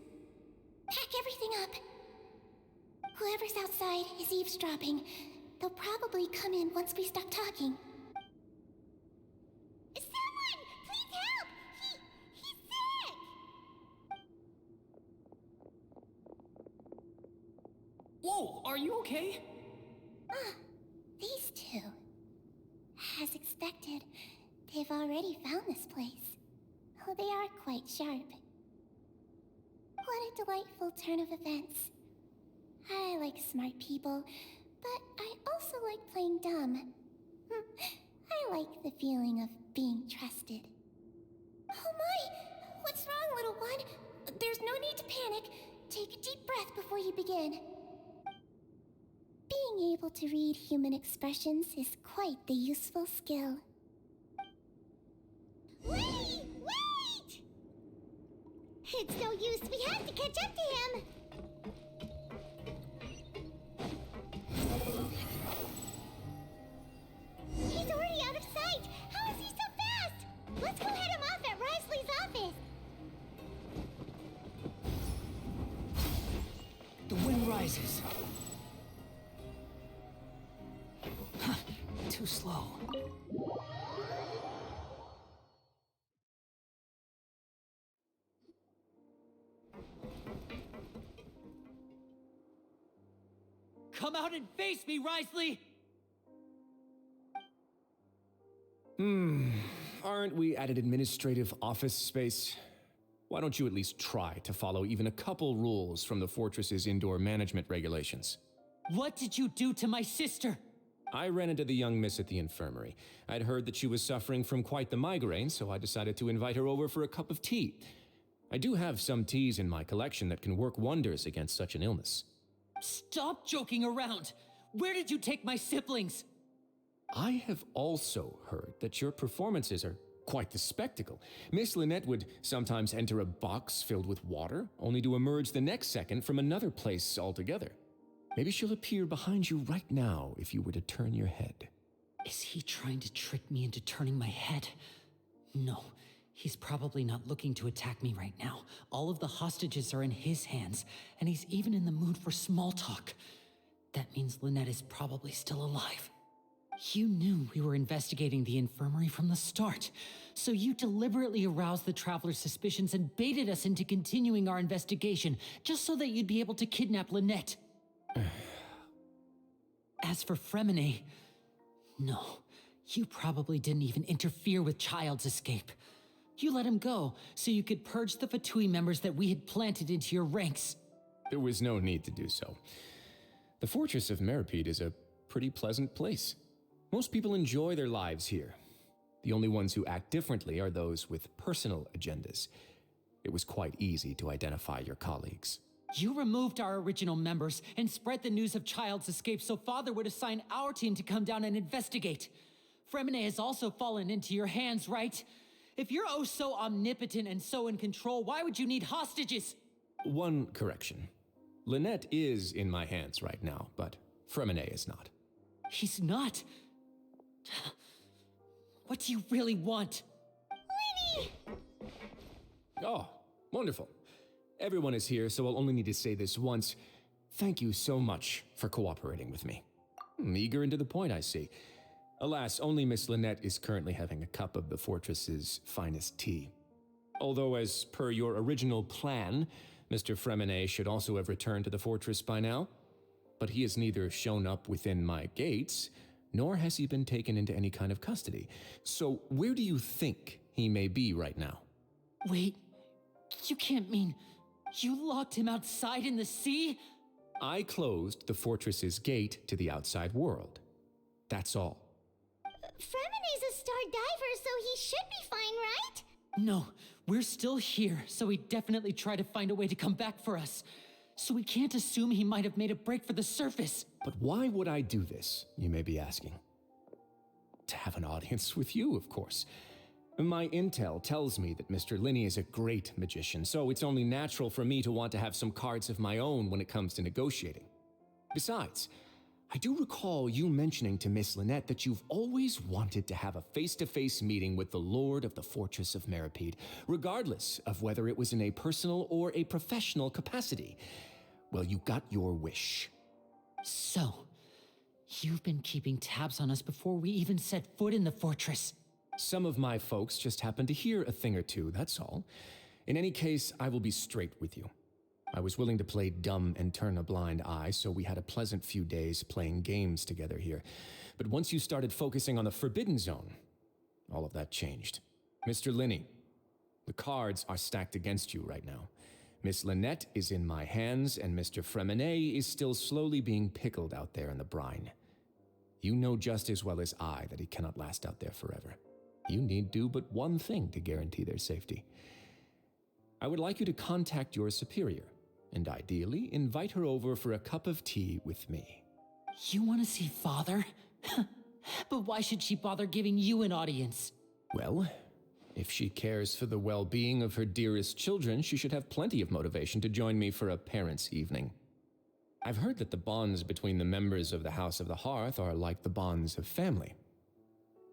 S3: Pack everything up. Whoever's outside is eavesdropping. They'll probably come in once we stop talking. Someone! Please help! He's sick!
S4: Whoa, are you okay?
S3: These two. As expected, they've already found this place. Oh, they are quite sharp. What a delightful turn of events. I like smart people, but I also like playing dumb. I like the feeling of being trusted. Oh my! What's wrong, little one? There's no need to panic. Take a deep breath before you begin. Being able to read human expressions is quite the useful skill. Wait! Wait! It's no use. We have to catch up to him. He's already out of sight. How is he so fast? Let's go head him off at Wriothesley's office.
S13: The wind rises. Too slow. Come out and face me, Wriothesley!
S8: Aren't we at an administrative office space? Why don't you at least try to follow even a couple rules from the fortress's indoor management regulations?
S13: What did you do to my sister?
S8: I ran into the young miss at the infirmary. I'd heard that she was suffering from quite the migraine, so I decided to invite her over for a cup of tea. I do have some teas in my collection that can work wonders against such an illness.
S13: Stop joking around! Where did you take my siblings?
S8: I have also heard that your performances are quite the spectacle. Miss Lynette would sometimes enter a box filled with water, only to emerge the next second from another place altogether. Maybe she'll appear behind you right now if you were to turn your head.
S13: Is he trying to trick me into turning my head? No, he's probably not looking to attack me right now. All of the hostages are in his hands, and he's even in the mood for small talk. That means Lynette is probably still alive. You knew we were investigating the infirmary from the start, so you deliberately aroused the Traveler's suspicions and baited us into continuing our investigation just so that you'd be able to kidnap Lynette. As for Fremine, no, you probably didn't even interfere with Child's escape. You let him go so you could purge the Fatui members that we had planted into your ranks.
S5: There was no need to do so. The Fortress of Meripede is a pretty pleasant place. Most people enjoy their lives here. The only ones who act differently are those with personal agendas. It was quite easy to identify your colleagues.
S13: You removed our original members and spread the news of Child's escape so Father would assign our team to come down and investigate. Fremine has also fallen into your hands, right? If you're oh so omnipotent and so in control, why would you need hostages?
S5: One correction. Lynette is in my hands right now, but Fremine is not.
S13: He's not? What do you really want?
S3: Lenny!
S5: Oh, wonderful. Everyone is here, so I'll only need to say this once. Thank you so much for cooperating with me. Eager and to the point, I see. Alas, only Miss Lynette is currently having a cup of the fortress's finest tea. Although, as per your original plan, Mr. Fremine should also have returned to the fortress by now. But he has neither shown up within my gates, nor has he been taken into any kind of custody. So where do you think he may be right now?
S13: Wait, you can't mean you locked him outside in the sea?
S5: I closed the fortress's gate to the outside world. That's all.
S3: Fremine's a star diver, so he should be fine, right?
S13: No, we're still here, so he definitely tried to find a way to come back for us. So we can't assume he might have made a break for the surface.
S5: But why would I do this, you may be asking? To have an audience with you, of course. My intel tells me that Mr. Linney is a great magician, so it's only natural for me to want to have some cards of my own when it comes to negotiating. Besides, I do recall you mentioning to Miss Lynette that you've always wanted to have a face-to-face meeting with the Lord of the Fortress of Meripede, regardless of whether it was in a personal or a professional capacity. Well, you got your wish.
S13: So, you've been keeping tabs on us before we even set foot in the fortress.
S5: Some of my folks just happened to hear a thing or two, that's all. In any case, I will be straight with you. I was willing to play dumb and turn a blind eye, so we had a pleasant few days playing games together here. But once you started focusing on the Forbidden Zone, all of that changed. Mr. Linney, the cards are stacked against you right now. Miss Lynette is in my hands, and Mr. Fremine is still slowly being pickled out there in the brine. You know just as well as I that he cannot last out there forever. You need do but one thing to guarantee their safety. I would like you to contact your superior, and ideally invite her over for a cup of tea with me.
S13: You want to see Father? But why should she bother giving you an audience?
S5: Well, if she cares for the well-being of her dearest children, she should have plenty of motivation to join me for a parents' evening. I've heard that the bonds between the members of the House of the Hearth are like the bonds of family.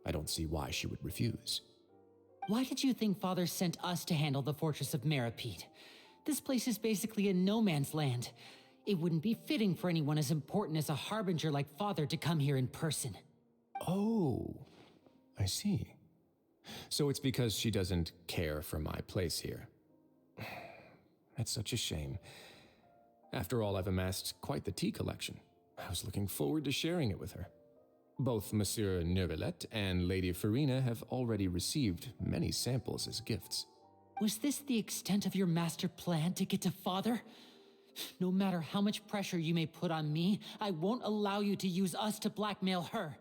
S5: I don't see why she would refuse.
S13: Why did you think Father sent us to handle the Fortress of Meripede? This place is basically a no man's land. It wouldn't be fitting for anyone as important as a harbinger like Father to come here in person.
S5: Oh, I see. So it's because she doesn't care for my place here. That's such a shame. After all, I've amassed quite the tea collection. I was looking forward to sharing it with her. Both Monsieur Neuvillette and Lady Farina have already received many samples as gifts.
S13: Was this the extent of your master plan to get to Father? No matter how much pressure you may put on me, I won't allow you to use us to blackmail her.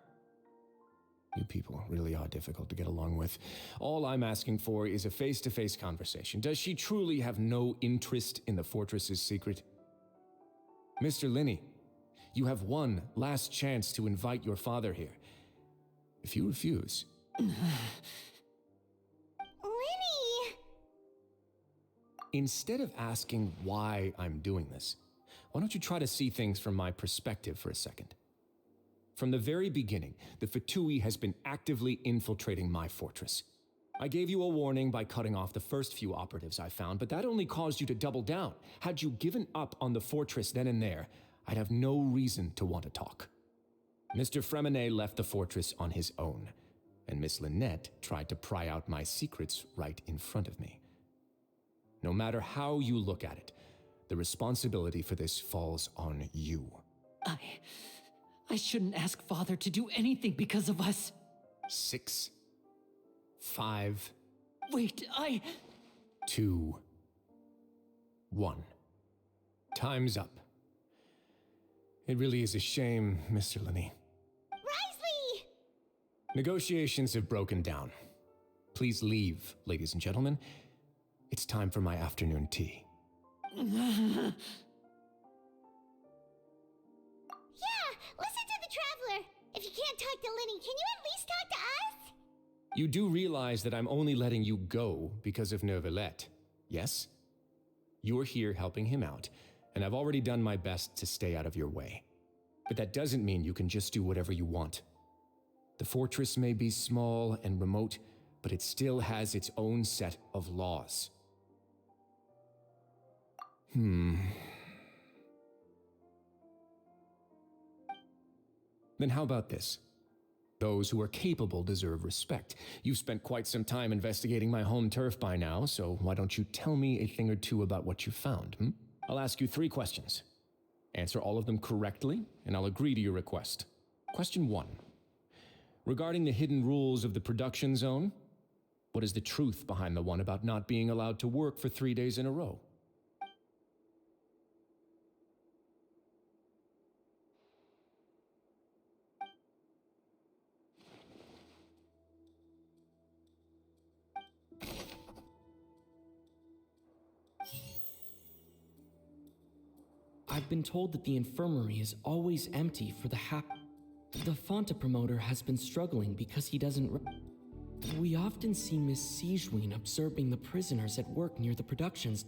S5: You people really are difficult to get along with. All I'm asking for is a face-to-face conversation. Does she truly have no interest in the fortress's secret? Mr. Linney, you have one last chance to invite your father here. If you refuse...
S3: Lenny!
S5: Instead of asking why I'm doing this, why don't you try to see things from my perspective for a second? From the very beginning, the Fatui has been actively infiltrating my fortress. I gave you a warning by cutting off the first few operatives I found, but that only caused you to double down. Had you given up on the fortress then and there, I'd have no reason to want to talk. Mr. Fremenet left the fortress on his own, and Miss Lynette tried to pry out my secrets right in front of me. No matter how you look at it, the responsibility for this falls on you.
S13: I shouldn't ask Father to do anything because of us.
S5: 6, 5,
S13: Wait,
S5: 2, 1. Time's up. It really is a shame, Mr. Linney.
S3: Risley!
S5: Negotiations have broken down. Please leave, ladies and gentlemen. It's time for my afternoon tea.
S3: Yeah, listen to the Traveler. If you can't talk to Lenny, can you at least talk to us?
S5: You do realize that I'm only letting you go because of Neuvillette, yes? You're here helping him out, and I've already done my best to stay out of your way. But that doesn't mean you can just do whatever you want. The fortress may be small and remote, but it still has its own set of laws. Then how about this? Those who are capable deserve respect. You've spent quite some time investigating my home turf by now, so why don't you tell me a thing or two about what you found, I'll ask you 3 questions. Answer all of them correctly, and I'll agree to your request. Question 1. Regarding the hidden rules of the production zone, what is the truth behind the one about not being allowed to work for 3 days in a row?
S17: I've been told that the infirmary is always empty for the The Fonta promoter has been struggling because he doesn't We often see Miss Sigewinne observing the prisoners at work near the productions.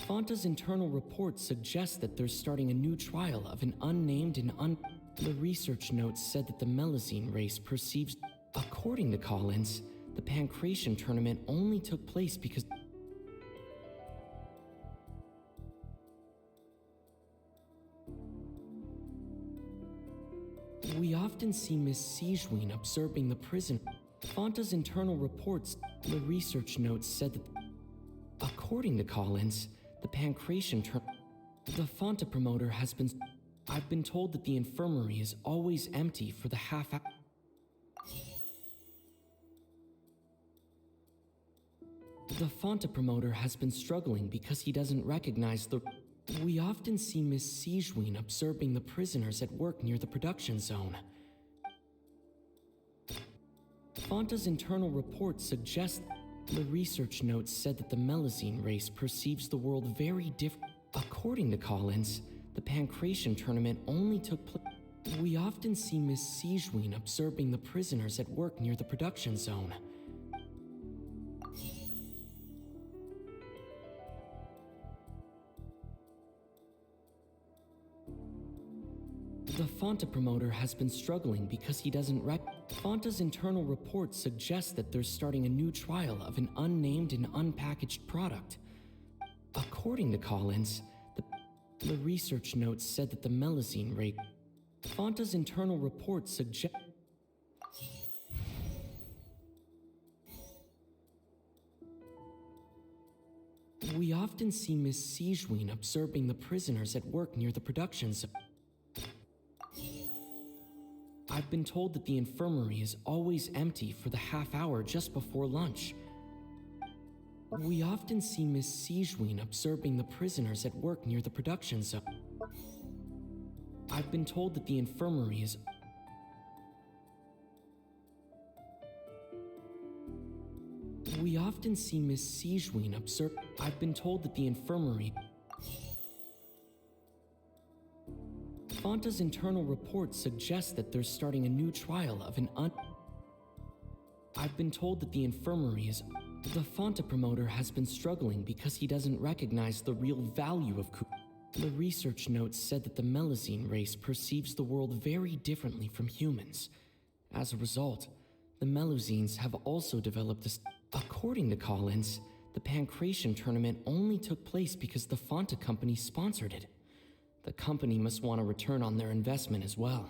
S17: Fonta's internal reports suggest that they're starting a new trial of an unnamed and The research notes said that the Melazine race perceives... According to Collins, the Pancration tournament only took place because... We often see Miss Sigewinne observing the prison. Fonta's internal reports, the research notes said that... According to Collins, the Pancration The Fonta promoter has been... I've been told that the infirmary is always empty for the half-hour... The Fonta promoter has been struggling because he doesn't recognize the... We often see Miss Sigewinne observing the prisoners at work near the production zone. Fonta's internal reports suggest... The research notes said that the Melazine race perceives the world very different. According to Collins, the Pancration tournament only took place... We often see Miss Sigewinne observing the prisoners at work near the production zone. The Fonta promoter has been struggling because he doesn't Fonta's internal reports suggest that they're starting a new trial of an unnamed and unpackaged product. According to Collins, the research notes said that the Melazine rate... Fonta's internal reports suggest... We often see Miss Sigewinne observing the prisoners at work near the production zone. I've been told that the infirmary is always empty for the half-hour just before lunch. We often see Miss Sigewinne observing the prisoners at work near the production zone. I've been told that the infirmary is... We often see Miss Sigewinne observe... I've been told that the infirmary... Fonta's internal reports suggest that they're starting a new trial of an I've been told that the infirmary is... The Fonta promoter has been struggling because he doesn't recognize the real value of The research notes said that the Melazine race perceives the world very differently from humans. As a result, the Melazines have also developed this... According to Collins, the Pancration tournament only took place because the Fonta company sponsored it. The company must want a return on their investment as well.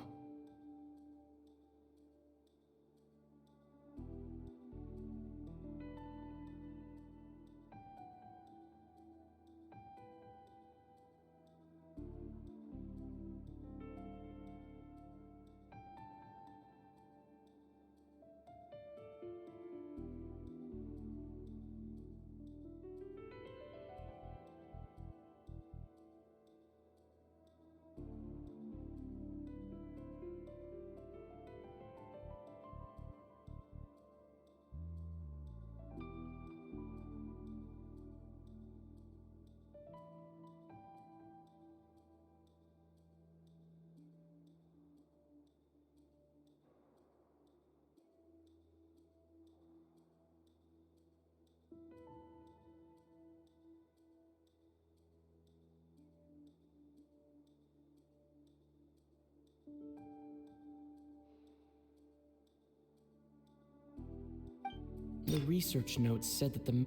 S17: The research notes said that the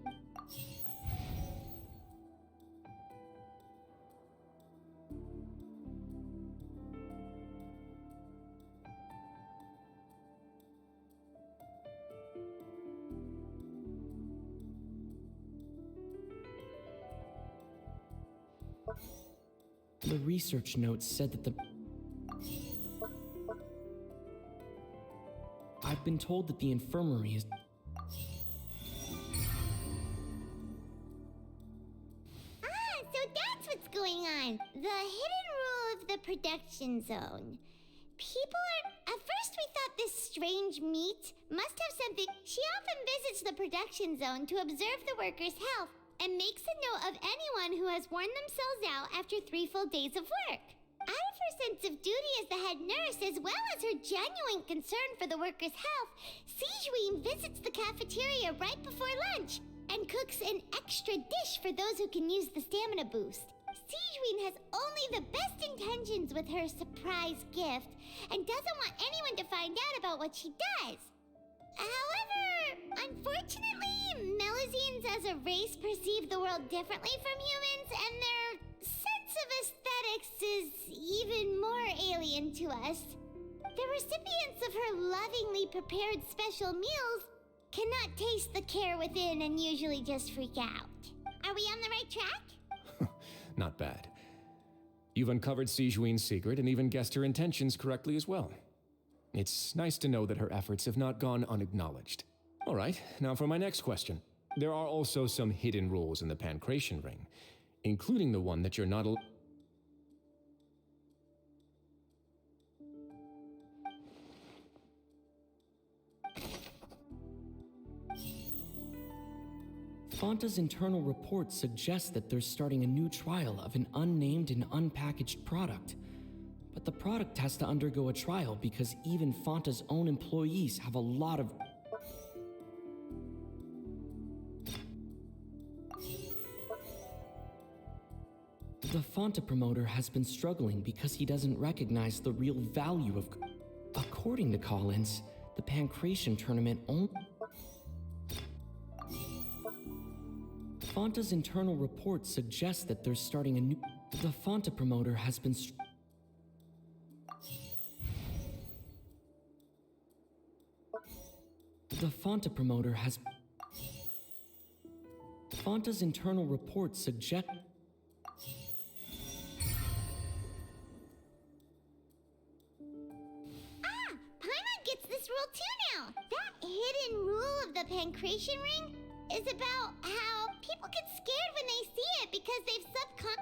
S17: research notes said that the I've been told that the infirmary is
S3: So that's what's going on. The hidden rule of the production zone. People are... At first we thought this strange meat must have something... She often visits the production zone to observe the workers' health and makes a note of anyone who has worn themselves out after 3 full days of work. Out of her sense of duty as the head nurse, as well as her genuine concern for the workers' health, Sigewinne visits the cafeteria right before lunch and cooks an extra dish for those who can use the stamina boost. Sigewinne has only the best intentions with her surprise gift and doesn't want anyone to find out about what she does. However, unfortunately, Melusines as a race perceive the world differently from humans, and their sense of aesthetics is even more alien to us. The recipients of her lovingly prepared special meals cannot taste the care within and usually just freak out. Are we on the right track?
S5: Not bad. You've uncovered Sigewinne's secret and even guessed her intentions correctly as well. It's nice to know that her efforts have not gone unacknowledged. All right, now for my next question. There are also some hidden rules in the Pancration Ring, including the one that you're not
S17: Fonta's internal report suggests that they're starting a new trial of an unnamed and unpackaged product. But the product has to undergo a trial because even Fonta's own employees have a lot of... The Fonta promoter has been struggling because he doesn't recognize the real value of... According to Collins, the Pancration tournament only... Fonta's internal report suggests that they're starting a new... The Fonta promoter has been... The Fonta promoter has... Fonta's internal report suggest...
S3: Paimon gets this rule too now. That hidden rule of the Pancration Ring is about how people get scared when they see it because they've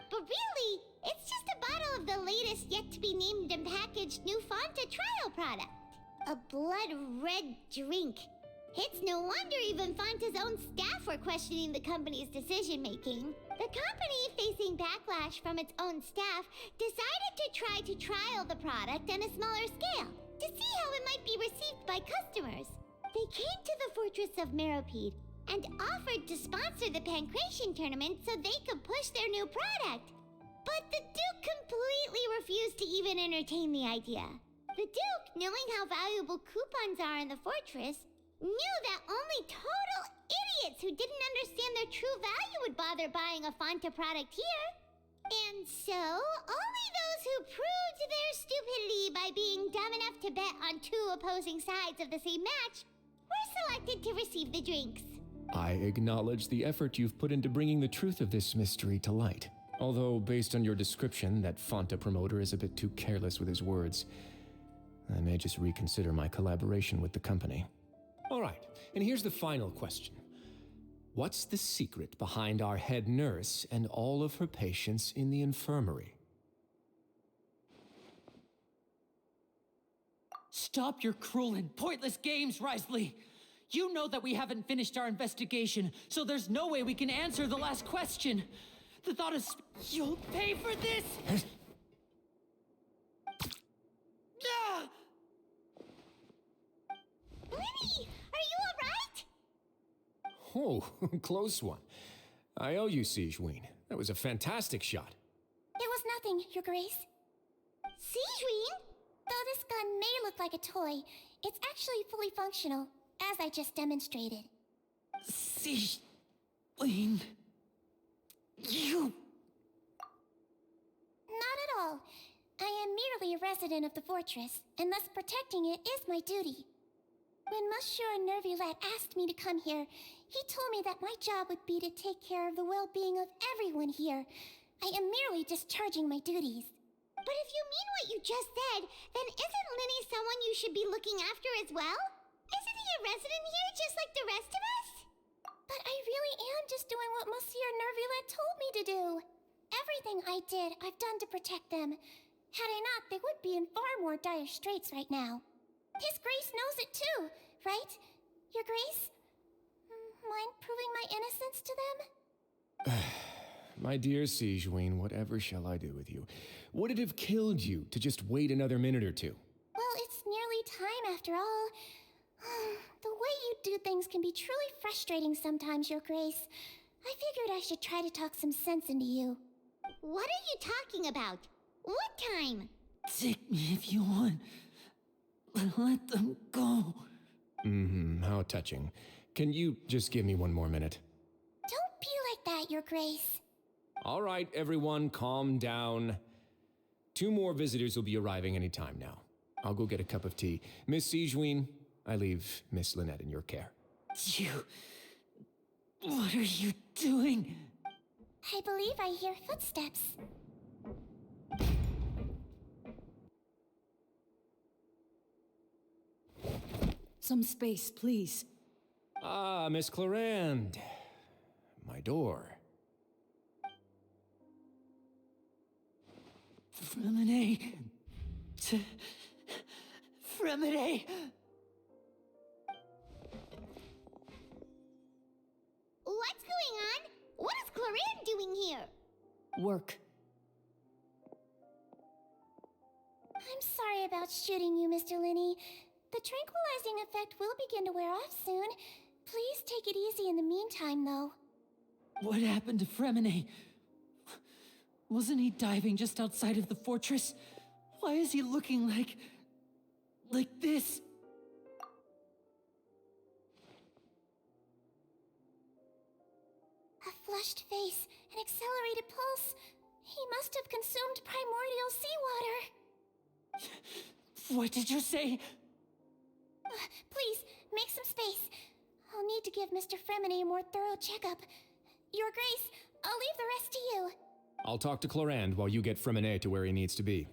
S3: but really, it's just a bottle of the latest yet-to-be-named and packaged new Fonta trial product. A blood-red drink. It's no wonder even Fonta's own staff were questioning the company's decision-making. The company, facing backlash from its own staff, decided to try to trial the product on a smaller scale to see how it might be received by customers. They came to the Fortress of Meropide and offered to sponsor the Pancration tournament so they could push their new product. But the Duke completely refused to even entertain the idea. The Duke, knowing how valuable coupons are in the fortress, knew that only total idiots who didn't understand their true value would bother buying a Fonta product here. And so, only those who proved their stupidity by being dumb enough to bet on 2 opposing sides of the same match were selected to receive the drinks.
S5: I acknowledge the effort you've put into bringing the truth of this mystery to light. Although, based on your description, that Fonta promoter is a bit too careless with his words. I may just reconsider my collaboration with the company. All right, and here's the final question. What's the secret behind our head nurse and all of her patients in the infirmary?
S15: Stop your cruel and pointless games, Wriothesley! You know that we haven't finished our investigation, so there's no way we can answer the last question. The thought is, you'll pay for this!
S3: Winnie, are you alright?
S5: Oh, close one. I owe you, Sigewinne. That was a fantastic shot.
S3: It was nothing, Your Grace. Sigewinne? Though this gun may look like a toy, it's actually fully functional, as I just demonstrated.
S15: Siegeween. You.
S3: Not at all. I am merely a resident of the fortress, and thus protecting it is my duty. When Monsieur Nervulette asked me to come here, he told me that my job would be to take care of the well-being of everyone here. I am merely discharging my duties.
S16: But if you mean what you just said, then isn't Linny someone you should be looking after as well? Isn't he a resident here just like the rest of us?
S3: But I really am just doing what Monsieur Nervulette told me to do. Everything I did, I've done to protect them. Had I not, they would be in far more dire straits right now. His Grace knows it too, right? Your Grace? Mind proving my innocence to them?
S5: My dear Siegeween, whatever shall I do with you? Would it have killed you to just wait another minute or two?
S3: Well, it's nearly time after all. The way you do things can be truly frustrating sometimes, Your Grace. I figured I should try to talk some sense into you.
S16: What are you talking about? What time?
S15: Take me if you want. Let them go.
S5: How touching. Can you just give me one more minute?
S3: Don't be like that, Your Grace.
S5: All right, everyone, calm down. 2 more visitors will be arriving any time now. I'll go get a cup of tea. Miss Siegeween, I leave Miss Lynette in your care.
S15: What are you doing?
S3: I believe I hear footsteps.
S19: Some space, please.
S5: Ah, Miss Clarande. My door.
S15: Freminet. Freminet.
S16: What's going on? What is Clarande doing here?
S19: Work.
S3: I'm sorry about shooting you, Mr. Linny. The tranquilizing effect will begin to wear off soon. Please take it easy in the meantime, though.
S15: What happened to Freminet? Wasn't he diving just outside of the fortress? Why is he looking like this?
S3: A flushed face, an accelerated pulse. He must have consumed primordial seawater.
S15: What did you say?
S3: Please, make some space. I'll need to give Mr. Freminet a more thorough checkup. Your Grace, I'll leave the rest to you.
S5: I'll talk to Clarande while you get Freminet to where he needs to be.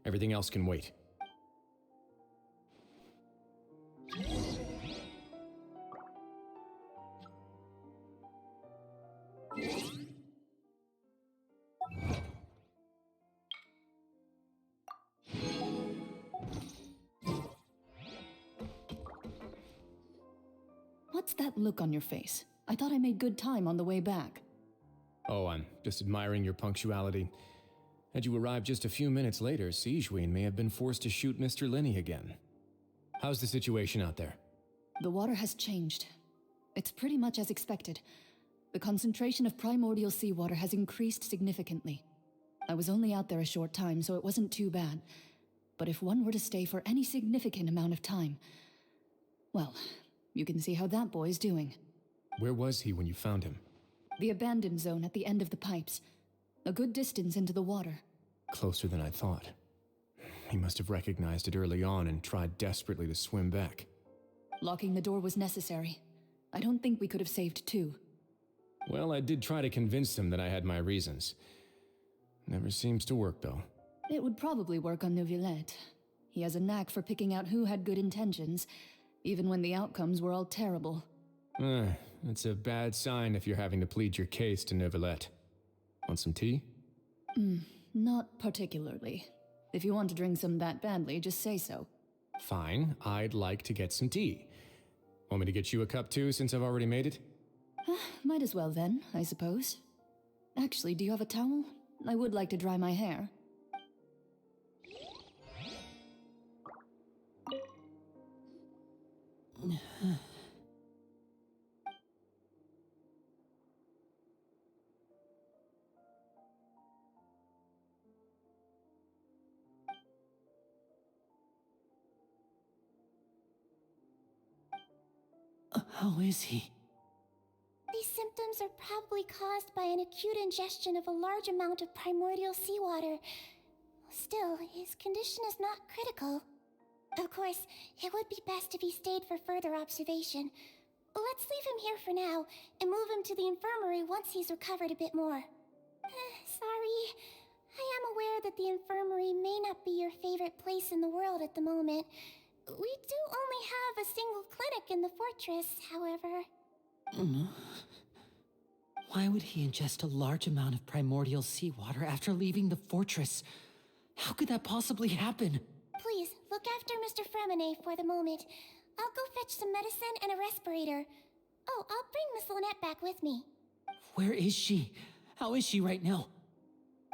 S5: Everything else can wait.
S19: What's that look on your face? I thought I made good time on the way back.
S5: Oh, I'm just admiring your punctuality. Had you arrived just a few minutes later, Siegeween may have been forced to shoot Mr. Linny again. How's the situation out there?
S19: The water has changed. It's pretty much as expected. The concentration of primordial seawater has increased significantly. I was only out there a short time, so it wasn't too bad. But if one were to stay for any significant amount of time, well, you can see how that boy's doing.
S5: Where was he when you found him?
S19: The abandoned zone at the end of the pipes. A good distance into the water.
S5: Closer than I thought. He must have recognized it early on and tried desperately to swim back.
S19: Locking the door was necessary. I don't think we could have saved 2.
S5: Well, I did try to convince him that I had my reasons. Never seems to work, though.
S19: It would probably work on Neuvillette. He has a knack for picking out who had good intentions, even when the outcomes were all terrible.
S5: It's a bad sign if you're having to plead your case to Neuvillette. Want some tea?
S19: Not particularly. If you want to drink some that badly, just say so.
S5: Fine, I'd like to get some tea. Want me to get you a cup too, since I've already made it?
S19: Might as well then, I suppose. Actually, do you have a towel? I would like to dry my hair.
S15: How is he?
S16: symptoms are probably caused by an acute ingestion of a large amount of primordial seawater. Still, his condition is not critical. Of course, it would be best if he stayed for further observation. Let's leave him here for now, and move him to the infirmary once he's recovered a bit more. Sorry. I am aware that the infirmary may not be your favorite place in the world at the moment. We do only have a single clinic in the fortress, however.
S15: Why would he ingest a large amount of primordial seawater after leaving the fortress? How could that possibly happen?
S16: Please, look after Mr. Fremine for the moment. I'll go fetch some medicine and a respirator. Oh, I'll bring Miss Lynette back with me.
S15: Where is she? How is she right now?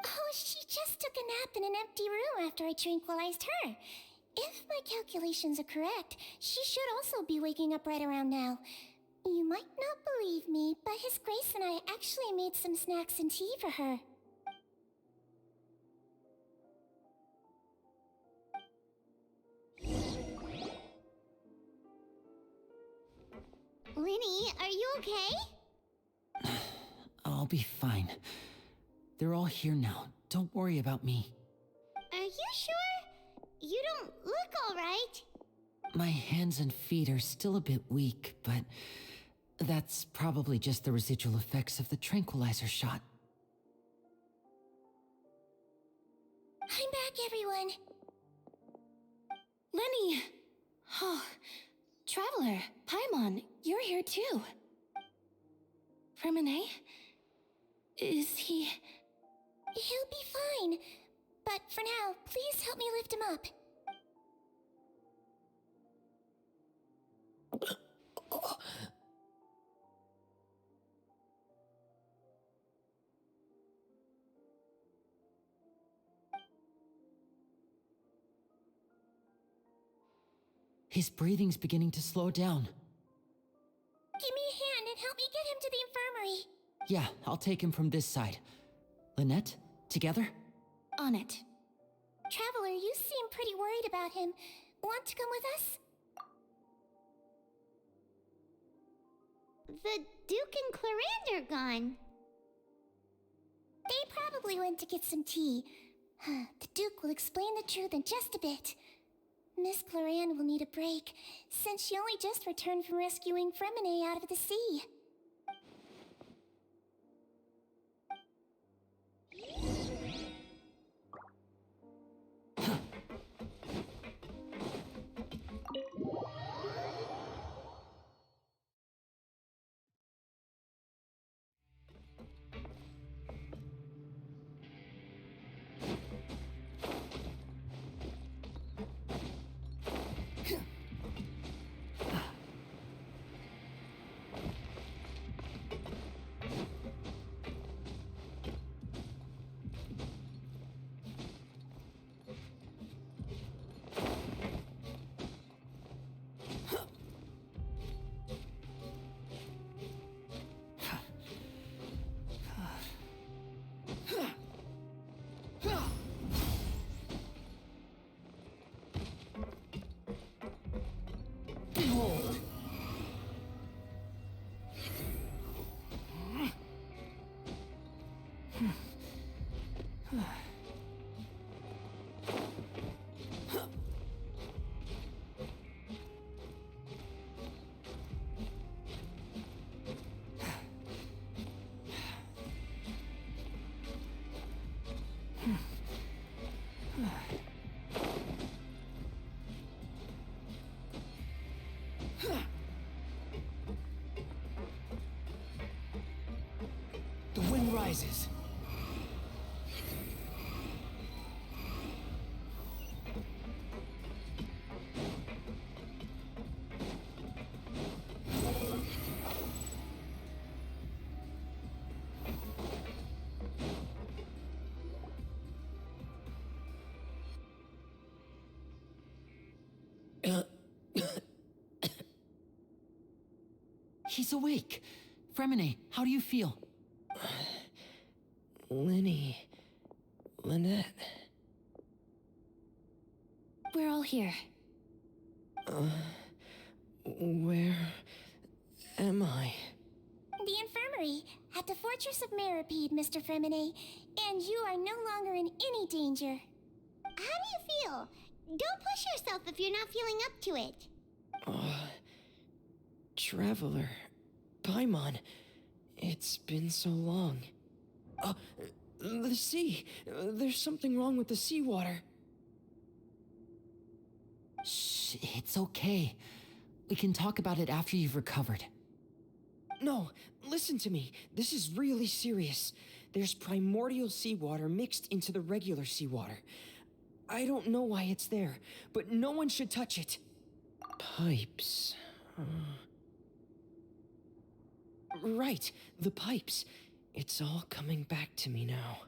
S16: Oh, she just took a nap in an empty room after I tranquilized her. If my calculations are correct, she should also be waking up right around now. You might not believe me, but His Grace and I actually made some snacks and tea for her.
S3: Linny, are you okay?
S15: I'll be fine. They're all here now. Don't worry about me.
S3: Are you sure? You don't look alright.
S15: My hands and feet are still a bit weak, but that's probably just the residual effects of the tranquilizer shot.
S16: I'm back, everyone.
S11: Lenny! Oh, Traveler, Paimon, you're here too. Fremine? Is he...
S16: He'll be fine. But for now, please help me lift him up.
S15: His breathing's beginning to slow down.
S16: Give me a hand and help me get him to the infirmary.
S15: Yeah, I'll take him from this side. Lynette, together?
S11: On it.
S16: Traveler, you seem pretty worried about him. Want to come with us?
S3: The Duke and Clarande are gone.
S16: They probably went to get some tea. The Duke will explain the truth in just a bit. Miss Clarande will need a break, since she only just returned from rescuing Fremine out of the sea.
S15: The wind rises. He's awake. Fremine, how do you feel?
S17: Lenny. Lynette.
S11: We're all here.
S17: Where am I?
S16: The infirmary at the Fortress of Meripede, Mr. Fremine, and you are no longer in any danger.
S3: How do you feel? Don't push yourself if you're not feeling up to it.
S17: Traveler. Paimon. It's been so long. The sea. There's something wrong with the seawater.
S13: Shh, it's okay. We can talk about it after you've recovered.
S17: No, listen to me. This is really serious. There's primordial seawater mixed into the regular seawater. I don't know why it's there, but no one should touch it. Pipes. Right, the pipes. It's all coming back to me now.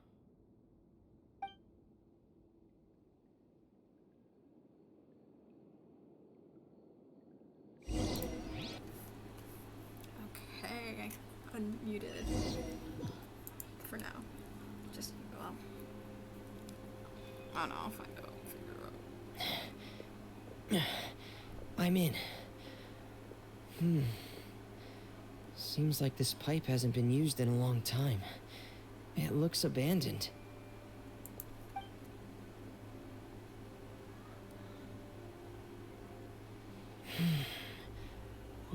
S1: Okay, unmuted. For now. Just, well. I don't know, I'll find out. Figure it out.
S17: I'm in. Seems like this pipe hasn't been used in a long time. It looks abandoned.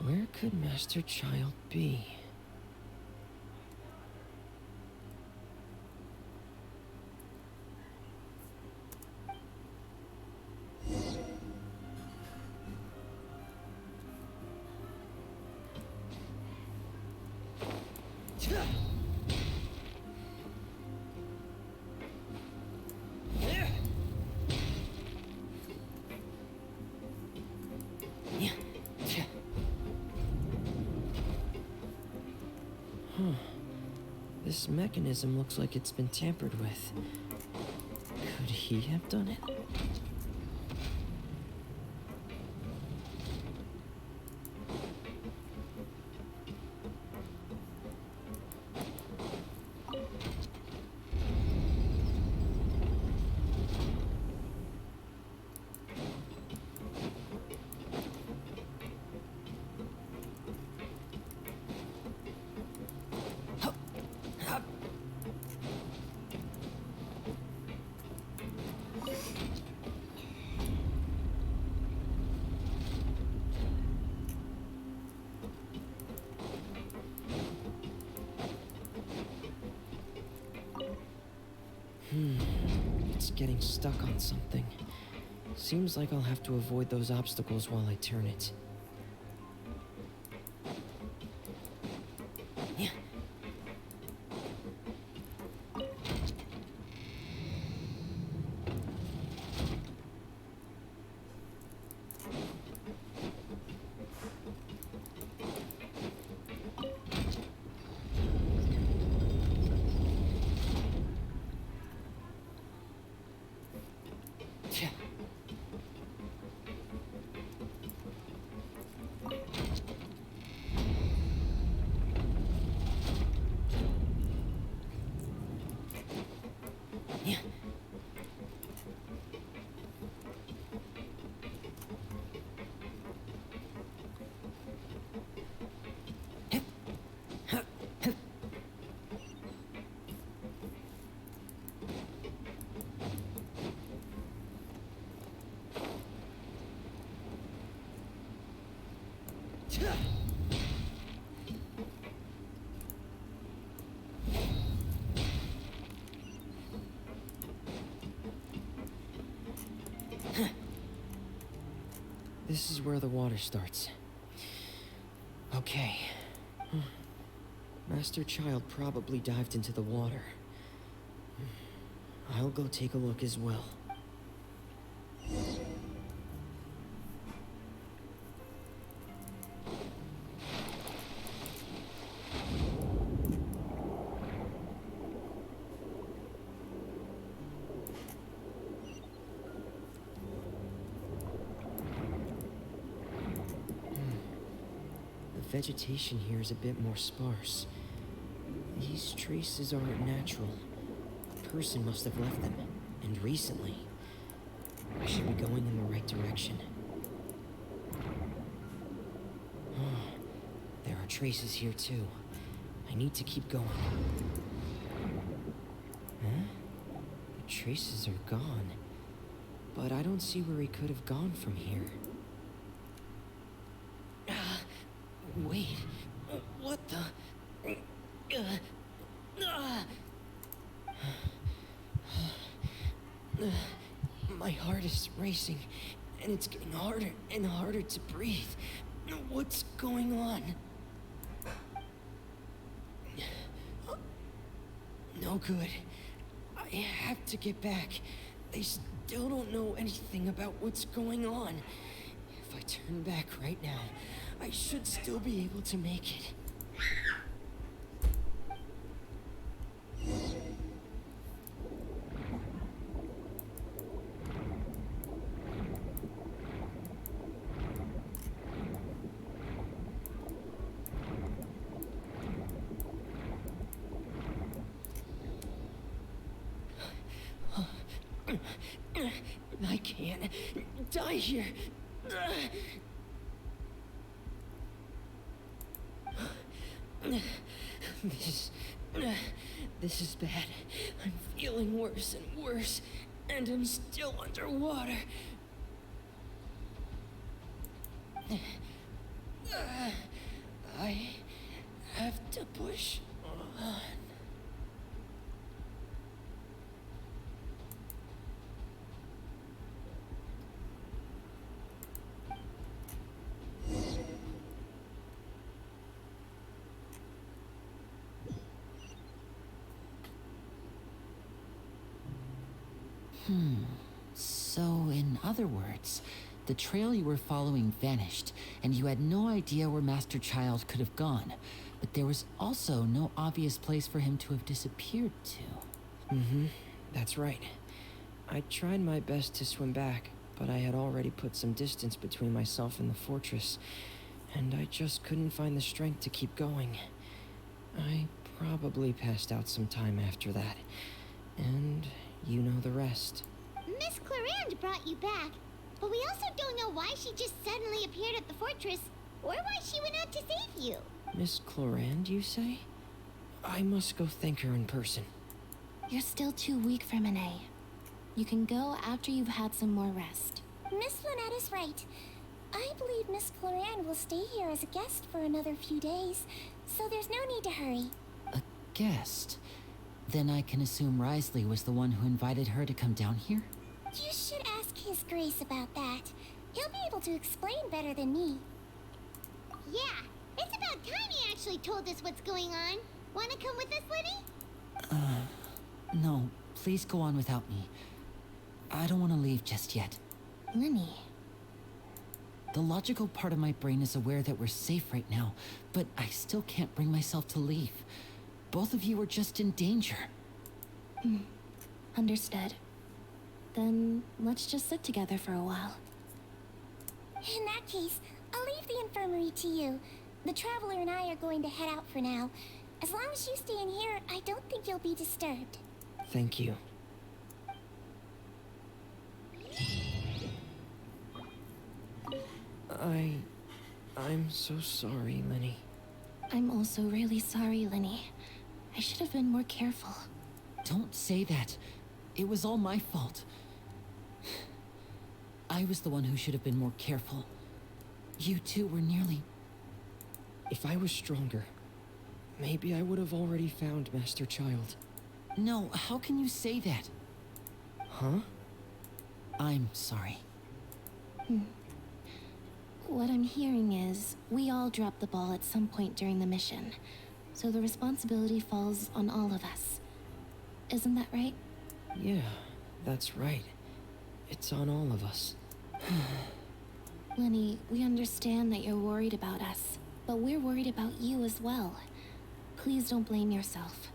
S17: Where could Master Child be? This mechanism looks like it's been tampered with. Could he have done it? It's getting stuck on something. Seems like I'll have to avoid those obstacles while I turn it. Yeah. This is where the water starts. Okay. Master Child probably dived into the water. I'll go take a look as well. The vegetation here is a bit more sparse. These traces aren't natural. A person must have left them, and recently. I should be going in the right direction. There are traces here too. I need to keep going. Huh? The traces are gone. But I don't see where he could have gone from here. Wait. What the... My heart is racing, and it's getting harder and harder to breathe. What's going on? No good. I have to get back. They still don't know anything about what's going on. If I turn back right now, I should still be able to make it. I can't die here. This is bad. I'm feeling worse and worse, and I'm still underwater. I have to push on.
S13: So, in other words, the trail you were following vanished, and you had no idea where Master Child could have gone. But there was also no obvious place for him to have disappeared to.
S17: That's right. I tried my best to swim back, but I had already put some distance between myself and the fortress, and I just couldn't find the strength to keep going. I probably passed out some time after that, and you know the rest.
S3: Miss Clarande brought you back, but we also don't know why she just suddenly appeared at the fortress, or why she went out to save you.
S17: Miss Clarande, you say? I must go thank her in person.
S11: You're still too weak for Monet. You can go after you've had some more rest.
S16: Miss Lynette is right. I believe Miss Clarande will stay here as a guest for another few days, so there's no need to hurry.
S13: A guest? Then I can assume Risley was the one who invited her to come down here?
S16: You should ask His Grace about that. He'll be able to explain better than me.
S3: Yeah, it's about time he actually told us what's going on. Wanna come with us, Liddy?
S13: No, please go on without me. I don't want to leave just yet.
S11: Lyney.
S13: The logical part of my brain is aware that we're safe right now, but I still can't bring myself to leave. Both of you are just in danger.
S11: Understood. Then let's just sit together for a while.
S16: In that case, I'll leave the infirmary to you. The Traveler and I are going to head out for now. As long as you stay in here, I don't think you'll be disturbed.
S17: Thank you. I'm so sorry, Lyney.
S11: I'm also really sorry, Lyney. I should have been more careful.
S13: Don't say that. It was all my fault. I was the one who should have been more careful. You two were nearly...
S17: If I was stronger, maybe I would have already found Master Child.
S13: No, how can you say that?
S17: Huh?
S13: I'm sorry.
S11: What I'm hearing is, we all dropped the ball at some point during the mission. So the responsibility falls on all of us. Isn't that right?
S17: Yeah, that's right. It's on all of us.
S11: Lyney, we understand that you're worried about us, but we're worried about you as well. Please don't blame yourself.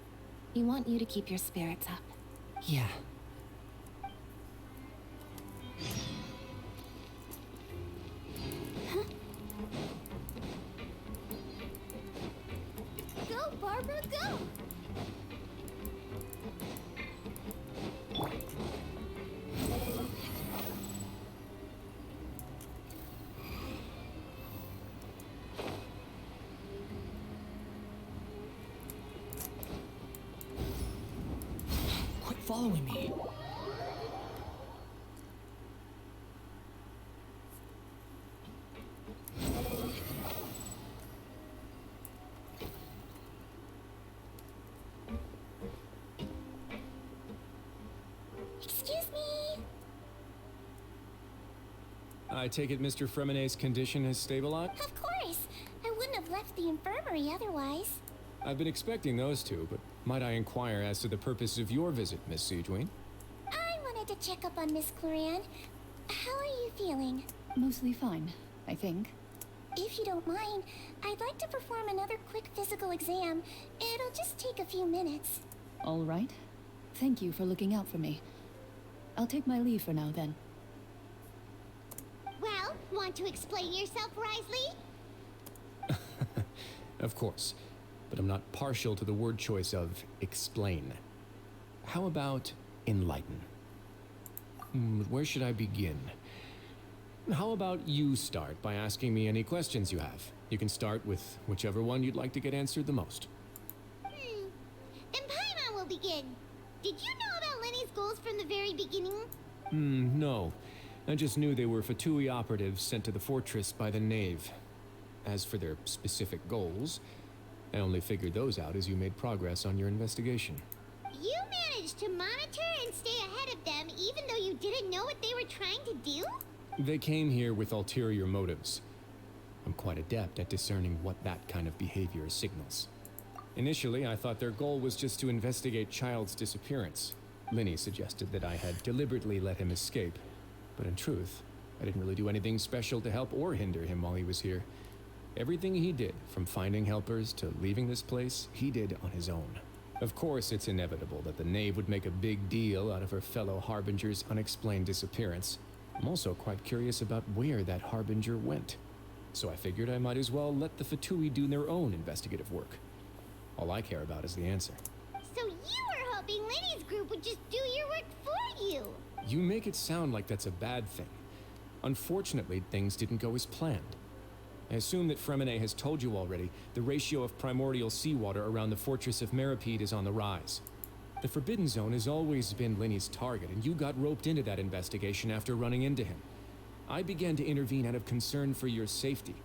S11: We want you to keep your spirits up.
S13: Yeah.
S3: Go, Barbara, go!
S10: following me.
S16: Excuse me.
S5: I take it Mr. Fremonet's condition has stabilized?
S16: Of course. I wouldn't have left the infirmary otherwise.
S5: I've been expecting those two, but might I inquire as to the purpose of your visit, Miss Siegewien?
S16: I wanted to check up on Miss Cloran. How are you feeling?
S19: Mostly fine, I think.
S16: If you don't mind, I'd like to perform another quick physical exam. It'll just take a few minutes.
S19: All right. Thank you for looking out for me. I'll take my leave for now, then.
S3: Well, want to explain yourself, Risley?
S5: Of course, but I'm not partial to the word choice of explain. How about enlighten? Where should I begin? How about you start by asking me any questions you have? You can start with whichever one you'd like to get answered the most.
S3: Then Paimon will begin. Did you know about Lenny's goals from the very beginning?
S5: No. I just knew they were Fatui operatives sent to the fortress by the Knave. As for their specific goals, I only figured those out as you made progress on your investigation.
S3: You managed to monitor and stay ahead of them even though you didn't know what they were trying to do?
S5: They came here with ulterior motives. I'm quite adept at discerning what that kind of behavior signals. Initially, I thought their goal was just to investigate Child's disappearance. Linny suggested that I had deliberately let him escape, but in truth, I didn't really do anything special to help or hinder him while he was here. Everything he did, from finding helpers to leaving this place, he did on his own. Of course, it's inevitable that the Knave would make a big deal out of her fellow Harbinger's unexplained disappearance. I'm also quite curious about where that Harbinger went. So I figured I might as well let the Fatui do their own investigative work. All I care about is the answer.
S3: So you were hoping Lenny's group would just do your work for you?
S5: You make it sound like that's a bad thing. Unfortunately, things didn't go as planned. I assume that Fremonet has told you already, the ratio of primordial seawater around the fortress of Meripede is on the rise. The Forbidden Zone has always been Linny's target, and you got roped into that investigation after running into him. I began to intervene out of concern for your safety,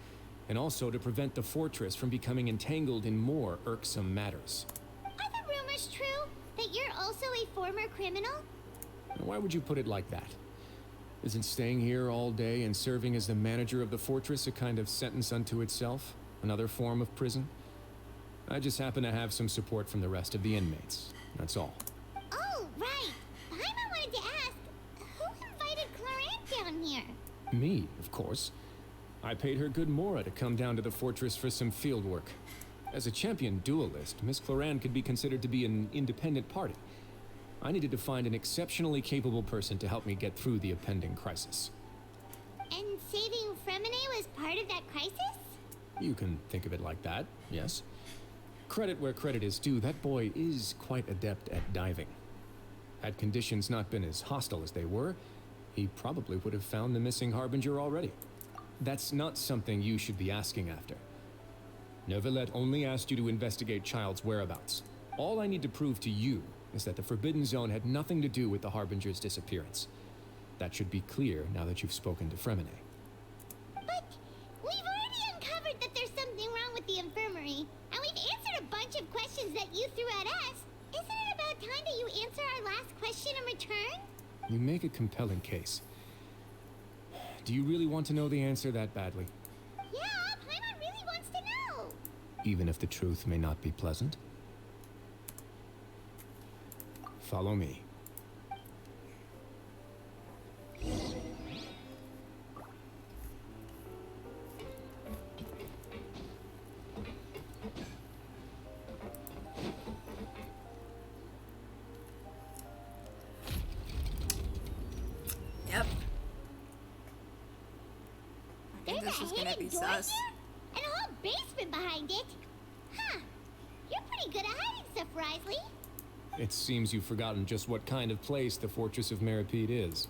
S5: and also to prevent the fortress from becoming entangled in more irksome matters.
S3: Are the rumors true? That you're also a former criminal?
S5: Why would you put it like that? Isn't staying here all day and serving as the manager of the fortress a kind of sentence unto itself? Another form of prison? I just happen to have some support from the rest of the inmates. That's all.
S3: Oh, right. Paimon wanted to ask, who invited Cloran down here?
S5: Me, of course. I paid her good Mora to come down to the fortress for some field work. As a champion duelist, Miss Cloran could be considered to be an independent party. I needed to find an exceptionally capable person to help me get through the impending crisis.
S3: And saving Fremonet was part of that crisis?
S5: You can think of it like that, yes. Credit where credit is due, that boy is quite adept at diving. Had conditions not been as hostile as they were, he probably would have found the missing Harbinger already. That's not something you should be asking after. Neuvillette only asked you to investigate Child's whereabouts. All I need to prove to you is that the Forbidden Zone had nothing to do with the Harbinger's disappearance. That should be clear now that you've spoken to Fremonet.
S3: But we've already uncovered that there's something wrong with the infirmary, and we've answered a bunch of questions that you threw at us. Isn't it about time that you answer our last question in return?
S5: You make a compelling case. Do you really want to know the answer that badly?
S3: Yeah, Paimon really wants to know.
S5: Even if the truth may not be pleasant? Follow me.
S1: Yep.
S3: There's
S1: This
S3: a
S1: is gonna
S3: hidden
S1: be
S3: door
S1: sus.
S3: here? And a whole basement behind it? Huh. You're pretty good at hiding stuff, Risley.
S5: It seems you've forgotten just what kind of place the Fortress of Meripede is.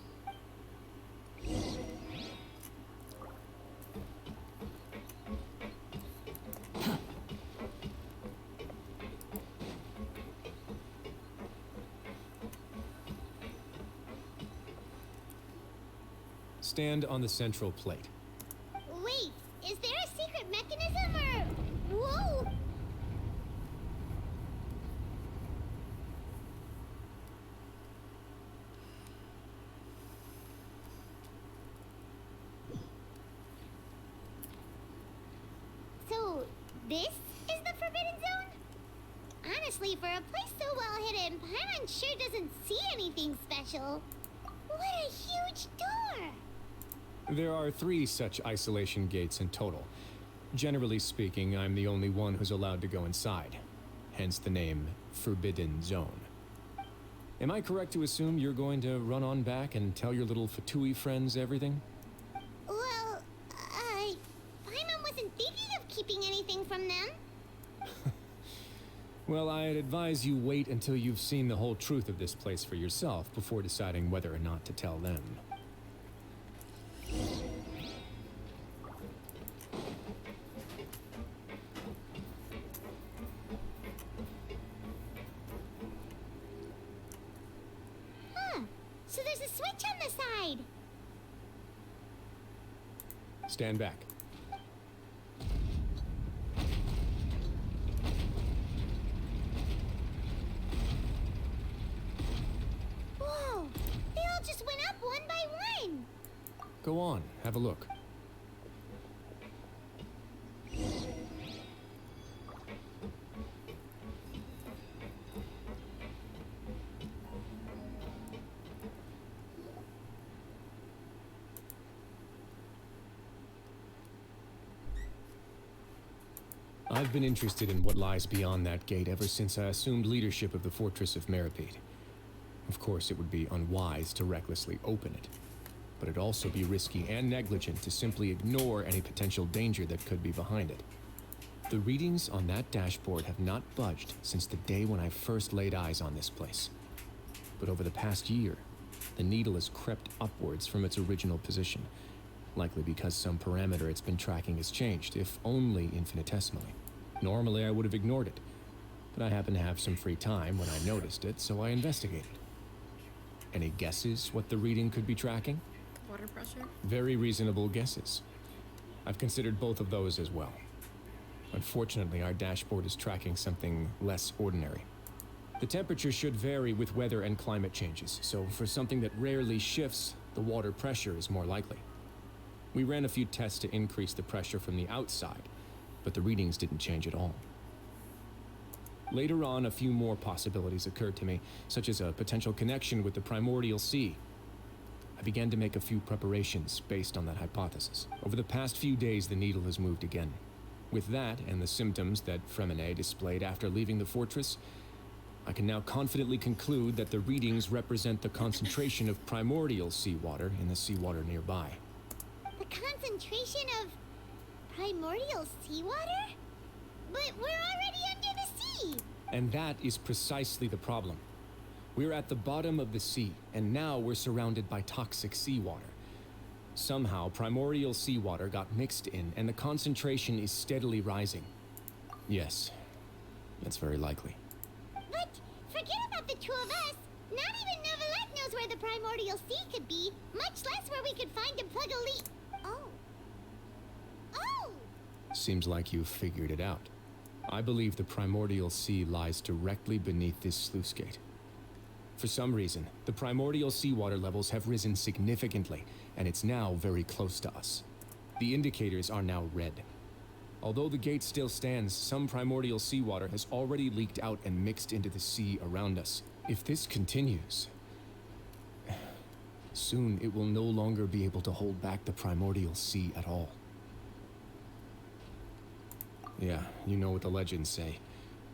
S5: Stand on the central plate.
S3: Wait, is there a secret mechanism or... Whoa! So, this is the Forbidden Zone? Honestly, for a place so well hidden, Paimon sure doesn't see anything special. What a huge door!
S5: There are 3 such isolation gates in total. Generally speaking, I'm the only one who's allowed to go inside. Hence the name Forbidden Zone. Am I correct to assume you're going to run on back and tell your little Fatui friends everything?
S3: Well, Paimon wasn't thinking of keeping anything from them.
S5: Well, I'd advise you wait until you've seen the whole truth of this place for yourself before deciding whether or not to tell them.
S3: Huh. So there's a switch on the side.
S5: Stand back.
S3: Whoa! They all just went up one by one.
S5: Go on, have a look. I've been interested in what lies beyond that gate ever since I assumed leadership of the Fortress of Meripede. Of course, it would be unwise to recklessly open it, but it'd also be risky and negligent to simply ignore any potential danger that could be behind it. The readings on that dashboard have not budged since the day when I first laid eyes on this place. But over the past year, the needle has crept upwards from its original position, likely because some parameter it's been tracking has changed, if only infinitesimally. Normally, I would have ignored it, but I happened to have some free time when I noticed it, so I investigated. Any guesses what the reading could be tracking?
S1: Water pressure?
S5: Very reasonable guesses. I've considered both of those as well. Unfortunately, our dashboard is tracking something less ordinary. The temperature should vary with weather and climate changes, so for something that rarely shifts, the water pressure is more likely. We ran a few tests to increase the pressure from the outside, but the readings didn't change at all. Later on, a few more possibilities occurred to me, such as a potential connection with the primordial sea. I began to make a few preparations based on that hypothesis. Over the past few days, the needle has moved again. With that, and the symptoms that Freminet displayed after leaving the fortress, I can now confidently conclude that the readings represent the concentration of primordial seawater in the seawater nearby.
S3: The concentration of primordial seawater? But we're already under the sea!
S5: And that is precisely the problem. We're at the bottom of the sea, and now we're surrounded by toxic seawater. Somehow, primordial seawater got mixed in, and the concentration is steadily rising. Yes, that's very likely.
S3: But forget about the two of us. Not even Neuvillette knows where the primordial sea could be, much less where we could find and plug a leak. Oh. Oh!
S5: Seems like you've figured it out. I believe the primordial sea lies directly beneath this sluice gate. For some reason, the primordial seawater levels have risen significantly, and it's now very close to us. The indicators are now red. Although the gate still stands, some primordial seawater has already leaked out and mixed into the sea around us. If this continues, soon it will no longer be able to hold back the primordial sea at all. Yeah, you know what the legends say.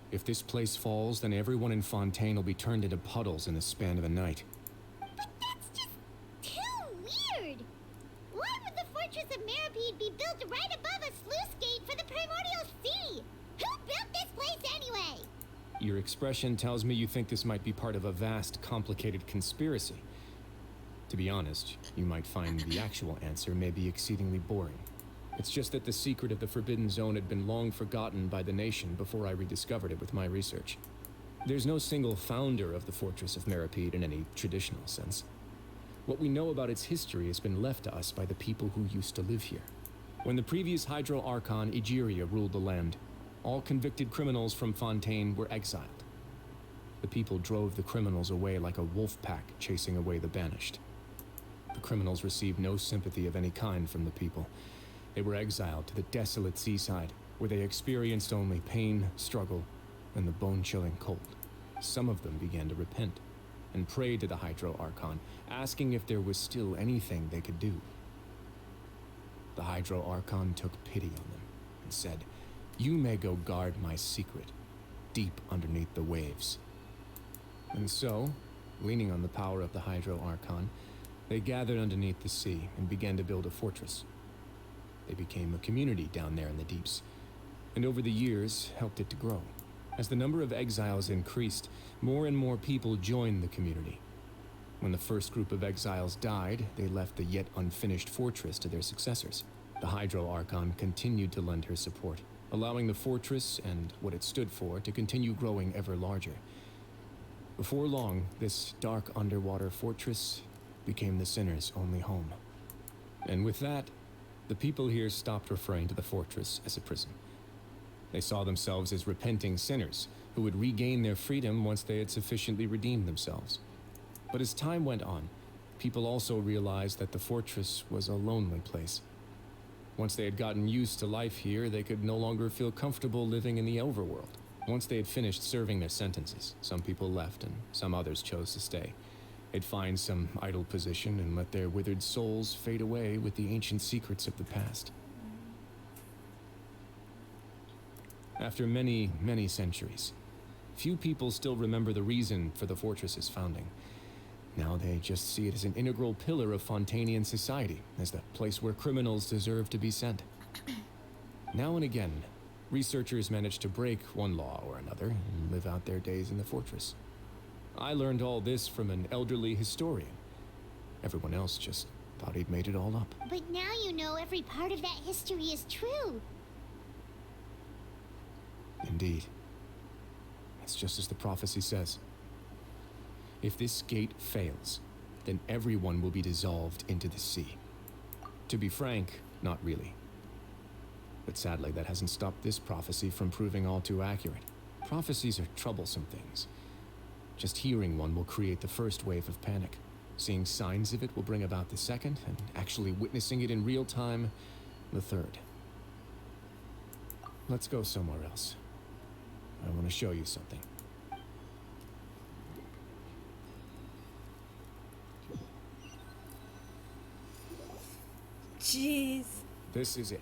S5: If this place falls, then everyone in Fontaine will be turned into puddles in the span of a night.
S3: But that's just too weird! Why would the Fortress of Meripede be built right above a sluice gate for the primordial sea? Who built this place anyway?
S5: Your expression tells me you think this might be part of a vast, complicated conspiracy. To be honest, you might find the actual answer may be exceedingly boring. It's just that the secret of the Forbidden Zone had been long forgotten by the nation before I rediscovered it with my research. There's no single founder of the Fortress of Meripede in any traditional sense. What we know about its history has been left to us by the people who used to live here. When the previous Hydro Archon Egeria ruled the land, all convicted criminals from Fontaine were exiled. The people drove the criminals away like a wolf pack chasing away the banished. The criminals received no sympathy of any kind from the people. They were exiled to the desolate seaside, where they experienced only pain, struggle, and the bone-chilling cold. Some of them began to repent and prayed to the Hydro Archon, asking if there was still anything they could do. The Hydro Archon took pity on them and said, "You may go guard my secret, deep underneath the waves." And so, leaning on the power of the Hydro Archon, they gathered underneath the sea and began to build a fortress. They became a community down there in the deeps, and over the years helped it to grow. As the number of exiles increased, more and more people joined the community. When the first group of exiles died, they left the yet unfinished fortress to their successors. The Hydro Archon continued to lend her support, allowing the fortress and what it stood for to continue growing ever larger. Before long, this dark underwater fortress became the Sinner's only home. And with that, the people here stopped referring to the fortress as a prison. They saw themselves as repenting sinners who would regain their freedom once they had sufficiently redeemed themselves. But as time went on, people also realized that the fortress was a lonely place. Once they had gotten used to life here, they could no longer feel comfortable living in the overworld. Once they had finished serving their sentences, some people left and some others chose to stay. They'd find some idle position and let their withered souls fade away with the ancient secrets of the past. After many, many centuries, few people still remember the reason for the fortress's founding. Now they just see it as an integral pillar of Fontainian society, as the place where criminals deserve to be sent. Now and again, researchers manage to break one law or another and live out their days in the fortress. I learned all this from an elderly historian. Everyone else just thought he'd made it all up.
S3: But now you know every part of that history is true.
S5: Indeed. It's just as the prophecy says. If this gate fails, then everyone will be dissolved into the sea. To be frank, not really. But sadly, that hasn't stopped this prophecy from proving all too accurate. Prophecies are troublesome things. Just hearing one will create the first wave of panic. Seeing signs of it will bring about the second, and actually witnessing it in real time, the third. Let's go somewhere else. I want to show you something.
S1: Jeez.
S5: This is it.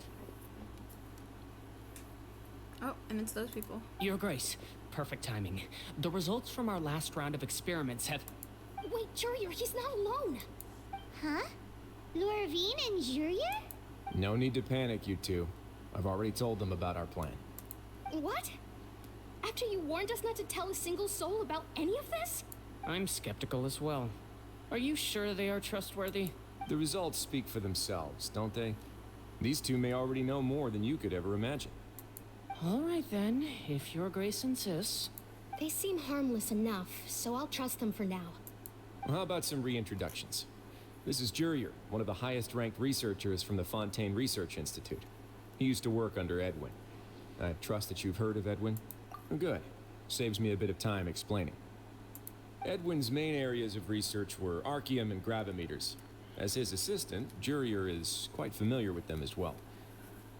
S1: Oh, and it's those people.
S4: Your Grace, perfect timing. The results from our last round of experiments have...
S11: Wait, Jurier, he's not alone.
S3: Huh? Lorvine and Jurier?
S5: No need to panic, you two. I've already told them about our plan.
S11: What? After you warned us not to tell a single soul about any of this?
S4: I'm skeptical as well. Are you sure they are trustworthy?
S5: The results speak for themselves, don't they? These two may already know more than you could ever imagine.
S4: All right then, if Your Grace insists.
S11: They seem harmless enough, so I'll trust them for now.
S5: Well, how about some reintroductions? This is Jurier, one of the highest-ranked researchers from the Fontaine Research Institute. He used to work under Edwin. I trust that you've heard of Edwin? Good. Saves me a bit of time explaining. Edwin's main areas of research were archaeum and gravimeters. As his assistant, Jurier is quite familiar with them as well.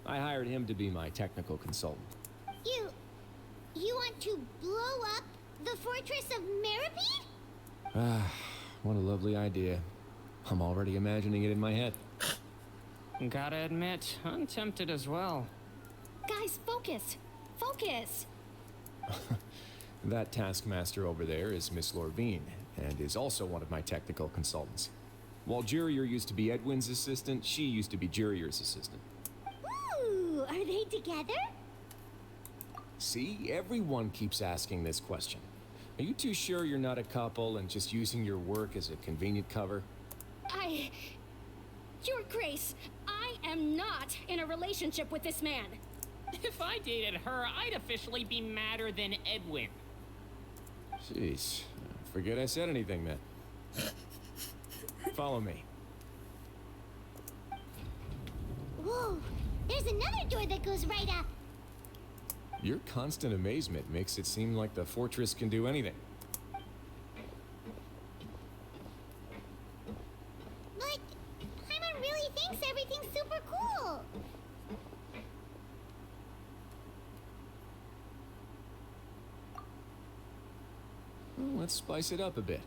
S5: I hired him to be my technical consultant.
S3: You want to blow up the fortress of Meripede?
S5: Ah, what a lovely idea. I'm already imagining it in my head.
S4: Gotta admit, I'm tempted as well.
S11: Guys, focus! Focus!
S5: That taskmaster over there is Miss Lorvine, and is also one of my technical consultants. While Jurier used to be Edwin's assistant, she used to be Jurier's assistant.
S3: Ooh, are they together?
S5: See, everyone keeps asking this question. Are you too sure you're not a couple and just using your work as a convenient cover?
S11: Your Grace, I am not in a relationship with this man.
S4: If I dated her, I'd officially be madder than Edwin.
S5: Jeez, forget I said anything then. Follow me.
S3: Whoa, there's another door that goes right up.
S5: Your constant amazement makes it seem like the fortress can do anything.
S3: But Paimon really thinks everything's super cool.
S5: Well, let's spice it up a bit.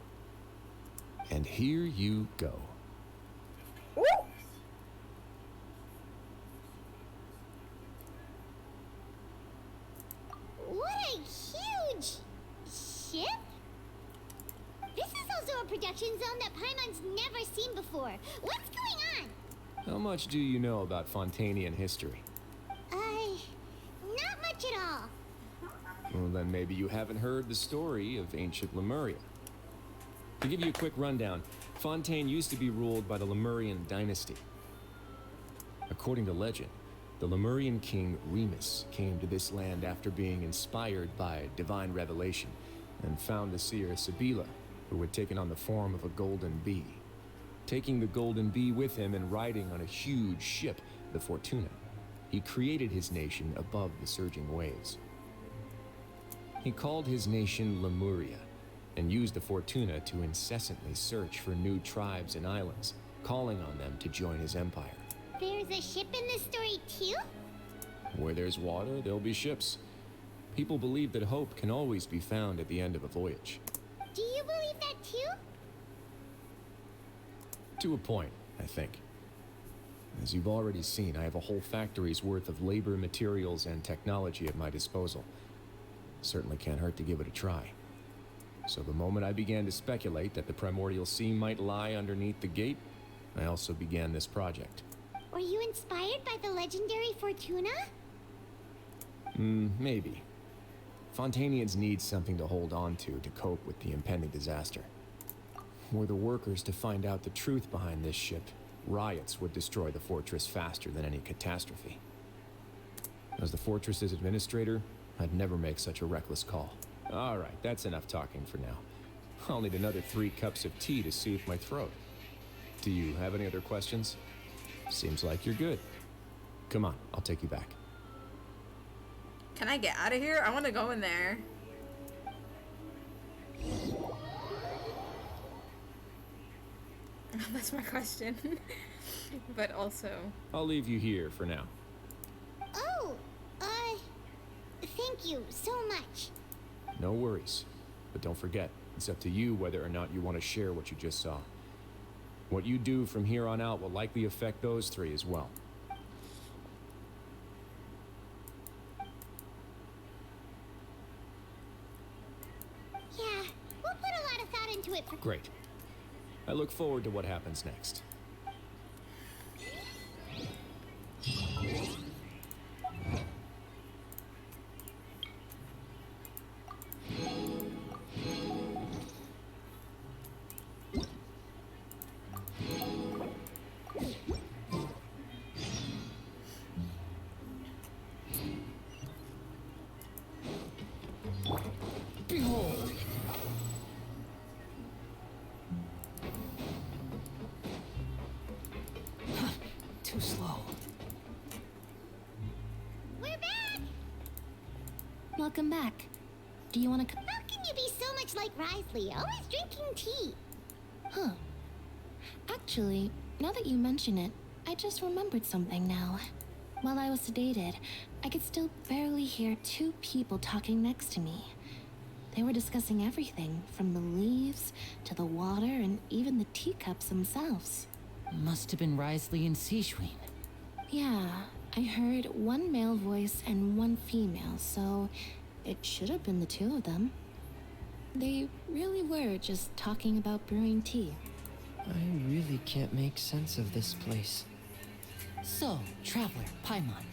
S5: And here you go.
S3: What a huge ship! This is also a production zone that Paimon's never seen before. What's going on?
S5: How much do you know about Fontanian history?
S3: Not much at all.
S5: Well, then maybe you haven't heard the story of ancient Lemuria. To give you a quick rundown, Fontaine used to be ruled by the Lemurian dynasty. According to legend, the Lemurian king Remus came to this land after being inspired by divine revelation and found the seer Sibila, who had taken on the form of a golden bee. Taking the golden bee with him and riding on a huge ship, the Fortuna, he created his nation above the surging waves. He called his nation Lemuria and used the Fortuna to incessantly search for new tribes and islands, calling on them to join his empire.
S3: There's a ship in this story too?
S5: Where there's water, there'll be ships. People believe that hope can always be found at the end of a voyage.
S3: Do you believe that too?
S5: To a point, I think. As you've already seen, I have a whole factory's worth of labor, materials, and technology at my disposal. Certainly can't hurt to give it a try. So the moment I began to speculate that the Primordial Sea might lie underneath the gate, I also began this project.
S3: Were you inspired by the legendary Fortuna?
S5: Maybe. Fontanians need something to hold on to cope with the impending disaster. Were the workers to find out the truth behind this ship, riots would destroy the fortress faster than any catastrophe. As the fortress's administrator, I'd never make such a reckless call. All right, that's enough talking for now. I'll need another 3 cups of tea to soothe my throat. Do you have any other questions? Seems like you're good. Come on, I'll take you back.
S1: Can I get out of here? I want to go in there. That's my question. But also...
S5: I'll leave you here for now.
S3: Oh, thank you so much.
S5: No worries. But don't forget, it's up to you whether or not you want to share what you just saw. What you do from here on out will likely affect those 3 as well.
S3: Yeah, we'll put a lot of thought into it for...
S5: Great. I look forward to what happens next.
S10: Behold! Too slow.
S3: We're back!
S11: Welcome back. Do you want to...
S3: How can you be so much like Risley, always drinking tea?
S11: Huh. Actually, now that you mention it, I just remembered something now. While I was sedated, I could still barely hear 2 people talking next to me. They were discussing everything, from the leaves to the water and even the teacups themselves.
S15: Must have been Risley and Sejuin.
S11: Yeah, I heard 1 male voice and 1 female, so it should have been the 2 of them. They really were just talking about brewing tea.
S17: I really can't make sense of this place.
S15: So, Traveler, Paimon,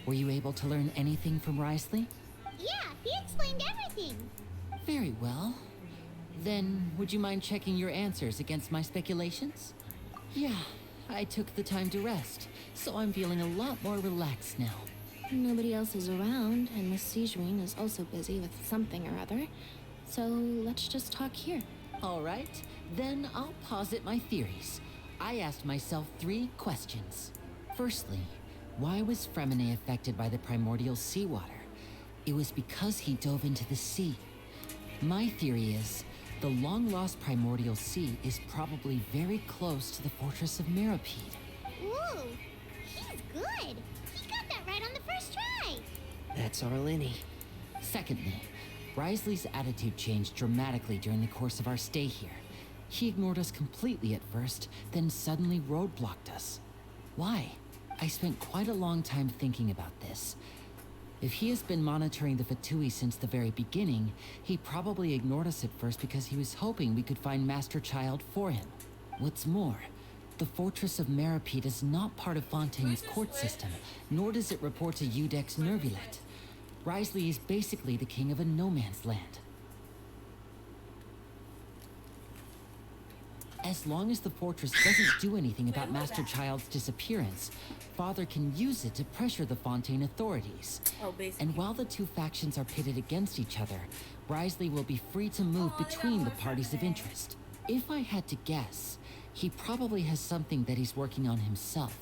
S15: were you able to learn anything from Risley?
S3: Yeah, he explained everything.
S15: Very well. Then, would you mind checking your answers against my speculations? Yeah, I took the time to rest, so I'm feeling a lot more relaxed now.
S11: Nobody else is around, and Miss Sejuin is also busy with something or other. So let's just talk here.
S13: All right, then I'll posit my theories. I asked myself 3 questions. Firstly, why was Fremine affected by the primordial seawater? It was because he dove into the sea. My theory is, the long-lost primordial sea is probably very close to the fortress of Meropide.
S3: Ooh, he's good. He got that right on the first try.
S13: That's our Linny. Secondly, Wriothesley's attitude changed dramatically during the course of our stay here. He ignored us completely at first, then suddenly roadblocked us. Why? I spent quite a long time thinking about this. If he has been monitoring the Fatui since the very beginning, he probably ignored us at first because he was hoping we could find Master Child for him. What's more, the Fortress of Meropide is not part of Fontaine's court system, nor does it report to Udex Nervulet. Wriothesley is basically the king of a no-man's land. As long as the fortress doesn't do anything about Master Child's disappearance, Father can use it to pressure the Fontaine authorities. And while the 2 factions are pitted against each other, Wriothesley will be free to move between the parties of interest. If I had to guess, he probably has something that he's working on himself.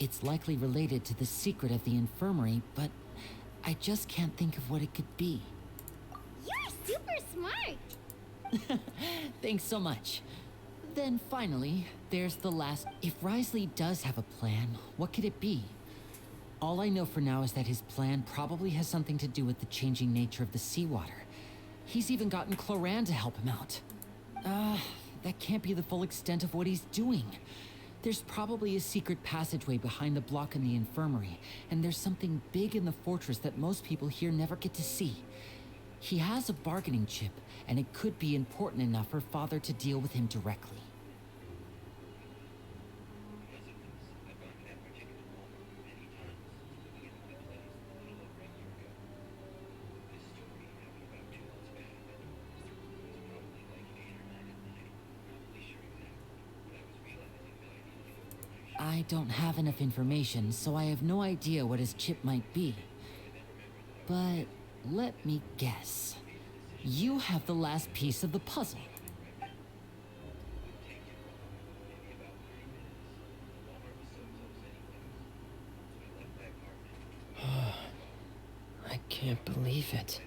S13: It's likely related to the secret of the infirmary, but I just can't think of what it could be.
S3: You're super smart.
S13: Thanks so much. Then finally, there's the last. If Wriothesley does have a plan, what could it be? All I know for now is that his plan probably has something to do with the changing nature of the seawater. He's even gotten Cloran to help him out. That can't be the full extent of what he's doing. There's probably a secret passageway behind the block in the infirmary, and there's something big in the fortress that most people here never get to see. He has a bargaining chip, and it could be important enough for Father to deal with him directly. I don't have enough information, so I have no idea what his chip might be. But let me guess. You have the last piece of the puzzle.
S17: I can't believe it.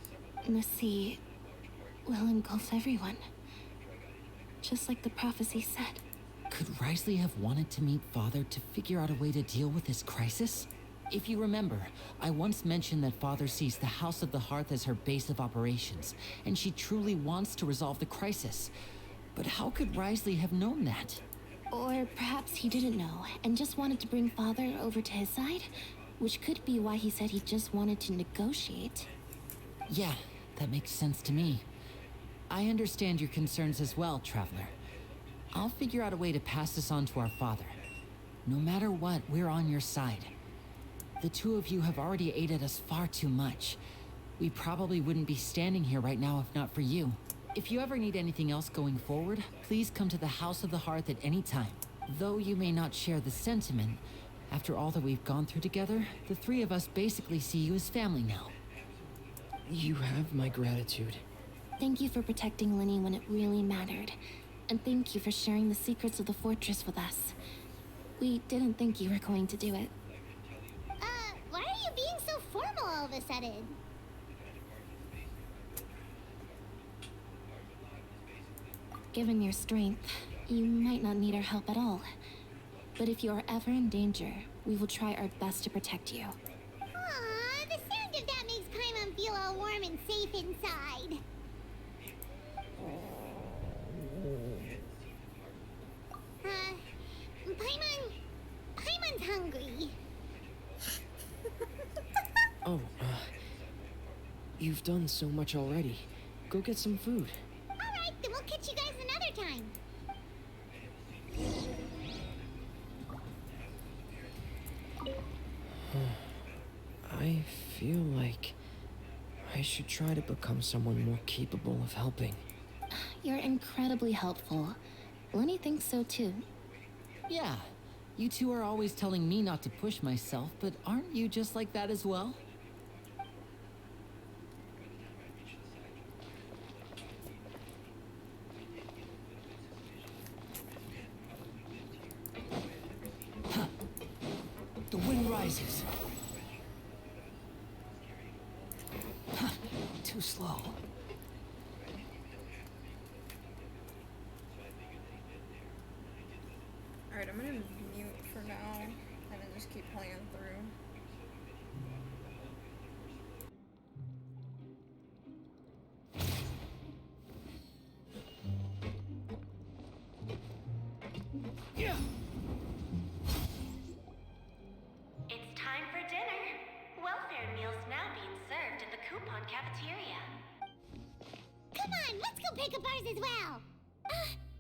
S11: The sea will engulf everyone. Just like the prophecy said.
S13: Could Wriothesley have wanted to meet Father to figure out a way to deal with this crisis? If you remember, I once mentioned that Father sees the House of the Hearth as her base of operations, and she truly wants to resolve the crisis. But how could Wriothesley have known that?
S11: Or perhaps he didn't know, and just wanted to bring Father over to his side? Which could be why he said he just wanted to negotiate.
S13: Yeah, that makes sense to me. I understand your concerns as well, Traveler. I'll figure out a way to pass this on to our father. No matter what, we're on your side. The 2 of you have already aided us far too much. We probably wouldn't be standing here right now if not for you. If you ever need anything else going forward, please come to the House of the Hearth at any time. Though you may not share the sentiment, after all that we've gone through together, the 3 of us basically see you as family now.
S17: You have my gratitude.
S11: Thank you for protecting Linny when it really mattered. And thank you for sharing the secrets of the fortress with us. We didn't think you were going to do it.
S3: Why are you being so formal all of a sudden?
S11: Given your strength, you might not need our help at all. But if you are ever in danger, we will try our best to protect you.
S3: Aww, the sound of that makes Paimon feel all warm and safe inside. Paimon's hungry.
S17: Oh, you've done so much already. Go get some food.
S3: Alright, then we'll catch you guys another time.
S17: I feel like I should try to become someone more capable of helping.
S11: You're incredibly helpful. Lenny thinks so too.
S13: Yeah, you 2 are always telling me not to push myself, but aren't you just like that as well? rises. Too slow.
S1: Alright, I'm gonna mute for now and then just keep playing through.
S2: Yeah. It's time for dinner. Welfare meals now being served in the coupon cafeteria.
S3: Come on, let's go pick up ours as well.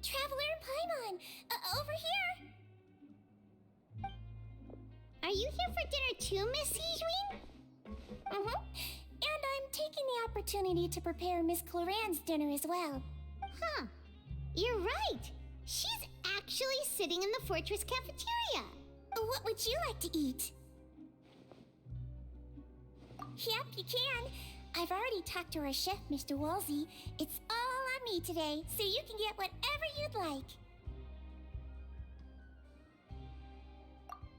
S3: Traveler and Paimon, over here. Are you here for dinner too, Miss Sijween? And I'm taking the opportunity to prepare Miss Cloran's dinner as well. Huh. You're right. She's actually sitting in the fortress cafeteria. What would you like to eat? Yep, you can. I've already talked to our chef, Mr. Wolsey. It's all on me today, so you can get whatever you'd like.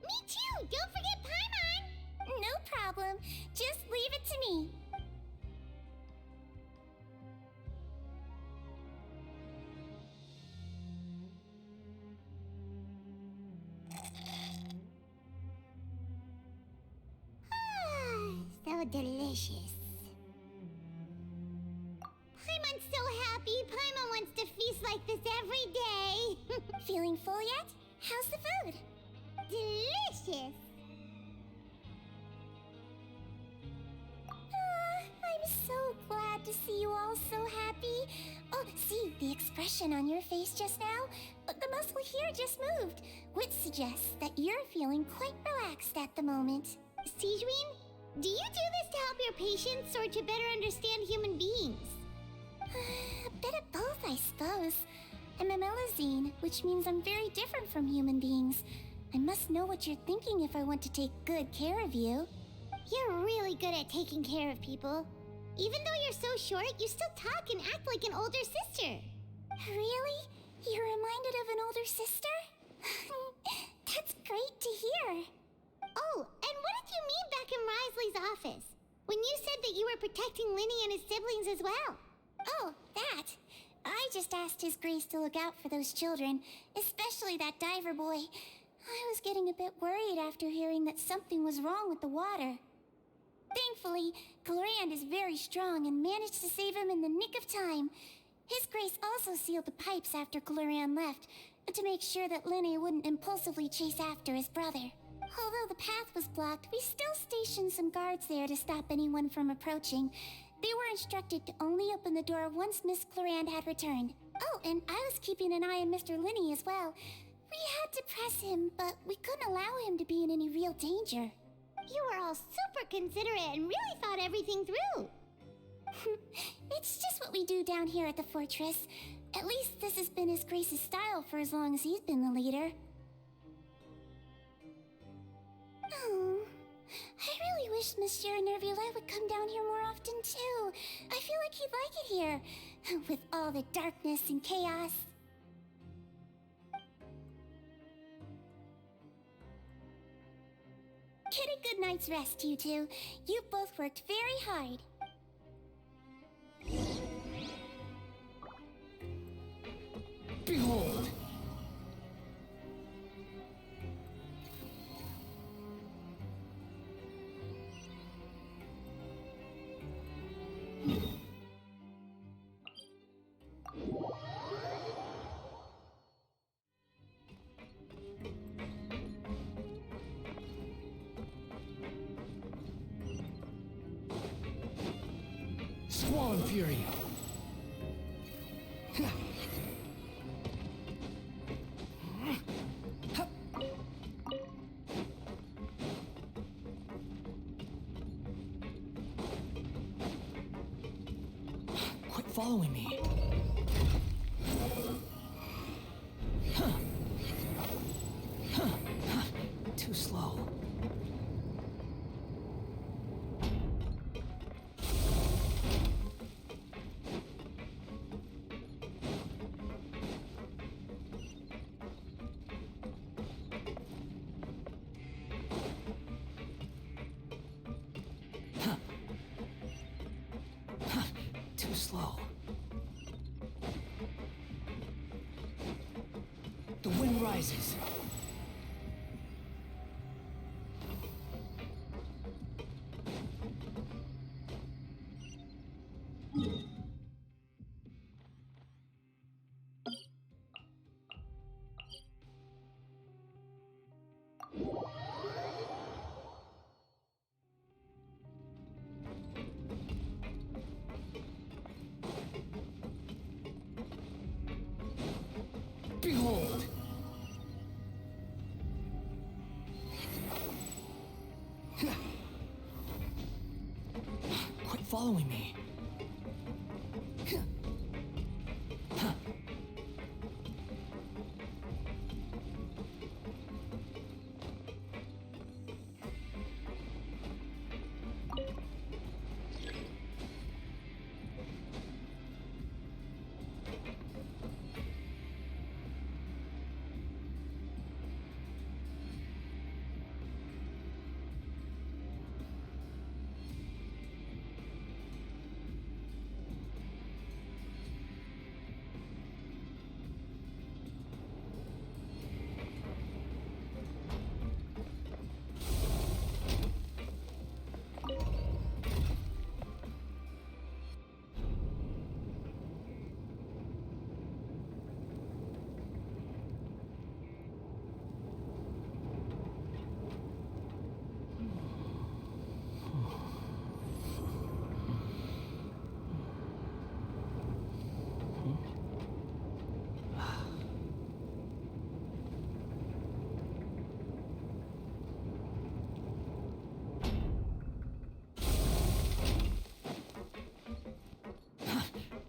S3: Me too! Don't forget Paimon! No problem. Just leave it to me. So delicious. Paimon's so happy. Paimon wants to feast like this every day. Feeling full yet? How's the food? Delicious. I'm so glad to see you all so happy. Oh, see, the expression on your face just now? The muscle here just moved, which suggests that you're feeling quite relaxed at the moment. Sijween, do you do this to help your patients or to better understand human beings? A bit of both, I suppose. I'm a Melusine, which means I'm very different from human beings. I must know what you're thinking if I want to take good care of you. You're really good at taking care of people. Even though you're so short, you still talk and act like an older sister. Really? You're reminded of an older sister? That's great to hear. Oh, and what did you mean back in Risley's office? When you said that you were protecting Linny and his siblings as well? Oh, that. I just asked His Grace to look out for those children, especially that diver boy. I was getting a bit worried after hearing that something was wrong with the water. Thankfully, Clorand is very strong and managed to save him in the nick of time. His Grace also sealed the pipes after Clorand left, to make sure that Linny wouldn't impulsively chase after his brother. Although the path was blocked, we still stationed some guards there to stop anyone from approaching. They were instructed to only open the door once Miss Clorand had returned. Oh, and I was keeping an eye on Mr. Linny as well. We had to press him, but we couldn't allow him to be in any real danger. You were all super considerate and really thought everything through. It's just what we do down here at the fortress. At least this has been His Grace's style for as long as he's been the leader. Oh, I really wish Monsieur Nervulette would come down here more often too. I feel like he'd like it here, with all the darkness and chaos. Get a good night's rest, you two. You both worked very hard.
S13: Behold! Squall Fury! Quit following me. Too slow.
S10: slow. The wind rises. Behold! Quit following me.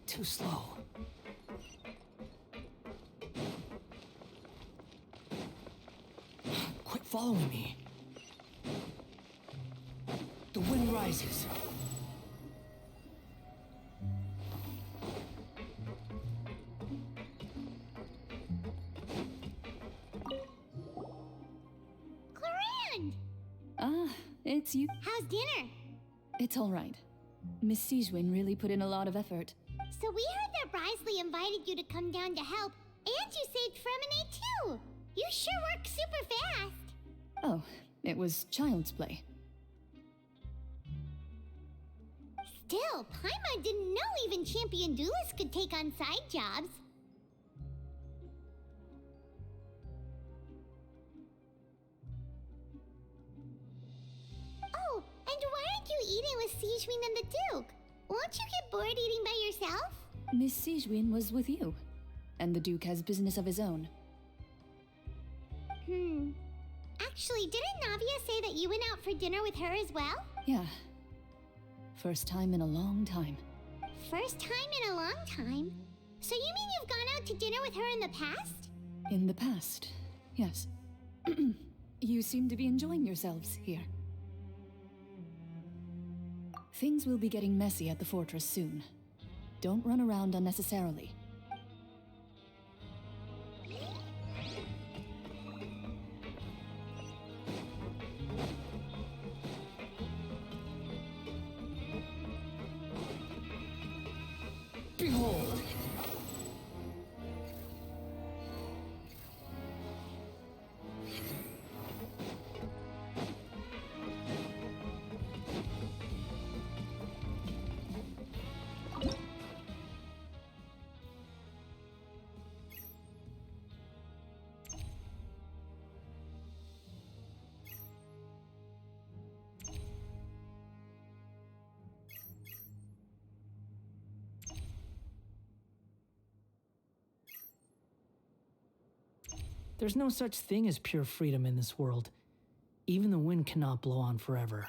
S10: Too slow. Quit following me. The wind rises.
S3: Clorinde!
S19: Ah, it's you.
S3: How's dinner?
S19: It's all right. Miss Sijwin really put in a lot of effort.
S3: So we heard that Brisley invited you to come down to help, and you saved Fremonade too! You sure work super fast!
S19: Oh, it was child's play.
S3: Still, Paimon didn't know even champion duelists could take on side jobs. Oh, and why aren't you eating with Sijwin and the Duke? Won't you get bored eating by yourself?
S19: Miss Sijwin was with you, and the Duke has business of his own.
S3: Actually, didn't Navia say that you went out for dinner with her as well?
S19: Yeah. First time in a long time.
S3: First time in a long time? So you mean you've gone out to dinner with her in the past?
S19: In the past, yes. You seem to be enjoying yourselves here. Things will be getting messy at the fortress soon. Don't run around unnecessarily.
S10: Behold!
S14: There's no such thing as pure freedom in this world. Even the wind cannot blow on forever.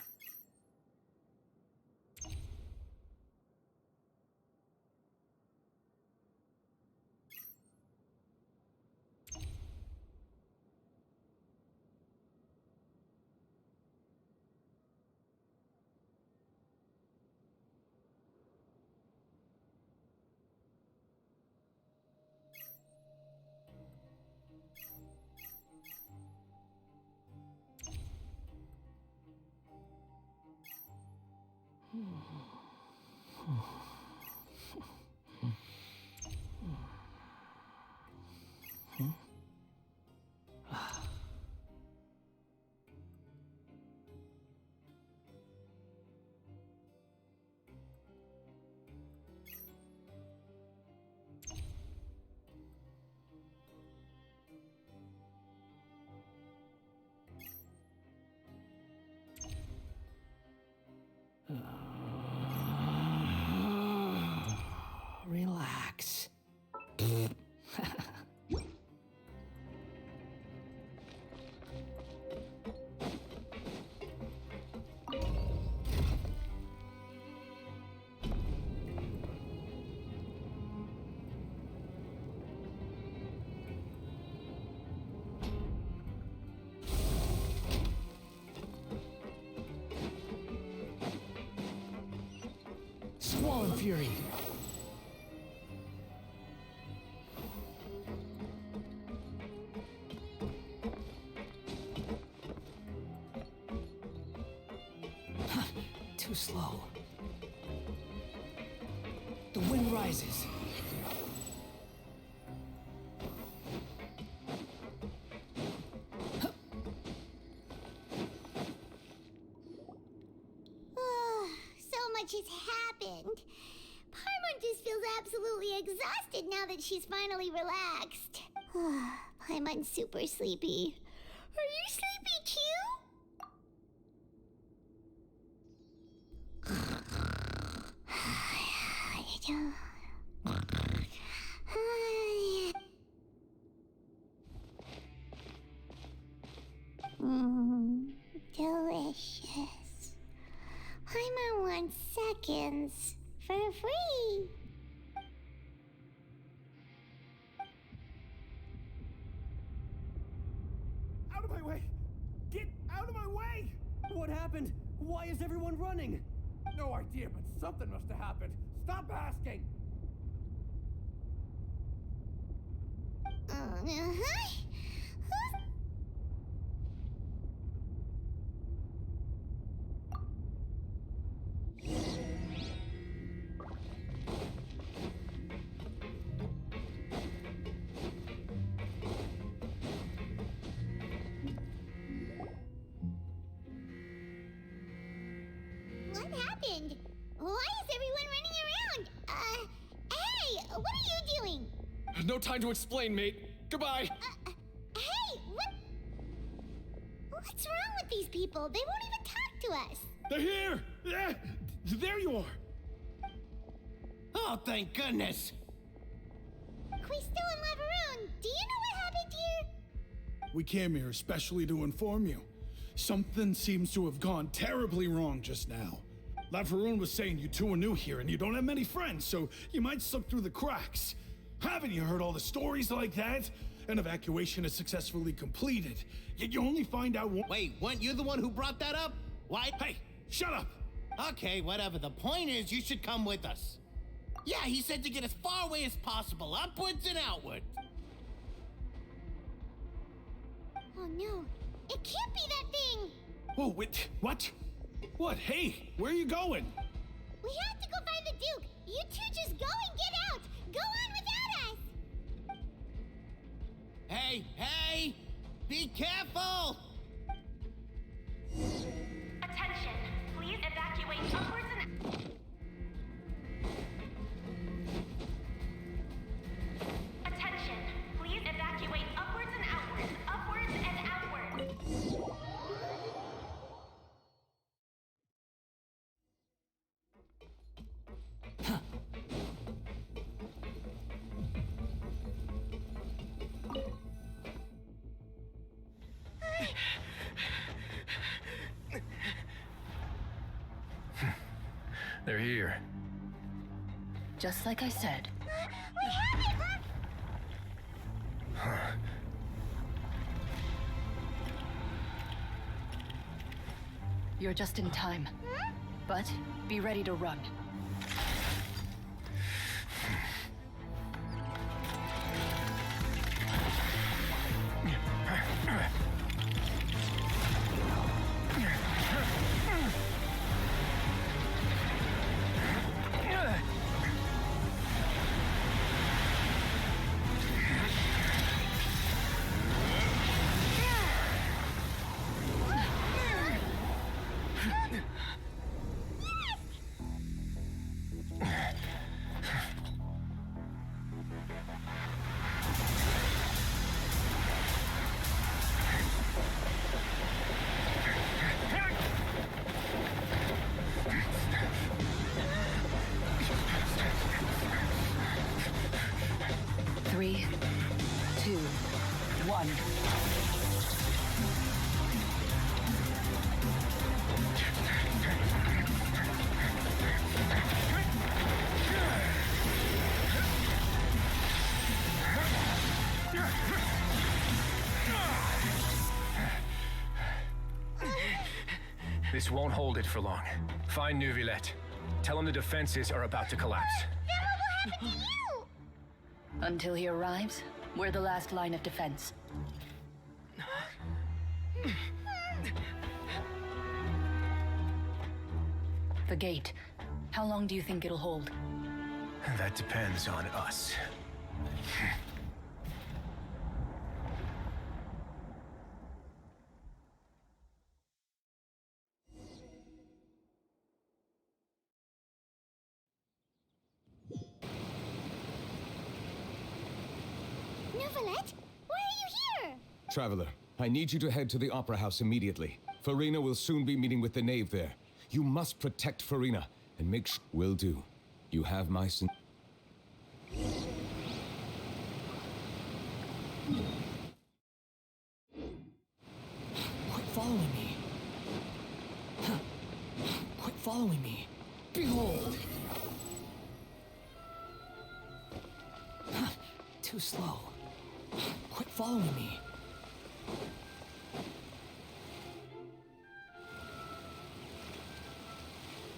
S14: Squall and Fury. Too slow. The wind rises.
S3: So much has happened. Paimon just feels absolutely exhausted now that she's finally relaxed. Paimon's super sleepy. Are you sleepy too? Delicious. Paimon wants seconds for free.
S12: Out of my way! Get out of my way!
S20: What happened? Why is everyone running?
S12: No idea, but something must have happened. Stop asking!
S3: What happened? Why is everyone running around? Hey, what are you doing?
S23: No time to explain, mate. Goodbye.
S3: Hey, what's wrong with these people? They won't even talk to us.
S22: They're here! There you are!
S18: Oh, thank goodness!
S3: Quisto and Laveroon, do you know what happened here?
S9: We came here especially to inform you. Something seems to have gone terribly wrong just now. Laveroon was saying you two are new here and you don't have many friends, so you might slip through the cracks. Haven't you heard all the stories like that? An evacuation is successfully completed, yet you only find out one—
S18: Wait, weren't you the one who brought that up? Why?
S9: Hey, shut up!
S18: Okay, whatever. The point is, you should come with us. Yeah, he said to get as far away as possible, upwards and outwards.
S3: Oh no, it can't be that thing!
S9: Whoa, wait, what? What? Hey, where are you going?
S3: We have to go find the Duke! You two just go and get out! Go on without us!
S18: Hey! Be careful!
S2: Attention, please evacuate upwards and... Attention, please evacuate upwards and outwards. Upwards and outwards.
S24: They're here.
S19: Just like I said. You're just in time. But be ready to run. 3, 2, 1.
S5: This won't hold it for long. Find Neuvillette. Tell him the defenses are about to collapse.
S16: Then what will happen to you?
S19: Until he arrives, we're the last line of defense. The gate. How long do you think it'll hold?
S5: That depends on us.
S16: Neuvillette, why are you here?
S8: Traveler, I need you to head to the Opera House immediately. Farina will soon be meeting with the Knave there. You must protect Farina, and make sure... Will do. You have my sin...
S10: Quit following me. Quit following me. Behold! Too slow. Quit following me.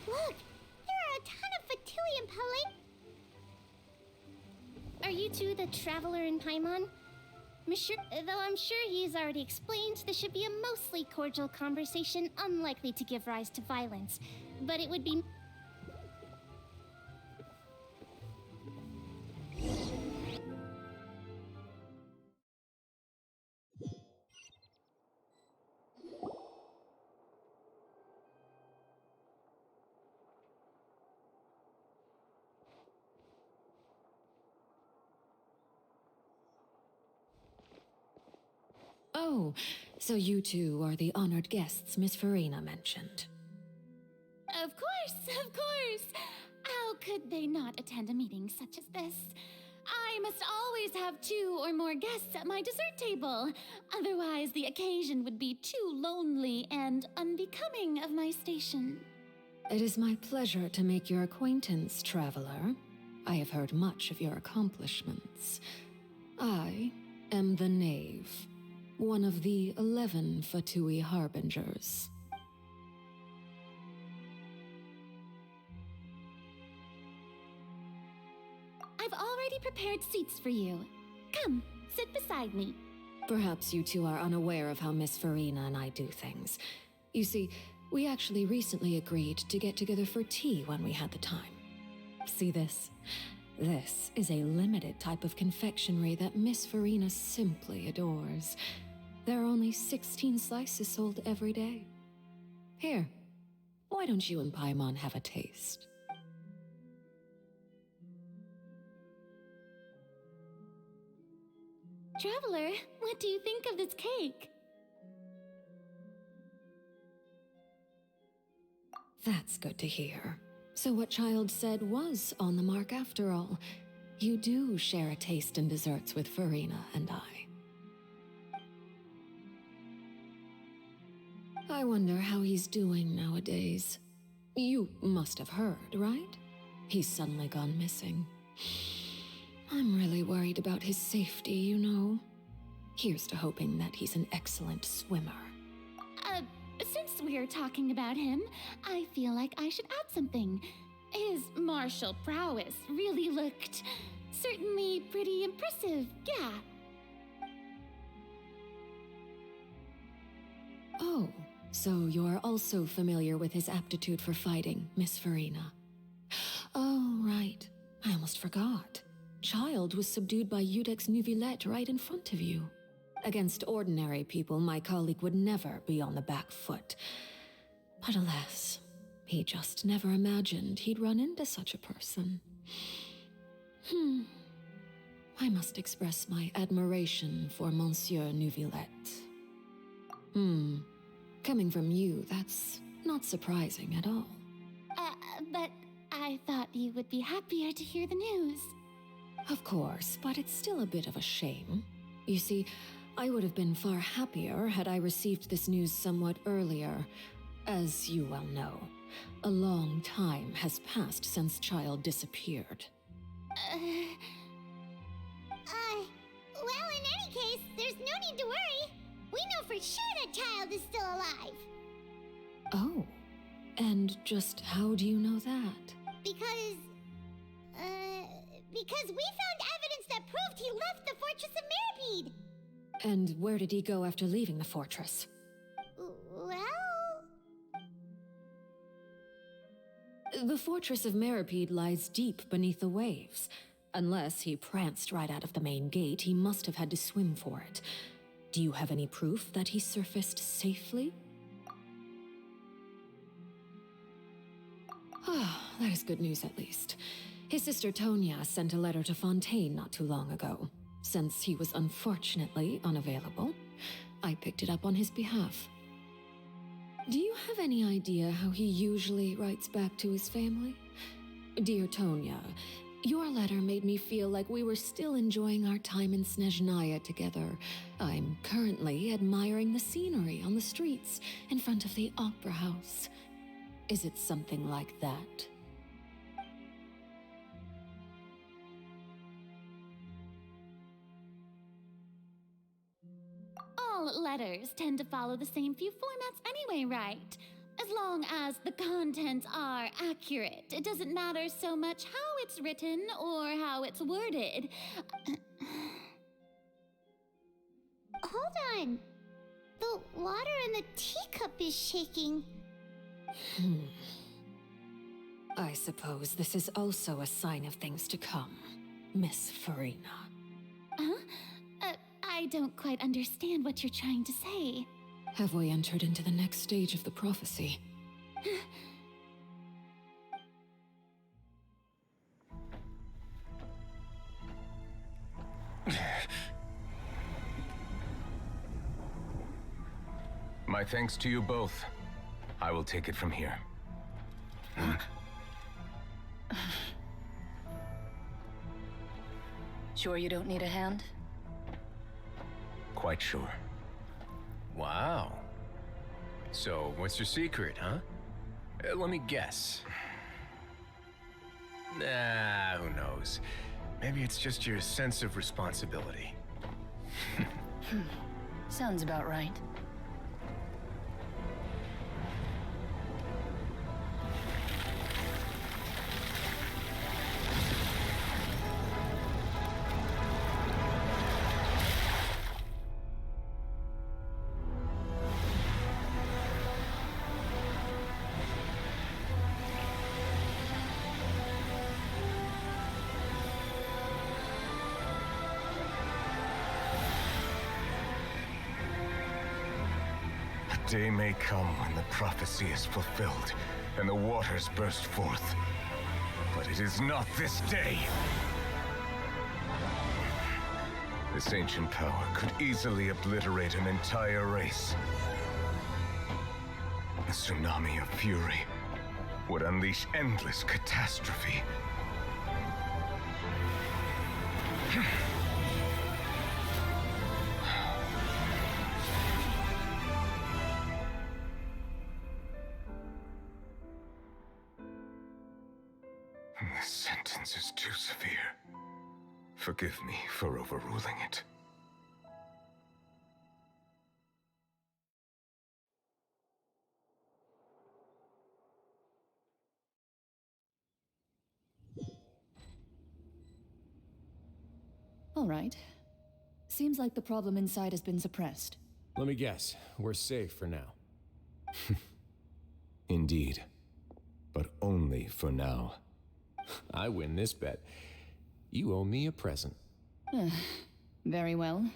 S16: Look, there are a ton of Fatilium Paladin. Are you two the Traveler in Paimon? Though I'm sure he's already explained, this should be a mostly cordial conversation, unlikely to give rise to violence. But it would be...
S19: Oh, so you two are the honored guests Miss Farina mentioned.
S2: Of course, of course. How could they not attend a meeting such as this? I must always have 2 or more guests at my dessert table. Otherwise, the occasion would be too lonely and unbecoming of my station.
S19: It is my pleasure to make your acquaintance, traveler. I have heard much of your accomplishments. I am the Knave, one of the 11 Fatui Harbingers.
S2: I've already prepared seats for you. Come, sit beside me.
S19: Perhaps you two are unaware of how Miss Farina and I do things. You see, we actually recently agreed to get together for tea when we had the time. See this? This is a limited type of confectionery that Miss Farina simply adores. There are only 16 slices sold every day. Here, why don't you and Paimon have a taste?
S2: Traveler, what do you think of this cake?
S19: That's good to hear. So what Child said was on the mark after all. You do share a taste in desserts with Farina and I. I wonder how he's doing nowadays. You must have heard, right? He's suddenly gone missing. I'm really worried about his safety, you know. Here's to hoping that he's an excellent swimmer.
S2: Since we're talking about him, I feel like I should add something. His martial prowess really looked certainly pretty impressive, yeah.
S19: Oh, so you're also familiar with his aptitude for fighting, Miss Farina. Oh, right. I almost forgot. Child was subdued by Iudex Neuvillette right in front of you. Against ordinary people, my colleague would never be on the back foot. But alas, he just never imagined he'd run into such a person. I must express my admiration for Monsieur Neuvillette. Coming from you, that's not surprising at all.
S2: But I thought you would be happier to hear the news.
S6: Of course, but it's still a bit of a shame. You see, I would have been far happier had I received this news somewhat earlier. As you well know, a long time has passed since Child disappeared.
S3: Well, in any case, there's no need to worry. We know for sure that Child is still alive.
S6: Oh, and just how do you know that?
S3: Because we found evidence that proved he left the Fortress of Meripede.
S6: And where did he go after leaving the fortress?
S3: Well...
S6: The Fortress of Meripede lies deep beneath the waves. Unless he pranced right out of the main gate, he must have had to swim for it. Do you have any proof that he surfaced safely? Ah, that is good news at least. His sister Tonya sent a letter to Fontaine not too long ago. Since he was unfortunately unavailable, I picked it up on his behalf. Do you have any idea how he usually writes back to his family? Dear Tonya, your letter made me feel like we were still enjoying our time in Snezhnaya together. I'm currently admiring the scenery on the streets in front of the Opera House. Is it something like that?
S2: All letters tend to follow the same few formats anyway, right? As long as the contents are accurate, it doesn't matter so much how it's written or how it's worded.
S3: Hold on. The water in the teacup is shaking.
S6: I suppose this is also a sign of things to come, Miss Farina.
S2: Huh? I don't quite understand what you're trying to say.
S6: Have we entered into the next stage of the prophecy?
S7: My thanks to you both. I will take it from here.
S21: Sure you don't need a hand?
S7: Quite sure.
S21: Wow. So, what's your secret, huh? Let me guess. Nah, who knows? Maybe it's just your sense of responsibility. Sounds about right. Day may come when the prophecy is fulfilled and the waters burst forth. But it is not this day. This ancient power could easily obliterate an entire race. A tsunami of fury would unleash endless catastrophe. This sentence is too severe. Forgive me for overruling it.
S19: All right. Seems like the problem inside has been suppressed.
S5: Let me guess. We're safe for now.
S21: Indeed. But only for now.
S5: I win this bet. You owe me a present.
S19: Very well.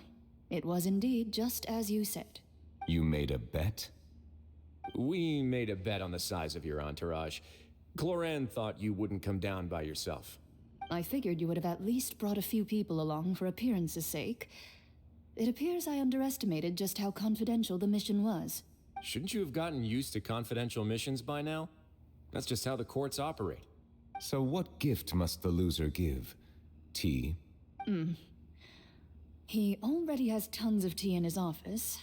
S19: It was indeed just as you said.
S21: You made a bet?
S5: We made a bet on the size of your entourage. Cloran thought you wouldn't come down by yourself.
S19: I figured you would have at least brought a few people along for appearance's sake. It appears I underestimated just how confidential the mission was.
S5: Shouldn't you have gotten used to confidential missions by now? That's just how the courts operate.
S21: So what gift must the loser give?
S8: Tea?
S19: He already has tons of tea in his office.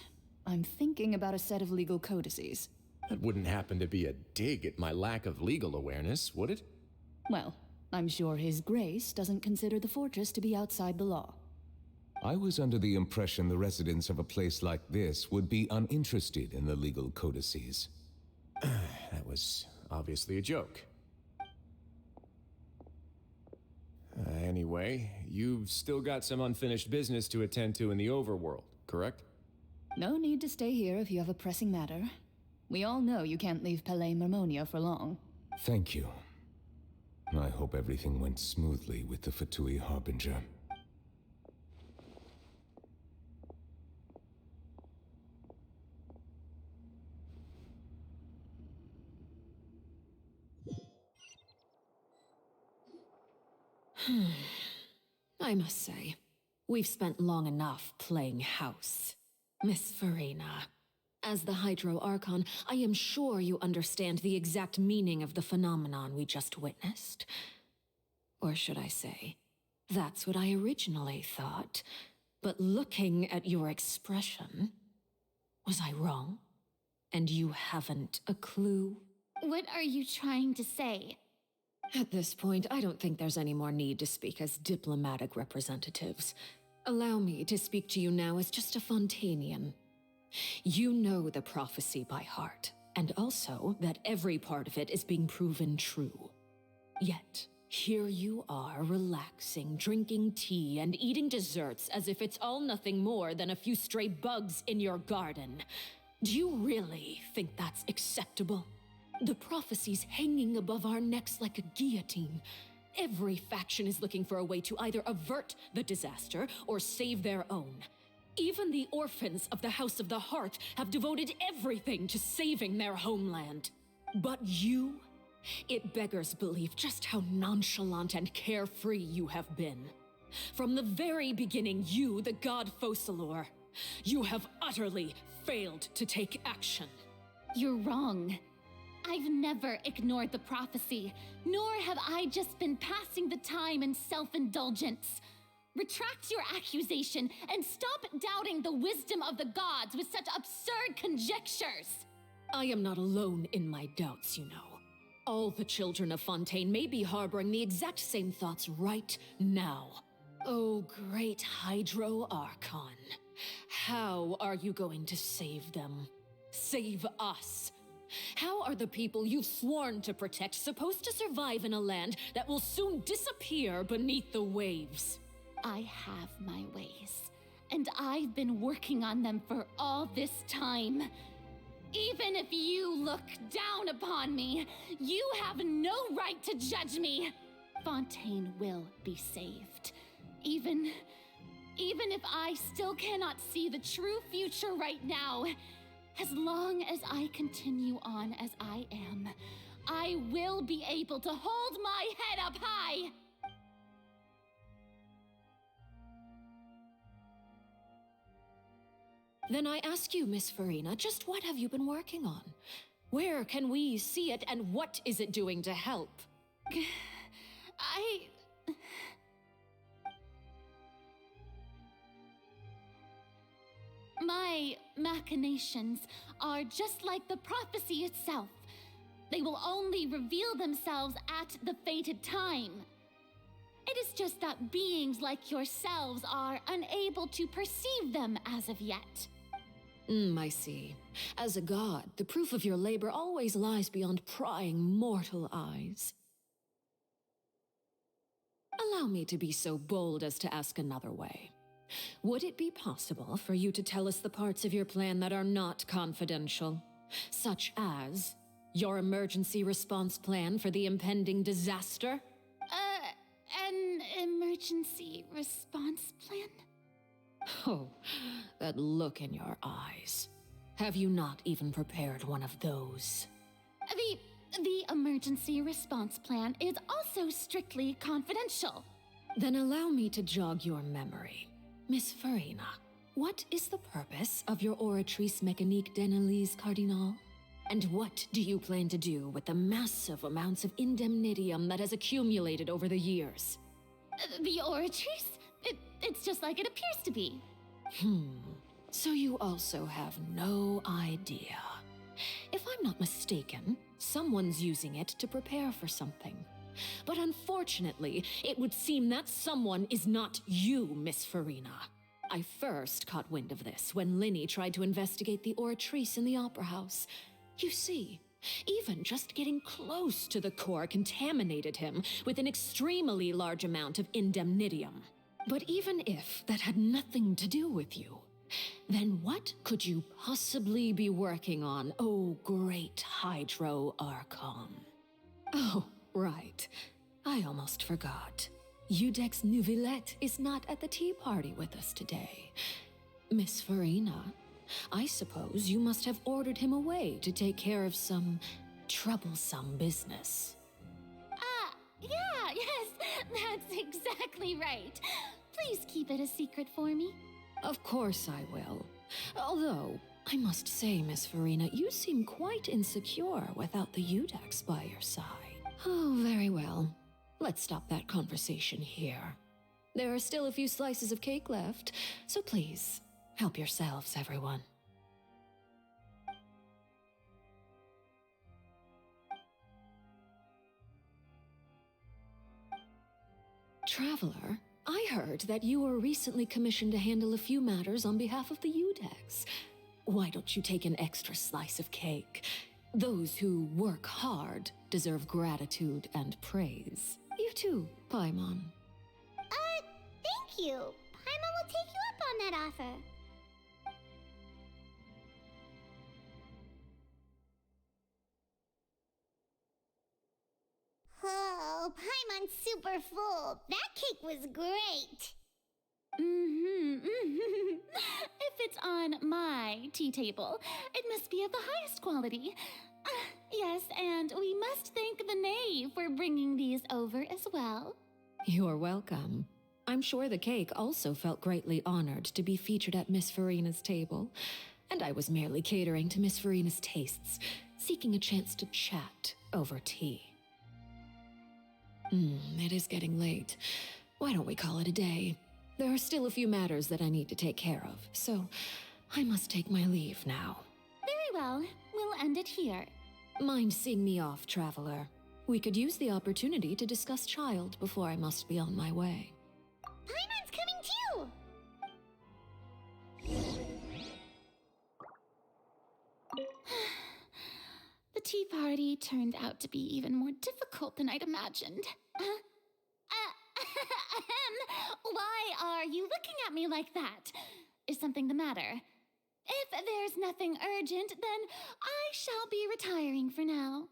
S19: I'm thinking about a set of legal codices.
S5: That wouldn't happen to be a dig at my lack of legal awareness, would it?
S19: Well, I'm sure His Grace doesn't consider the fortress to be outside the law.
S8: I was under the impression the residents of a place like this would be uninterested in the legal codices.
S5: That was obviously a joke. Anyway, you've still got some unfinished business to attend to in the overworld, correct?
S19: No need to stay here if you have a pressing matter. We all know you can't leave Palais Mermonia for long.
S8: Thank you. I hope everything went smoothly with the Fatui Harbinger.
S6: I must say, we've spent long enough playing house. Miss Farina, as the Hydro Archon, I am sure you understand the exact meaning of the phenomenon we just witnessed. Or should I say, that's what I originally thought. But looking at your expression, was I wrong? And you haven't a clue?
S2: What are you trying to say?
S6: At this point, I don't think there's any more need to speak as diplomatic representatives. Allow me to speak to you now as just a Fontainian. You know the prophecy by heart, and also that every part of it is being proven true. Yet, here you are relaxing, drinking tea, and eating desserts as if it's all nothing more than a few stray bugs in your garden. Do you really think that's acceptable? The prophecy's hanging above our necks like a guillotine. Every faction is looking for a way to either avert the disaster or save their own. Even the orphans of the House of the Hearth have devoted everything to saving their homeland. But you? It beggars belief just how nonchalant and carefree you have been. From the very beginning, you, the god Focalor, you have utterly failed to take action.
S2: You're wrong. I've never ignored the prophecy, nor have I just been passing the time in self-indulgence. Retract your accusation and stop doubting the wisdom of the gods with such absurd conjectures.
S6: I am not alone in my doubts, you know. All the children of Fontaine may be harboring the exact same thoughts right now. Oh, great Hydro Archon. How are you going to save them? Save us? How are the people you've sworn to protect supposed to survive in a land that will soon disappear beneath the waves?
S2: I have my ways, and I've been working on them for all this time. Even if you look down upon me, you have no right to judge me. Fontaine will be saved. Even if I still cannot see the true future right now, as long as I continue on as I am, I will be able to hold my head up high.
S6: Then I ask you, Miss Farina, just what have you been working on? Where can we see it, and what is it doing to help?
S2: My machinations are just like the prophecy itself. They will only reveal themselves at the fated time. It is just that beings like yourselves are unable to perceive them as of yet.
S6: I see. As a god, the proof of your labor always lies beyond prying mortal eyes. Allow me to be so bold as to ask another way. Would it be possible for you to tell us the parts of your plan that are not confidential? Such as your emergency response plan for the impending disaster?
S2: An emergency response plan?
S6: Oh, that look in your eyes. Have you not even prepared one of those?
S2: The emergency response plan is also strictly confidential.
S6: Then allow me to jog your memory. Miss Farina, what is the purpose of your Oratrice Mécanique d'Analyse Cardinal? And what do you plan to do with the massive amounts of indemnitium that has accumulated over the years?
S2: The Oratrice? It's just like it appears to be.
S6: So you also have no idea. If I'm not mistaken, someone's using it to prepare for something. But unfortunately, it would seem that someone is not you, Miss Farina. I first caught wind of this when Linny tried to investigate the Oratrice in the Opera House. You see, even just getting close to the core contaminated him with an extremely large amount of indemnitium. But even if that had nothing to do with you, then what could you possibly be working on, oh great Hydro Archon? Oh, right. I almost forgot. Udex Neuvillette is not at the tea party with us today. Miss Farina, I suppose you must have ordered him away to take care of some troublesome business.
S2: Yes, that's exactly right. Please keep it a secret for me.
S6: Of course I will. Although, I must say, Miss Farina, you seem quite insecure without the Udex by your side. Oh, very well. Let's stop that conversation here. There are still a few slices of cake left, so please, help yourselves, everyone. Traveler, I heard that you were recently commissioned to handle a few matters on behalf of the Udex. Why don't you take an extra slice of cake? Those who work hard deserve gratitude and praise. You too, Paimon.
S3: Thank you. Paimon will take you up on that offer. Oh, Paimon's super full. That cake was great.
S2: If it's on my tea table, it must be of the highest quality. Yes, and we must thank the Knave for bringing these over as well.
S6: You're welcome. I'm sure the cake also felt greatly honored to be featured at Miss Farina's table, and I was merely catering to Miss Farina's tastes, seeking a chance to chat over tea. It is getting late. Why don't we call it a day? There are still a few matters that I need to take care of, so I must take my leave now.
S2: Very well. We'll end it here.
S6: Mind seeing me off, Traveler? We could use the opportunity to discuss Child before I must be on my way.
S3: Paimon's coming too!
S2: The tea party turned out to be even more difficult than I'd imagined. Why are you looking at me like that? Is something the matter? If there's nothing urgent, then I shall be retiring for now.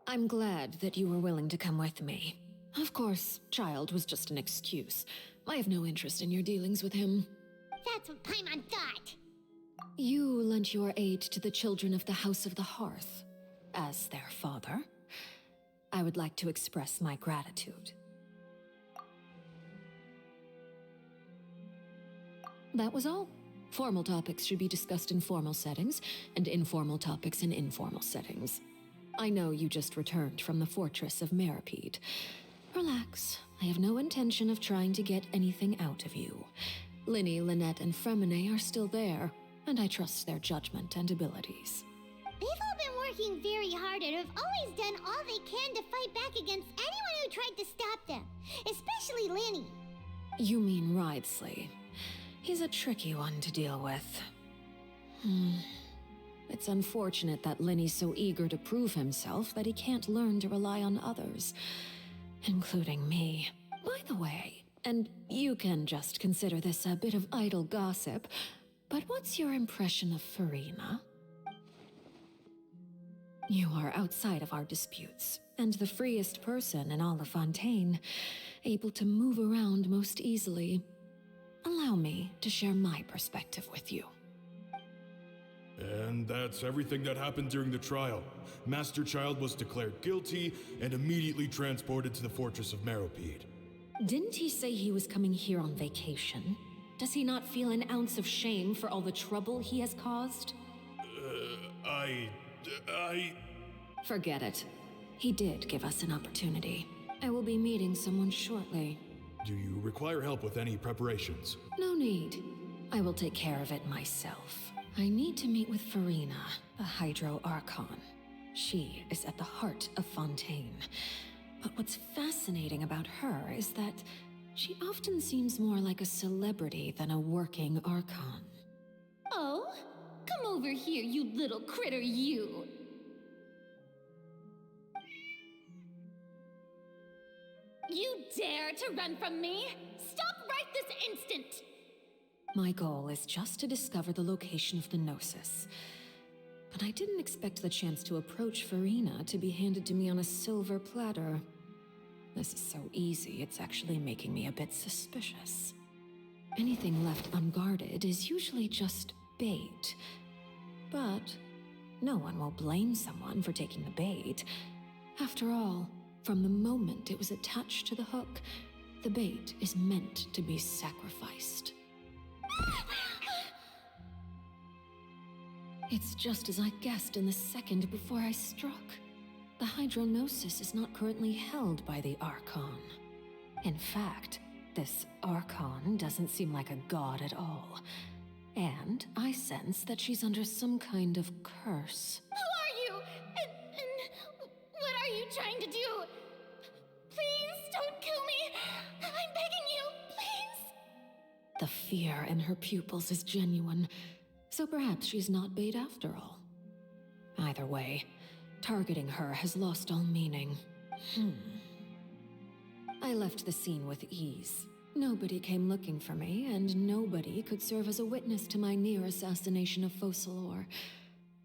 S6: I'm glad that you were willing to come with me. Of course, Child was just an excuse. I have no interest in your dealings with him.
S3: That's what Paimon thought.
S6: You lent your aid to the children of the House of the Hearth. As their father, I would like to express my gratitude. That was all. Formal topics should be discussed in formal settings, and informal topics in informal settings. I know you just returned from the fortress of Meripede. Relax. I have no intention of trying to get anything out of you. Linny, Lynette, and Fremine are still there, and I trust their judgment and abilities.
S3: They've all been working very hard and have always done all they can to fight back against anyone who tried to stop them, especially Linny.
S6: You mean Wriothesley. He's a tricky one to deal with. It's unfortunate that Linny's so eager to prove himself that he can't learn to rely on others, including me. By the way, And you can just consider this a bit of idle gossip, but what's your impression of Farina? You are outside of our disputes, and the freest person in all of Fontaine, able to move around most easily. Allow me to share my perspective with you.
S4: And that's everything that happened during the trial. Master Child was declared guilty and immediately transported to the Fortress of Meropide.
S6: Didn't he say he was coming here on vacation? Does he not feel an ounce of shame for all the trouble he has caused?
S4: I...
S6: Forget it. He did give us an opportunity. I will be meeting someone shortly.
S4: Do you require help with any preparations?
S6: No need. I will take care of it myself. I need to meet with Farina, the Hydro Archon. She is at the heart of Fontaine. But what's fascinating about her is that she often seems more like a celebrity than a working Archon.
S2: Oh, come over here, you little critter, you! You dare to run from me? Stop right this instant!
S6: My goal is just to discover the location of the Gnosis. But I didn't expect the chance to approach Farina to be handed to me on a silver platter. This is so easy, it's actually making me a bit suspicious. Anything left unguarded is usually just bait. But no one will blame someone for taking the bait. After all, from the moment it was attached to the hook, the bait is meant to be sacrificed. It's just as I guessed in the second before I struck. The Hydronosis is not currently held by the Archon. In fact, this Archon doesn't seem like a god at all. And I sense that she's under some kind of curse.
S2: Who are you? And what are you trying to do? Please don't kill me! I'm begging you, please!
S6: The fear in her pupils is genuine, so perhaps she's not bait after all. Either way, targeting her has lost all meaning. I left the scene with ease. Nobody came looking for me, and nobody could serve as a witness to my near assassination of Focalor.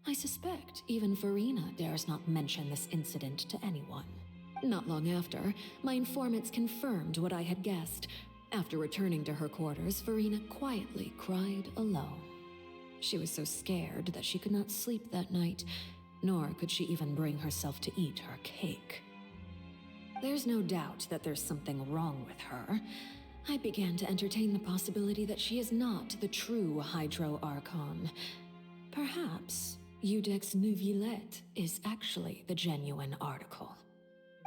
S6: I suspect even Farina dares not mention this incident to anyone. Not long after, my informants confirmed what I had guessed. After returning to her quarters, Farina quietly cried alone. She was so scared that she could not sleep that night, nor could she even bring herself to eat her cake. There's no doubt that there's something wrong with her. I began to entertain the possibility that she is not the true Hydro Archon. Perhaps Iudex Neuvillette is actually the genuine article.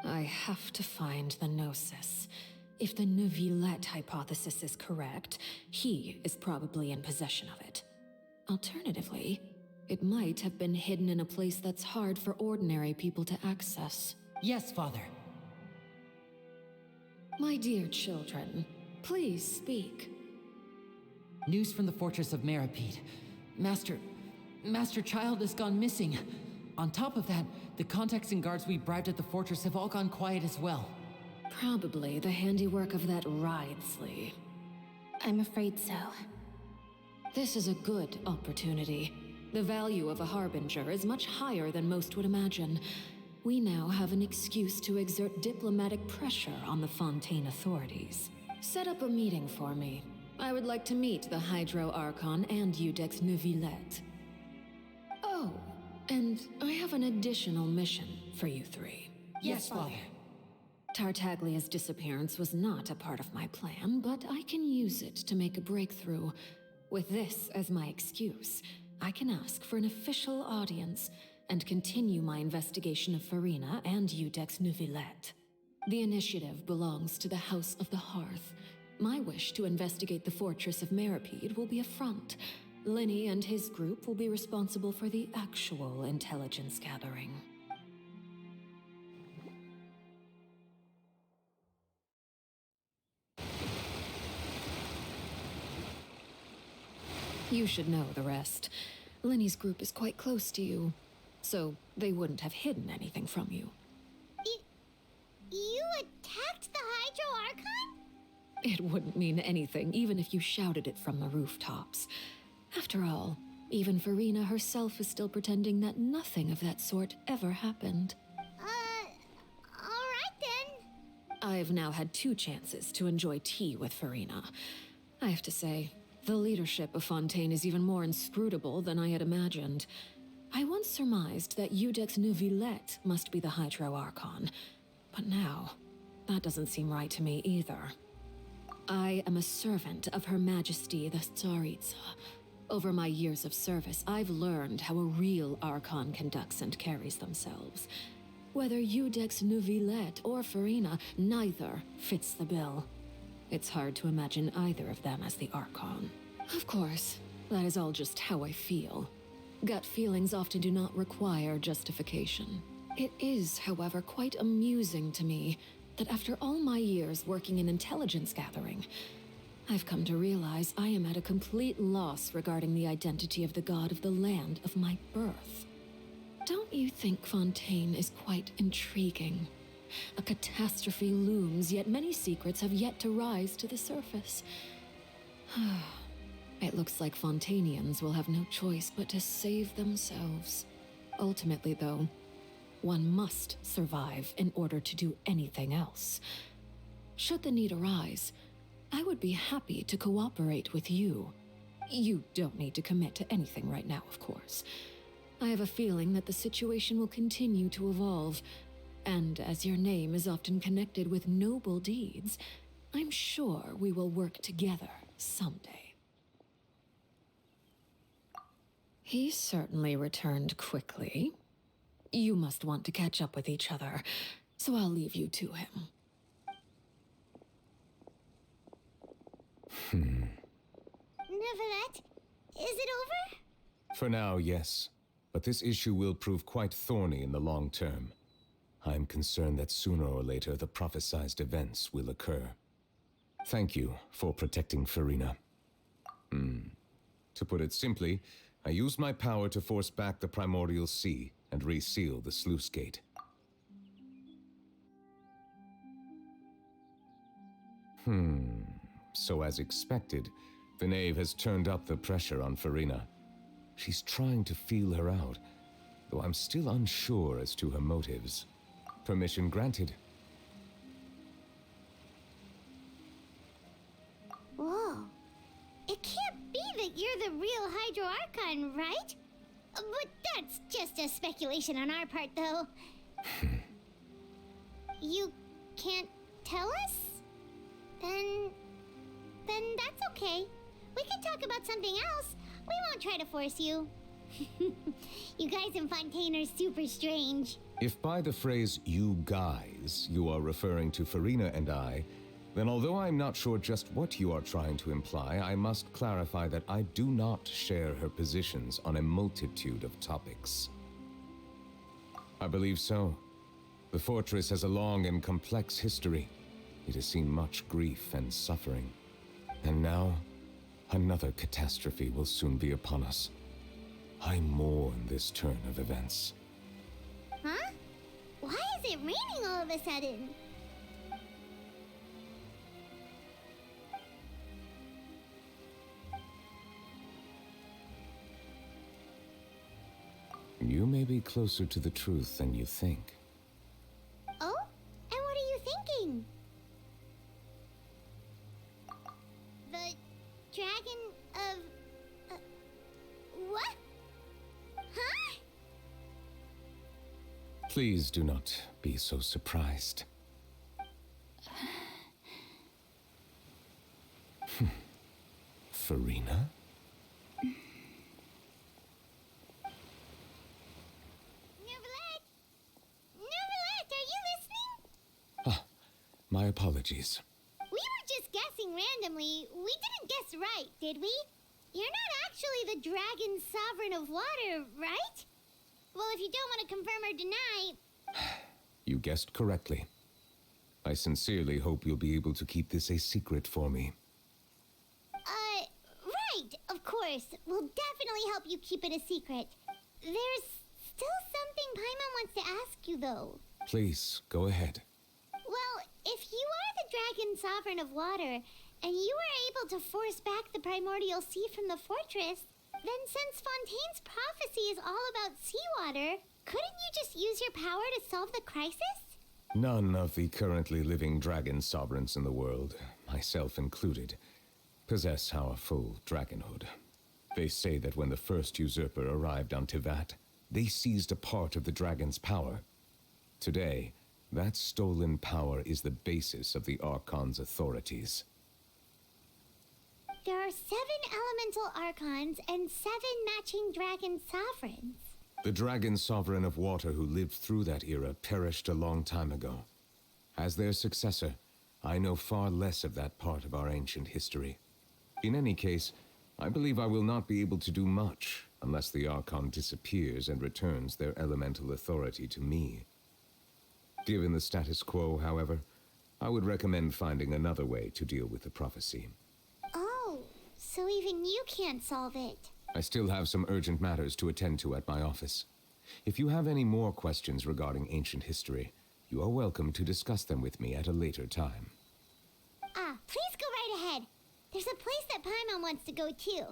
S6: I have to find the Gnosis. If the Neuvillette hypothesis is correct, he is probably in possession of it. Alternatively, it might have been hidden in a place that's hard for ordinary people to access.
S13: Yes, Father.
S6: My dear children, please speak.
S13: News from the Fortress of Meropide. Master Child has gone missing. On top of that, the contacts and guards we bribed at the fortress have all gone quiet as well.
S6: Probably the handiwork of that Wriothesley.
S16: I'm afraid so.
S6: This is a good opportunity. The value of a Harbinger is much higher than most would imagine. We now have an excuse to exert diplomatic pressure on the Fontaine authorities. Set up a meeting for me. I would like to meet the Hydro Archon and Iudex Neuvillette. Oh, and I have an additional mission for you three.
S13: Yes, Father.
S6: Tartaglia's disappearance was not a part of my plan, but I can use it to make a breakthrough. With this as my excuse, I can ask for an official audience and continue my investigation of Farina and Iudex Neuvillette. The initiative belongs to the House of the Hearth. My wish to investigate the Fortress of Meropide will be a front. Linny and his group will be responsible for the actual intelligence gathering. You should know the rest. Linny's group is quite close to you, so they wouldn't have hidden anything from you.
S3: You attacked the Hydro Archon?
S6: It wouldn't mean anything, even if you shouted it from the rooftops. After all, even Farina herself is still pretending that nothing of that sort ever happened.
S3: Alright then.
S6: I've now had 2 chances to enjoy tea with Farina. I have to say, the leadership of Fontaine is even more inscrutable than I had imagined. I once surmised that Iudex Neuvillette must be the Hydro Archon, but now, that doesn't seem right to me either. I am a servant of Her Majesty the Tsaritsa. Over my years of service, I've learned how a real Archon conducts and carries themselves. Whether Iudex Neuvillette or Farina, neither fits the bill. It's hard to imagine either of them as the Archon. Of course, that is all just how I feel. Gut feelings often do not require justification. It is, however, quite amusing to me that after all my years working in intelligence gathering, I've come to realize I am at a complete loss regarding the identity of the god of the land of my birth. Don't you think Fontaine is quite intriguing? A catastrophe looms, yet many secrets have yet to rise to the surface. It looks like Fontainians will have no choice but to save themselves. Ultimately, though, one must survive in order to do anything else. Should the need arise, I would be happy to cooperate with you. You don't need to commit to anything right now, of course. I have a feeling that the situation will continue to evolve, and as your name is often connected with noble deeds, I'm sure we will work together someday. He certainly returned quickly. You must want to catch up with each other, so I'll leave you to him.
S3: Neuvillette, is it over?
S8: For now, yes. But this issue will prove quite thorny in the long term. I'm concerned that sooner or later the prophesized events will occur. Thank you for protecting Farina. To put it simply, I used my power to force back the Primordial Sea and reseal the sluice gate. So as expected, the Knave has turned up the pressure on Farina. She's trying to feel her out, though I'm still unsure as to her motives. Permission granted.
S3: Whoa. It can't be that you're the real Hydro Archon, right? But that's just a speculation on our part, though. You can't tell us? Then that's okay. We can talk about something else. We won't try to force you. You guys in Fontaine are super strange.
S8: If by the phrase, you guys, you are referring to Farina and I, then although I'm not sure just what you are trying to imply, I must clarify that I do not share her positions on a multitude of topics. I believe so. The fortress has a long and complex history. It has seen much grief and suffering. And now, another catastrophe will soon be upon us. I mourn this turn of events.
S3: Huh? Why is it raining all of a sudden?
S8: You may be closer to the truth than you think.
S3: Oh? And what are you thinking? The dragon of... what? Huh?
S8: Please do not be so surprised. Farina? My apologies.
S3: We were just guessing randomly. We didn't guess right, did we? You're not actually the dragon sovereign of water, right? Well, if you don't want to confirm or deny...
S8: You guessed correctly. I sincerely hope you'll be able to keep this a secret for me.
S3: Right, of course. We'll definitely help you keep it a secret. There's still something Paimon wants to ask you, though.
S8: Please, go ahead.
S3: Well, if you are the Dragon Sovereign of Water, and you were able to force back the primordial sea from the fortress, then since Fontaine's prophecy is all about seawater, couldn't you just use your power to solve the crisis?
S8: None of the currently living dragon sovereigns in the world, myself included, possess our full dragonhood. They say that when the first usurper arrived on Tivat, they seized a part of the dragon's power. Today, that stolen power is the basis of the Archon's authorities.
S3: There are 7 elemental archons and 7 matching dragon sovereigns.
S8: The dragon sovereign of water who lived through that era perished a long time ago. As their successor, I know far less of that part of our ancient history. In any case, I believe I will not be able to do much unless the Archon disappears and returns their elemental authority to me. Given the status quo, however, I would recommend finding another way to deal with the prophecy.
S3: Oh, so even you can't solve it.
S8: I still have some urgent matters to attend to at my office. If you have any more questions regarding ancient history, you are welcome to discuss them with me at a later time.
S3: Please go right ahead. There's a place that Paimon wants to go too.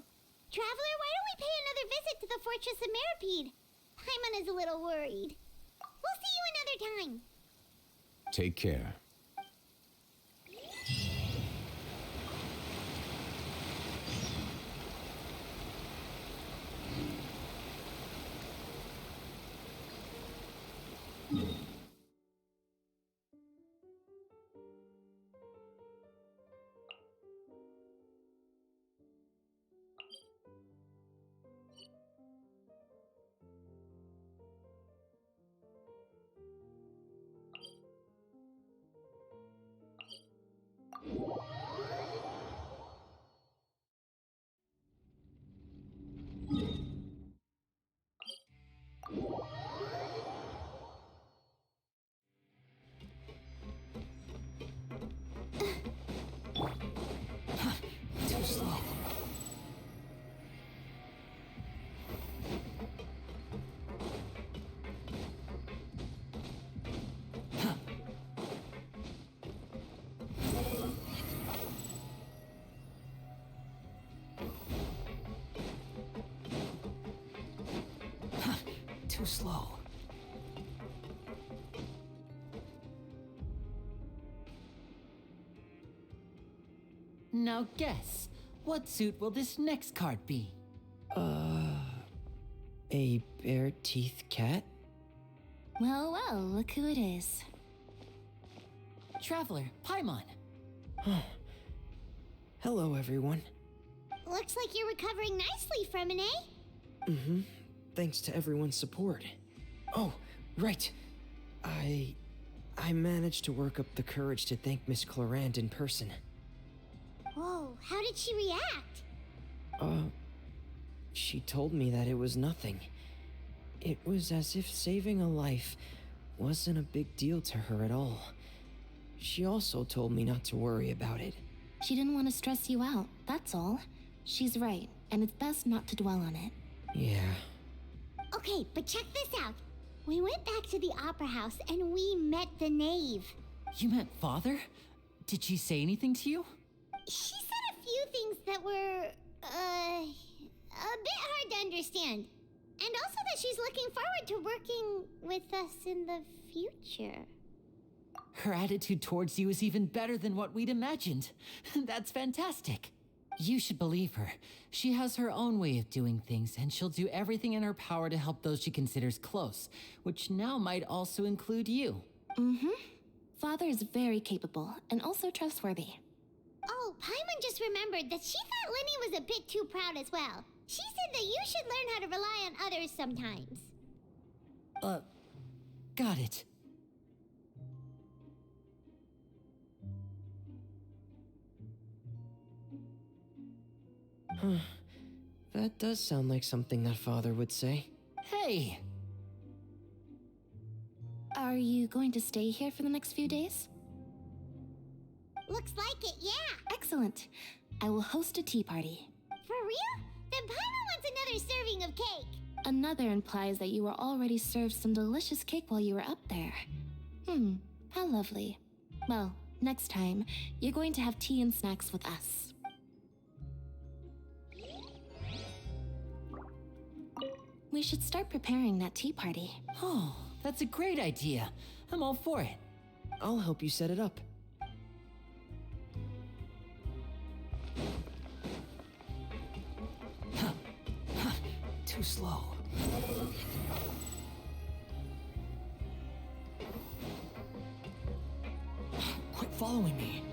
S3: Traveler, why don't we pay another visit to the Fortress of Meropide? Paimon is a little worried. We'll see you another time.
S8: Take care.
S13: Too slow. Too slow. Now guess, what suit will this next card be?
S11: A bare-teeth cat?
S2: Well, well, look who it is.
S13: Traveler, Paimon.
S11: Hello, everyone.
S3: Looks like you're recovering nicely from it, eh?
S11: Mm-hmm. Thanks to everyone's support. Oh, right. I managed to work up the courage to thank Miss Clorant in person.
S3: Whoa, how did she react?
S11: She told me that it was nothing. It was as if saving a life wasn't a big deal to her at all. She also told me not to worry about it.
S2: She didn't want to stress you out, that's all. She's right, and it's best not to dwell on it.
S11: Yeah.
S3: Okay, but check this out. We went back to the Opera House and we met the Knave.
S13: You met Father? Did she say anything to you?
S3: She said a few things that were, a bit hard to understand. And also that she's looking forward to working with us in the future.
S13: Her attitude towards you is even better than what we'd imagined. That's fantastic. You should believe her. She has her own way of doing things, and she'll do everything in her power to help those she considers close, which now might also include you.
S2: Mm-hmm. Father is very capable, and also trustworthy.
S3: Oh, Paimon just remembered that she thought Lenny was a bit too proud as well. She said that you should learn how to rely on others sometimes.
S13: Got it.
S11: That does sound like something that Father would say.
S13: Hey!
S2: Are you going to stay here for the next few days?
S3: Looks like it, yeah.
S2: Excellent. I will host a tea party.
S3: For real? Then Paimon wants another serving of cake.
S2: Another implies that you were already served some delicious cake while you were up there. How lovely.
S1: Well, next time, you're going to have tea and snacks with us. We should start preparing that tea party.
S13: Oh, that's a great idea. I'm all for it.
S11: I'll help you set it up.
S13: Too slow. Quit following me.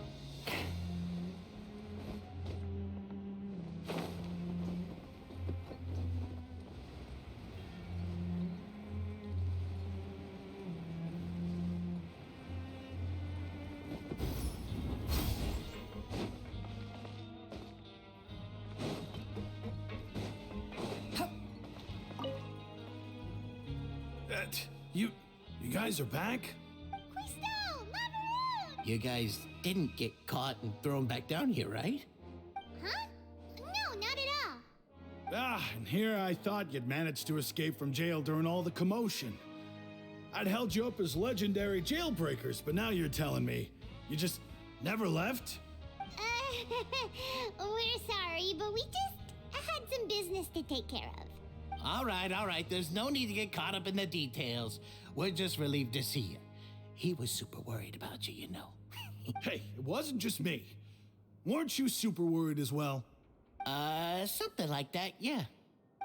S9: You guys are back?
S3: Quisto! Macaroon!
S18: You guys didn't get caught and thrown back down here, right?
S3: Huh? No, not at all.
S9: And here I thought you'd managed to escape from jail during all the commotion. I'd held you up as legendary jailbreakers, but now you're telling me you just never left?
S3: We're sorry, but we just had some business to take care of.
S18: All right. There's no need to get caught up in the details. We're just relieved to see you. He was super worried about you, you know.
S9: Hey, it wasn't just me. Weren't you super worried as well?
S18: Something like that, yeah.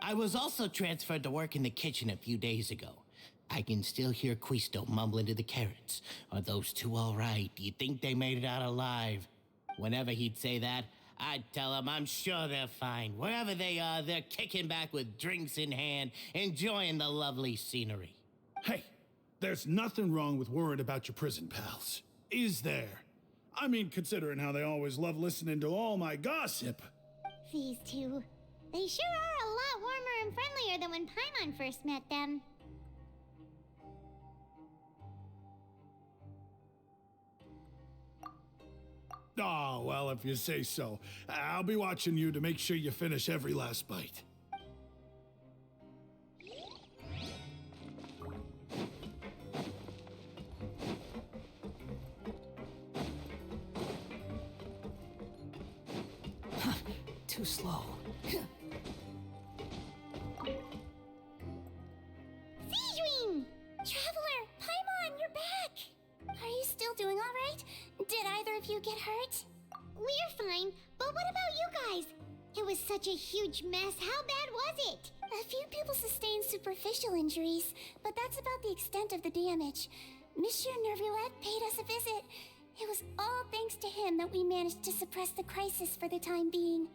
S18: I was also transferred to work in the kitchen a few days ago. I can still hear Quisto mumbling to the carrots. Are those two all right? Do you think they made it out alive? Whenever he'd say that, I'd tell him I'm sure they're fine. Wherever they are, they're kicking back with drinks in hand, enjoying the lovely scenery.
S9: Hey, there's nothing wrong with worrying about your prison pals, is there? I mean, considering how they always love listening to all my gossip.
S3: These two. They sure are a lot warmer and friendlier than when Paimon first met them.
S9: Oh, well, if you say so. I'll be watching you to make sure you finish every last bite.
S13: Too slow.
S3: Seedwing! Traveler, Paimon, you're back!
S16: Are you still doing all right? Did either of you get hurt?
S3: We're fine, but what about you guys? It was such a huge mess. How bad was it?
S16: A few people sustained superficial injuries, but that's about the extent of the damage. Monsieur Nervulette paid us a visit. It was all thanks to him that we managed to suppress the crisis for the time being.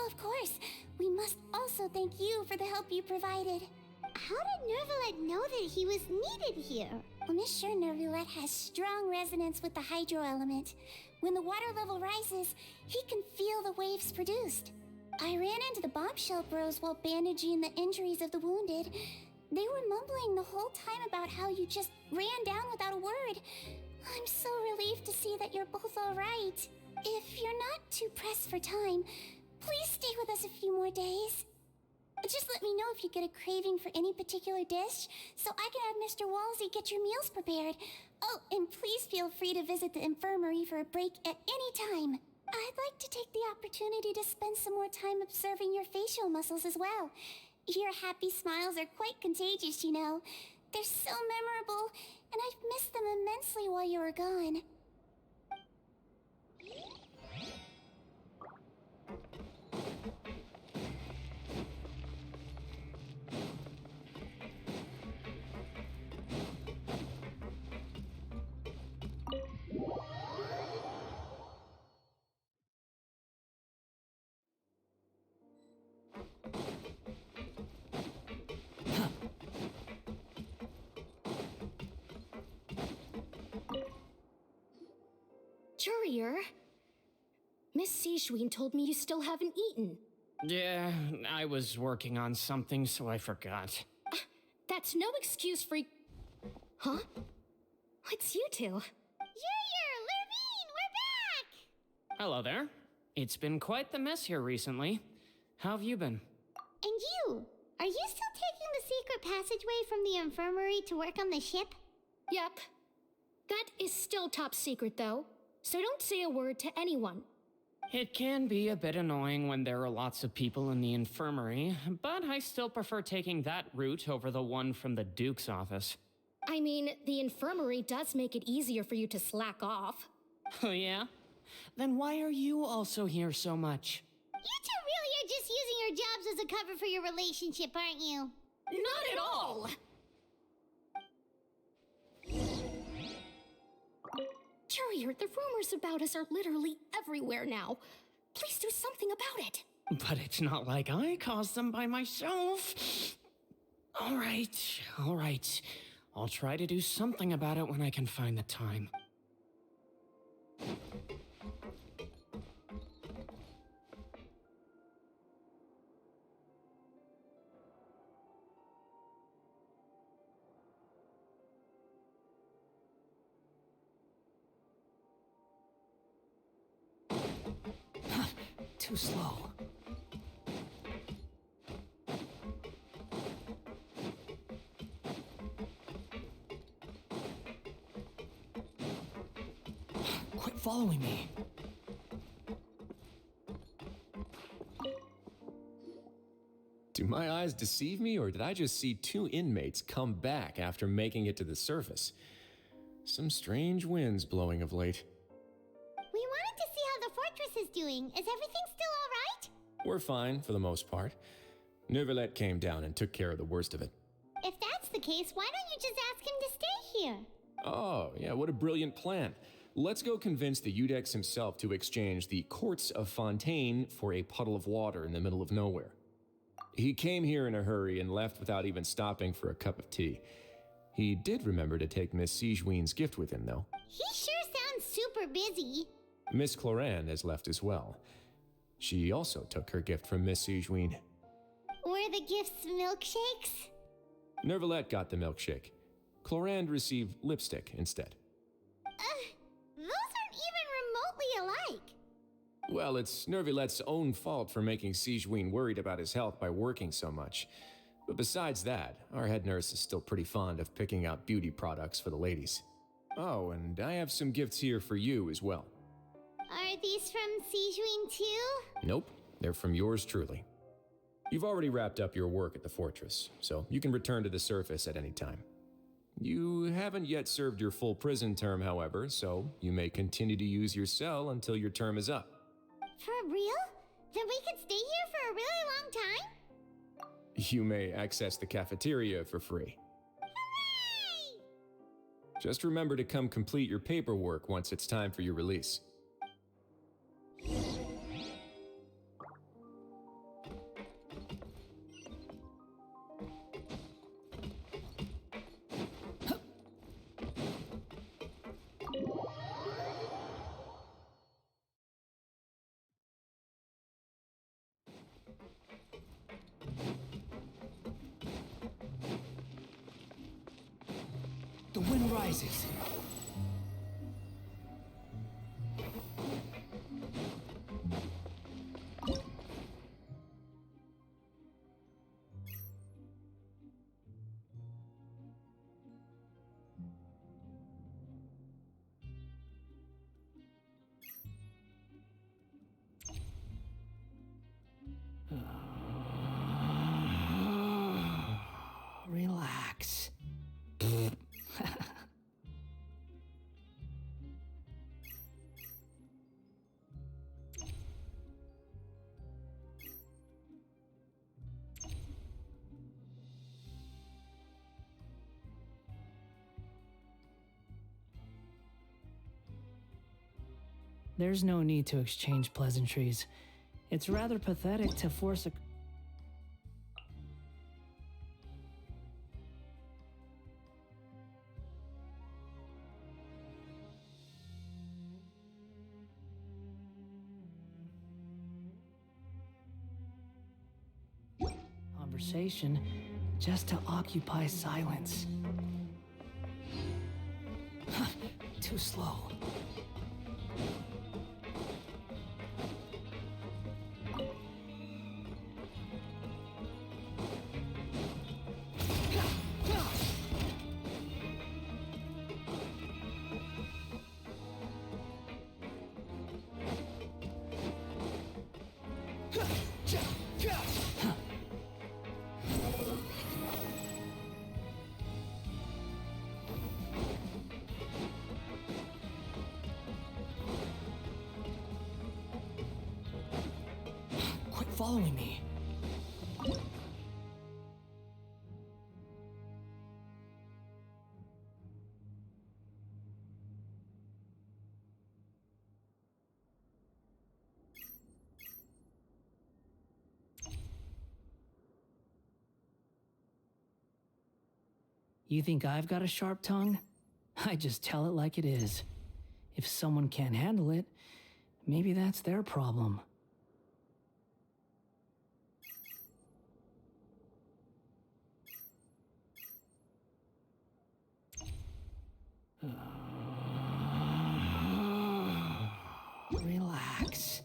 S16: Of course, we must also thank you for the help you provided.
S3: How did Nervulette know that he was needed here?
S16: Well, Monsieur Nervulette has strong resonance with the hydro element. When the water level rises, he can feel the waves produced. I ran into the bombshell bros while bandaging the injuries of the wounded. They were mumbling the whole time about how you just ran down without a word. I'm so relieved to see that you're both all right. If you're not too pressed for time, please stay with us a few more days. Just let me know if you get a craving for any particular dish, so I can have Mr. Walsey get your meals prepared. Oh, and please feel free to visit the infirmary for a break at any time. I'd like to take the opportunity to spend some more time observing your facial muscles as well. Your happy smiles are quite contagious, you know. They're so memorable, and I've missed them immensely while you were gone.
S1: Jurier, Miss Sejuin told me you still haven't eaten.
S15: Yeah, I was working on something, so I forgot.
S1: That's no excuse for... Huh? It's you two.
S3: Jurier, Lurvine, we're back!
S15: Hello there. It's been quite the mess here recently. How have you been?
S3: And you? Are you still taking the secret passageway from the infirmary to work on the ship?
S1: Yep. That is still top secret, though, so don't say a word to anyone.
S15: It can be a bit annoying when there are lots of people in the infirmary, but I still prefer taking that route over the one from the Duke's office.
S1: I mean, the infirmary does make it easier for you to slack off.
S15: Oh yeah? Then why are you also here so much?
S3: You two really are just using your jobs as a cover for your relationship, aren't you?
S1: Not at all! Courier, the rumors about us are literally everywhere now. Please do something about it.
S15: But it's not like I caused them by myself. All right. I'll try to do something about it when I can find the time.
S13: Too slow. Quit following me.
S5: Do my eyes deceive me, or did I just see two inmates come back after making it to the surface? Some strange winds blowing of late.
S3: We wanted to see how the fortress is doing. Is everything still all right?
S5: We're fine, for the most part. Neuvillette came down and took care of the worst of it.
S3: If that's the case, why don't you just ask him to stay here?
S5: Oh, yeah, what a brilliant plan. Let's go convince the Iudex himself to exchange the Courts of Fontaine for a puddle of water in the middle of nowhere. He came here in a hurry and left without even stopping for a cup of tea. He did remember to take Miss Sigewinne's gift with him, though.
S3: He sure sounds super busy.
S5: Miss Cloran has left as well. She also took her gift from Miss Sigewinne.
S3: Were the gifts milkshakes?
S5: Neuvillette got the milkshake. Cloran received lipstick instead.
S3: Those aren't even remotely alike.
S5: Well, it's Neuvillette's own fault for making Sigewinne worried about his health by working so much. But besides that, our head nurse is still pretty fond of picking out beauty products for the ladies. Oh, and I have some gifts here for you as well.
S3: Are these from Sigewinne too?
S5: Nope, they're from yours truly. You've already wrapped up your work at the fortress, so you can return to the surface at any time. You haven't yet served your full prison term, however, so you may continue to use your cell until your term is up.
S3: For real? Then we could stay here for a really long time?
S5: You may access the cafeteria for free.
S3: Hooray!
S5: Just remember to come complete your paperwork once it's time for your release.
S13: The wind rises. Relax.
S14: There's no need to exchange pleasantries. It's rather pathetic to force a... conversation just to occupy silence.
S13: Too slow.
S10: following me.
S14: You think I've got a sharp tongue? I just tell it like it is. If someone can't handle it, maybe that's their problem. Relax.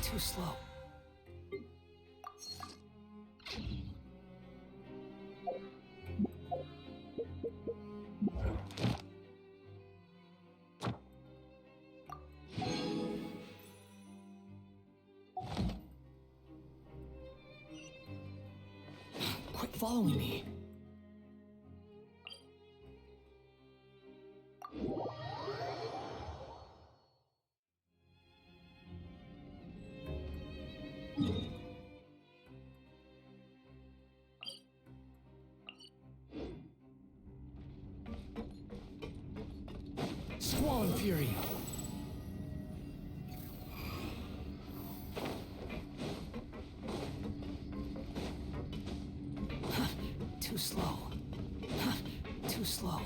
S14: Too slow.
S10: Quit following me. Squall Fury. Too slow. Too slow.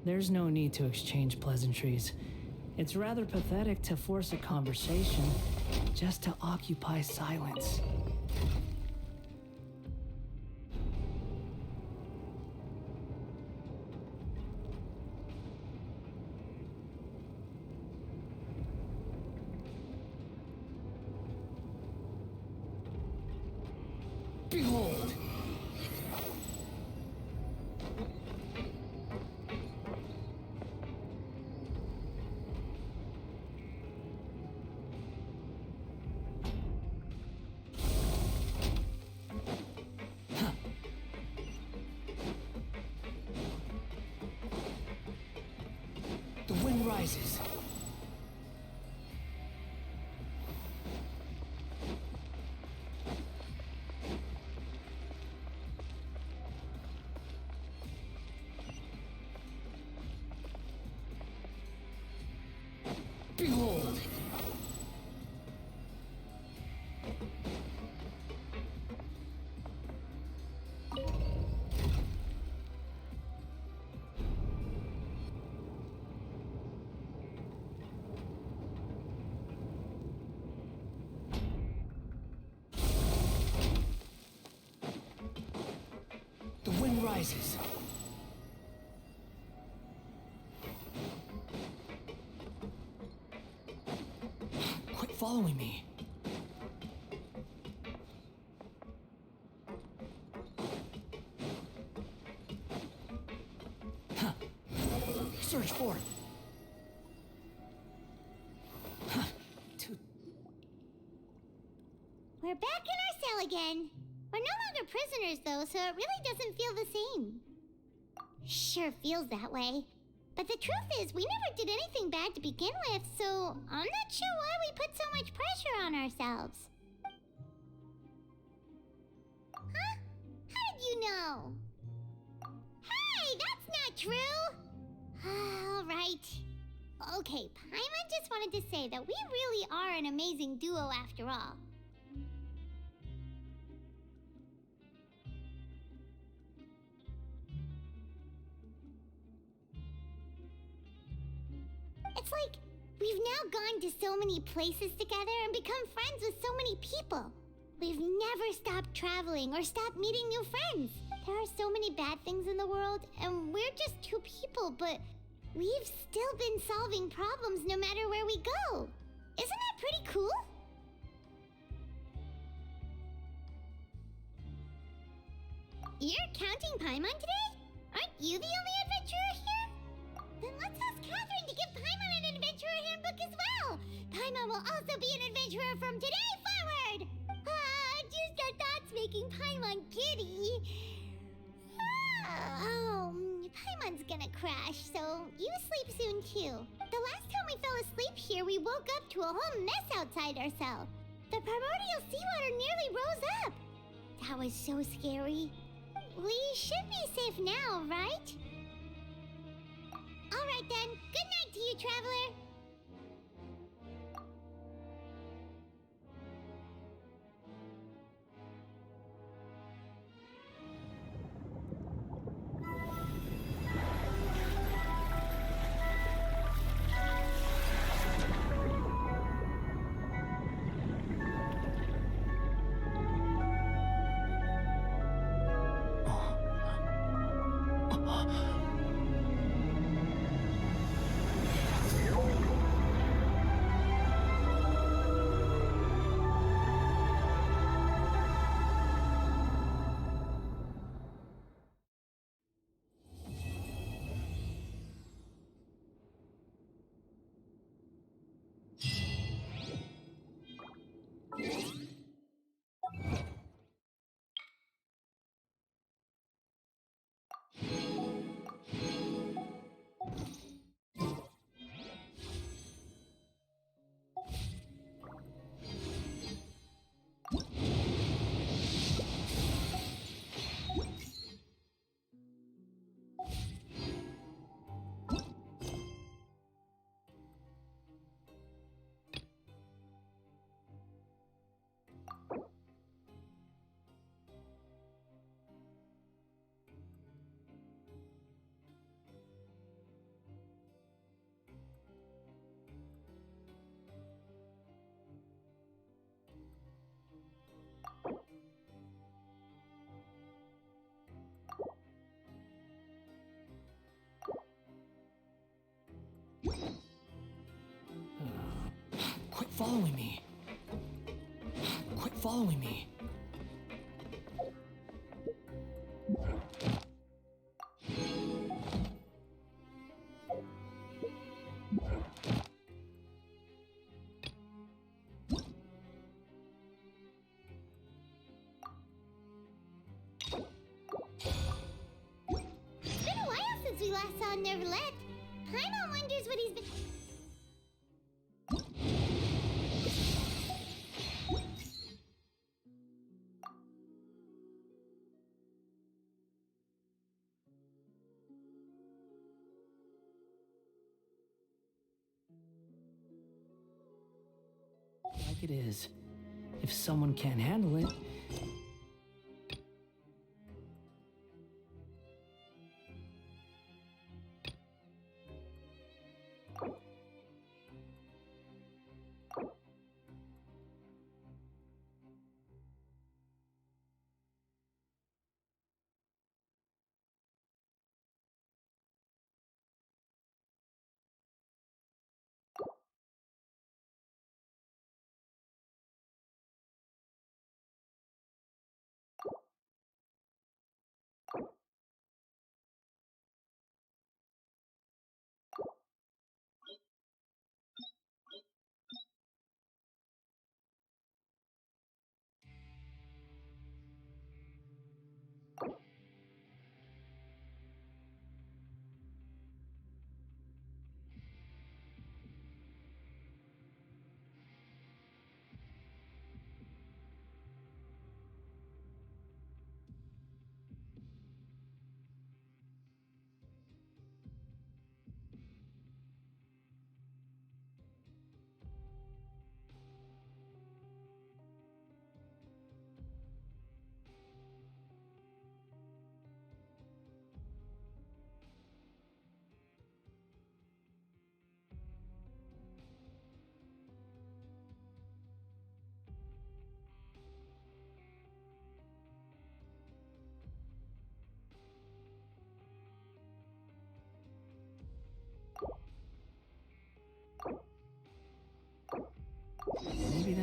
S14: There's no need to exchange pleasantries. It's rather pathetic to force a conversation just to occupy silence.
S10: Behold! The wind rises. Behold! The wind rises. Quit following me. Search for it.
S3: We're back in our cell again. We're We're no longer prisoners, though, so it really doesn't feel the same. Sure feels that way. But the truth is, we never did anything bad to begin with, so I'm not sure why we put so much pressure on ourselves. Huh? How did you know? Hey, that's not true! All right. Okay, Paimon just wanted to say that we really are an amazing duo after all. It's like we've now gone to so many places together and become friends with so many people. We've never stopped traveling or stopped meeting new friends. There are so many bad things in the world, and we're just two people, but we've still been solving problems no matter where we go. Isn't that pretty cool? You're counting Paimon today? Aren't you the only adventurer here? Then let's ask Catherine to give Paimon an adventurer handbook as well! Paimon will also be an adventurer from today forward! Just our thoughts making Paimon giddy. Paimon's gonna crash, so you sleep soon too. The last time we fell asleep here, we woke up to a whole mess outside our cell. The primordial seawater nearly rose up. That was so scary. We should be safe now, right? Alright then, good night to you, traveler!
S14: Quit following me. Quit following me.
S3: It's been a while since we last saw Neverlet. Paimon wonders what he's been...
S14: Like it is. If someone can't handle it,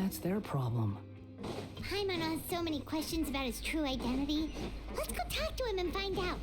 S14: that's their problem.
S3: Paimon has so many questions about his true identity. Let's go talk to him and find out.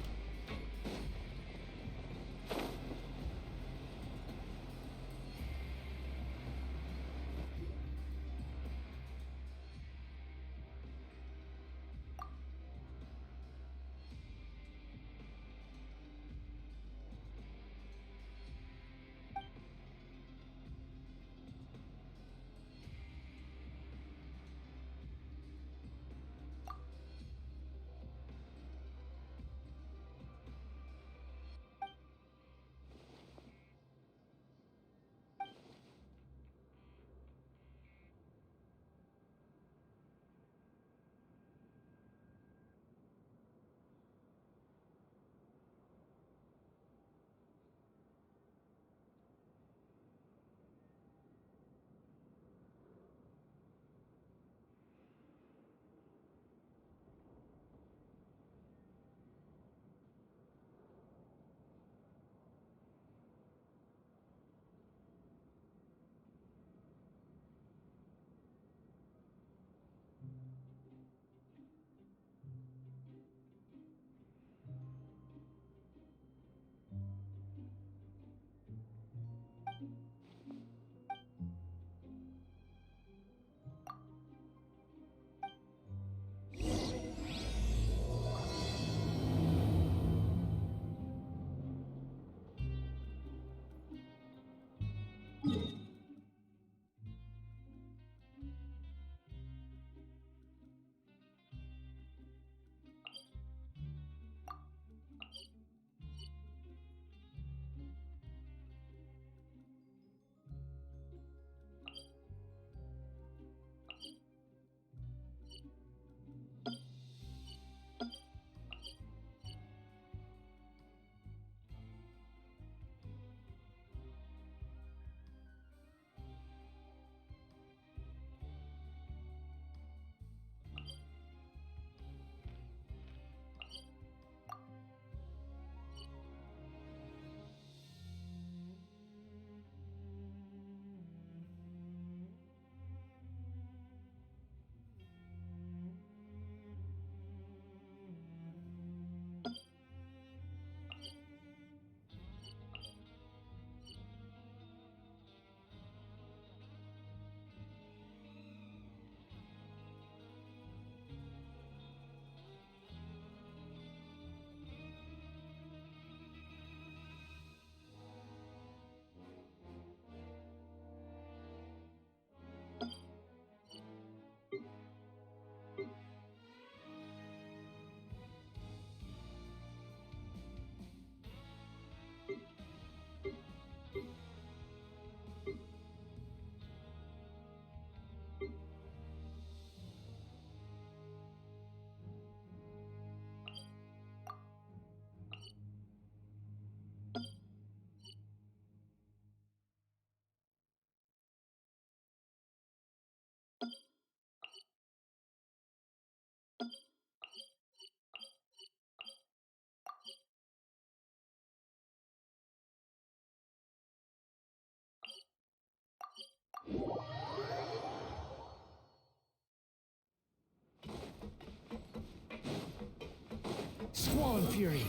S14: Squall Fury!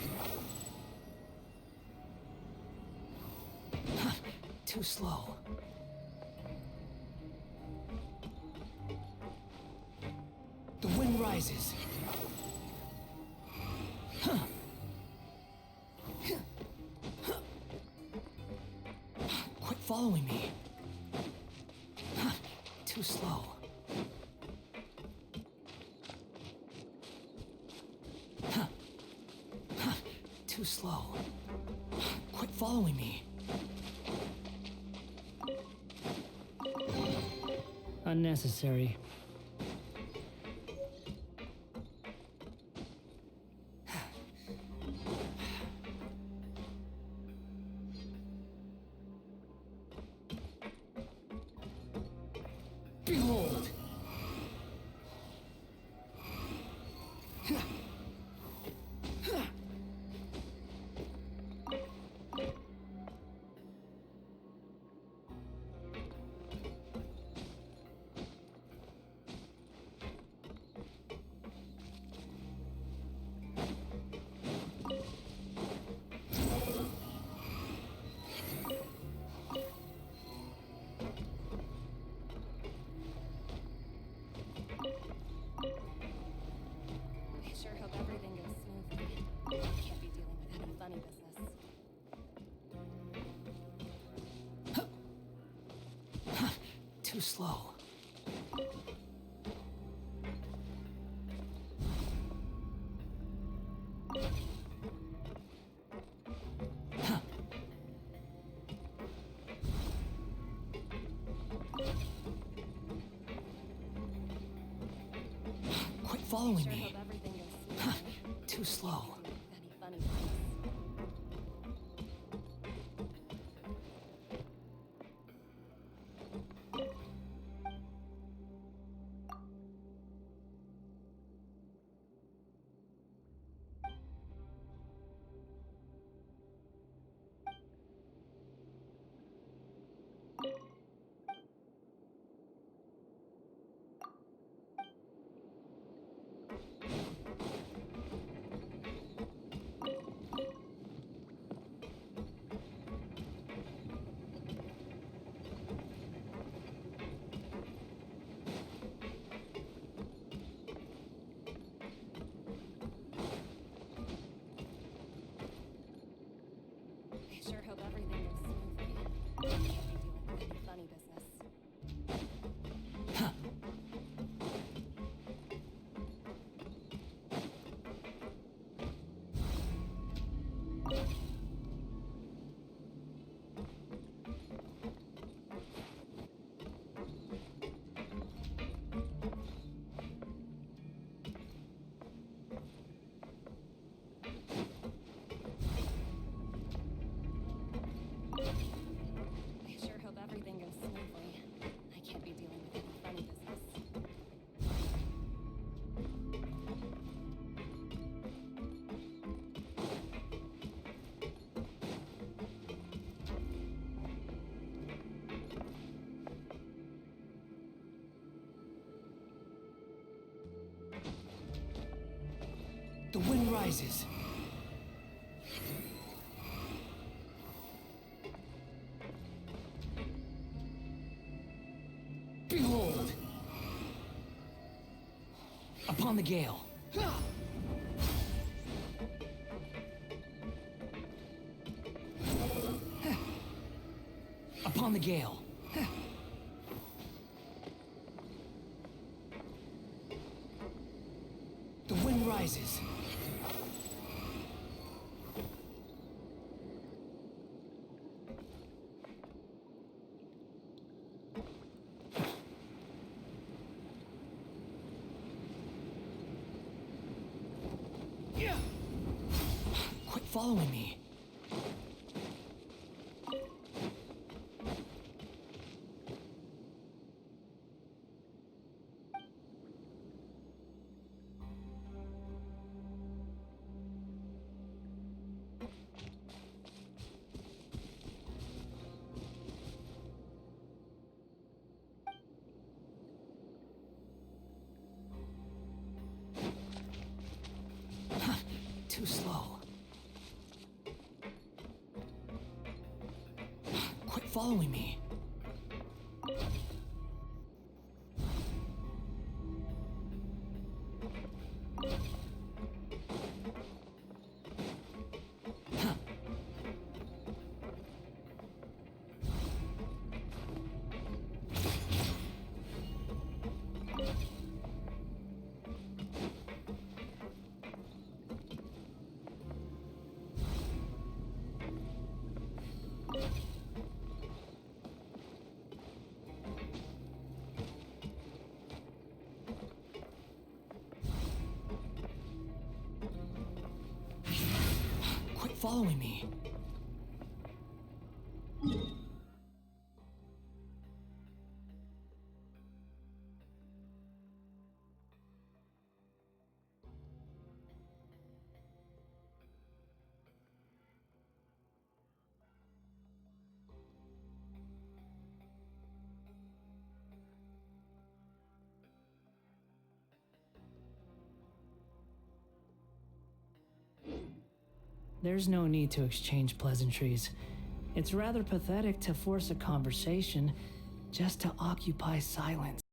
S14: Too slow. The wind rises. Quit following me. Too slow. Too slow. Quit following me. Unnecessary. Behold! Too slow. Huh. Quit following me. Huh. Too slow.
S12: I sure hope everything goes smoothly. I can't be dealing with any funny business.
S14: Huh.
S12: I sure hope everything goes smoothly. I can't be dealing with any funny business.
S14: The wind rises. Behold! Upon the gale. Upon the gale. The wind rises. Quit following me. Too slow. Quit following me. Quit following me. There's no need to exchange pleasantries. It's rather pathetic to force a conversation just to occupy silence.